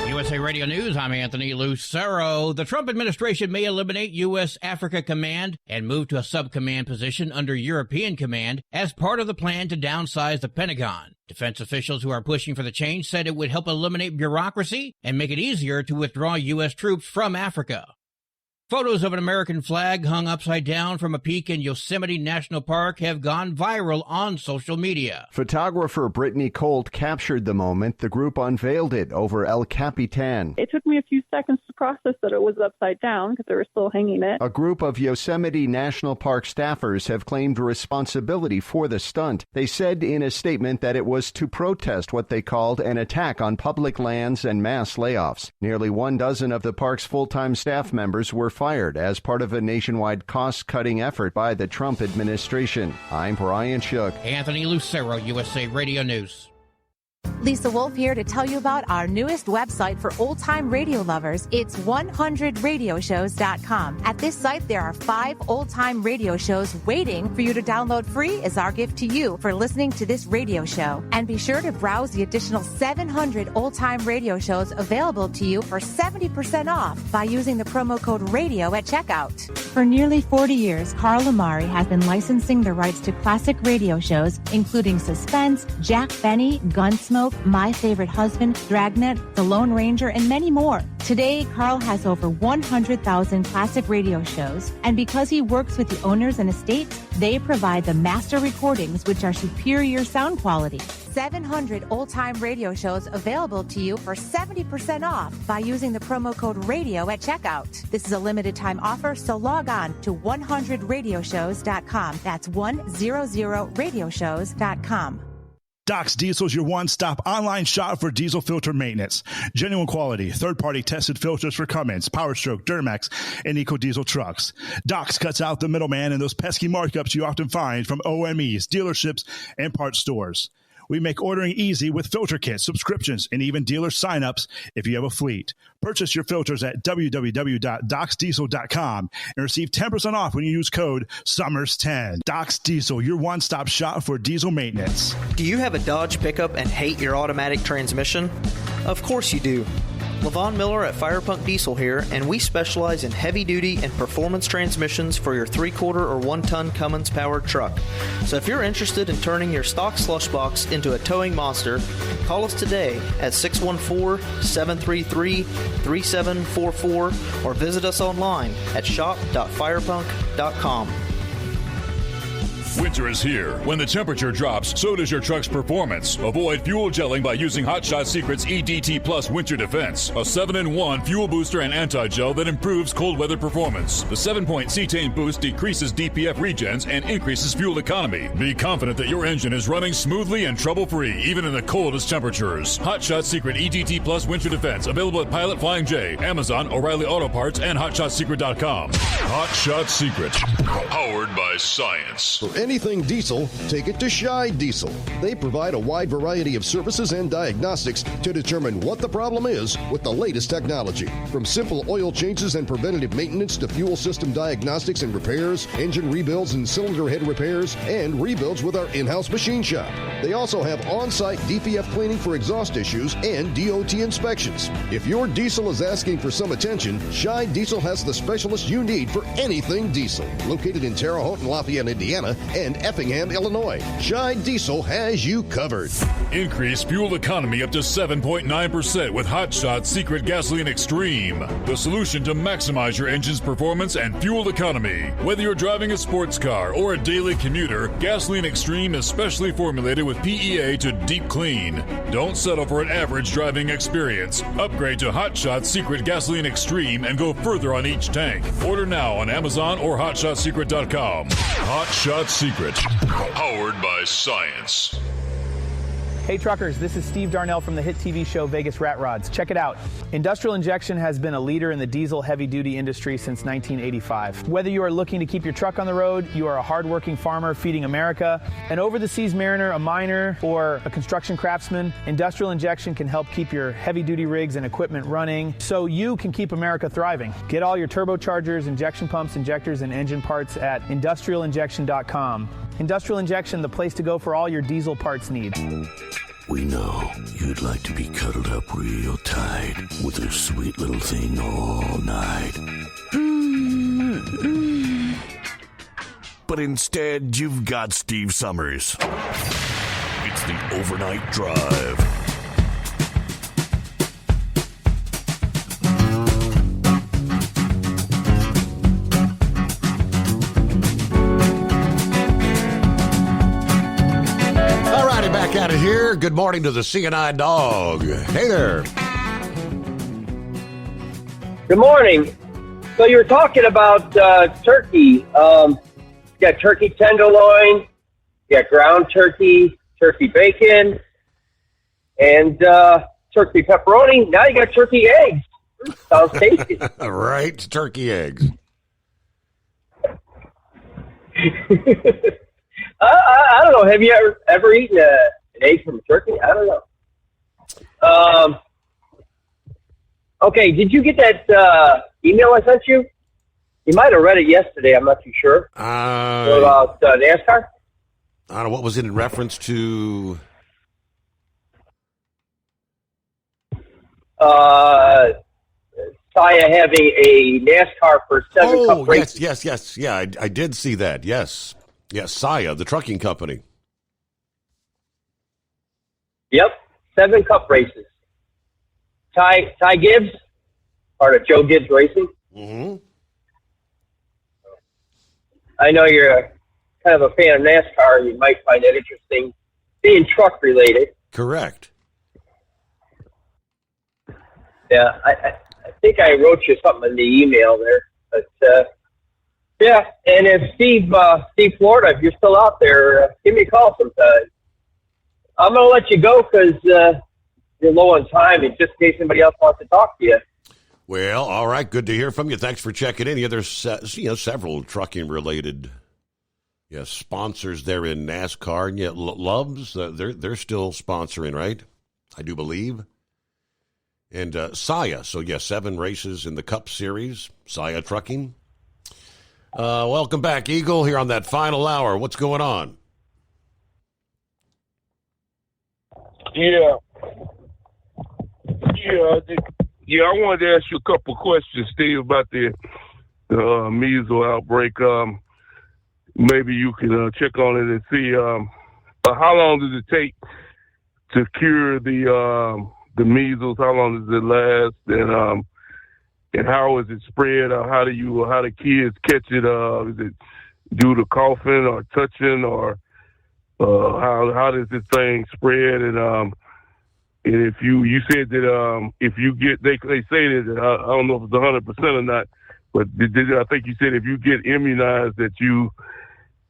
USA Radio News, I'm Anthony Lucero. The Trump administration may eliminate U.S. Africa Command and move to a sub-command position under European Command as part of the plan to downsize the Pentagon. Defense officials who are pushing for the change said it would help eliminate bureaucracy and make it easier to withdraw U.S. troops from Africa. Photos of an American flag hung upside down from a peak in Yosemite National Park have gone viral on social media. Photographer Brittany Colt captured the moment. The group unveiled it over El Capitan. It took me a few seconds to process that it was upside down because they were still hanging it. A group of Yosemite National Park staffers have claimed responsibility for the stunt. They said in a statement that it was to protest what they called an attack on public lands and mass layoffs. Nearly 12 of the park's full-time staff members were fired as part of a nationwide cost-cutting effort by the Trump administration. I'm Brian Shook. Anthony Lucero, USA Radio News. Lisa Wolf here to tell you about our newest website for old-time radio lovers. It's 100radioshows.com. At this site, there are 5 old-time radio shows waiting for you to download free as our gift to you for listening to this radio show. And be sure to browse the additional 700 old-time radio shows available to you for 70% off by using the promo code RADIO at checkout. For nearly 40 years, Carl Amari has been licensing the rights to classic radio shows, including Suspense, Jack Benny, Gunsmoke, My Favorite Husband, Dragnet, The Lone Ranger, and many more. Today, Carl has over 100,000 classic radio shows, and because he works with the owners and estates, they provide the master recordings, which are superior sound quality. 700 old-time radio shows available to you for 70% off by using the promo code RADIO at checkout. This is a limited-time offer, so log on to 100radioshows.com. That's 100radioshows.com. Doc's Diesel is your one-stop online shop for diesel filter maintenance. Genuine quality, third-party tested filters for Cummins, PowerStroke, Duramax, and EcoDiesel trucks. Doc's cuts out the middleman and those pesky markups you often find from OMEs, dealerships, and parts stores. We make ordering easy with filter kits, subscriptions, and even dealer sign-ups if you have a fleet. Purchase your filters at www.docsdiesel.com and receive 10% off when you use code SUMMERS10. Doc's Diesel, your one-stop shop for diesel maintenance. Do you have a Dodge pickup and hate your automatic transmission? Of course you do. Levon Miller at Firepunk Diesel here, and we specialize in heavy-duty and performance transmissions for your 3-quarter or 1-ton Cummins-powered truck. So if you're interested in turning your stock slush box into a towing monster, call us today at 614-733-3744 or visit us online at shop.firepunk.com. Winter is here. When the temperature drops, so does your truck's performance. Avoid fuel gelling by using Hot Shot Secret's EDT Plus Winter Defense, a 7-in-1 fuel booster and anti-gel that improves cold weather performance. The 7-point cetane boost decreases DPF regens and increases fuel economy. Be confident that your engine is running smoothly and trouble-free, even in the coldest temperatures. Hot Shot Secret EDT Plus Winter Defense, available at Pilot Flying J, Amazon, O'Reilly Auto Parts, and HotShotSecret.com. Hot Shot Secret, powered by science. For anything diesel, take it to Scheid Diesel. They provide a wide variety of services and diagnostics to determine what the problem is with the latest technology. From simple oil changes and preventative maintenance to fuel system diagnostics and repairs, engine rebuilds and cylinder head repairs, and rebuilds with our in-house machine shop. They also have on-site DPF cleaning for exhaust issues and DOT inspections. If your diesel is asking for some attention, Scheid Diesel has the specialist you need for anything diesel. Located in Terre Haute and Lafayette, Indiana, and Effingham, Illinois. Scheid Diesel has you covered. Increase fuel economy up to 7.9% with Hot Shot Secret Gasoline Extreme, the solution to maximize your engine's performance and fuel economy. Whether you're driving a sports car or a daily commuter, Gasoline Extreme is specially formulated with PEA to deep clean. Don't settle for an average driving experience. Upgrade to Hot Shot Secret Gasoline Extreme and go further on each tank. Order now on Amazon or HotShotSecret.com. Hot Shot Secret, powered by science. Hey truckers, this is Steve Darnell from the hit TV show Vegas Rat Rods. Check it out. Industrial Injection has been a leader in the diesel heavy-duty industry since 1985. Whether you are looking to keep your truck on the road, you are a hardworking farmer feeding America, an over-the-seas mariner, a miner, or a construction craftsman, Industrial Injection can help keep your heavy-duty rigs and equipment running so you can keep America thriving. Get all your turbochargers, injection pumps, injectors, and engine parts at industrialinjection.com. Industrial Injection, the place to go for all your diesel parts needs. We know you'd like to be cuddled up real tight with a sweet little thing all night. But instead, you've got Steve Summers. It's the Overnight Drive. Out of here. Good morning to the CNI dog. Hey there. Good morning. So you were talking about turkey. You got turkey tenderloin, you got ground turkey, turkey bacon, and turkey pepperoni. Now you got turkey eggs. Sounds tasty. Right, turkey eggs. I don't know. Have you ever eaten an egg from a turkey? I don't know. Okay, did you get that email I sent you? You might have read it yesterday. I'm not too sure. About NASCAR? I don't know. What was it in reference to? Saya having a NASCAR for 7 Cup races. Yes. Yeah, I did see that. Yes. Yes, Saya, the trucking company. Yep, 7 Cup races. Ty Gibbs, part of Joe Gibbs Racing. Mm-hmm. I know you're kind of a fan of NASCAR. You might find that interesting, being truck related. Correct. Yeah, I think I wrote you something in the email there, but yeah. And if Steve Florida, if you're still out there, give me a call sometime. I'm going to let you go because you're low on time, in just in case anybody else wants to talk to you. Well, all right. Good to hear from you. Thanks for checking in. Yeah, there's several trucking related sponsors there in NASCAR. And yet Love's, they're still sponsoring, right? I do believe. And Saya. So, 7 races in the Cup Series. Saya Trucking. Welcome back, Eagle, here on that final hour. What's going on? Yeah, I wanted to ask you a couple questions, Steve, about the measles outbreak. Maybe you can check on it and see how long does it take to cure the measles? How long does it last? And how is it spread? How do kids catch it? Is it due to coughing or touching, or how does this thing spread? And if you said that if you get, they say that I don't know if it's 100% or not, but I think you said if you get immunized that you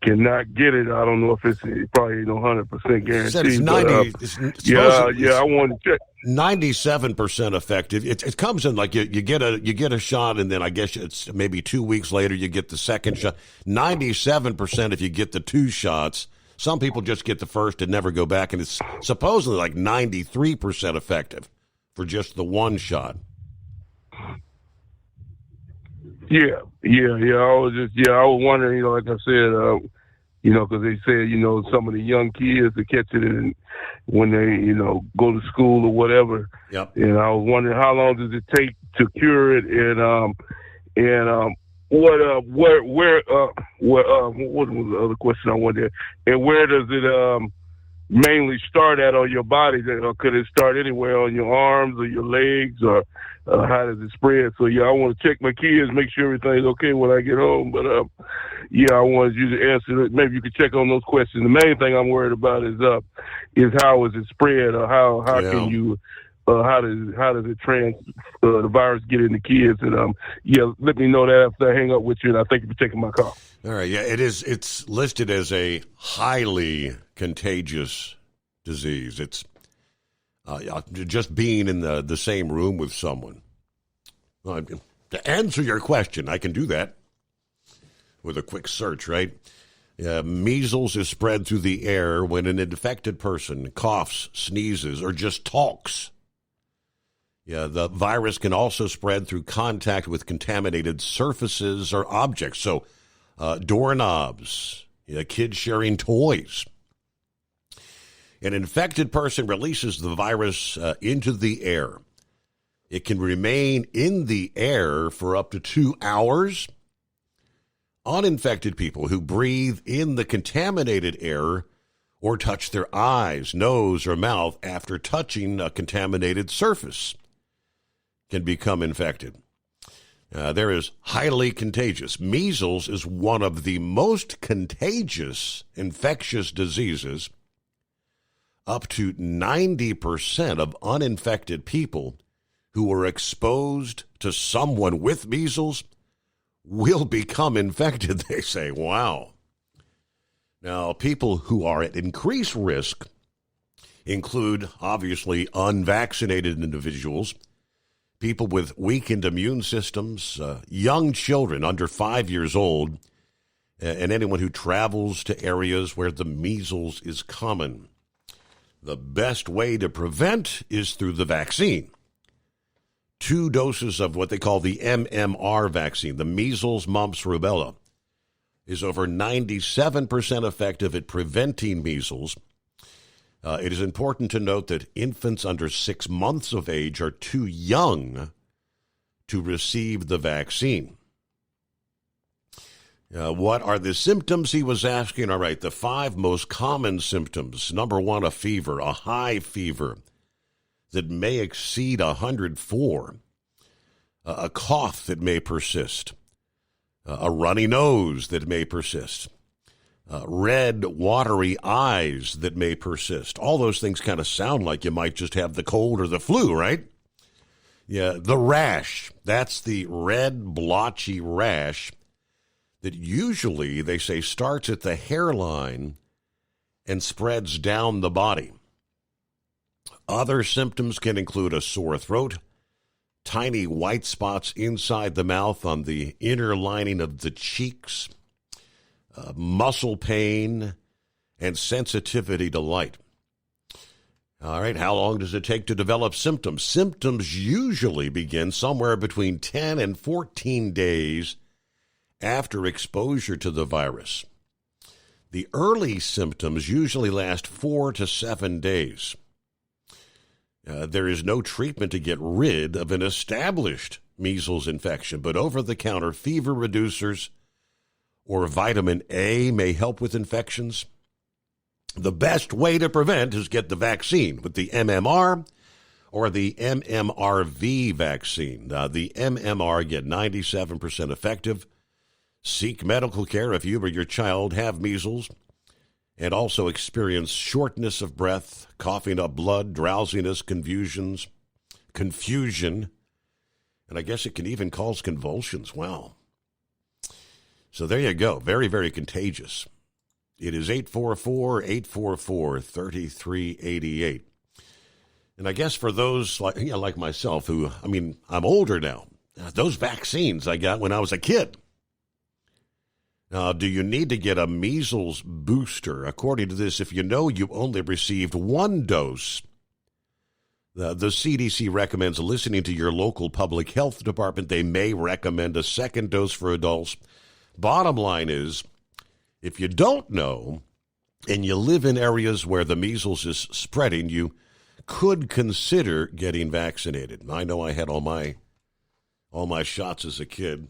cannot get it. I don't know if it's probably 100% guaranteed. Said it's 90. I wanted to check. 97% effective. It comes in like you get a shot, and then I guess it's maybe 2 weeks later you get the second shot. 97% if you get the 2 shots. Some people just get the first and never go back, and it's supposedly like 93% effective for just the 1 shot. Yeah. I was wondering, like I said, because they said, some of the young kids that catch it and when they, go to school or whatever. Yep. And I was wondering how long does it take to cure it, and what was the other question I wanted? And where does it mainly start at on your body? Could it start anywhere on your arms or your legs, or how does it spread? So I want to check my kids, make sure everything's okay when I get home. But I wanted you to answer it. Maybe you could check on those questions. The main thing I'm worried about is how is it spread, or how can you how does it the virus get into kids? And let me know that after I hang up with you. And I thank you for taking my call. All right, yeah, it is. It's listed as a highly contagious disease. It's just being in the same room with someone. To answer your question, I can do that with a quick search, right? Measles is spread through the air when an infected person coughs, sneezes, or just talks. The virus can also spread through contact with contaminated surfaces or objects. So doorknobs, kids sharing toys. An infected person releases the virus into the air. It can remain in the air for up to 2 hours. Uninfected people who breathe in the contaminated air or touch their eyes, nose, or mouth after touching a contaminated surface can become infected. There is highly contagious. Measles is one of the most contagious infectious diseases. Up to 90% of uninfected people who are exposed to someone with measles will become infected, they say. Wow. Now, people who are at increased risk include, obviously, unvaccinated individuals, people with weakened immune systems, young children under 5 years old, and anyone who travels to areas where the measles is common. The best way to prevent is through the vaccine. 2 doses of what they call the MMR vaccine, the measles, mumps, rubella, is over 97% effective at preventing measles. It is important to note that infants under 6 months of age are too young to receive the vaccine. What are the symptoms, he was asking? All right, the 5 most common symptoms. Number 1, a fever, a high fever that may exceed 104, a cough that may persist, a runny nose that may persist, red, watery eyes that may persist. All those things kind of sound like you might just have the cold or the flu, right? Yeah, the rash, that's the red, blotchy rash that usually, they say, starts at the hairline and spreads down the body. Other symptoms can include a sore throat, tiny white spots inside the mouth on the inner lining of the cheeks, muscle pain, and sensitivity to light. All right, how long does it take to develop symptoms? Symptoms usually begin somewhere between 10 and 14 days after exposure to the virus. The early symptoms usually last 4 to 7 days. There is no treatment to get rid of an established measles infection, but over-the-counter fever reducers or vitamin A may help with infections. The best way to prevent is get the vaccine with the MMR or the MMRV vaccine. The MMR, get 97% effective. Seek medical care if you or your child have measles and also experience shortness of breath, coughing up blood, drowsiness, confusion, and I guess it can even cause convulsions. Wow. So there you go. Very, very contagious. It is 844-844-3388. And I guess for those like myself who, I'm older now, those vaccines I got when I was a kid. Do you need to get a measles booster? According to this, if you know you only received 1 dose, the CDC recommends listening to your local public health department. They may recommend a 2nd dose for adults. Bottom line is, if you don't know and you live in areas where the measles is spreading, you could consider getting vaccinated. I know I had all my shots as a kid.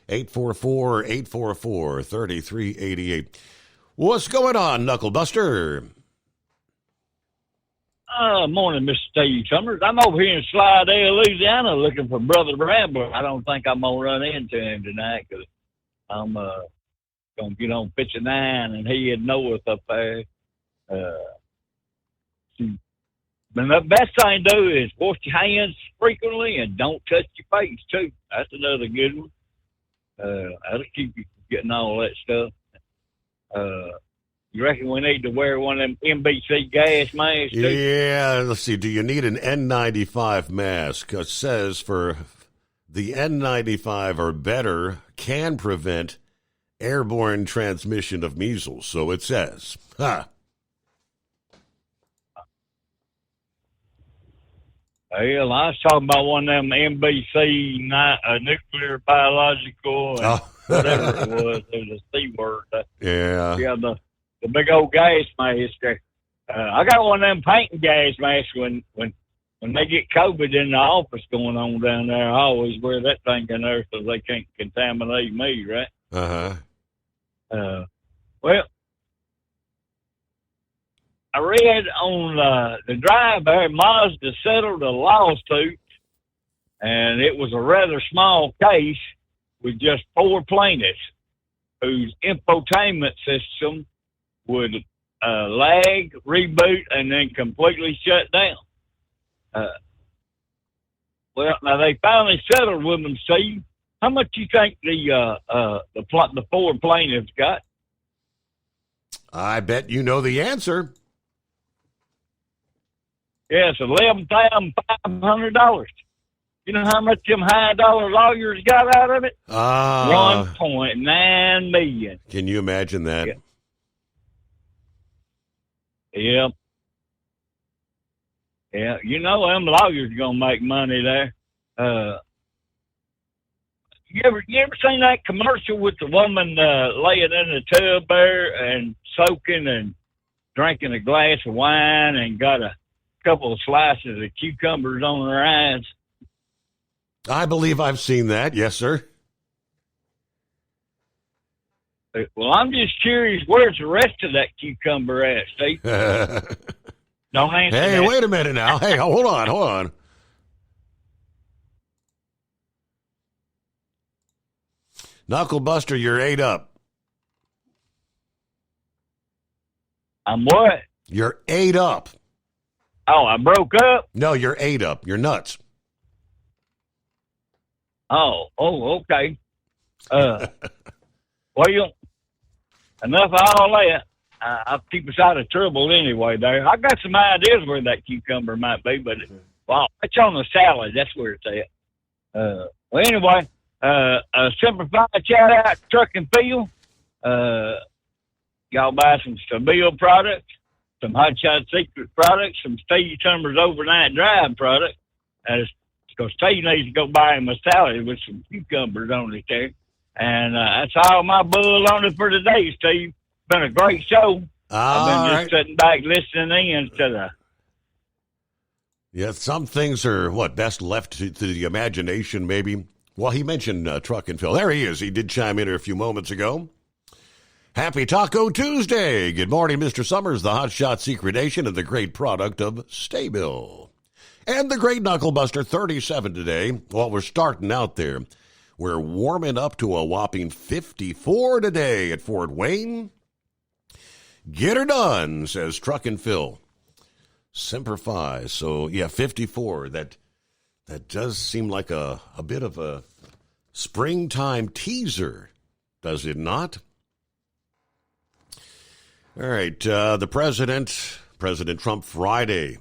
844-844-3388. What's going on, Knucklebuster? Morning, Mr. Steve Summers. I'm over here in Slidell, Louisiana, looking for Brother Rambler. I don't think I'm going to run into him tonight because I'm going to get on 59 and he and north up there. But the best thing to do is wash your hands frequently and don't touch your face, too. That's another good one. That'll keep you from getting all that stuff. You reckon we need to wear one of them NBC gas masks? Too? Yeah, let's see. Do you need an N95 mask? It says for the N95 or better can prevent airborne transmission of measles. So it says. Huh. Well, I was talking about one of them NBC nuclear biological and whatever it was. There's a C word. Yeah. Yeah, the big old gas mask. I got one of them painting gas masks when they get COVID in the office going on down there. I always wear that thing in there so they can't contaminate me, right? Well, I read on the drive there, Mazda settled a lawsuit, and it was a rather small case with just 4 plaintiffs whose infotainment system would lag, reboot, and then completely shut down. Well, now they finally settled with them, Steve. How much do you think the 4 plaintiffs got? I bet you know the answer. Yeah, it's $11,500. You know how much them high-dollar lawyers got out of it? $1.9 million. Can you imagine that? Yeah. Yeah, you know them lawyers are gonna make money there. You ever seen that commercial with the woman laying in the tub there and soaking and drinking a glass of wine and got a couple of slices of cucumbers on her eyes? I believe I've seen that. Yes, sir. Well, I'm just curious, where's the rest of that cucumber at, Steve? Don't answer Hey, that. wait a minute now. Hey, hold on. Knucklebuster, you're 8 up. I'm what? You're 8 up. Oh, I broke up? No, you're 8 up. You're nuts. Oh, okay. Well, enough of all that. I'll keep us out of trouble anyway there. I got some ideas where that cucumber might be, but it's on the salad. That's where it's at. Well, anyway, simplified shout out Truck and Field. Y'all buy some Stabile products, some Hot Shot Secret products, some Steve Summers Overnight Drive products. Because Steve needs to go buy him a salad with some cucumbers on it there. And that's all my bull on it for today, Steve. Been a great show. I've been just sitting back listening in to the... Yeah, some things are, best left to the imagination, maybe. Well, he mentioned Truck and Phil. There he is. He did chime in here a few moments ago. Happy Taco Tuesday. Good morning, Mr. Summers, the Hot Shot Secret Nation, and the great product of Stabile. And the great Knucklebuster, 37 today. Well, we're starting out there. We're warming up to a whopping 54 today at Fort Wayne. Get her done, says Truck and Phil. Semper Fi. So, 54. That does seem like a bit of a springtime teaser, does it not? All right, the President Trump Friday,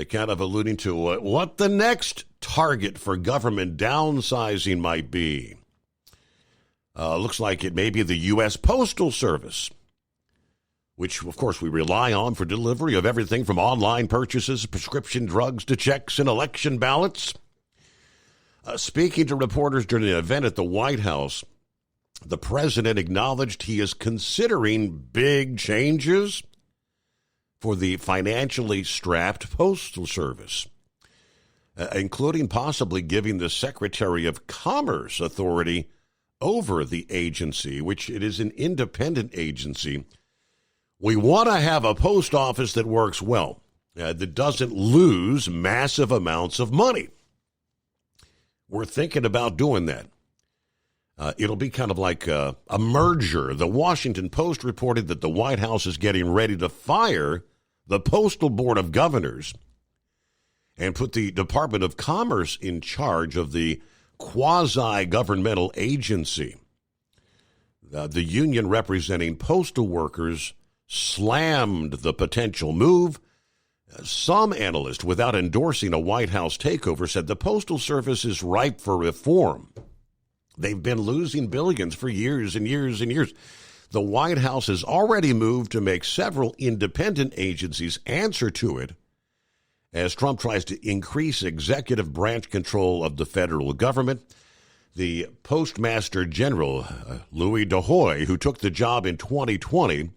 kind of alluding to what the next target for government downsizing might be. Looks like it may be the U.S. Postal Service, which, of course, we rely on for delivery of everything from online purchases, prescription drugs, to checks and election ballots. Speaking to reporters during an event at the White House, the president acknowledged he is considering big changes for the financially strapped Postal Service, including possibly giving the Secretary of Commerce authority over the agency, which it is an independent agency. We want to have a post office that works well, that doesn't lose massive amounts of money. We're thinking about doing that. It'll be kind of like a merger. The Washington Post reported that the White House is getting ready to fire the Postal Board of Governors and put the Department of Commerce in charge of the quasi-governmental agency. The union representing postal workers slammed the potential move. Some analysts, without endorsing a White House takeover, said the Postal Service is ripe for reform. They've been losing billions for years and years and years. The White House has already moved to make several independent agencies answer to it as Trump tries to increase executive branch control of the federal government. The Postmaster General, Louis DeHoy, who took the job in 2020,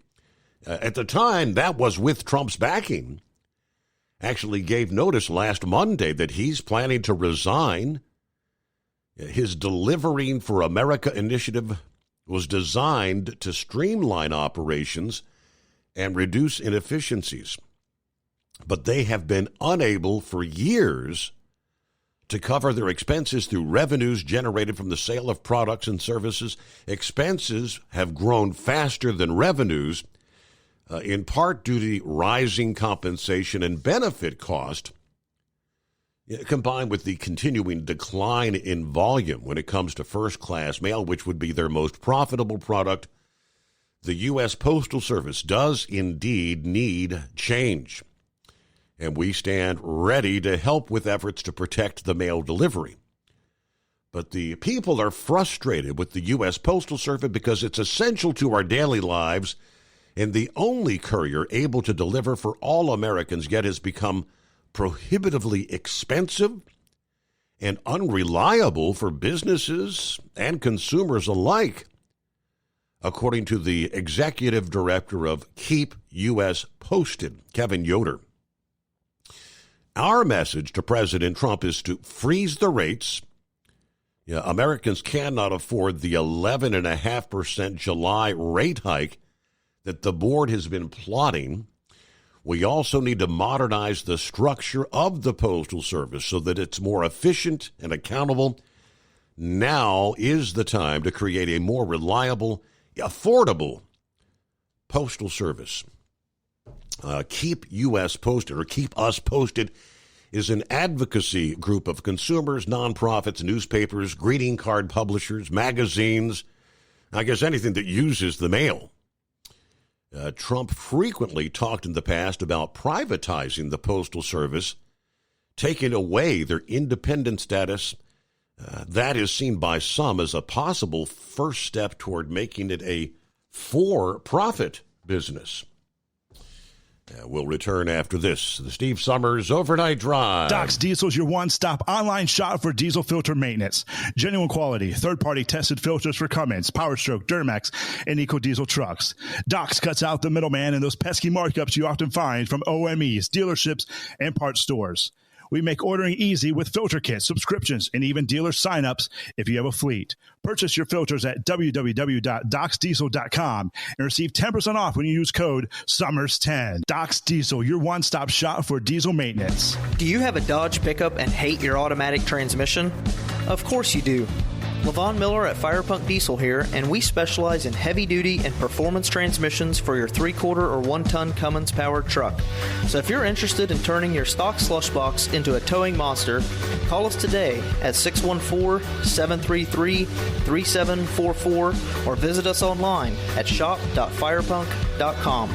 at the time that was with Trump's backing, actually gave notice last Monday that he's planning to resign. His Delivering for America initiative was designed to streamline operations and reduce inefficiencies. But they have been unable for years to cover their expenses through revenues generated from the sale of products and services. Expenses have grown faster than revenues, in part due to rising compensation and benefit cost, combined with the continuing decline in volume when it comes to first-class mail, which would be their most profitable product. The U.S. Postal Service does indeed need change, and we stand ready to help with efforts to protect the mail delivery. But the people are frustrated with the U.S. Postal Service because it's essential to our daily lives, and the only courier able to deliver for all Americans, yet has become prohibitively expensive and unreliable for businesses and consumers alike, according to the executive director of Keep U.S. Posted, Kevin Yoder. Our message to President Trump is to freeze the rates. Americans cannot afford the 11.5% July rate hike that the board has been plotting. We also need to modernize the structure of the Postal Service so that it's more efficient and accountable. Now is the time to create a more reliable, affordable Postal Service. Keep U.S. Posted, or Keep Us Posted, is an advocacy group of consumers, nonprofits, newspapers, greeting card publishers, magazines, I guess anything that uses the mail. Trump frequently talked in the past about privatizing the Postal Service, taking away their independent status. That is seen by some as a possible first step toward making it a for-profit business. We'll return after this. The Steve Summers Overnight Drive. Doc's Diesel is your one-stop online shop for diesel filter maintenance. Genuine quality, third-party tested filters for Cummins, Powerstroke, Duramax, and EcoDiesel trucks. Doc's cuts out the middleman and those pesky markups you often find from OMEs, dealerships, and parts stores. We make ordering easy with filter kits, subscriptions, and even dealer sign-ups if you have a fleet. Purchase your filters at www.docsdiesel.com and receive 10% off when you use code SUMMERS10. Doc's Diesel, your one-stop shop for diesel maintenance. Do you have a Dodge pickup and hate your automatic transmission? Of course you do. Levon Miller at Firepunk Diesel here, and we specialize in heavy-duty and performance transmissions for your 3-quarter or 1-ton Cummins-powered truck. So if you're interested in turning your stock slush box into a towing monster, call us today at 614-733-3744 or visit us online at shop.firepunk.com.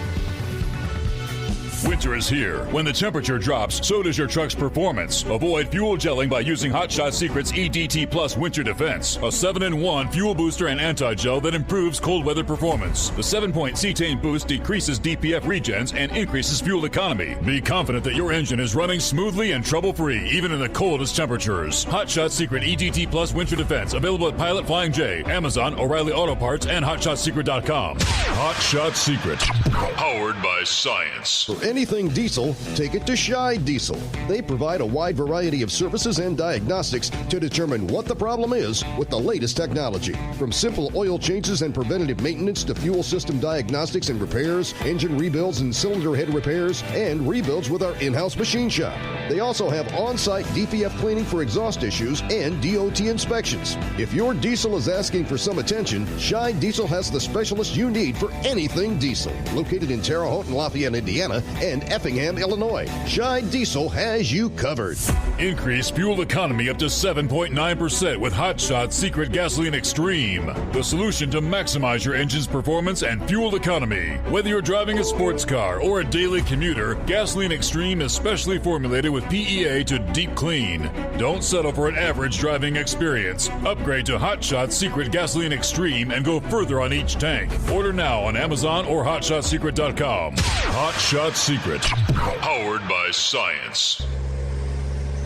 Winter is here. When the temperature drops, so does your truck's performance. Avoid fuel gelling by using Hot Shot Secret's EDT Plus Winter Defense, a 7-in-1 fuel booster and anti-gel that improves cold weather performance. The 7-point cetane boost decreases DPF regens and increases fuel economy. Be confident that your engine is running smoothly and trouble-free, even in the coldest temperatures. Hot Shot Secret EDT Plus Winter Defense, available at Pilot Flying J, Amazon, O'Reilly Auto Parts, and HotShotSecret.com. Hot Shot Secret, powered by science. For anything diesel, take it to Shy Diesel. They provide a wide variety of services and diagnostics to determine what the problem is with the latest technology. From simple oil changes and preventative maintenance to fuel system diagnostics and repairs, engine rebuilds and cylinder head repairs, and rebuilds with our in-house machine shop. They also have on-site DPF cleaning for exhaust issues and DOT inspections. If your diesel is asking for some attention, Shy Diesel has the specialist you need for anything diesel. Located in Terre Haute and Lafayette, Indiana, and Effingham, Illinois. Scheid Diesel has you covered. Increase fuel economy up to 7.9% with Hot Shot Secret Gasoline Extreme. The solution to maximize your engine's performance and fuel economy. Whether you're driving a sports car or a daily commuter, Gasoline Extreme is specially formulated with PEA to deep clean. Don't settle for an average driving experience. Upgrade to Hot Shot Secret Gasoline Extreme and go further on each tank. Order now on Amazon or HotShotSecret.com. Hot Shot Secret. Powered by science.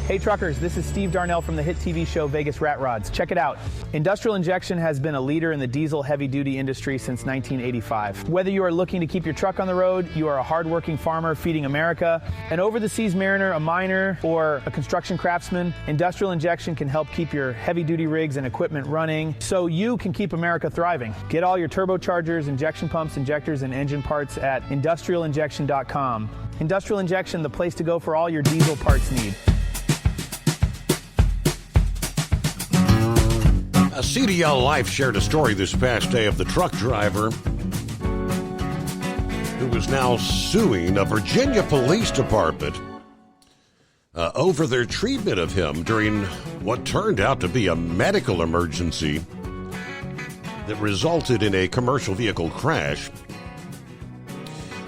Hey truckers, this is Steve Darnell from the hit TV show Vegas Rat Rods. Check it out. Industrial Injection has been a leader in the diesel heavy-duty industry since 1985. Whether you are looking to keep your truck on the road, you are a hardworking farmer feeding America, an over-the-seas mariner, a miner, or a construction craftsman, Industrial Injection can help keep your heavy-duty rigs and equipment running so you can keep America thriving. Get all your turbochargers, injection pumps, injectors, and engine parts at industrialinjection.com. Industrial Injection, the place to go for all your diesel parts need. CDL Life shared a story this past day of the truck driver who is now suing a Virginia police department over their treatment of him during what turned out to be a medical emergency that resulted in a commercial vehicle crash.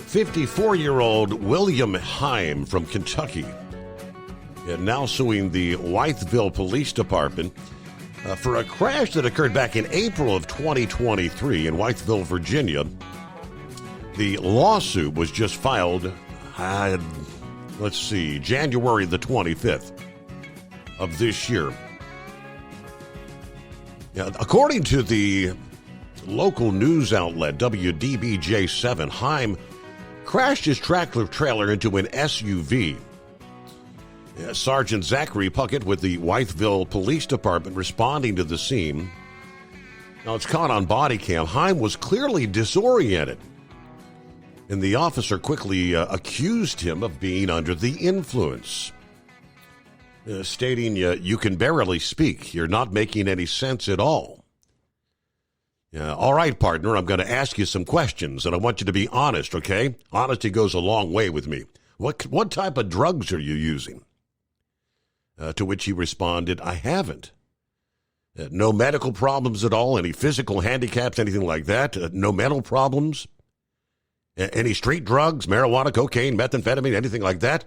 54-year-old William Heim from Kentucky now suing the Wytheville Police Department for a crash that occurred back in April of 2023 in Wytheville, Virginia. The lawsuit was just filed, January the 25th of this year. Now, according to the local news outlet WDBJ7, Heim crashed his tractor trailer into an SUV. Sergeant Zachary Puckett with the Wytheville Police Department responding to the scene. Now, it's caught on body cam. Heim was clearly disoriented, and the officer quickly accused him of being under the influence, stating, "You can barely speak. You're not making any sense at all." All right, partner, I'm going to ask you some questions, and I want you to be honest, okay? Honesty goes a long way with me. What type of drugs are you using? To which he responded, "I haven't." No medical problems at all? Any physical handicaps, anything like that? No mental problems? Any street drugs, marijuana, cocaine, methamphetamine, anything like that?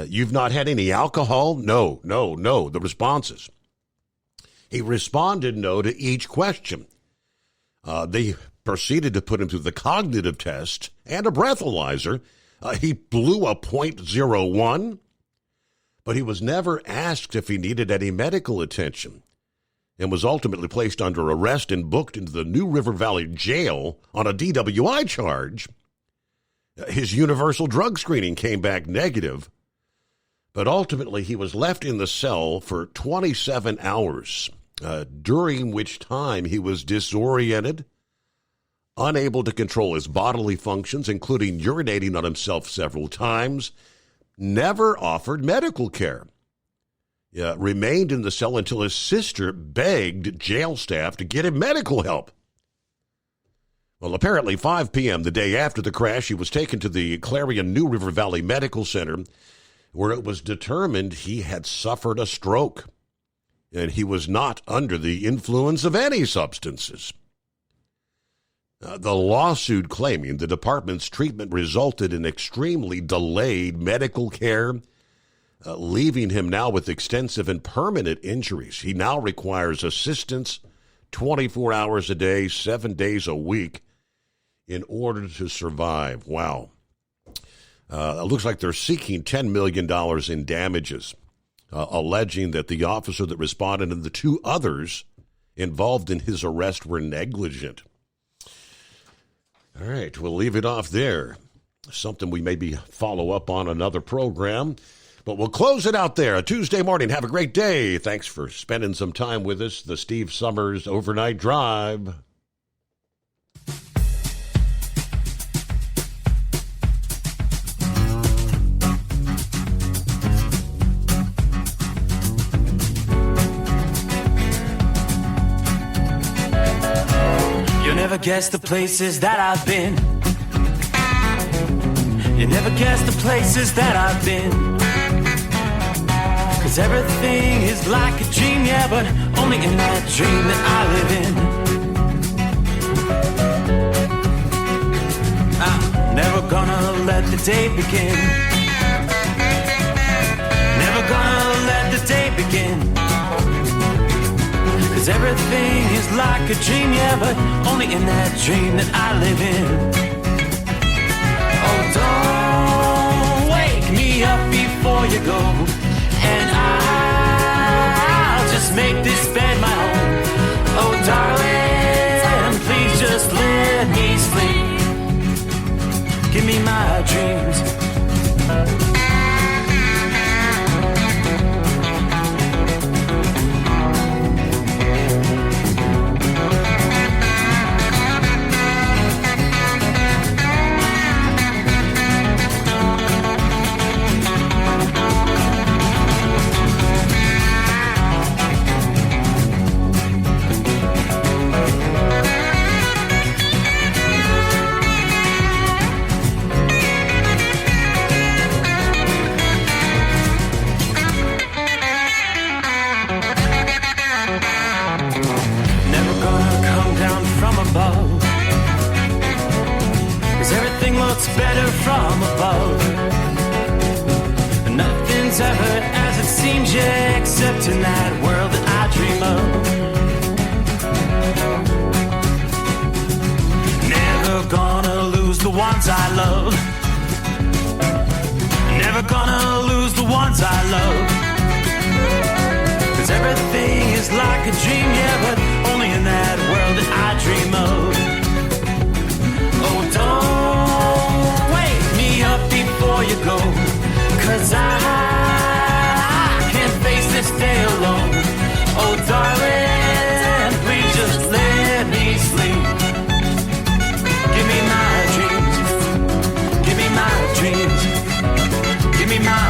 You've not had any alcohol? No. The responses. He responded no to each question. They proceeded to put him through the cognitive test and a breathalyzer. He blew a .01. But he was never asked if he needed any medical attention and was ultimately placed under arrest and booked into the New River Valley Jail on a DWI charge. His universal drug screening came back negative, but ultimately he was left in the cell for 27 hours, during which time he was disoriented, unable to control his bodily functions, including urinating on himself several times, never offered medical care. Remained in the cell until his sister begged jail staff to get him medical help. Well, apparently 5 p.m. the day after the crash, he was taken to the Clarion New River Valley Medical Center, where it was determined he had suffered a stroke, and he was not under the influence of any substances. The lawsuit claiming the department's treatment resulted in extremely delayed medical care, leaving him now with extensive and permanent injuries. He now requires assistance 24 hours a day, 7 days a week in order to survive. Wow. It looks like they're seeking $10 million in damages, alleging that the officer that responded and the two others involved in his arrest were negligent. All right, we'll leave it off there. Something we maybe follow up on another program, but we'll close it out there. A Tuesday morning. Have a great day. Thanks for spending some time with us. The Steve Summers Overnight Drive. You'll never guess the places that I've been. You never guess the places that I've been. 'Cause everything is like a dream, yeah, but only in that dream that I live in. I'm never gonna let the day begin. Never gonna let the day begin. 'Cause everything is like a dream, yeah, but only in that dream that I live in. Oh, don't wake me up before you go, and I'll just make this bed my home. Oh, darling, please just let me sleep. Give me my dreams. Better from above. Nothing's ever as it seems, yeah, except in that world that I dream of. Never gonna lose the ones I love. Never gonna lose the ones I love. 'Cause everything is like a dream, yeah, but only in that world that I dream of. Oh, don't wake me up before you go, 'cause I can't face this day alone. Oh, darling, please just let me sleep. Give me my dreams. Give me my dreams. Give me my